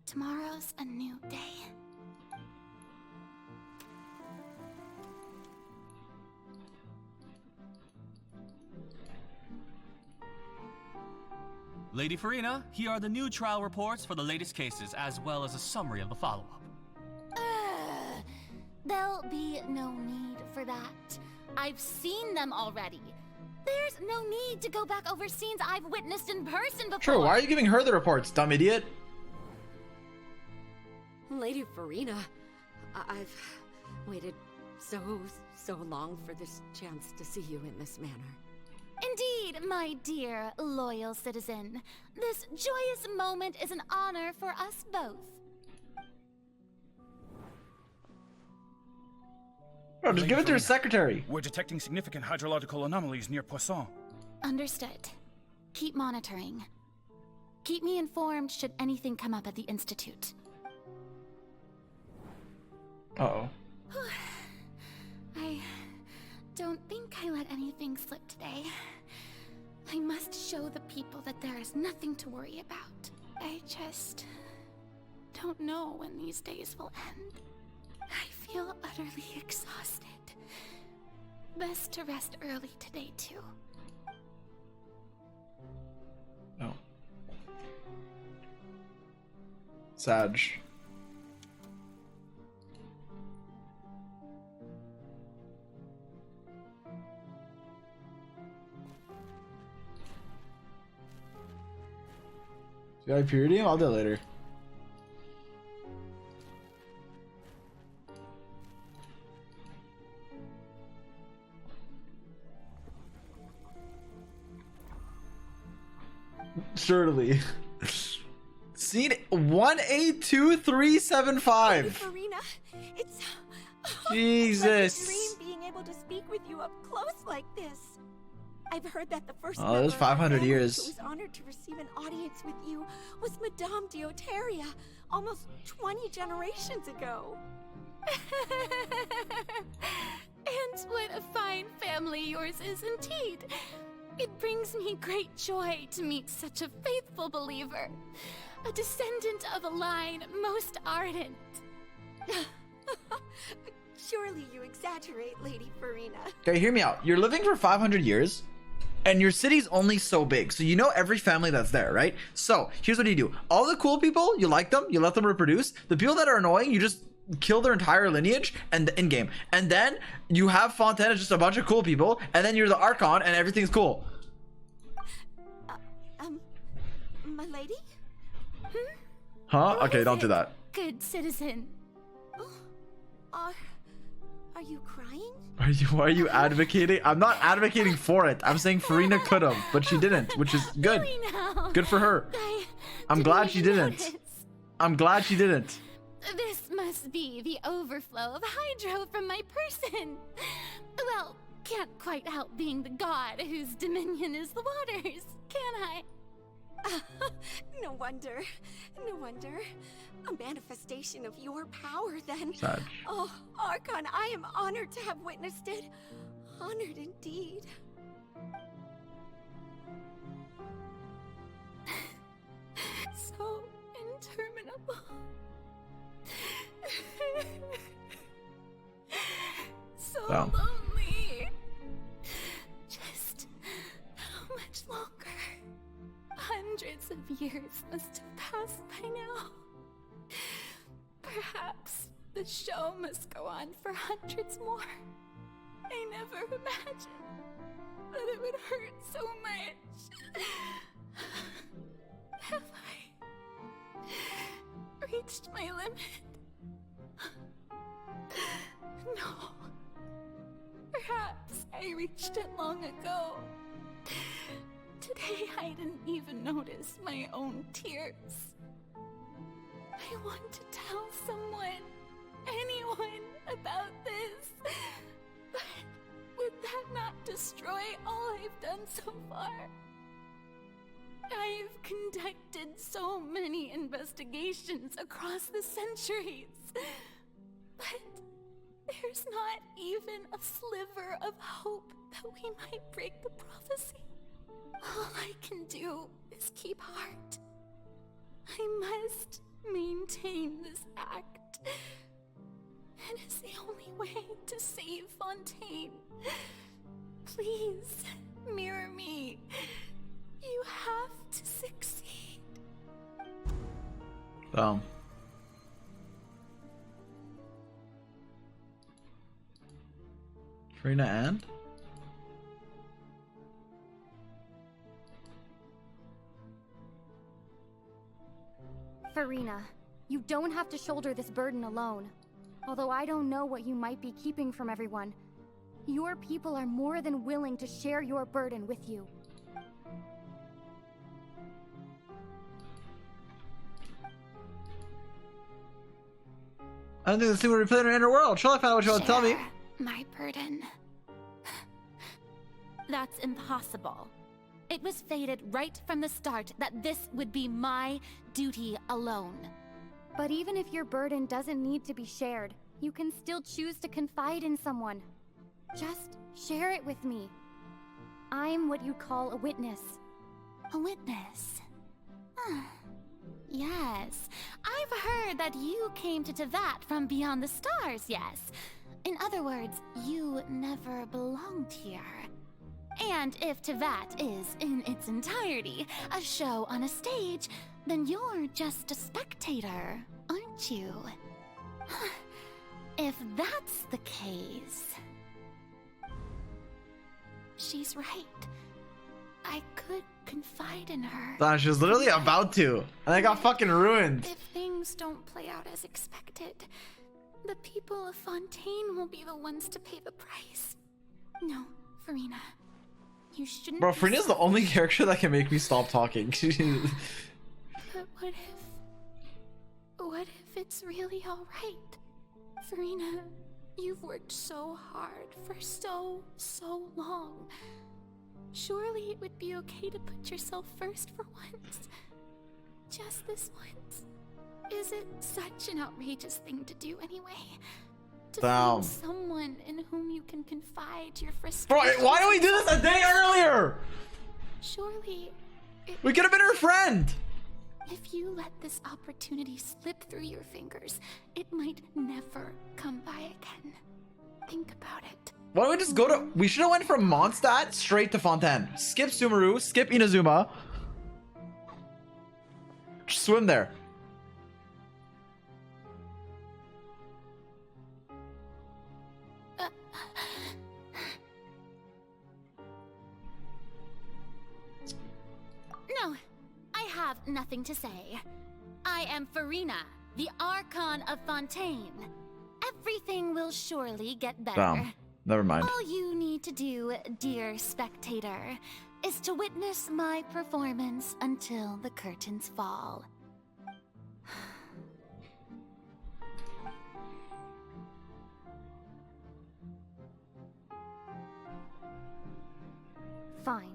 Tomorrow's a new day. Lady Furina, here are the new trial reports for the latest cases, as well as a summary of the follow-up. There'll be no need for that. I've seen them already. There's no need to go back over scenes I've witnessed in person before. True, why are you giving her the reports, dumb idiot? Lady Furina, I've waited so long for this chance to see you in this manner. Indeed, my dear, loyal citizen. This joyous moment is an honor for us both. Bro, just give it to her secretary. We're detecting significant hydrological anomalies near Poisson. Understood. Keep monitoring. Keep me informed should anything come up at the Institute. Uh-oh. I don't think I let anything slip today. I must show the people that there is nothing to worry about. I just don't know when these days will end. I feel utterly exhausted. Best to rest early today, too. Oh. Sag. You got a purity? I'll do it later. Certainly. Scene 182-375. Furina, it's Jesus. a dream being able to speak with you up close like this. I've heard that the first Oh, there's member of our 500 family years. who was honored to receive an audience with you was Madame Dioteria, almost 20 generations ago. And what a fine family yours is indeed. It brings me great joy to meet such a faithful believer, a descendant of a line most ardent. Surely you exaggerate, Lady Furina. Okay, hear me out. You're living for 500 years, and your city's only so big, so you know every family that's there, right? So here's what you do. All the cool people, you like them, you let them reproduce. The people that are annoying, you just kill their entire lineage and in game. And then you have Fontaine as just a bunch of cool people, and then you're the Archon and everything's cool. My lady? Huh? Okay, don't do that. Good citizen. Are you crying? Why are you advocating? I'm not advocating for it. I'm saying Furina could have, but she didn't, which is good. Good for her. I'm glad she didn't. I'm glad she didn't. This must be the overflow of hydro from my person. Well, can't quite help being the god whose dominion is the waters, can I? No wonder. No wonder. A manifestation of your power, then. Sag. Oh, Archon, I am honored to have witnessed it. Honored indeed. So interminable. So lonely. Just how much longer? Hundreds of years must have passed by now. Perhaps the show must go on for hundreds more. I never imagined that it would hurt so much. Have I reached my limit? No. Perhaps I reached it long ago. Today I didn't even notice my own tears. I want to tell someone, anyone, about this. But would that not destroy all I've done so far? I've conducted so many investigations across the centuries. But there's not even a sliver of hope that we might break the prophecy. All I can do is keep heart. I must maintain this act. It is the only way to save Fontaine. Please, mirror me. You have to succeed. Furina and? Furina, you don't have to shoulder this burden alone. Although I don't know what you might be keeping from everyone, your people are more than willing to share your burden with you. I don't think this thing would replay in our inner world. Shall I find out what you want to tell me? My burden. That's impossible. It was fated right from the start that this would be my duty alone. But even if your burden doesn't need to be shared, you can still choose to confide in someone. Just share it with me. I'm what you call a witness. A witness? Yes, I've heard that you came to Tevat from beyond the stars, yes. In other words, you never belonged here. And if Tevat is, in its entirety, a show on a stage, then you're just a spectator, aren't you? If that's the case... She's right. I could confide in her. She was literally about to, and I got fucking ruined. If things don't play out as expected, the people of Fontaine will be the ones to pay the price. No, Furina. You shouldn't. Bro, Furina's the only character that can make me stop talking. But what if it's really alright? Furina, you've worked so hard for so long. Surely it would be okay to put yourself first for once. Just this once. Is it such an outrageous thing to do anyway? To find someone in whom you can confide your frustrations. Bro, why don't we do this a day earlier? Surely... We could have been her friend! If you let this opportunity slip through your fingers, it might never come by again. Think about it. Why don't we just go to... We should have went from Mondstadt straight to Fontaine. Skip Sumeru, skip Inazuma. Just swim there. No, I have nothing to say. I am Furina, the Archon of Fontaine. Everything will surely get better. Never mind. All you need to do, dear spectator, is to witness my performance until the curtains fall. Fine.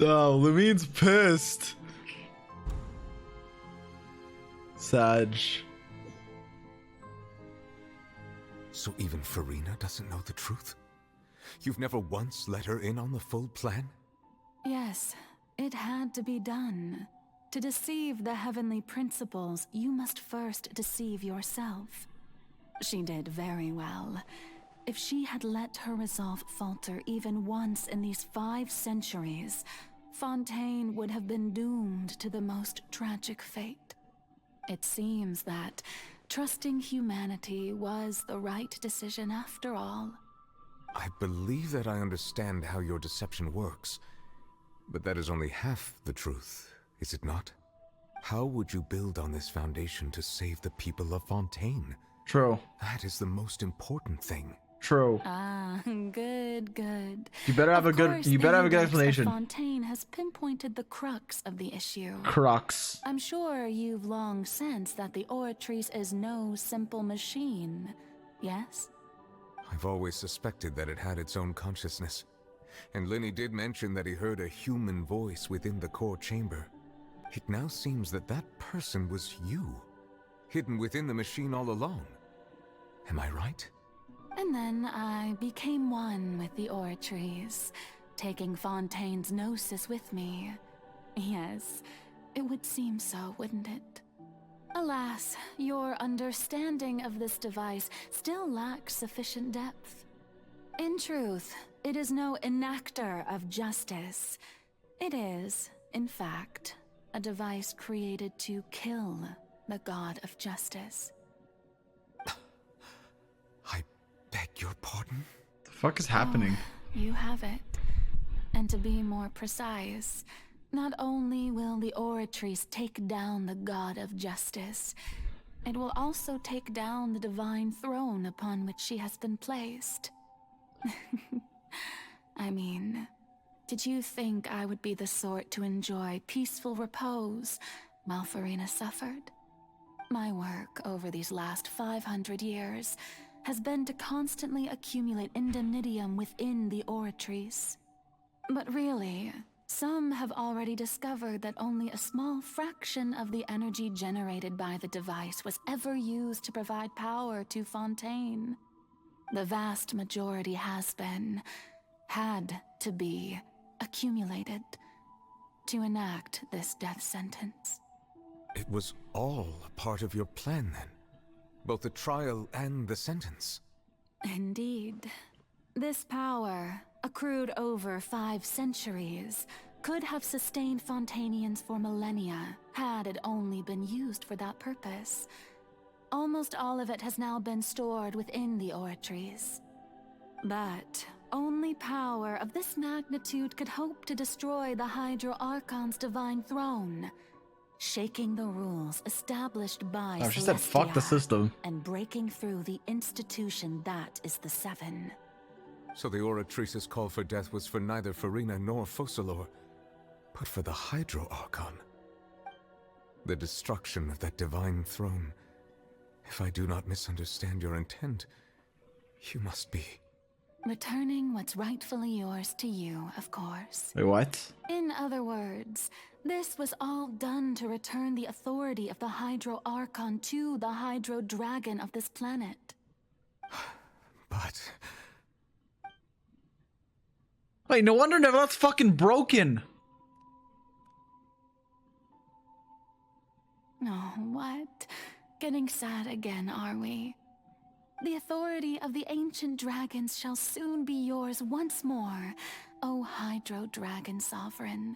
Oh, Lumine's pissed. Sag. So even Furina doesn't know the truth? You've never once let her in on the full plan? Yes, it had to be done. To deceive the heavenly principles, you must first deceive yourself. She did very well. If she had let her resolve falter even once in these 5 centuries, Fontaine would have been doomed to the most tragic fate. It seems that trusting humanity was the right decision after all. I believe that I understand how your deception works, but that is only half the truth, is it not? How would you build on this foundation to save the people of Fontaine? True. That is the most important thing. True. Ah, good. You better have a good explanation. Fontaine has pinpointed the crux of the issue. Crux. I'm sure you've long sensed that the Oratrice is no simple machine, yes? I've always suspected that it had its own consciousness. And Lenny did mention that he heard a human voice within the core chamber. It now seems that that person was you, hidden within the machine all along. Am I right? And then I became one with the Oratrice, taking Fontaine's gnosis with me. Yes, it would seem so, wouldn't it? Alas, your understanding of this device still lacks sufficient depth. In truth, it is no enactor of justice. It is, in fact, a device created to kill the god of justice. I beg your pardon? The fuck is happening? Oh, you have it. And to be more precise, not only will the Oratrice take down the god of justice, it will also take down the divine throne upon which she has been placed. I mean, did you think I would be the sort to enjoy peaceful repose while Furina suffered? My work over these last 500 years has been to constantly accumulate indemnitium within the Oratrice. But really, some have already discovered that only a small fraction of the energy generated by the device was ever used to provide power to Fontaine. The vast majority had to be, accumulated to enact this death sentence. It was all a part of your plan, then? Both the trial and the sentence? Indeed. This power, accrued over 5 centuries, could have sustained Fontainians for millennia had it only been used for that purpose. Almost all of it has now been stored within the Oratrice. But only power of this magnitude could hope to destroy the Hydro Archon's divine throne, shaking the rules established by Oh, she said fuck the system. and breaking through the institution that is the Seven. So the Oratrice's call for death was for neither Furina nor Focalor, but for the Hydro Archon. The destruction of that divine throne. If I do not misunderstand your intent, you must be... Returning what's rightfully yours to you, of course. Wait, what? In other words, this was all done to return the authority of the Hydro Archon to the Hydro Dragon of this planet. But... Wait, no wonder Neverleft's fucking broken. Oh, what? Getting sad again, are we? The authority of the ancient dragons shall soon be yours once more, O Hydro Dragon Sovereign.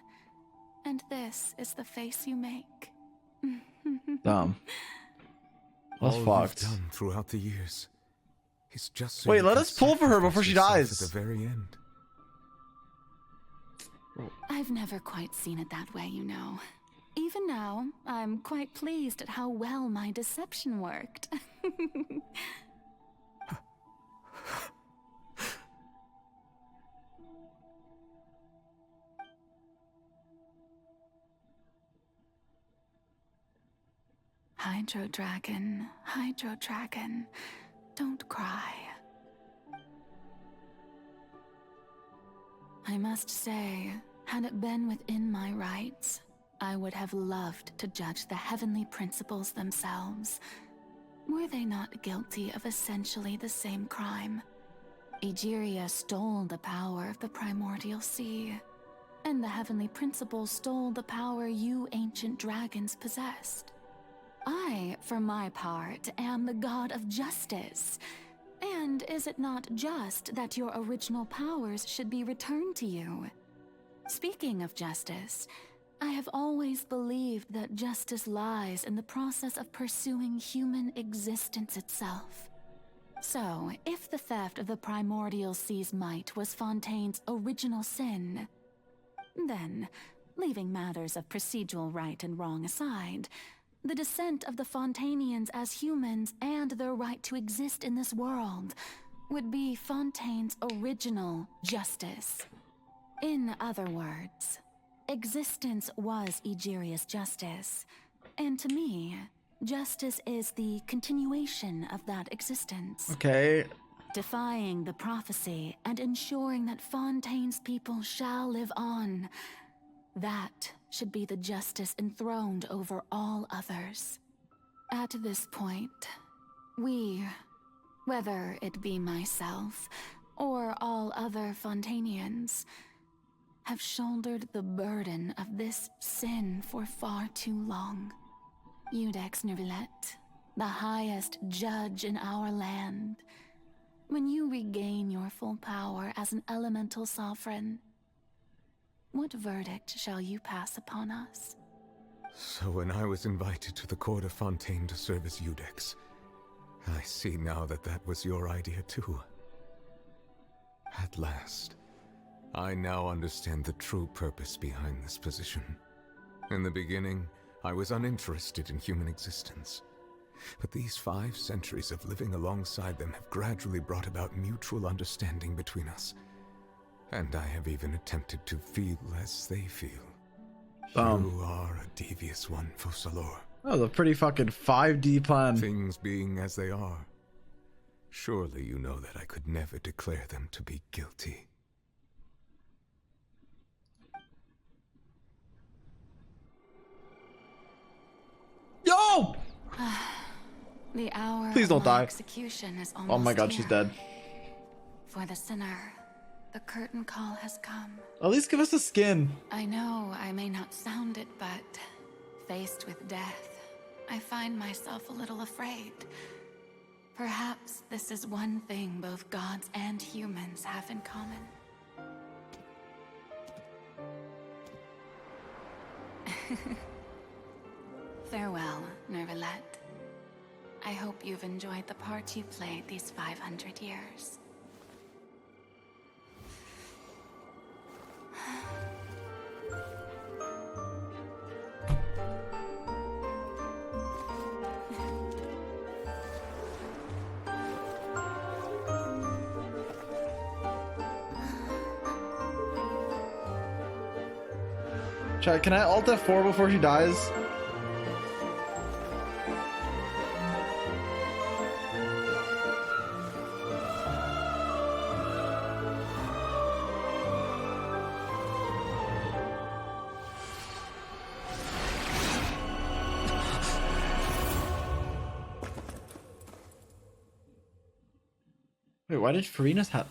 And this is the face you make. Dumb. That's all fucked. you've done throughout the years is just so Wait, you let can us pull for her before she sacrifice dies. yourself at the very end. I've never quite seen it that way, you know. Even now, I'm quite pleased at how well my deception worked. Hydro Dragon, don't cry. I must say, had it been within my rights, I would have loved to judge the heavenly principles themselves. Were they not guilty of essentially the same crime? Egeria stole the power of the primordial sea, and the heavenly principles stole the power you ancient dragons possessed. I, for my part, am the god of justice. And is it not just that your original powers should be returned to you? Speaking of justice, I have always believed that justice lies in the process of pursuing human existence itself. So, if the theft of the primordial sea's might was Fontaine's original sin, then, leaving matters of procedural right and wrong aside, the descent of the Fontainians as humans and their right to exist in this world would be Fontaine's original justice. In other words, existence was Egeria's justice, and to me, justice is the continuation of that existence. Okay. Defying the prophecy and ensuring that Fontaine's people shall live on. That should be the justice enthroned over all others. At this point, we, whether it be myself or all other Fontainians, have shouldered the burden of this sin for far too long. Udex Nervilette, the highest judge in our land. When you regain your full power as an elemental sovereign, what verdict shall you pass upon us? So when I was invited to the court of Fontaine to serve as Udex, I see now that that was your idea too. At last, I now understand the true purpose behind this position. In the beginning, I was uninterested in human existence. But these 5 centuries of living alongside them have gradually brought about mutual understanding between us. And I have even attempted to feel as they feel. You are a devious one, Focalors. That was a pretty fucking 5D plan. Things being as they are, surely you know that I could never declare them to be guilty. Yo! The hour Please don't of my die. execution is almost Oh my god, here. she's dead. For the sinner, the curtain call has come. At least give us a skin. I know I may not sound it, but faced with death, I find myself a little afraid. Perhaps this is one thing both gods and humans have in common. Farewell, Nervilette. I hope you've enjoyed the part you played these 500 years. Chat, can I alt F4 before she dies? Wait, why did Furina's have...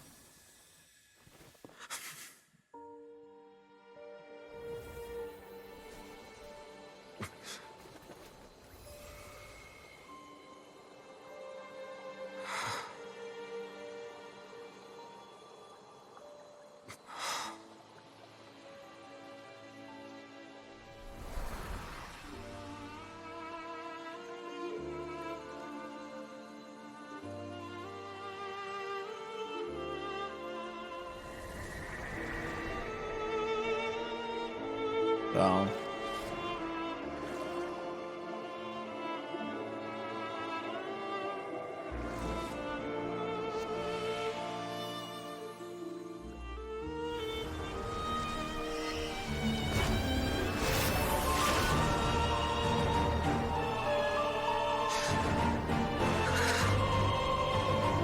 Down.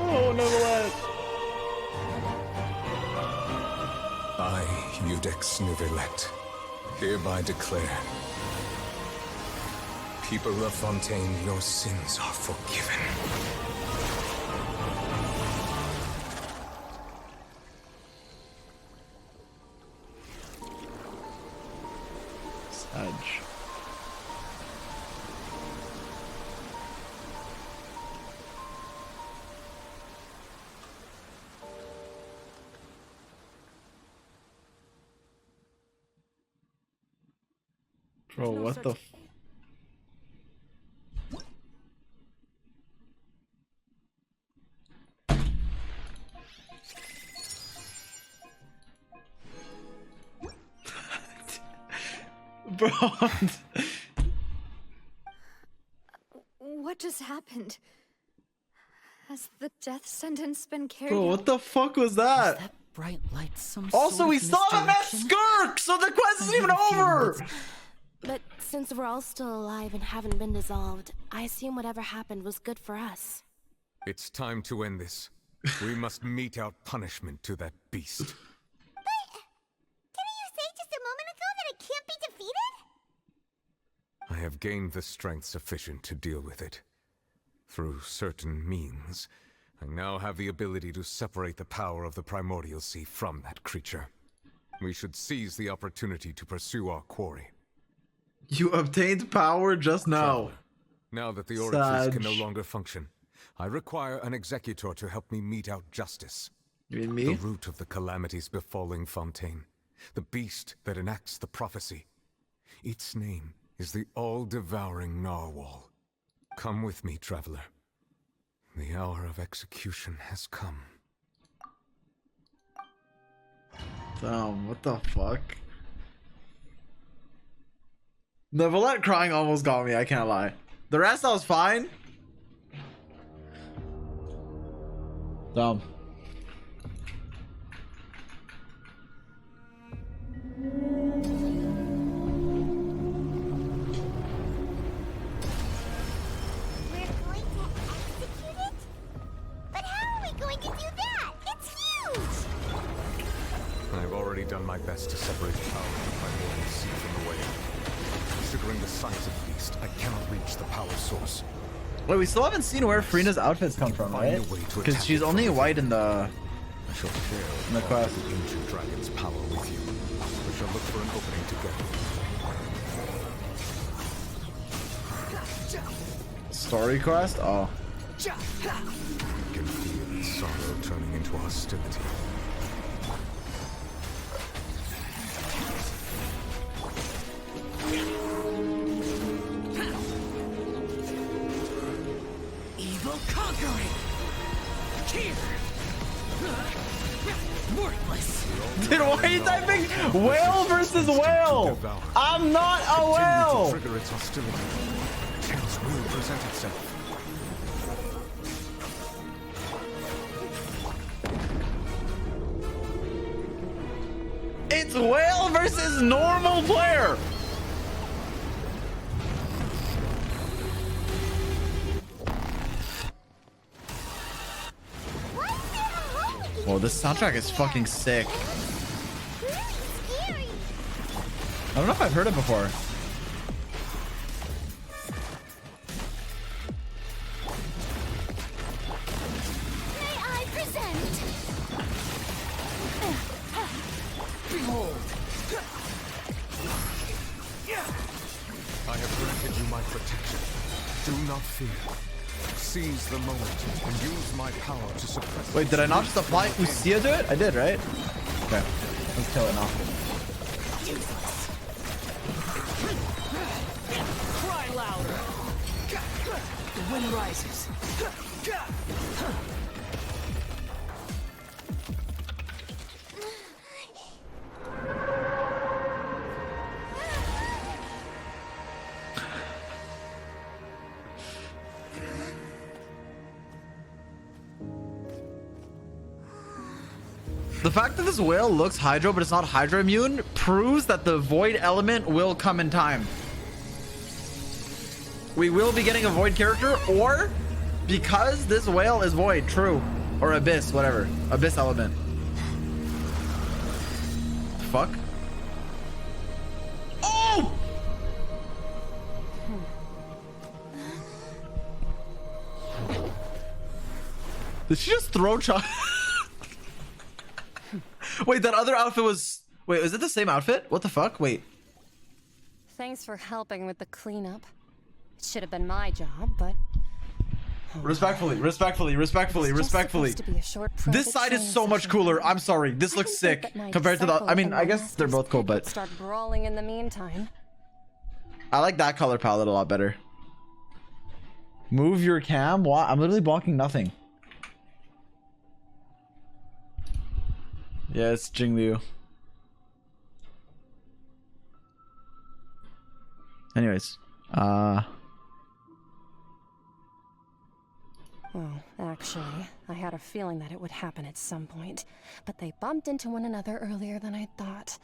Oh, Nervilette. I, Udex Nervilette, hereby declare, people of Fontaine, your sins are forgiven. Sedge. Bro, what the f- Bro. What just happened? Has the death sentence been carried Bro, out? what the fuck was that? Bright light, some Also, sort we of still haven't met misdirection? Skirk, so the quest isn't even over! But since we're all still alive and haven't been dissolved, I assume whatever happened was good for us. It's time to end this. We must mete out punishment to that beast. Didn't you say just a moment ago that it can't be defeated? I have gained the strength sufficient to deal with it. Through certain means, I now have the ability to separate the power of the Primordial Sea from that creature. We should seize the opportunity to pursue our quarry. You obtained power just now. Traveler, Now that the orifice can no longer function, I require an executor to help me mete out justice. You mean me? The root of the calamities befalling Fontaine. The beast that enacts the prophecy. Its name is the all-devouring narwhal. Come with me, traveler. The hour of execution has come. Damn, what the fuck? The Valette crying almost got me, I can't lie. The rest I was fine. Damn. I've already done my best to separate power from primordial sea from the whale. Considering the size of the beast, I cannot reach the power source. Wait, we still haven't seen where Furina's outfits come from, right? Because she's only white in the... I shall share in the quest. the ancient dragon's power with you. We shall look for an opening together. Story quest? Oh. I can feel its sorrow turning into hostility. Evil conquering! Here! Worthless! Dude, why are you typing whale versus whale? I'm not a whale! Trigger its hostility. A chance will present itself. It's whale versus normal player! Whoa, this soundtrack is fucking sick. I don't know if I've heard it before. May I present? Behold! I have granted you my protection. Do not fear. Seize the moment and use my power to suppress. Wait, did I not just apply Usia to it? I did, right? Okay, let's kill it now. Cry louder! The wind rises. The fact that this whale looks hydro but it's not hydro immune proves that the void element will come in time. We will be getting a void character, or because this whale is void, true, or abyss, whatever, abyss element. Fuck. Oh! Did she just throw Wait, that other outfit was... Wait, is it the same outfit? What the fuck? Wait. Thanks for helping with the cleanup. It should have been my job, but... Respectfully. This side is so much cooler. I'm sorry. This looks sick compared to the... I mean, I guess they're both cool, but... Start brawling in the meantime. I like that color palette a lot better. Move your cam? What? I'm literally blocking nothing. Yeah, it's Jingliu. Anyways, Well, actually, I had a feeling that it would happen at some point, but they bumped into one another earlier than I thought.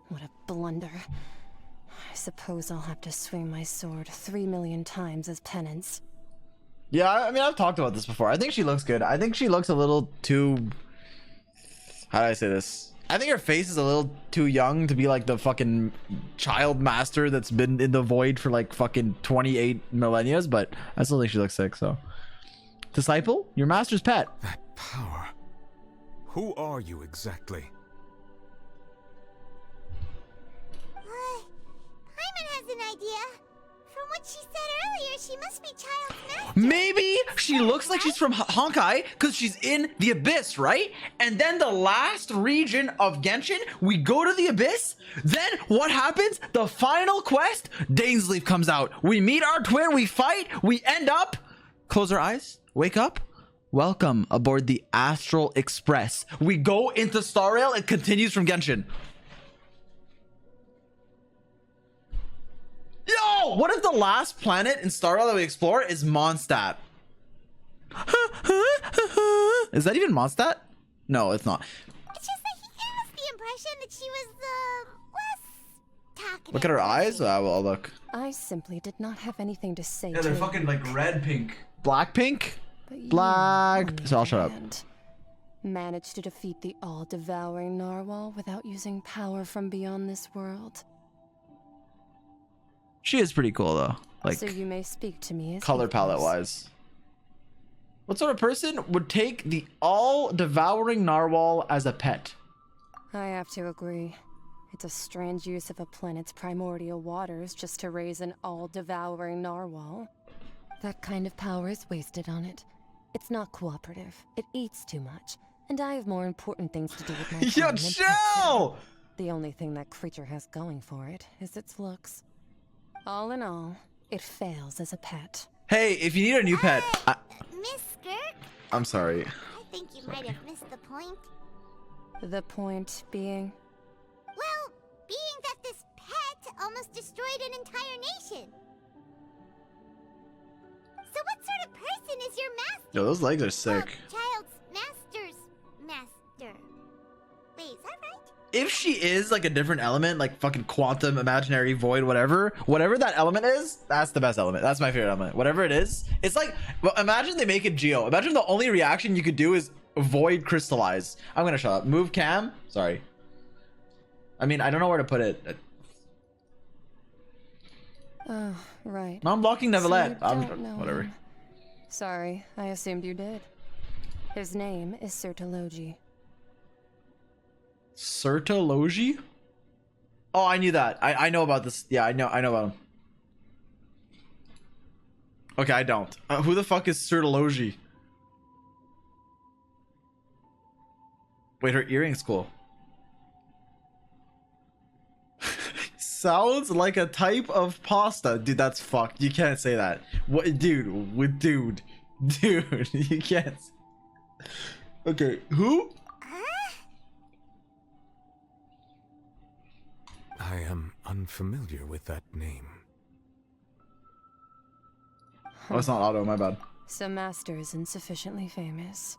What a blunder. I suppose I'll have to swing my sword 3 million times as penance. yeah, I mean, I've talked about this before. I think she looks good. I think she looks a little too... How do I say this? I think her face is a little too young to be like the fucking child master that's been in the void for like fucking 28 millennia, but I still think she looks sick, so. Disciple? Your master's pet. That power. Who are you exactly? Paimon has an idea. From what she said earlier, she must be Child's master. Maybe she looks like she's from Honkai because she's in the Abyss, right? And then the last region of Genshin, we go to the Abyss. Then what happens? The final quest, Dainsleif comes out. We meet our twin, we fight, we end up, close our eyes, wake up. Welcome aboard the Astral Express. We go into Star Rail, it continues from Genshin. Yo, what if the last planet in Star Rail that we explore is Mondstadt? Is that even Mondstadt? No, it's not. It's just that he gave us the impression that she was less talkative. Look at her eyes. Well, look. I simply did not have anything to say. Yeah, they're to fucking like red pink. Black pink? Black. So I'll shut up. Managed to defeat the all-devouring narwhal without using power from beyond this world. She is pretty cool though. Like, so you may speak to me as color palette wise. What sort of person would take the all-devouring narwhal as a pet? I have to agree. It's a strange use of a planet's primordial waters just to raise an all-devouring narwhal. That kind of power is wasted on it. It's not cooperative. It eats too much. And I have more important things to do with my time. Yo, chill! The only thing that creature has going for it is its looks. All in all, it fails as a pet. Hey, if you need a new pet... Miss Skirk? I'm sorry. I think you might have missed the point. The point being? Well, being that this pet almost destroyed an entire nation. So what sort of person is your master? Yo, those legs are sick. Child's master's master. Wait, is that right? If she is like a different element, like fucking quantum, imaginary, void, whatever that element is, that's the best element. That's my favorite element. Whatever it is, it's like, well, imagine they make it Geo. Imagine the only reaction you could do is void crystallize. I'm gonna shut up. Move cam. Sorry. I mean, I don't know where to put it. Oh, right. No, I'm blocking Neverlet. So Whatever. him. Sorry, I assumed you did. His name is Sertologi. Sertologi? Oh, I knew that. I know about this. Yeah, I know about him. Okay, I don't. Who the fuck is Sertologi? Wait, her earring's cool. Sounds like a type of pasta. Dude, that's fucked. You can't say that. What, dude, dude, you can't. Okay, who? I am unfamiliar with that name. Oh, it's not Otto, my bad. So Master isn't sufficiently famous.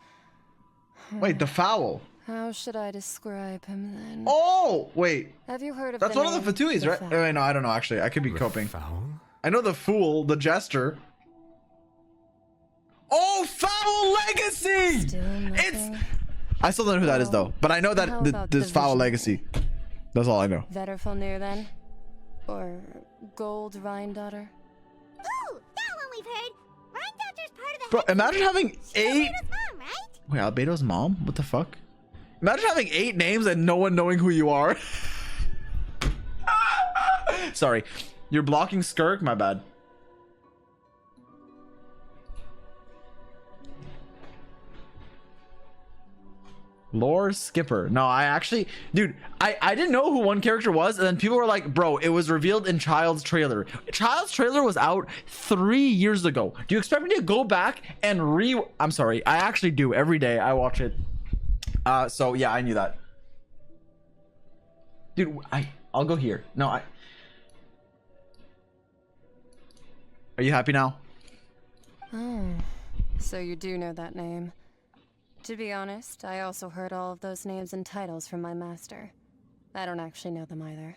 Wait, the fowl. How should I describe him then? Oh, wait. Have you heard of That's the one of the name? Fatuis, right? Oh, wait, no, I don't know, actually. I could be coping. Fowl? I know the fool, the jester. Oh, Foul Legacy! It's... I still don't know who that is, though. But I know that there's Foul Legacy. That's all I know. Vetterfalnir, then? Or Gold Rhindaughter? Ooh, that one we've heard. Rhindaughter's part of the... Bro, imagine having 8... Mom, right? Wait, Albedo's mom? What the fuck? Imagine having 8 names and no one knowing who you are. Sorry. You're blocking Skirk? My bad. Lore Skipper. No, I actually... Dude, I didn't know who one character was, and then people were like, bro, it was revealed in Child's trailer. Child's trailer was out 3 years ago. Do you expect me to go back and I'm sorry. I actually do. Every day I watch it. So yeah, I knew that. Dude, I'll go here. No, Are you happy now? Oh, so you do know that name. To be honest, I also heard all of those names and titles from my master. I don't actually know them either.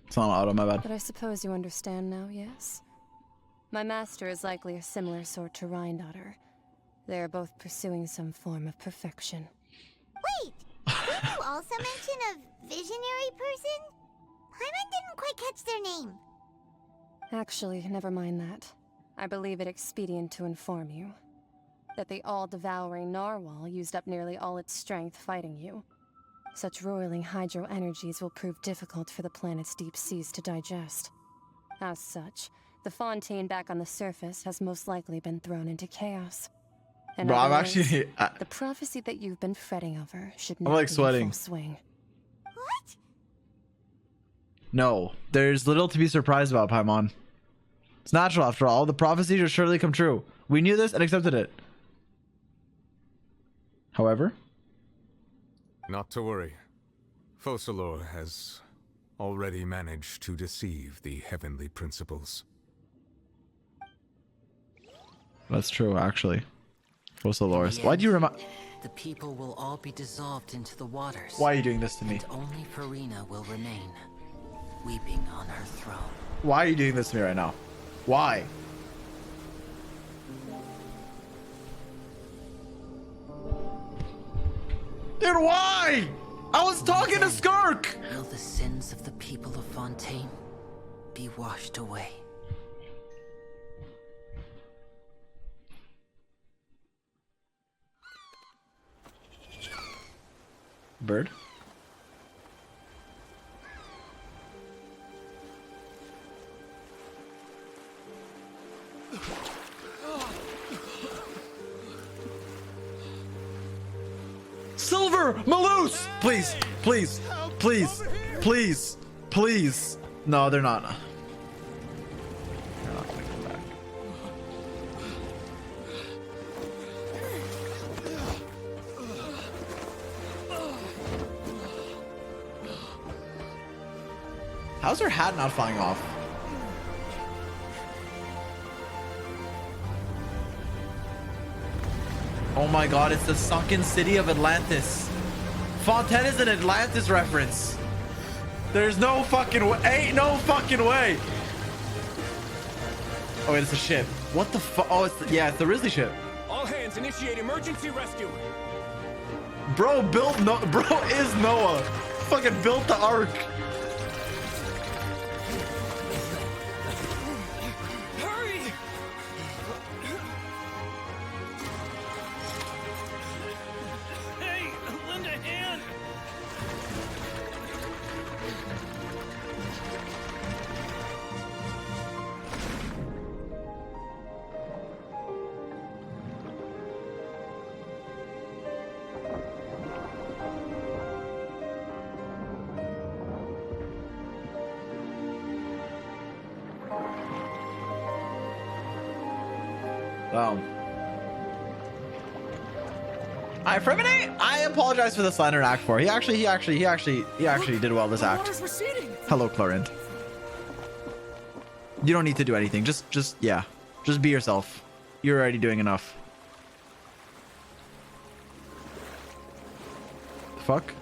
It's not Auto, my bad. But I suppose you understand now, yes? My master is likely a similar sort to Rhindaughter. They are both pursuing some form of perfection. Wait, did you also mention a visionary person? Hyman didn't quite catch their name. Actually, never mind that. I believe it expedient to inform you that the all-devouring narwhal used up nearly all its strength fighting you. Such roiling hydro energies will prove difficult for the planet's deep seas to digest. As such, the Fontaine back on the surface has most likely been thrown into chaos. In Bro, I'm other words, actually... the prophecy that you've been fretting over should I'm now like be in sweating. full swing. No, there's little to be surprised about, Paimon. It's natural after all. The prophecies will surely come true. We knew this and accepted it. However... Not to worry. Focalor has already managed to deceive the heavenly principles. That's true, actually. Focalor. Why do you remind... The people will all be dissolved into the waters. Why are you doing this to me? And only Furina will remain, weeping on her throne. Why are you doing this to me right now? Why? Dude, why? I was talking to Skirk! Will the sins of the people of Fontaine be washed away? Bird? Silver! Maloose! Please, please, please, please, please. No, they're not. They're not gonna come back. How's her hat not flying off? Oh my god, it's the sunken city of Atlantis. Fontaine is an Atlantis reference. There's no fucking way. Ain't no fucking way. Oh wait, it's a ship. What the fuck? Oh, it's yeah, it's the Risley ship. All hands initiate emergency rescue. Bro built no. Bro is Noah. Fucking built the ark. Hurry! Hey, lend a hand. Alright, Fremine, I apologize for the slander in Act 4. He actually did well this act. Hello, Clorinde. You don't need to do anything. Just be yourself. You're already doing enough. Fuck.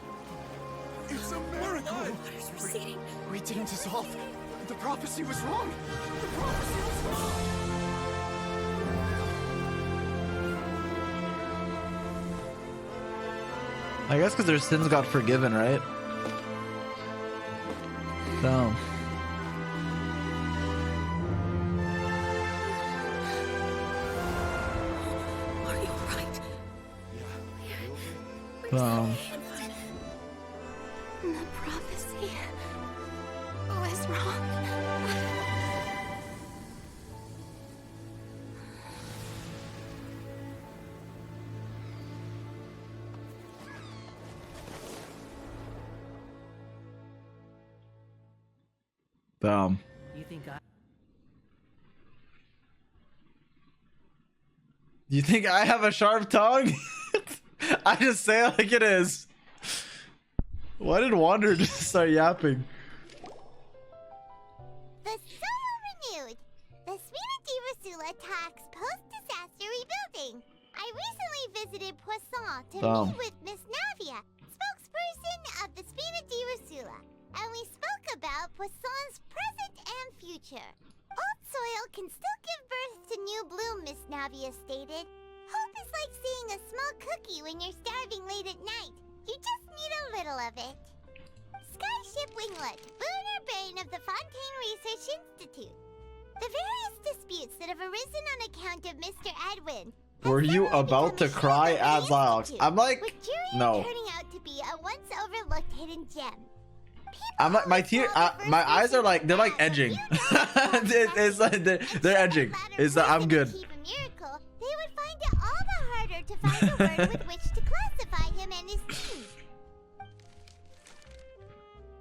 It's a miracle! We didn't dissolve. The prophecy was wrong. The prophecy was wrong. I guess because their sins got forgiven, right? So. Are you right? The prophecy was wrong. You think I have a sharp tongue? I just say it like it is. Why did Wander just start yapping? The Solo renewed. The Spina di Rosula talks post-disaster rebuilding. I recently visited Poisson to meet with Miss Navia, spokesperson of the Spina di Rosula, and we spoke about Poisson's present and future. Old soil can still give birth to new bloom, Miss Navia stated. Hope is like seeing a small cookie when you're starving late at night. You just need a little of it. Skyship Winglet, lunar brain of the Fontaine Research Institute. The various disputes that have arisen on account of Mr. Edwin. Were you about to cry at zyox? I'm like, no. Turning out to be a once overlooked hidden gem. I'm like my eyes are like they're like edging. It's like they're edging. It's like I'm good. Achieve a miracle, they would find it all the harder to find a word with which to classify him and his team.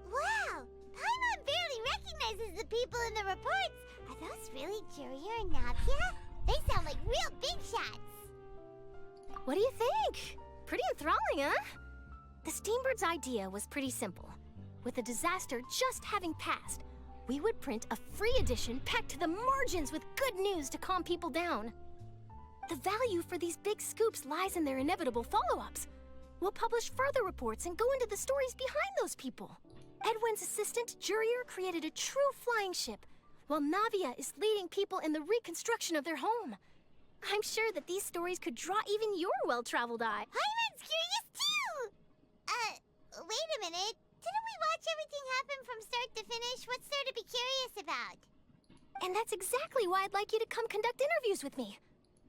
Wow, Paimon barely recognizes the people in the reports. Are those really Jurier and Navia? They sound like real big shots. What do you think? Pretty enthralling, huh? The Steambird's idea was pretty simple. With the disaster just having passed, we would print a free edition packed to the margins with good news to calm people down. The value for these big scoops lies in their inevitable follow-ups. We'll publish further reports and go into the stories behind those people. Edwin's assistant, Jurier, created a true flying ship, while Navia is leading people in the reconstruction of their home. I'm sure that these stories could draw even your well-traveled eye. Paimon's curious too! Wait a minute. Didn't we watch everything happen from start to finish? What's there to be curious about? And that's exactly why I'd like you to come conduct interviews with me.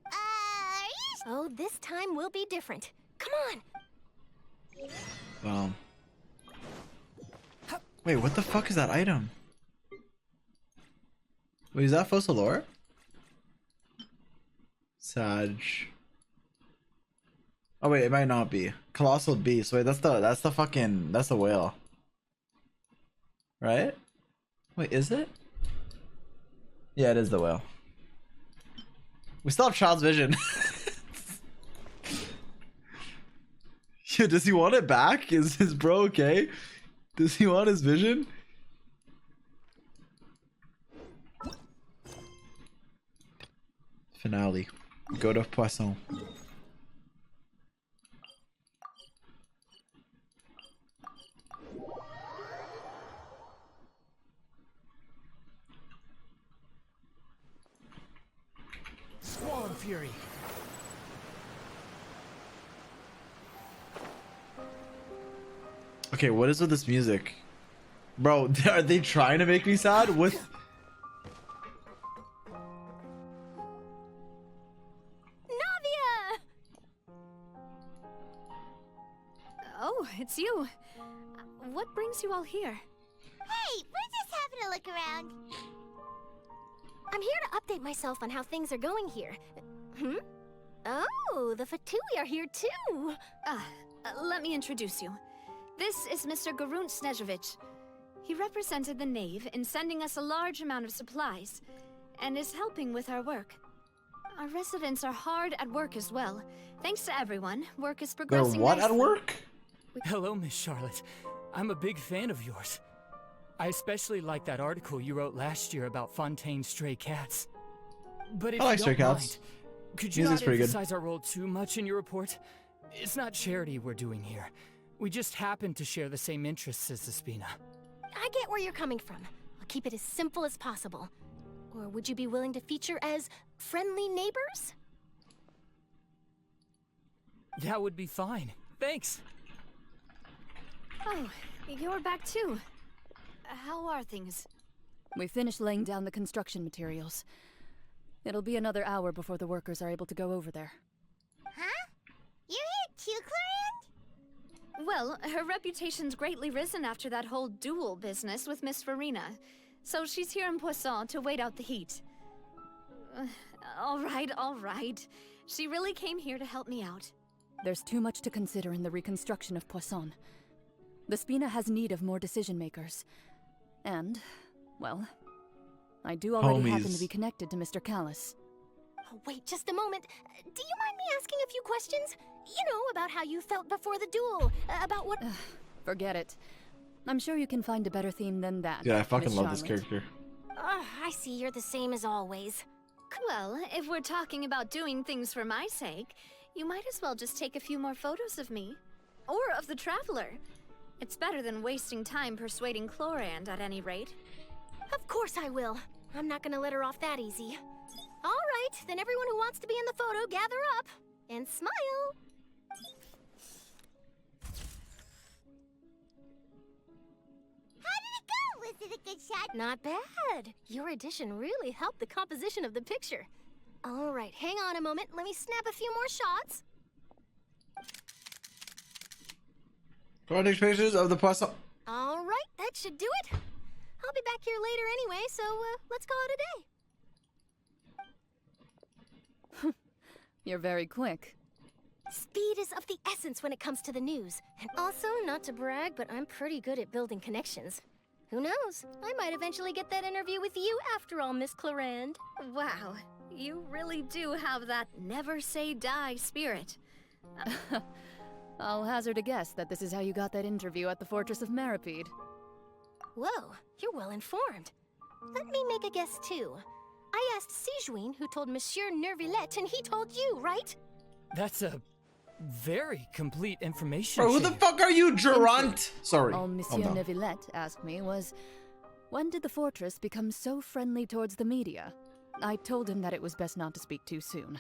Are you... Oh, this time will be different. Come on! Wait, what the fuck is that item? Wait, is that Fossilore? Sag. Oh wait, it might not be. Colossal Beast. Wait, that's the whale. Right? Wait, is it? Yeah, it is the whale. We still have Child's Vision. Yeah, does he want it back? Is his bro okay? Does he want his vision? Finale. Goat of Poisson. Squall Fury. Okay, what is with this music? Bro, are they trying to make me sad? With Navia! Oh, it's you. What brings you all here? Hey, we're just having a look around. I'm here to update myself on how things are going here. Oh, the Fatui are here too! Let me introduce you. This is Mr. Garun Snežević. He represented the Knave in sending us a large amount of supplies, and is helping with our work. Our residents are hard at work as well. Thanks to everyone, work is progressing They're what nicely. at work? Hello, Miss Charlotte. I'm a big fan of yours. I especially like that article you wrote last year about Fontaine's stray cats. But if I like you stray don't cats. mind, could you Music's not pretty good. emphasize our role too much in your report? It's not charity we're doing here. We just happen to share the same interests as the Spina. I get where you're coming from. I'll keep it as simple as possible. Or would you be willing to feature as friendly neighbors? That would be fine. Thanks. Oh, you're back too. How are things? We finished laying down the construction materials. It'll be another hour before the workers are able to go over there. Huh? You're here too, Clorian? Well, her reputation's greatly risen after that whole duel business with Miss Furina. So she's here in Poisson to wait out the heat. All right. She really came here to help me out. There's too much to consider in the reconstruction of Poisson. The Spina has need of more decision makers. And, well, I do already happen to be connected to Mr. Callis. Oh, wait just a moment. Do you mind me asking a few questions? You know, about how you felt before the duel, about what... Forget it. I'm sure you can find a better theme than that. Yeah, I fucking Miss love this Charlotte. character. I see you're the same as always. Well, if we're talking about doing things for my sake, you might as well just take a few more photos of me. Or of the Traveler. It's better than wasting time persuading Clorand at any rate. Of course I will. I'm not gonna let her off that easy. All right, then everyone who wants to be in the photo, gather up. And smile. How did it go? Was it a good shot? Not bad. Your addition really helped the composition of the picture. All right, hang on a moment. Let me snap a few more shots. Go on, take pictures of the Poisson. All right, that should do it. I'll be back here later anyway, so let's call it a day. You're very quick. Speed is of the essence when it comes to the news. And also, not to brag, but I'm pretty good at building connections. Who knows? I might eventually get that interview with you after all, Miss Clarande. Wow, you really do have that never say die spirit. I'll hazard a guess that this is how you got that interview at the Fortress of Meripede. Whoa, you're well informed. Let me make a guess too. I asked Sijuin, who told Monsieur Nervillette, and he told you, right? That's a very complete information. Bro, who the fuck are you, Durant? Sorry. All Monsieur Nervillette asked me was, when did the fortress become so friendly towards the media? I told him that it was best not to speak too soon.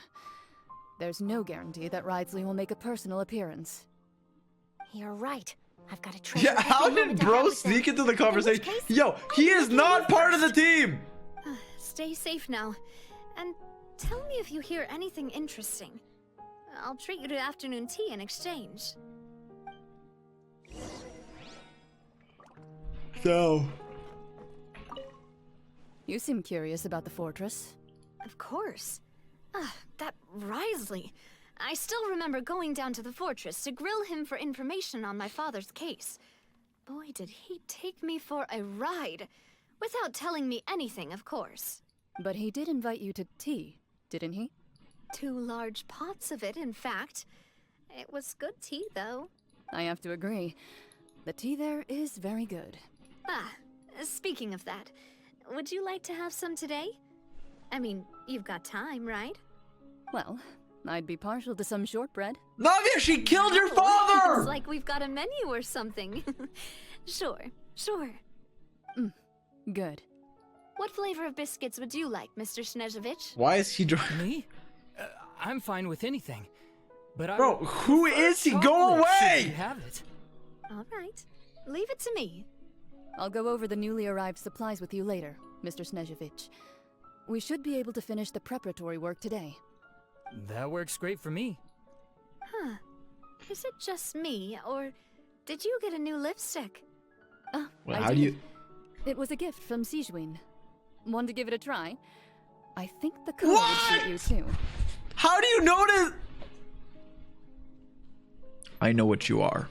There's no guarantee that Ridesley will make a personal appearance. You're right. I've got to try. Yeah, how did bro sneak into the conversation? Yo, he is not part of the team! Stay safe now, and tell me if you hear anything interesting. I'll treat you to afternoon tea in exchange. So... You seem curious about the fortress. Of course. That Ridesley. I still remember going down to the fortress to grill him for information on my father's case. Boy, did he take me for a ride. Without telling me anything, of course. But he did invite you to tea, didn't he? 2 large pots of it, in fact. It was good tea, though. I have to agree. The tea there is very good. Speaking of that, would you like to have some today? I mean, you've got time, right? Well, I'd be partial to some shortbread. Navia, she killed your father! It's like we've got a menu or something. Sure. Good. What flavor of biscuits would you like, Mr. Snezhevich? Why is he driving? Me? I'm fine with anything. But Bro, who is he? Go away! You have it. All right. Leave it to me. I'll go over the newly arrived supplies with you later, Mr. Snezhevich. We should be able to finish the preparatory work today. That works great for me. Huh. Is it just me, or did you get a new lipstick? Well, how do you... It was a gift from Sijuin. Want to give it a try? I think the color would suit you too. How do you notice? I know what you are.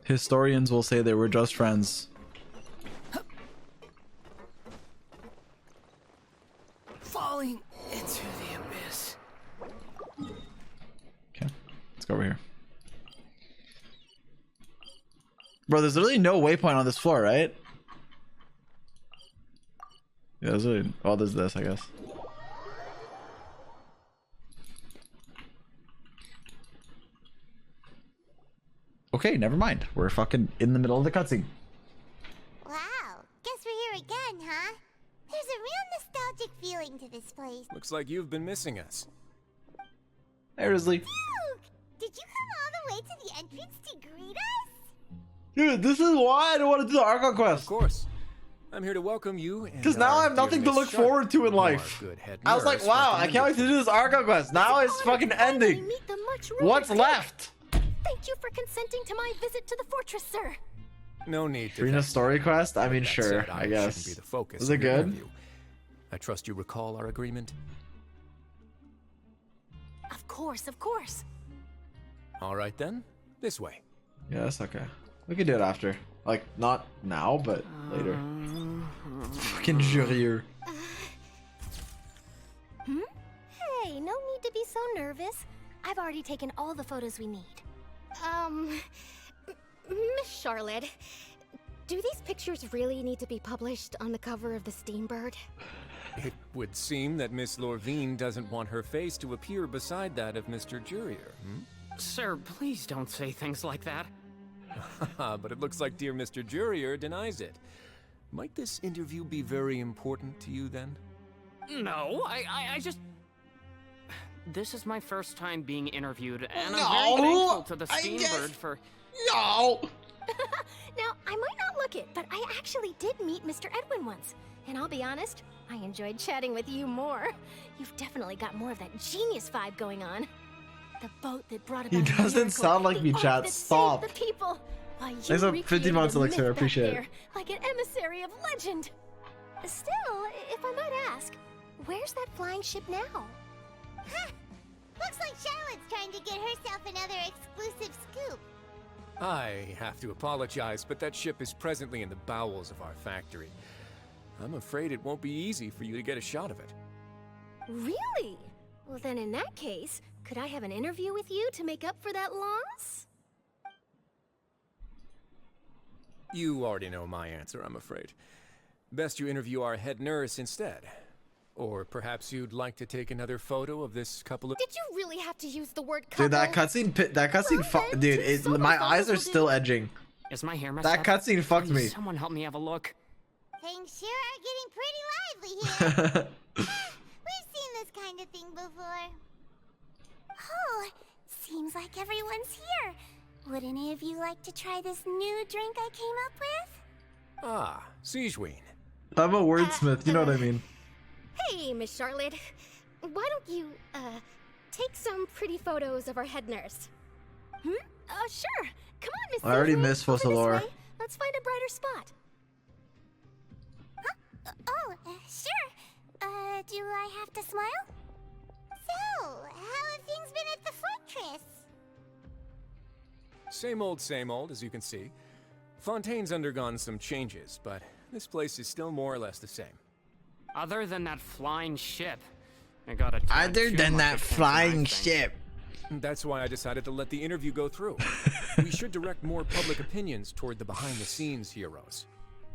Historians will say they were just friends. Falling into the abyss. Okay, let's go over here. Bro, there's literally no waypoint on this floor, right? Yeah, there's really... Oh, there's this, I guess. Okay, never mind. We're fucking in the middle of the cutscene. Wow, guess we're here again, huh? There's a real nostalgic feeling to this place. Looks like you've been missing us. Hey, Risley. Duke, did you come all the way to the entrance to greet us? Dude, this is why I don't want to do the Archon quest. Of course. I'm here to welcome you. Because now I have nothing to look forward to in life. I was like, wow, I can't wait to do this Archon quest. Now it's fucking ending. What's left? Thank you for consenting to my visit to the fortress, sir. No need to. Furina story quest? I mean, sure, I guess. Be the focus Is it of your good? interview. I trust you recall our agreement? Of course, of course. All right then, this way. Yes, okay. We can do it after. Like, not now, but later. Fucking jurier. Hey, no need to be so nervous. I've already taken all the photos we need. Miss Charlotte, do these pictures really need to be published on the cover of the Steambird? It would seem that Miss Lorvine doesn't want her face to appear beside that of Mr. Jurier, Sir, please don't say things like that. But it looks like dear Mr. Jurier denies it. Might this interview be very important to you then? No, I just... This is my first time being interviewed, and I'm No, very thankful to the Steambird for... No! Now, I might not look it, but I actually did meet Mr. Edwin once. And I'll be honest, I enjoyed chatting with you more. You've definitely got more of that genius vibe going on. The boat that brought He about a doesn't miracle, sound like the me, ark chat. that Stop. saved the people. Why, you Thanks for 15 recreated months, a Elixir. I myth back appreciate it. there, like an emissary of legend. Still, if I might ask, where's that flying ship now? Huh. Looks like Charlotte's trying to get herself another exclusive scoop. I have to apologize, but that ship is presently in the bowels of our factory. I'm afraid it won't be easy for you to get a shot of it. Really? Well, then in that case, could I have an interview with you to make up for that loss? You already know my answer, I'm afraid. Best you interview our head nurse instead. Or perhaps you'd like to take another photo of this couple of— Did you really have to use the word couple? Dude, that cutscene, dude, my eyes are still edging. Is my hair messed That up? cutscene fucked me. Someone help me have a look. Things sure are getting pretty lively here. We've seen this kind of thing before. Oh, seems like everyone's here. Would any of you like to try this new drink I came up with? Ah, Siegeween. I'm a wordsmith, you know what I mean. Hey, Miss Charlotte. Why don't you, take some pretty photos of our head nurse? Sure. Come on, Miss I already Siegeween. missed Over this Fossilor. way. Let's find a brighter spot. Sure. Do I have to smile? So, how have things been at the fortress? Same old, as you can see. Fontaine's undergone some changes, but this place is still more or less the same. Other than that flying ship, I got a Other than that flying ship. That's why I decided to let the interview go through. We should direct more public opinions toward the behind-the-scenes heroes.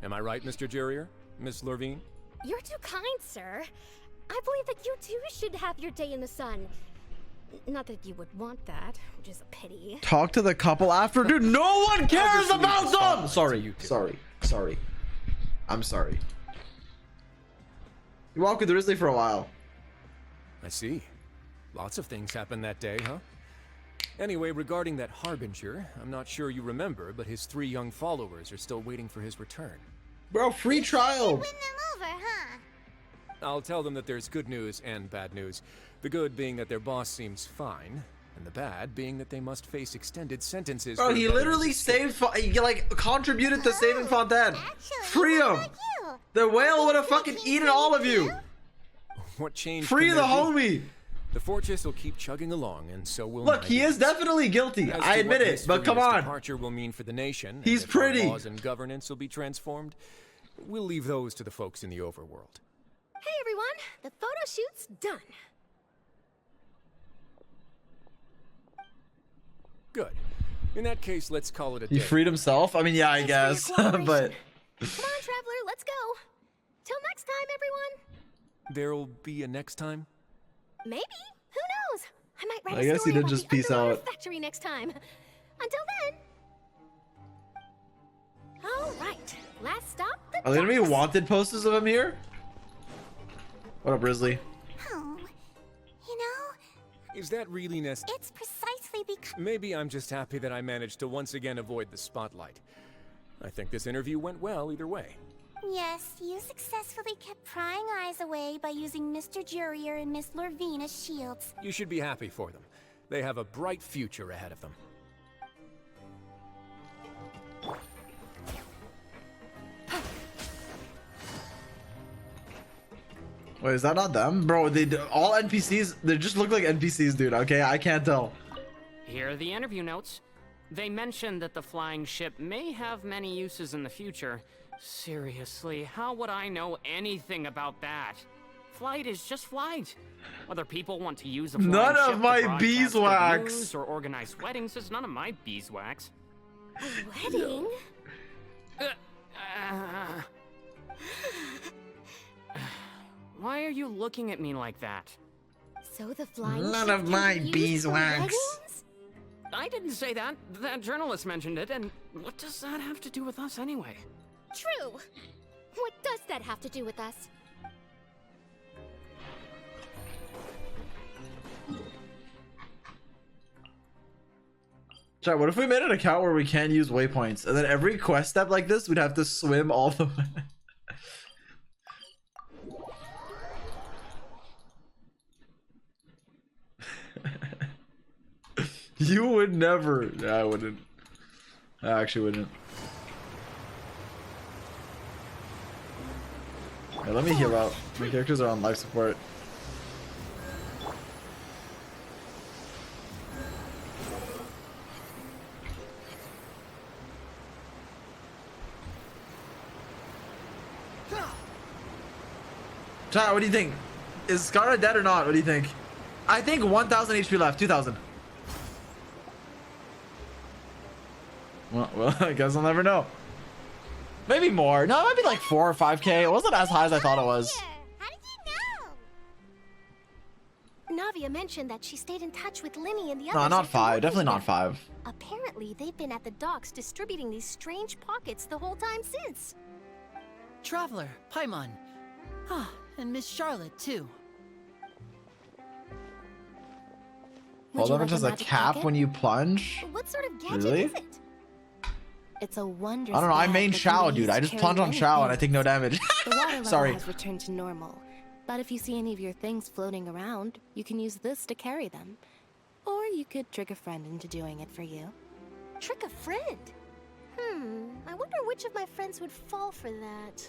Am I right, Mr. Jurrier? Miss Lurvine? You're too kind, sir. I believe that you too should have your day in the sun. Not that you would want that, which is a pity. Talk to the couple after, dude. No one cares about them. Sorry. I'm sorry. You walked with Grizzly for a while. I see. Lots of things happened that day, huh? Anyway, regarding that Harbinger, I'm not sure you remember, but his 3 young followers are still waiting for his return. Bro, free trial. Win them over, huh? I'll tell them that there's good news and bad news. The good being that their boss seems fine, and the bad being that they must face extended sentences. Bro, he literally saved, he like contributed to saving Fontaine. Free him. The whale would have fucking eaten all of you. What change? Free can the there be? homie. The fortress will keep chugging along, and so will. Look, he is definitely guilty. I admit it, but come on. Departure will mean for the nation. He's and if our pretty. laws and governance will be transformed. We'll leave those to the folks in the overworld. Hey, everyone. The photo shoot's done. Good. In that case, let's call it a day. He freed himself? I mean, yeah, I guess. But Come on, Traveler, let's go. Till next time, everyone. There'll be a next time? Maybe. Who knows? I might write I a guess he story did about just the peace underwater out. factory next time. Until then. All right. Last stop, the Are there gonna be docks. wanted posters of him here? What up, Grizzly? Oh, you know, Is that really necessary? it's precisely because... Maybe I'm just happy that I managed to once again avoid the spotlight. I think this interview went well either way. Yes, you successfully kept prying eyes away by using Mr. Jurrier and Miss Lurvine as shields. You should be happy for them. They have a bright future ahead of them. Wait, is that not them? Bro, all NPCs, they just look like NPCs, dude, okay? I can't tell. Here are the interview notes. They mentioned that the flying ship may have many uses in the future. Seriously, how would I know anything about that? Flight is just flight. Whether people want to use a flying None ship of my to broadcast good beeswax. news or organize weddings is none of my beeswax. A wedding? Why are you looking at me like that? So the flying None ship of can my be used for beeswax. weddings? I didn't say that. That journalist mentioned it, and what does that have to do with us anyway? True. What does that have to do with us? Chat, what if we made an account where we can use waypoints, and then every quest step like this, we'd have to swim all the way? You would never. Yeah, I wouldn't. I actually wouldn't. Yeah, let me heal out. My characters are on life support. Chat, what do you think? Is Scarlet dead or not? What do you think? I think 1,000 HP left. 2,000. Well, I guess I'll never know. Maybe more. No, it might be like 4 or 5k. It wasn't as high as I thought it was. How did you know? Navia mentioned that she stayed in touch with Linny and the others. No, not after 5. working Definitely not together. 5. Apparently, they've been at the docks distributing these strange pockets the whole time since. Traveler, Paimon. Ah, and Miss Charlotte, too. Hold on, there's a cap when you plunge? What sort of gadget Really? is it? It's a wondrous I don't know. I bag main that can Shao, be dude. used I to just carry plunge on many Shao and I things. take no damage. The water level Sorry. has returned to normal. But if you see any of your things floating around, you can use this to carry them. Or you could trick a friend into doing it for you. Trick a friend? I wonder which of my friends would fall for that.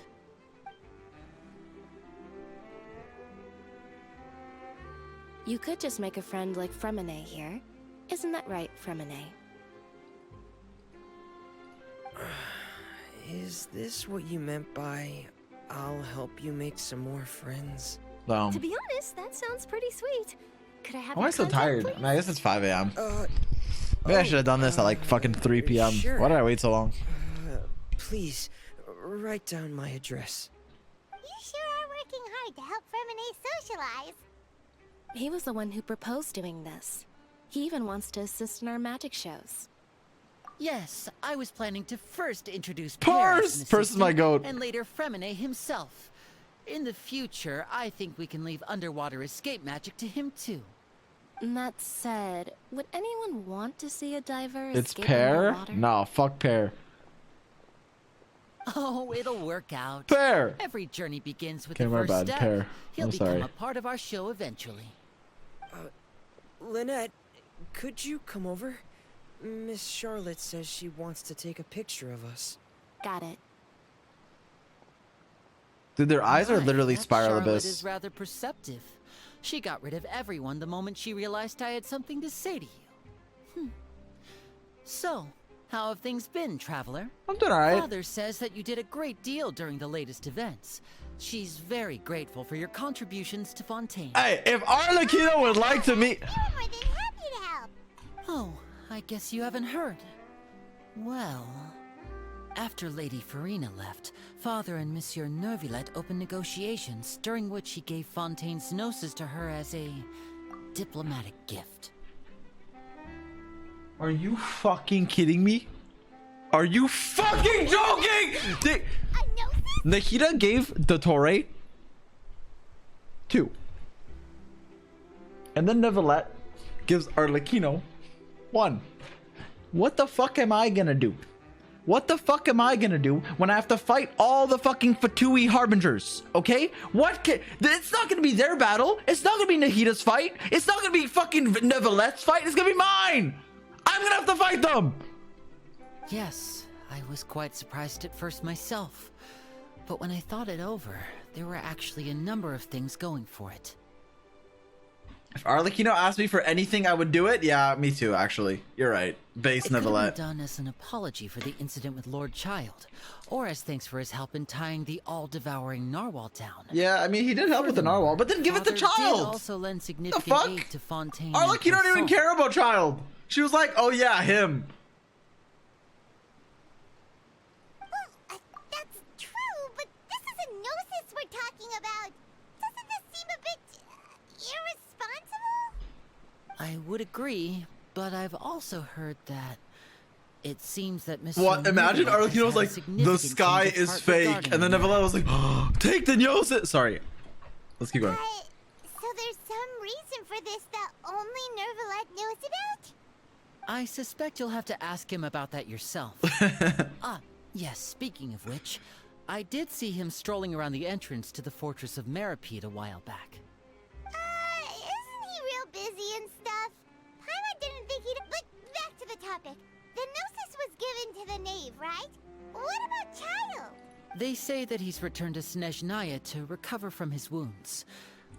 You could just make a friend like Fremine here. Isn't that right, Fremine? Is this what you meant by I'll help you make some more friends? To be honest, that sounds pretty sweet. Could I have Why am I your so contact, tired? please? I mean, I guess it's 5 a.m. Maybe I should have done this at like fucking 3 p.m. Sure. Why did I wait so long? Please, write down my address. You sure are working hard to help Fremine socialize. He was the one who proposed doing this. He even wants to assist in our magic shows. Yes, I was planning to first introduce Purse! Purse is my goat. and later Fremine himself. In the future, I think we can leave underwater escape magic to him too. That said, would anyone want to see a diver It's escape Pear? underwater? No, fuck Pear. Oh, it'll work out. Pear! Every journey begins with Okay, the my first bad, step. Pear. He'll I'm become sorry. a part of our show eventually. Lynette, could you come over? Miss Charlotte says she wants to take a picture of us. Got it. Dude, their eyes are Right, literally that spiral Charlotte abyss. is rather perceptive. She got rid of everyone the moment she realized I had something to say to you. So, how have things been, Traveler? I'm doing alright. Father says that you did a great deal during the latest events. She's very grateful for your contributions to Fontaine. Hey, if Arlecchino would like to meet... More than happy to help. Oh, I guess you haven't heard. Well, after Lady Furina left, Father and Monsieur Neuvillette opened negotiations, during which he gave Fontaine's gnosis to her as a diplomatic gift. Are you fucking kidding me? Are you fucking joking? Nahida gave the Torre 2. And then Neuvillette gives Arlecchino 1. What the fuck am I gonna do? What the fuck am I gonna do when I have to fight all the fucking Fatui Harbingers? Okay? It's not gonna be their battle. It's not gonna be Nahida's fight. It's not gonna be fucking Neuvillette's fight. It's gonna be mine. I'm gonna have to fight them. Yes, I was quite surprised at first myself. But when I thought it over, there were actually a number of things going for it. If Arlecchino asked me for anything, I would do it. Yeah, me too, actually. You're right. Base It could have Neuvillette. been done as an apology for the incident with Lord Child, or as thanks for his help in tying the all-devouring narwhal down. Yeah, I mean, he did help with the narwhal, but then give it to Father did Child. also lend The significant fuck? aid to Fontaine. Arlecchino don't even care about Child. She was like, oh yeah, him. That's true, but this is a gnosis we're talking about. Doesn't this seem a bit irresponsible? I would agree, but I've also heard that it seems that Mr. What? Imagine Neuvillette Arlecchino was has had a like, the significant sky change of is heart fake. regarding And then you. Neuvillette was like, oh, take the gnosis. Sorry. Let's keep going. So there's some reason for this that only Neuvillette knows about? I suspect you'll have to ask him about that yourself. Yes, speaking of which, I did see him strolling around the entrance to the Fortress of Meripede a while back. Isn't he real busy and stuff? Paimon didn't think he'd... But to the nave, right? What about Child? They say that he's returned to Snezhnaya to recover from his wounds.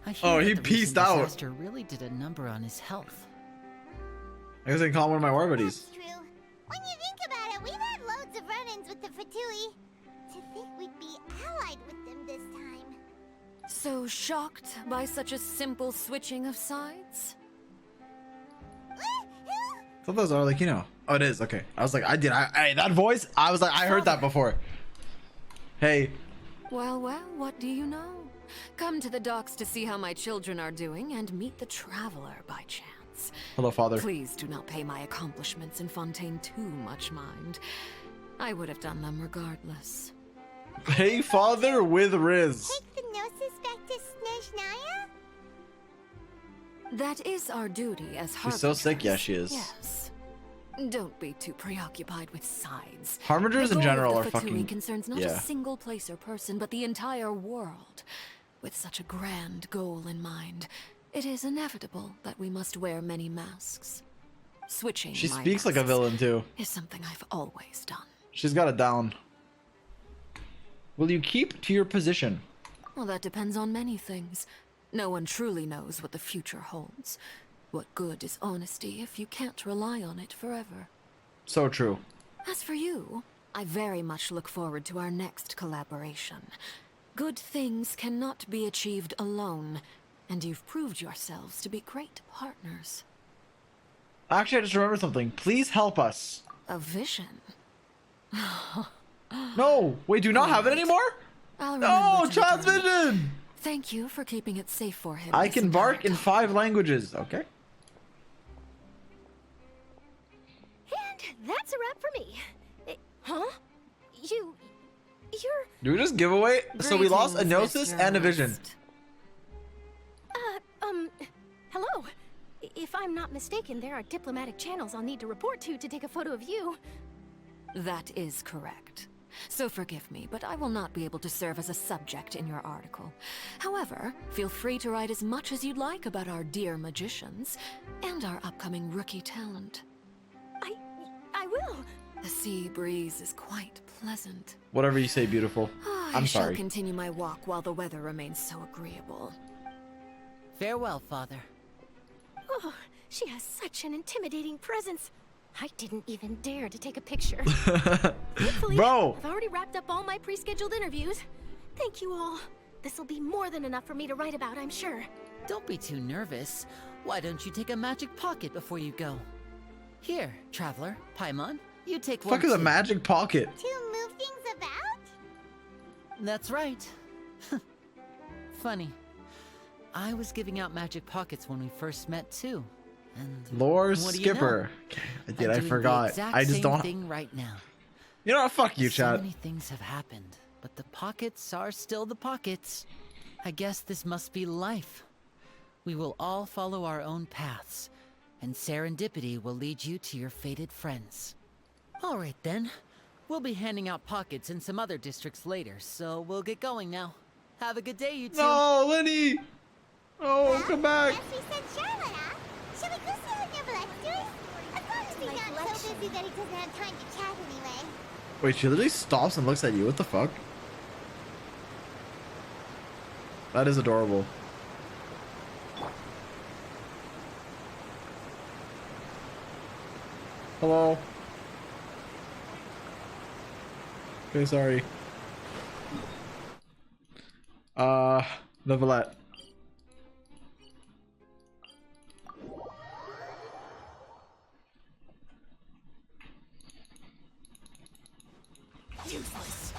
I hear Oh, that he the peaced recent out. disaster really did a number on his health. I guess I can call one of my war buddies. That's true. When you think about it, we've had loads of run-ins with the Fatui. To think we'd be allied with them this time. So shocked by such a simple switching of sides? I thought that was Arlecchino. Oh, it is. Okay. I was like, that voice, I was like, I heard that before. Hey. Well, what do you know? Come to the docks to see how my children are doing and meet the traveler by chance. Hello, Father. Please do not pay my accomplishments in Fontaine too much mind. I would have done them regardless. Hey, Father with Riz. Take the Gnosis back to Snezhnaya? That is our duty as She's so sick. Yeah, she is. Yes. Don't be too preoccupied with sides. Harbingers in general are The fucking. concerns not Yeah. a single place or person, but the entire world. With such a grand goal in mind, it is inevitable that we must wear many masks. Switching. She my speaks like a masks villain too. is something I've always done. She's got it down. Will you keep to your position? Well, that depends on many things. No one truly knows what the future holds. What good is honesty if you can't rely on it forever? So true. As for you, I very much look forward to our next collaboration. Good things cannot be achieved alone, and you've proved yourselves to be great partners. Actually, I just remembered something. Please help us. A vision? No! Wait, do you not have it anymore? I'll No! remember to return. Transmission! Thank you for keeping it safe for him. I this can entire bark in 5 languages. Okay. And that's a wrap for me. Huh? You're... Do we just give away? So we lost a Gnosis and a Vision. Hello. If I'm not mistaken, there are diplomatic channels I'll need to report to take a photo of you. That is correct. So forgive me, but I will not be able to serve as a subject in your article. However, feel free to write as much as you'd like about our dear magicians and our upcoming rookie talent. I will. The sea breeze is quite pleasant. Whatever you say, beautiful. I'm I sorry. shall continue my walk while the weather remains so agreeable. Farewell, Father. Oh, she has such an intimidating presence. I didn't even dare to take a picture. Thankfully, Bro. I've already wrapped up all my pre-scheduled interviews. Thank you all. This'll be more than enough for me to write about, I'm sure. Don't be too nervous. Why don't you take a magic pocket before you go? Here, Traveler, Paimon, you take one Fuck is a too. magic pocket? To move things about? That's right. Funny. I was giving out magic pockets when we first met too. And Lore what do you Skipper. know? Okay, I I'm doing forgot. The exact I just same don't. thing right now. You know what? Fuck you, So chat. many things have happened, but the pockets are still the pockets. I guess this must be life. We will all follow our own paths, and serendipity will lead you to your fated friends. All right then. We'll be handing out pockets in some other districts later, so we'll get going now. Have a good day, you two. No, Lenny! Oh, come back! Yes, we said Charlotte, huh? Shall we go see how Neverlet's doing? As long as he's not so busy that he doesn't have time to chat anyway. Wait, she literally stops and looks at you. What the fuck? That is adorable. Hello. Okay, sorry. Neverlet.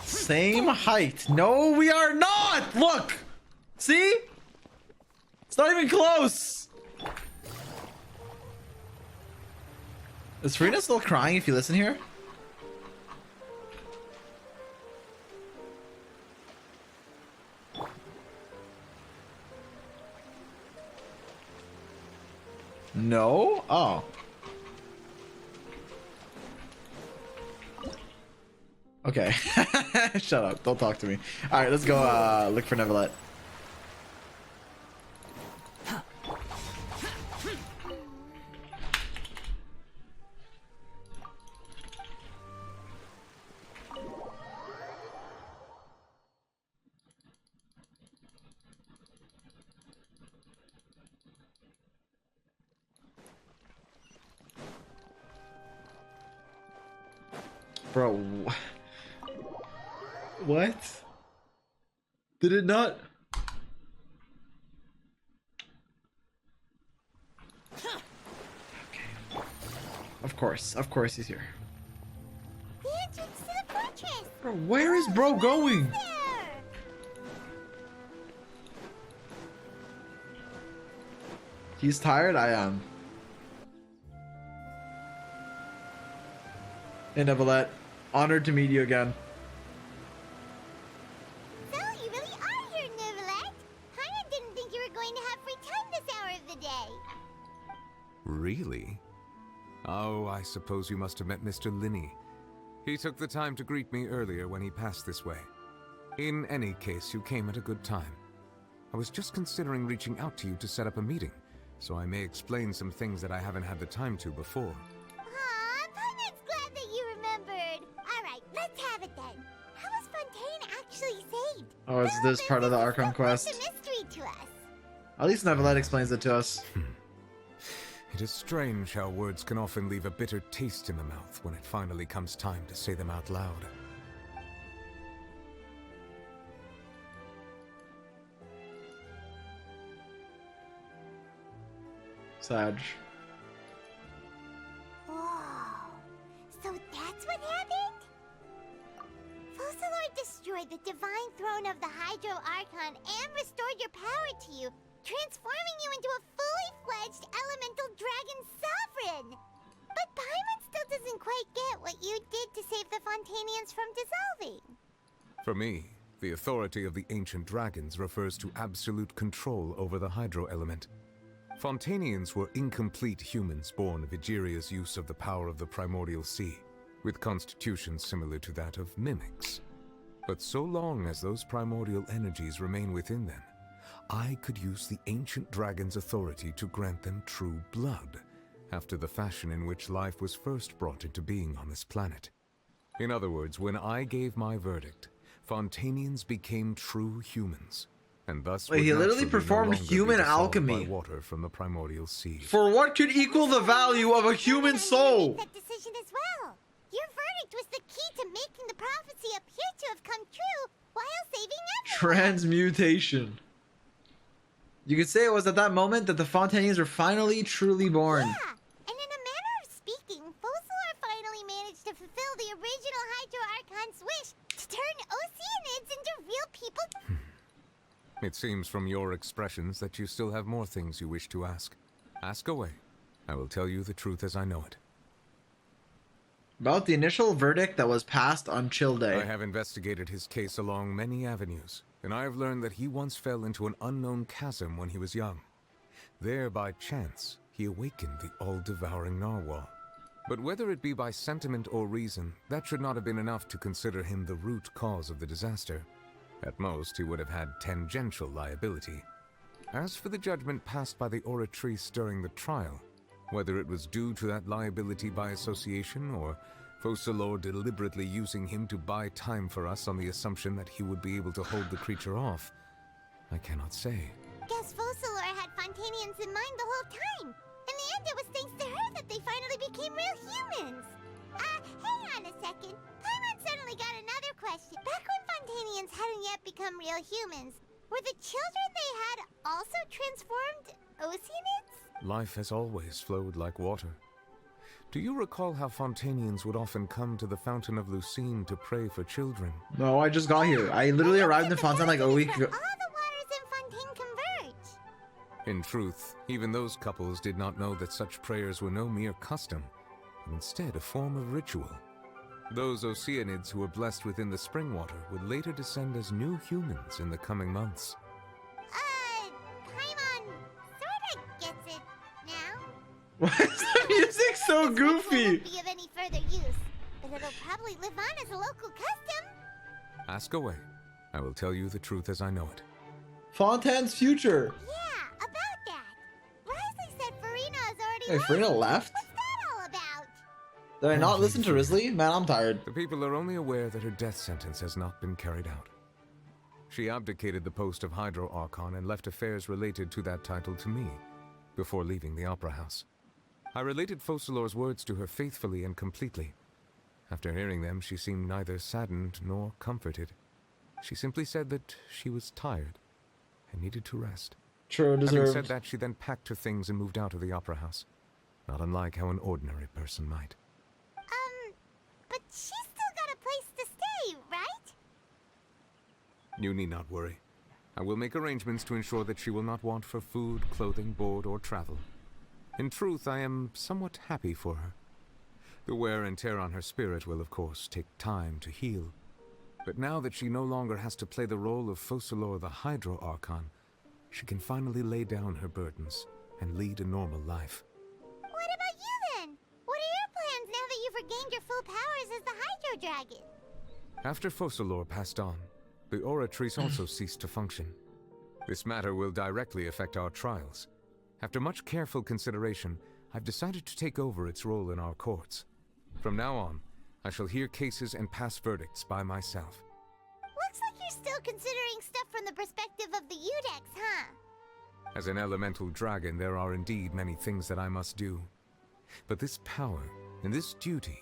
Same height. No, we are not! Look! See? It's not even close! Is Furina still crying if you listen here? No? Oh. Okay. Shut up. Don't talk to me. Alright, let's go look for Neverlet. Bro, what? Did it not? Okay. Of course he's here. The entrance to the fortress. Bro, where is bro going? He's tired? I am. Hey, Nevelette. Honored to meet you again. So, you really are here, Nevelette. Paimon didn't think you were going to have free time this hour of the day. Really? Oh, I suppose you must have met Mr. Linney. He took the time to greet me earlier when he passed this way. In any case, you came at a good time. I was just considering reaching out to you to set up a meeting, so I may explain some things that I haven't had the time to before. Aw, Paimon's glad that you remembered. Alright, let's have it then. How was Fontaine actually saved? Oh, is this part of the Archon quest? It's a mystery to us. At least Nevelette explains it to us. It is strange how words can often leave a bitter taste in the mouth when it finally comes time to say them out loud. Sag. Whoa. So that's what happened? Focalord destroyed the divine throne of the Hydro Archon and restored your power to you, transforming you into a fully fledged elemental dragon sovereign. But Paimon still doesn't quite get what you did to save the Fontainians from dissolving. For me, the authority of the ancient dragons refers to absolute control over the hydro element. Fontainians were incomplete humans born of Egeria's use of the power of the primordial sea, with constitutions similar to that of mimics. But so long as those primordial energies remain within them, I could use the ancient dragon's authority to grant them true blood, after the fashion in which life was first brought into being on this planet. In other words, when I gave my verdict, Fontainians became true humans, and thus wait, he literally performed human alchemy by water from the primordial sea. For what could equal the value of a human soul? That decision as well. Your verdict was the key to making the prophecy appear to have come true while saving everyone. Transmutation. You could say it was at that moment that the Fontainians were finally truly born. Yeah, and in a manner of speaking, Focalord finally managed to fulfill the original Hydro Archon's wish to turn Oceanids into real people. It seems from your expressions that you still have more things you wish to ask. Ask away. I will tell you the truth as I know it. About the initial verdict that was passed on Chill Day. I have investigated his case along many avenues, and I have learned that he once fell into an unknown chasm when he was young. There, by chance, he awakened the all-devouring narwhal. But whether it be by sentiment or reason, that should not have been enough to consider him the root cause of the disaster. At most, he would have had tangential liability. As for the judgment passed by the oratrice during the trial, whether it was due to that liability by association or Focalord deliberately using him to buy time for us on the assumption that he would be able to hold the creature off, I cannot say. Guess Focalord had Fontainians in mind the whole time. In the end, it was thanks to her that they finally became real humans. Hang on a second. Paimon suddenly got another question. Back when Fontainians hadn't yet become real humans, were the children they had also transformed Oceanids? Life has always flowed like water. Do you recall how Fontainians would often come to the Fountain of Lucine to pray for children? No, I just got here. I literally arrived in Fontaine like a week ago. All the waters in Fontaine converge. In truth, even those couples did not know that such prayers were no mere custom, but instead a form of ritual. Those Oceanids who were blessed within the spring water would later descend as new humans in the coming months. Paimon sorta gets it now. Why is the music so goofy? Won't be of any further use, but it'll probably live on as a local custom. Ask away. I will tell you the truth as I know it. Fontaine's future. Yeah, about that. Risley said Furina has already Wait, Furina left? What's that all about? Did I not listen to Risley? Man, I'm tired. The people are only aware that her death sentence has not been carried out. She abdicated the post of Hydro Archon and left affairs related to that title to me, before leaving the Opera House. I related Focalord's words to her faithfully and completely. After hearing them, she seemed neither saddened nor comforted. She simply said that she was tired and needed to rest. True, deserved. Having said that, she then packed her things and moved out of the opera house. Not unlike how an ordinary person might. But she's still got a place to stay, right? You need not worry. I will make arrangements to ensure that she will not want for food, clothing, board, or travel. In truth, I am somewhat happy for her. The wear and tear on her spirit will, of course, take time to heal. But now that she no longer has to play the role of Focalor the Hydro Archon, she can finally lay down her burdens and lead a normal life. What about you then? What are your plans now that you've regained your full powers as the Hydro Dragon? After Focalor passed on, the Oratrice also ceased to function. This matter will directly affect our trials. After much careful consideration, I've decided to take over its role in our courts. From now on, I shall hear cases and pass verdicts by myself. Looks like you're still considering stuff from the perspective of the Udex, huh? As an elemental dragon, there are indeed many things that I must do. But this power and this duty,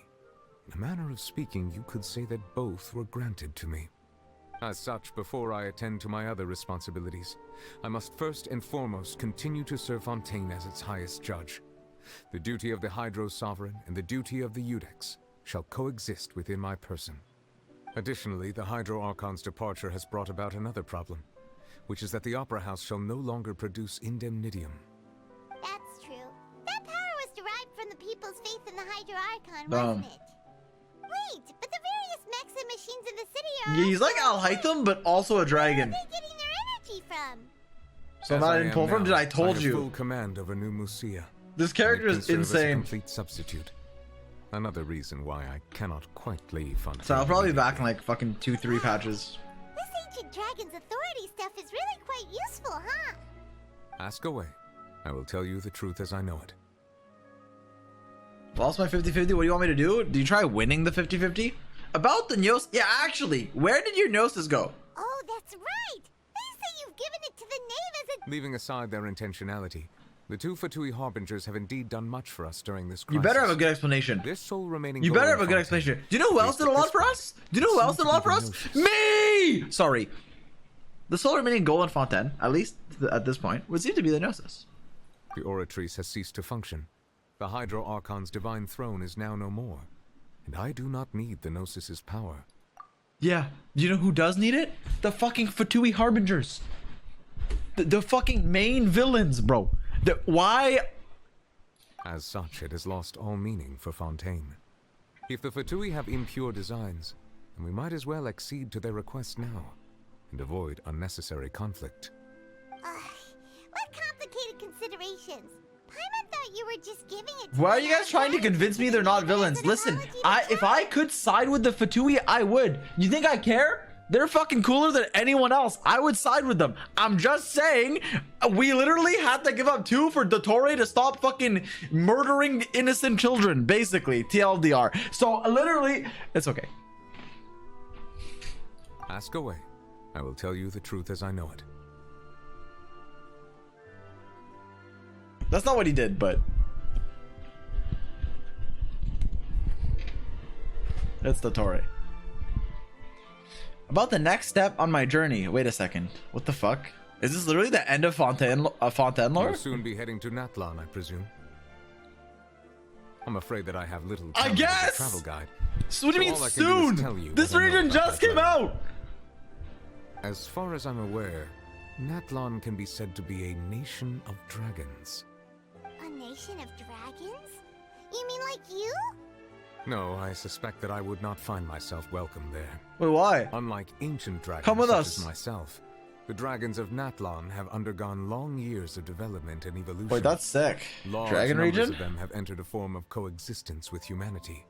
in a manner of speaking, you could say that both were granted to me. As such, before I attend to my other responsibilities, I must first and foremost continue to serve Fontaine as its highest judge. The duty of the Hydro Sovereign and the duty of the Udex shall coexist within my person. Additionally, the Hydro Archon's departure has brought about another problem, which is that the Opera House shall no longer produce indemnitium. That's true. That power was derived from the people's faith in the Hydro Archon, wasn't it? Wait, but the various mechs and machines in the city are... Yeah, he's like Al-Hytham, but also a dragon. Where are they getting their energy from? So not in pull from? Did I told you? Full command over New Musia. This character is insane. A complete substitute. Another reason why I cannot quite leave Fontaine. So I'll probably be back in like fucking 2-3 patches. This ancient dragon's authority stuff is really quite useful, huh? Ask away. I will tell you the truth as I know it. Lost my 50-50. What do you want me to do? Do you try winning the 50-50? About the Gnosis? Yeah, actually, where did your Gnosis go? Oh, that's right. They say you've given it to the knave as a... Leaving aside their intentionality, the two Fatui Harbingers have indeed done much for us during this crisis. You better have a good explanation. This sole remaining you better have a good explanation. Do you know who else did a lot for us? Do you know who else did a lot for us? Me! Sorry. The sole remaining goal in Fontaine, at least at this point, would seem to be the Gnosis. The Oratrice has ceased to function. The Hydro Archon's divine throne is now no more. And I do not need the Gnosis's power. Yeah. Do you know who does need it? The fucking Fatui Harbingers. The fucking main villains, bro. Why? As such, it has lost all meaning for Fontaine. If the Fatui have impure designs, then we might as well accede to their request now and avoid unnecessary conflict. What complicated considerations? Paimon thought you were just giving it to... Why are you guys trying to convince me they're not villains? Listen, if I could side with the Fatui, I would. You think I care? They're fucking cooler than anyone else. I would side with them. I'm just saying, we literally had to give up 2 for Dottore to stop fucking murdering innocent children, basically, TLDR. So literally, it's okay. Ask away. I will tell you the truth as I know it. That's not what he did, but... It's Dottore. About the next step on my journey. Wait a second. What the fuck? Is this literally the end of Fontaine lore? You'll soon be heading to Natlan, I presume. I'm afraid that I have little I time guess! as a travel guide. So what do you mean soon? This region just came out! As far as I'm aware, Natlan can be said to be a nation of dragons. A nation of dragons? You mean like you? No, I suspect that I would not find myself welcome there. Wait, why? Unlike ancient dragons Come with such us. as myself, the dragons of Natlan have undergone long years of development and evolution. Wait, that's sick. Large Dragon numbers region? of them have entered a form of coexistence with humanity.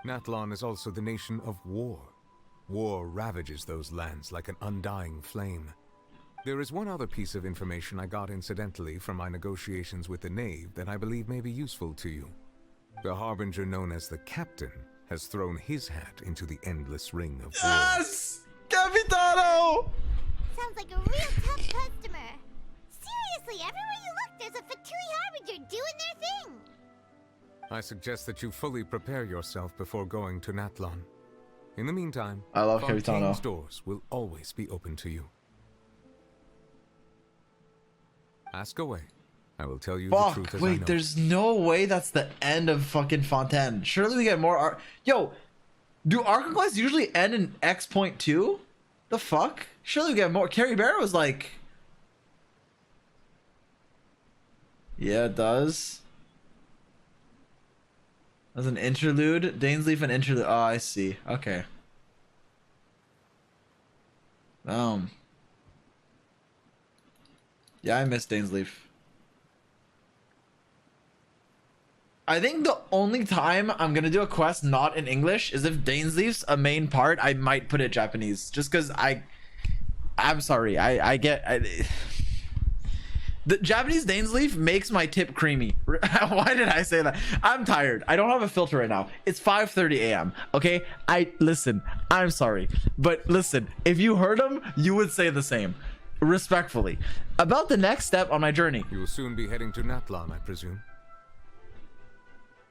Natlan is also the nation of war. War ravages those lands like an undying flame. There is one other piece of information I got incidentally from my negotiations with the Knave that I believe may be useful to you. The Harbinger known as the Captain has thrown his hat into the endless ring of war. Yes! Capitano! Sounds like a real tough customer. Seriously, everywhere you look, there's a Fatui Harbinger doing their thing. I suggest that you fully prepare yourself before going to Natlan. In the meantime, I love Fontaine's Karitano. doors will always be open to you. Ask away. I will tell you the truth as I know. Wait, there's no way that's the end of fucking Fontaine. Surely we get more art. Yo, do Archon quests usually end in X.2? The fuck? Surely we get more. Carrie Bear was like... Yeah, it does. As an interlude? Dainsleif an interlude. Oh, I see. Okay. Yeah, I miss Dainsleif. I think the only time I'm gonna do a quest not in English is if Dainsleif's a main part. I might put it Japanese, just because I'm sorry. The Japanese Dainsleif makes my tip creamy. Why did I say that? I'm tired. I don't have a filter right now. It's 5:30 a.m. Okay, listen. I'm sorry, but listen. If you heard him, you would say the same. Respectfully. About the next step on my journey. You will soon be heading to Natlan, I presume.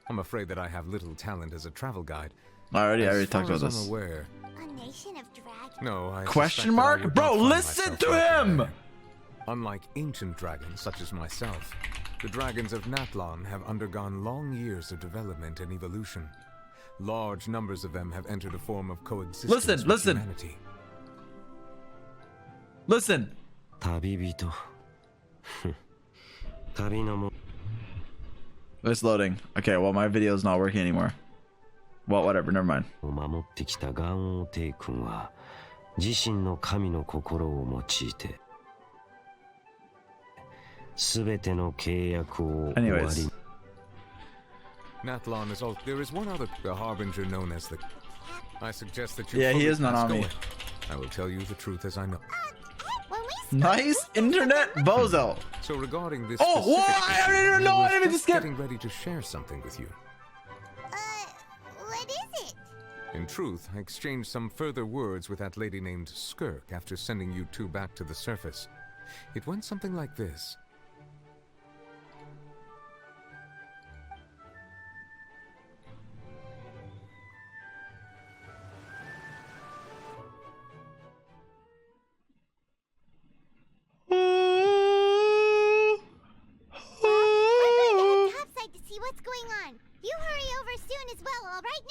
I'm afraid that I have little talent as a travel guide. I already talked about this. I'm aware. A nation of dragons. No, I Question mark? Bro, listen to him! Unlike ancient dragons such as myself, the dragons of Natlan have undergone long years of development and evolution. Large numbers of them have entered a form of coexistence with humanity. Listen. It's loading. Okay, well, my video's not working anymore. Well, whatever, never mind. Anyways. Natlan is all. There is one other harbinger known as the. I suggest that you. Yeah, he is Nanami. I will tell you the truth as I know. Nice internet, bozo. So regarding this. Oh, whoa! I don't know. I didn't skip. Getting ready to share something with you. What is it? In truth, I exchanged some further words with that lady named Skirk after sending you two back to the surface. It went something like this. What's going on? You hurry over soon as well, all right,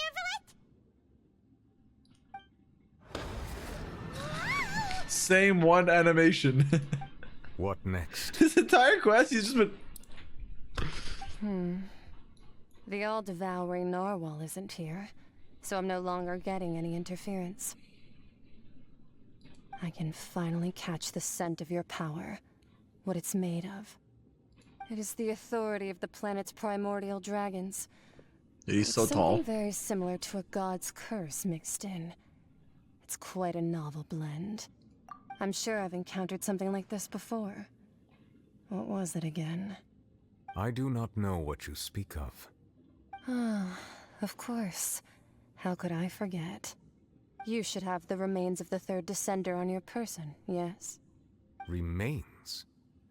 Nervalet? Same one animation. What next? This entire quest, he's just been... The all-devouring narwhal isn't here, so I'm no longer getting any interference. I can finally catch the scent of your power, what it's made of. It is the authority of the planet's primordial dragons. He's so tall. Something very similar to a god's curse mixed in. It's quite a novel blend. I'm sure I've encountered something like this before. What was it again? I do not know what you speak of. Ah, of course. How could I forget? You should have the remains of the third descender on your person, yes? Remains?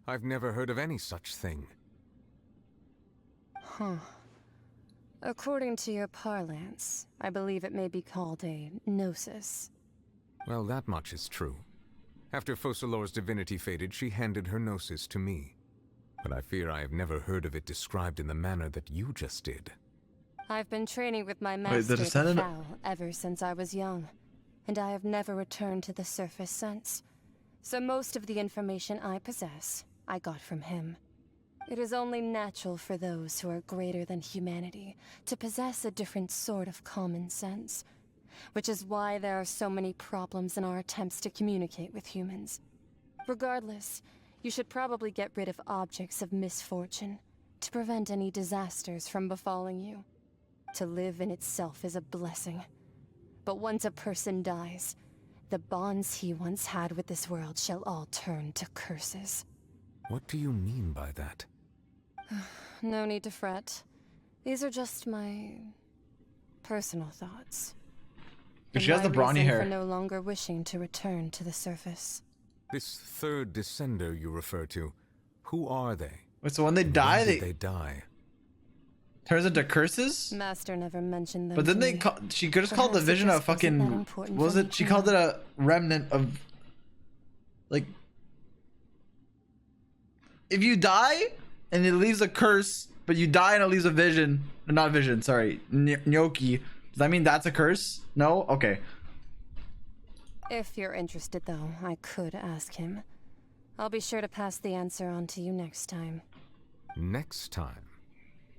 I've never heard of any such thing. Huh. According to your parlance, I believe it may be called a gnosis. Well, that much is true. After Focalor's divinity faded, she handed her gnosis to me. But I fear I have never heard of it described in the manner that you just did. I've been training with my master Fowl ever since I was young, and I have never returned to the surface since. So most of the information I possess, I got from him. It is only natural for those who are greater than humanity to possess a different sort of common sense, which is why there are so many problems in our attempts to communicate with humans. Regardless, you should probably get rid of objects of misfortune to prevent any disasters from befalling you. To live in itself is a blessing, but once a person dies, the bonds he once had with this world shall all turn to curses. What do you mean by that? No need to fret. These are just my personal thoughts. She has the brawny hair. For no longer wishing to return to the surface. This third descender you refer to, who are they? Wait, so when they die, they die? Turns into curses? Master never mentioned them. But didn't to they me. call, she could just call the Perhaps vision it a just wasn't fucking, that important was for it, me she to called know. it a remnant of, like, if you die and it leaves a curse, but you die and it leaves a vision, not vision, sorry, gnocchi, does that mean that's a curse? No? Okay. If you're interested, though, I could ask him. I'll be sure to pass the answer on to you next time. Next time?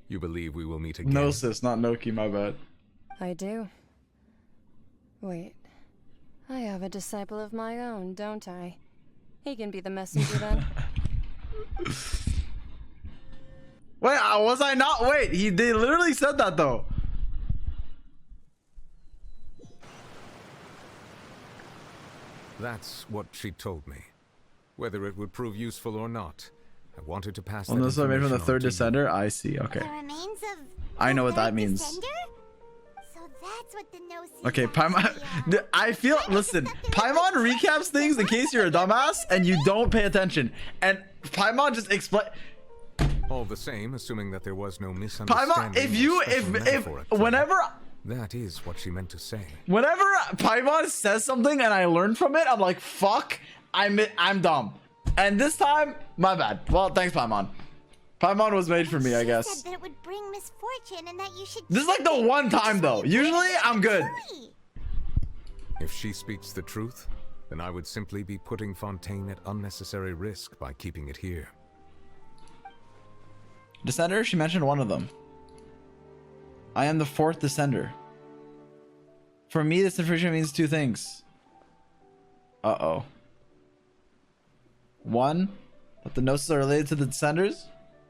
You believe we will meet again? Gnosis, not Noki, my bad. I do. Wait. I have a disciple of my own, don't I? He can be the messenger then. Wait, was I not? Wait, they literally said that though. That's what she told me. Whether it would prove useful or not, I wanted to pass that Unless I made from the information third on to you. descender? I see, okay. The remains of I know what that third means. descender? So that's what the Gnosis Okay, Paimon, I feel, listen, Paimon recaps things in case you're a dumbass and you don't pay attention. And Paimon just explain. All the same, assuming that there was no misunderstanding. Paimon, whenever that is what she meant to say. Whenever Paimon says something and I learn from it, I'm like, fuck, I'm dumb. And this time, my bad. Well, thanks, Paimon. Paimon was made for me, I guess. Said that it would bring misfortune and that you should. This is like the one time though. Usually, I'm good. If she speaks the truth, then I would simply be putting Fontaine at unnecessary risk by keeping it here. Descender, she mentioned one of them. I am the fourth descender. For me, this information means two things. Uh-oh. One, that the Gnosis are related to the descenders.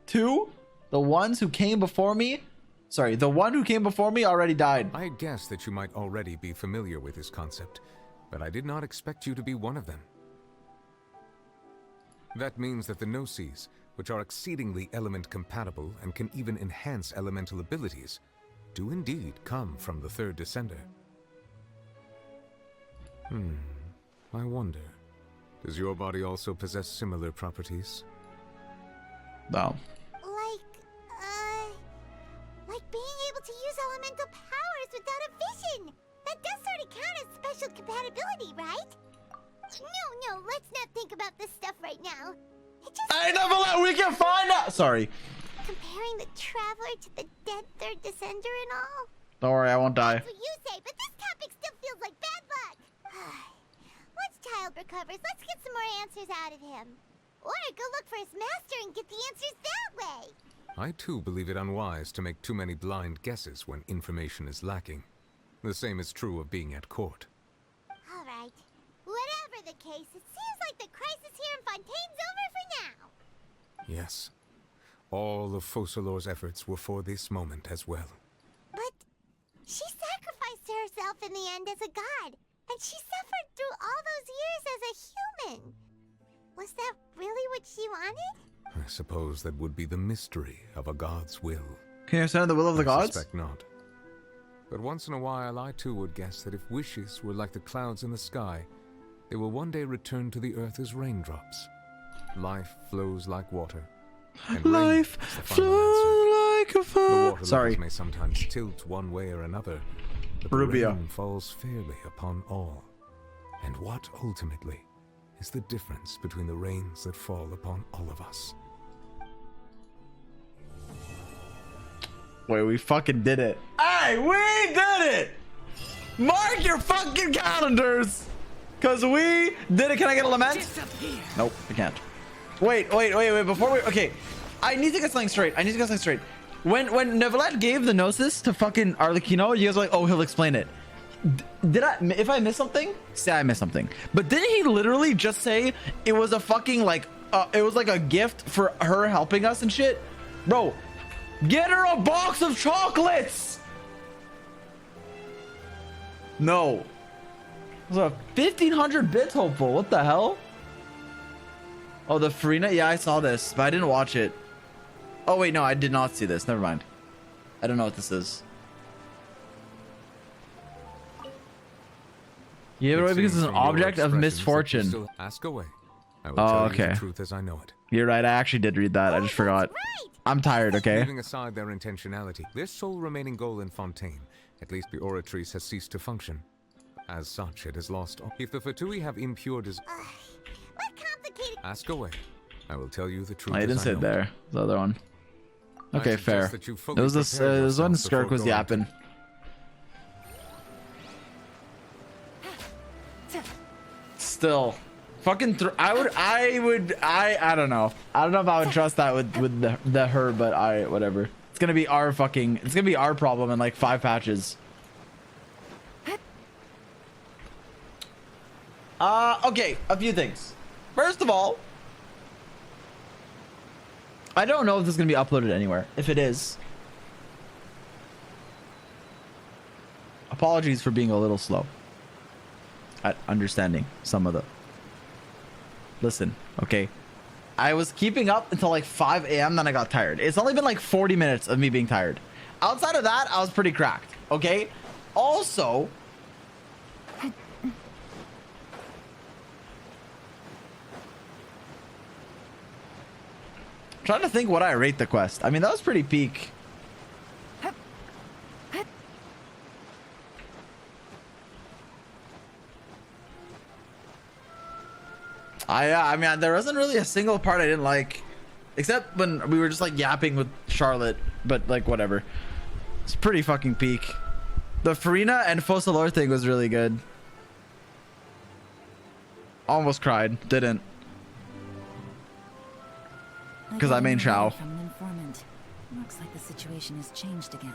Two, the ones who came before me. Sorry, the one who came before me already died. I guessed that you might already be familiar with this concept, but I did not expect you to be one of them. That means that the Gnosis, which are exceedingly element compatible and can even enhance elemental abilities, do indeed come from the third descender. I wonder, does your body also possess similar properties? No. Like being able to use elemental powers without a vision. That does sort of count as special compatibility, right? No, let's not think about this stuff right now. I never let we can find out. Sorry. Comparing the Traveler to the dead third descender and all. Don't worry, I won't die. That's what you say, but this topic still feels like bad luck. Once Child recovers, let's get some more answers out of him. Or go look for his master and get the answers that way. I too believe it unwise to make too many blind guesses when information is lacking. The same is true of being at court. All right. Whatever the case, it seems like the crisis here in Fontaine's over for now. Yes. All of Focalor's efforts were for this moment as well. But she sacrificed herself in the end as a god, and she suffered through all those years as a human. Was that really what she wanted? I suppose that would be the mystery of a god's will. Can you understand the will of the I gods? suspect not. But once in a while, I too would guess that if wishes were like the clouds in the sky, they will one day return to the earth as raindrops. Life flows like water. And Life flows like a the water Sorry. levels may sometimes tilt one way or another, but the Rubio. rain falls fairly upon all. And what ultimately is the difference between the rains that fall upon all of us? Wait, we fucking did it. Hey, we did it! Mark your fucking calendars! Cause we did it. Can I get a lament? Nope, I can't. Wait, before we, okay. I need to get something straight. When Neuvillette gave the Gnosis to fucking Arlecchino, you guys were like, oh, he'll explain it. If I missed something, say I missed something. But didn't he literally just say it was a fucking like, it was like a gift for her helping us and shit? Bro, get her a box of chocolates! No. It was a 1500 bits hopeful. What the hell? Oh, the Furina? Yeah, I saw this, but I didn't watch it. Oh, wait, no, I did not see this. Never mind. I don't know what this is. You gave it away because it's an object of misfortune. Ask away. I will tell you okay. the truth as I know it. You're right. I actually did read that. I just forgot. Right! I'm tired, okay? Leaving aside their intentionality, their sole remaining goal in Fontaine, at least the Oratrice has ceased to function. As such, it has lost. If the Fatui have impure ask away. I will tell you the truth. I didn't sit there. The other one. Okay, fair. That you It was this. It was when Skirk was yapping. Still, fucking. I don't know. I don't know if I would trust that with the her, but whatever. It's gonna be our fucking. It's gonna be our problem in like 5 patches. Okay, a few things. First of all, I don't know if this is gonna be uploaded anywhere. If it is, apologies for being a little slow at understanding some of the. Listen, okay, I was keeping up until like 5 a.m. then I got tired. It's only been like 40 minutes of me being tired. Outside of that, I was pretty cracked. Okay, also. Trying to think what I rate the quest. I mean, that was pretty peak. I mean, there wasn't really a single part I didn't like, except when we were just like yapping with Charlotte. But like, whatever. It's pretty fucking peak. The Furina and Fossilor thing was really good. Almost cried. Didn't. Because I main Chao. From an informant. Looks like the situation has changed again.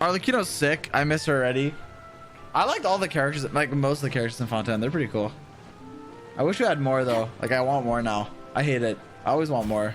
Arlecchino's sick. I miss her already. I liked all the characters, like most of the characters in Fontaine. They're pretty cool. I wish we had more though. Like I want more now. I hate it. I always want more.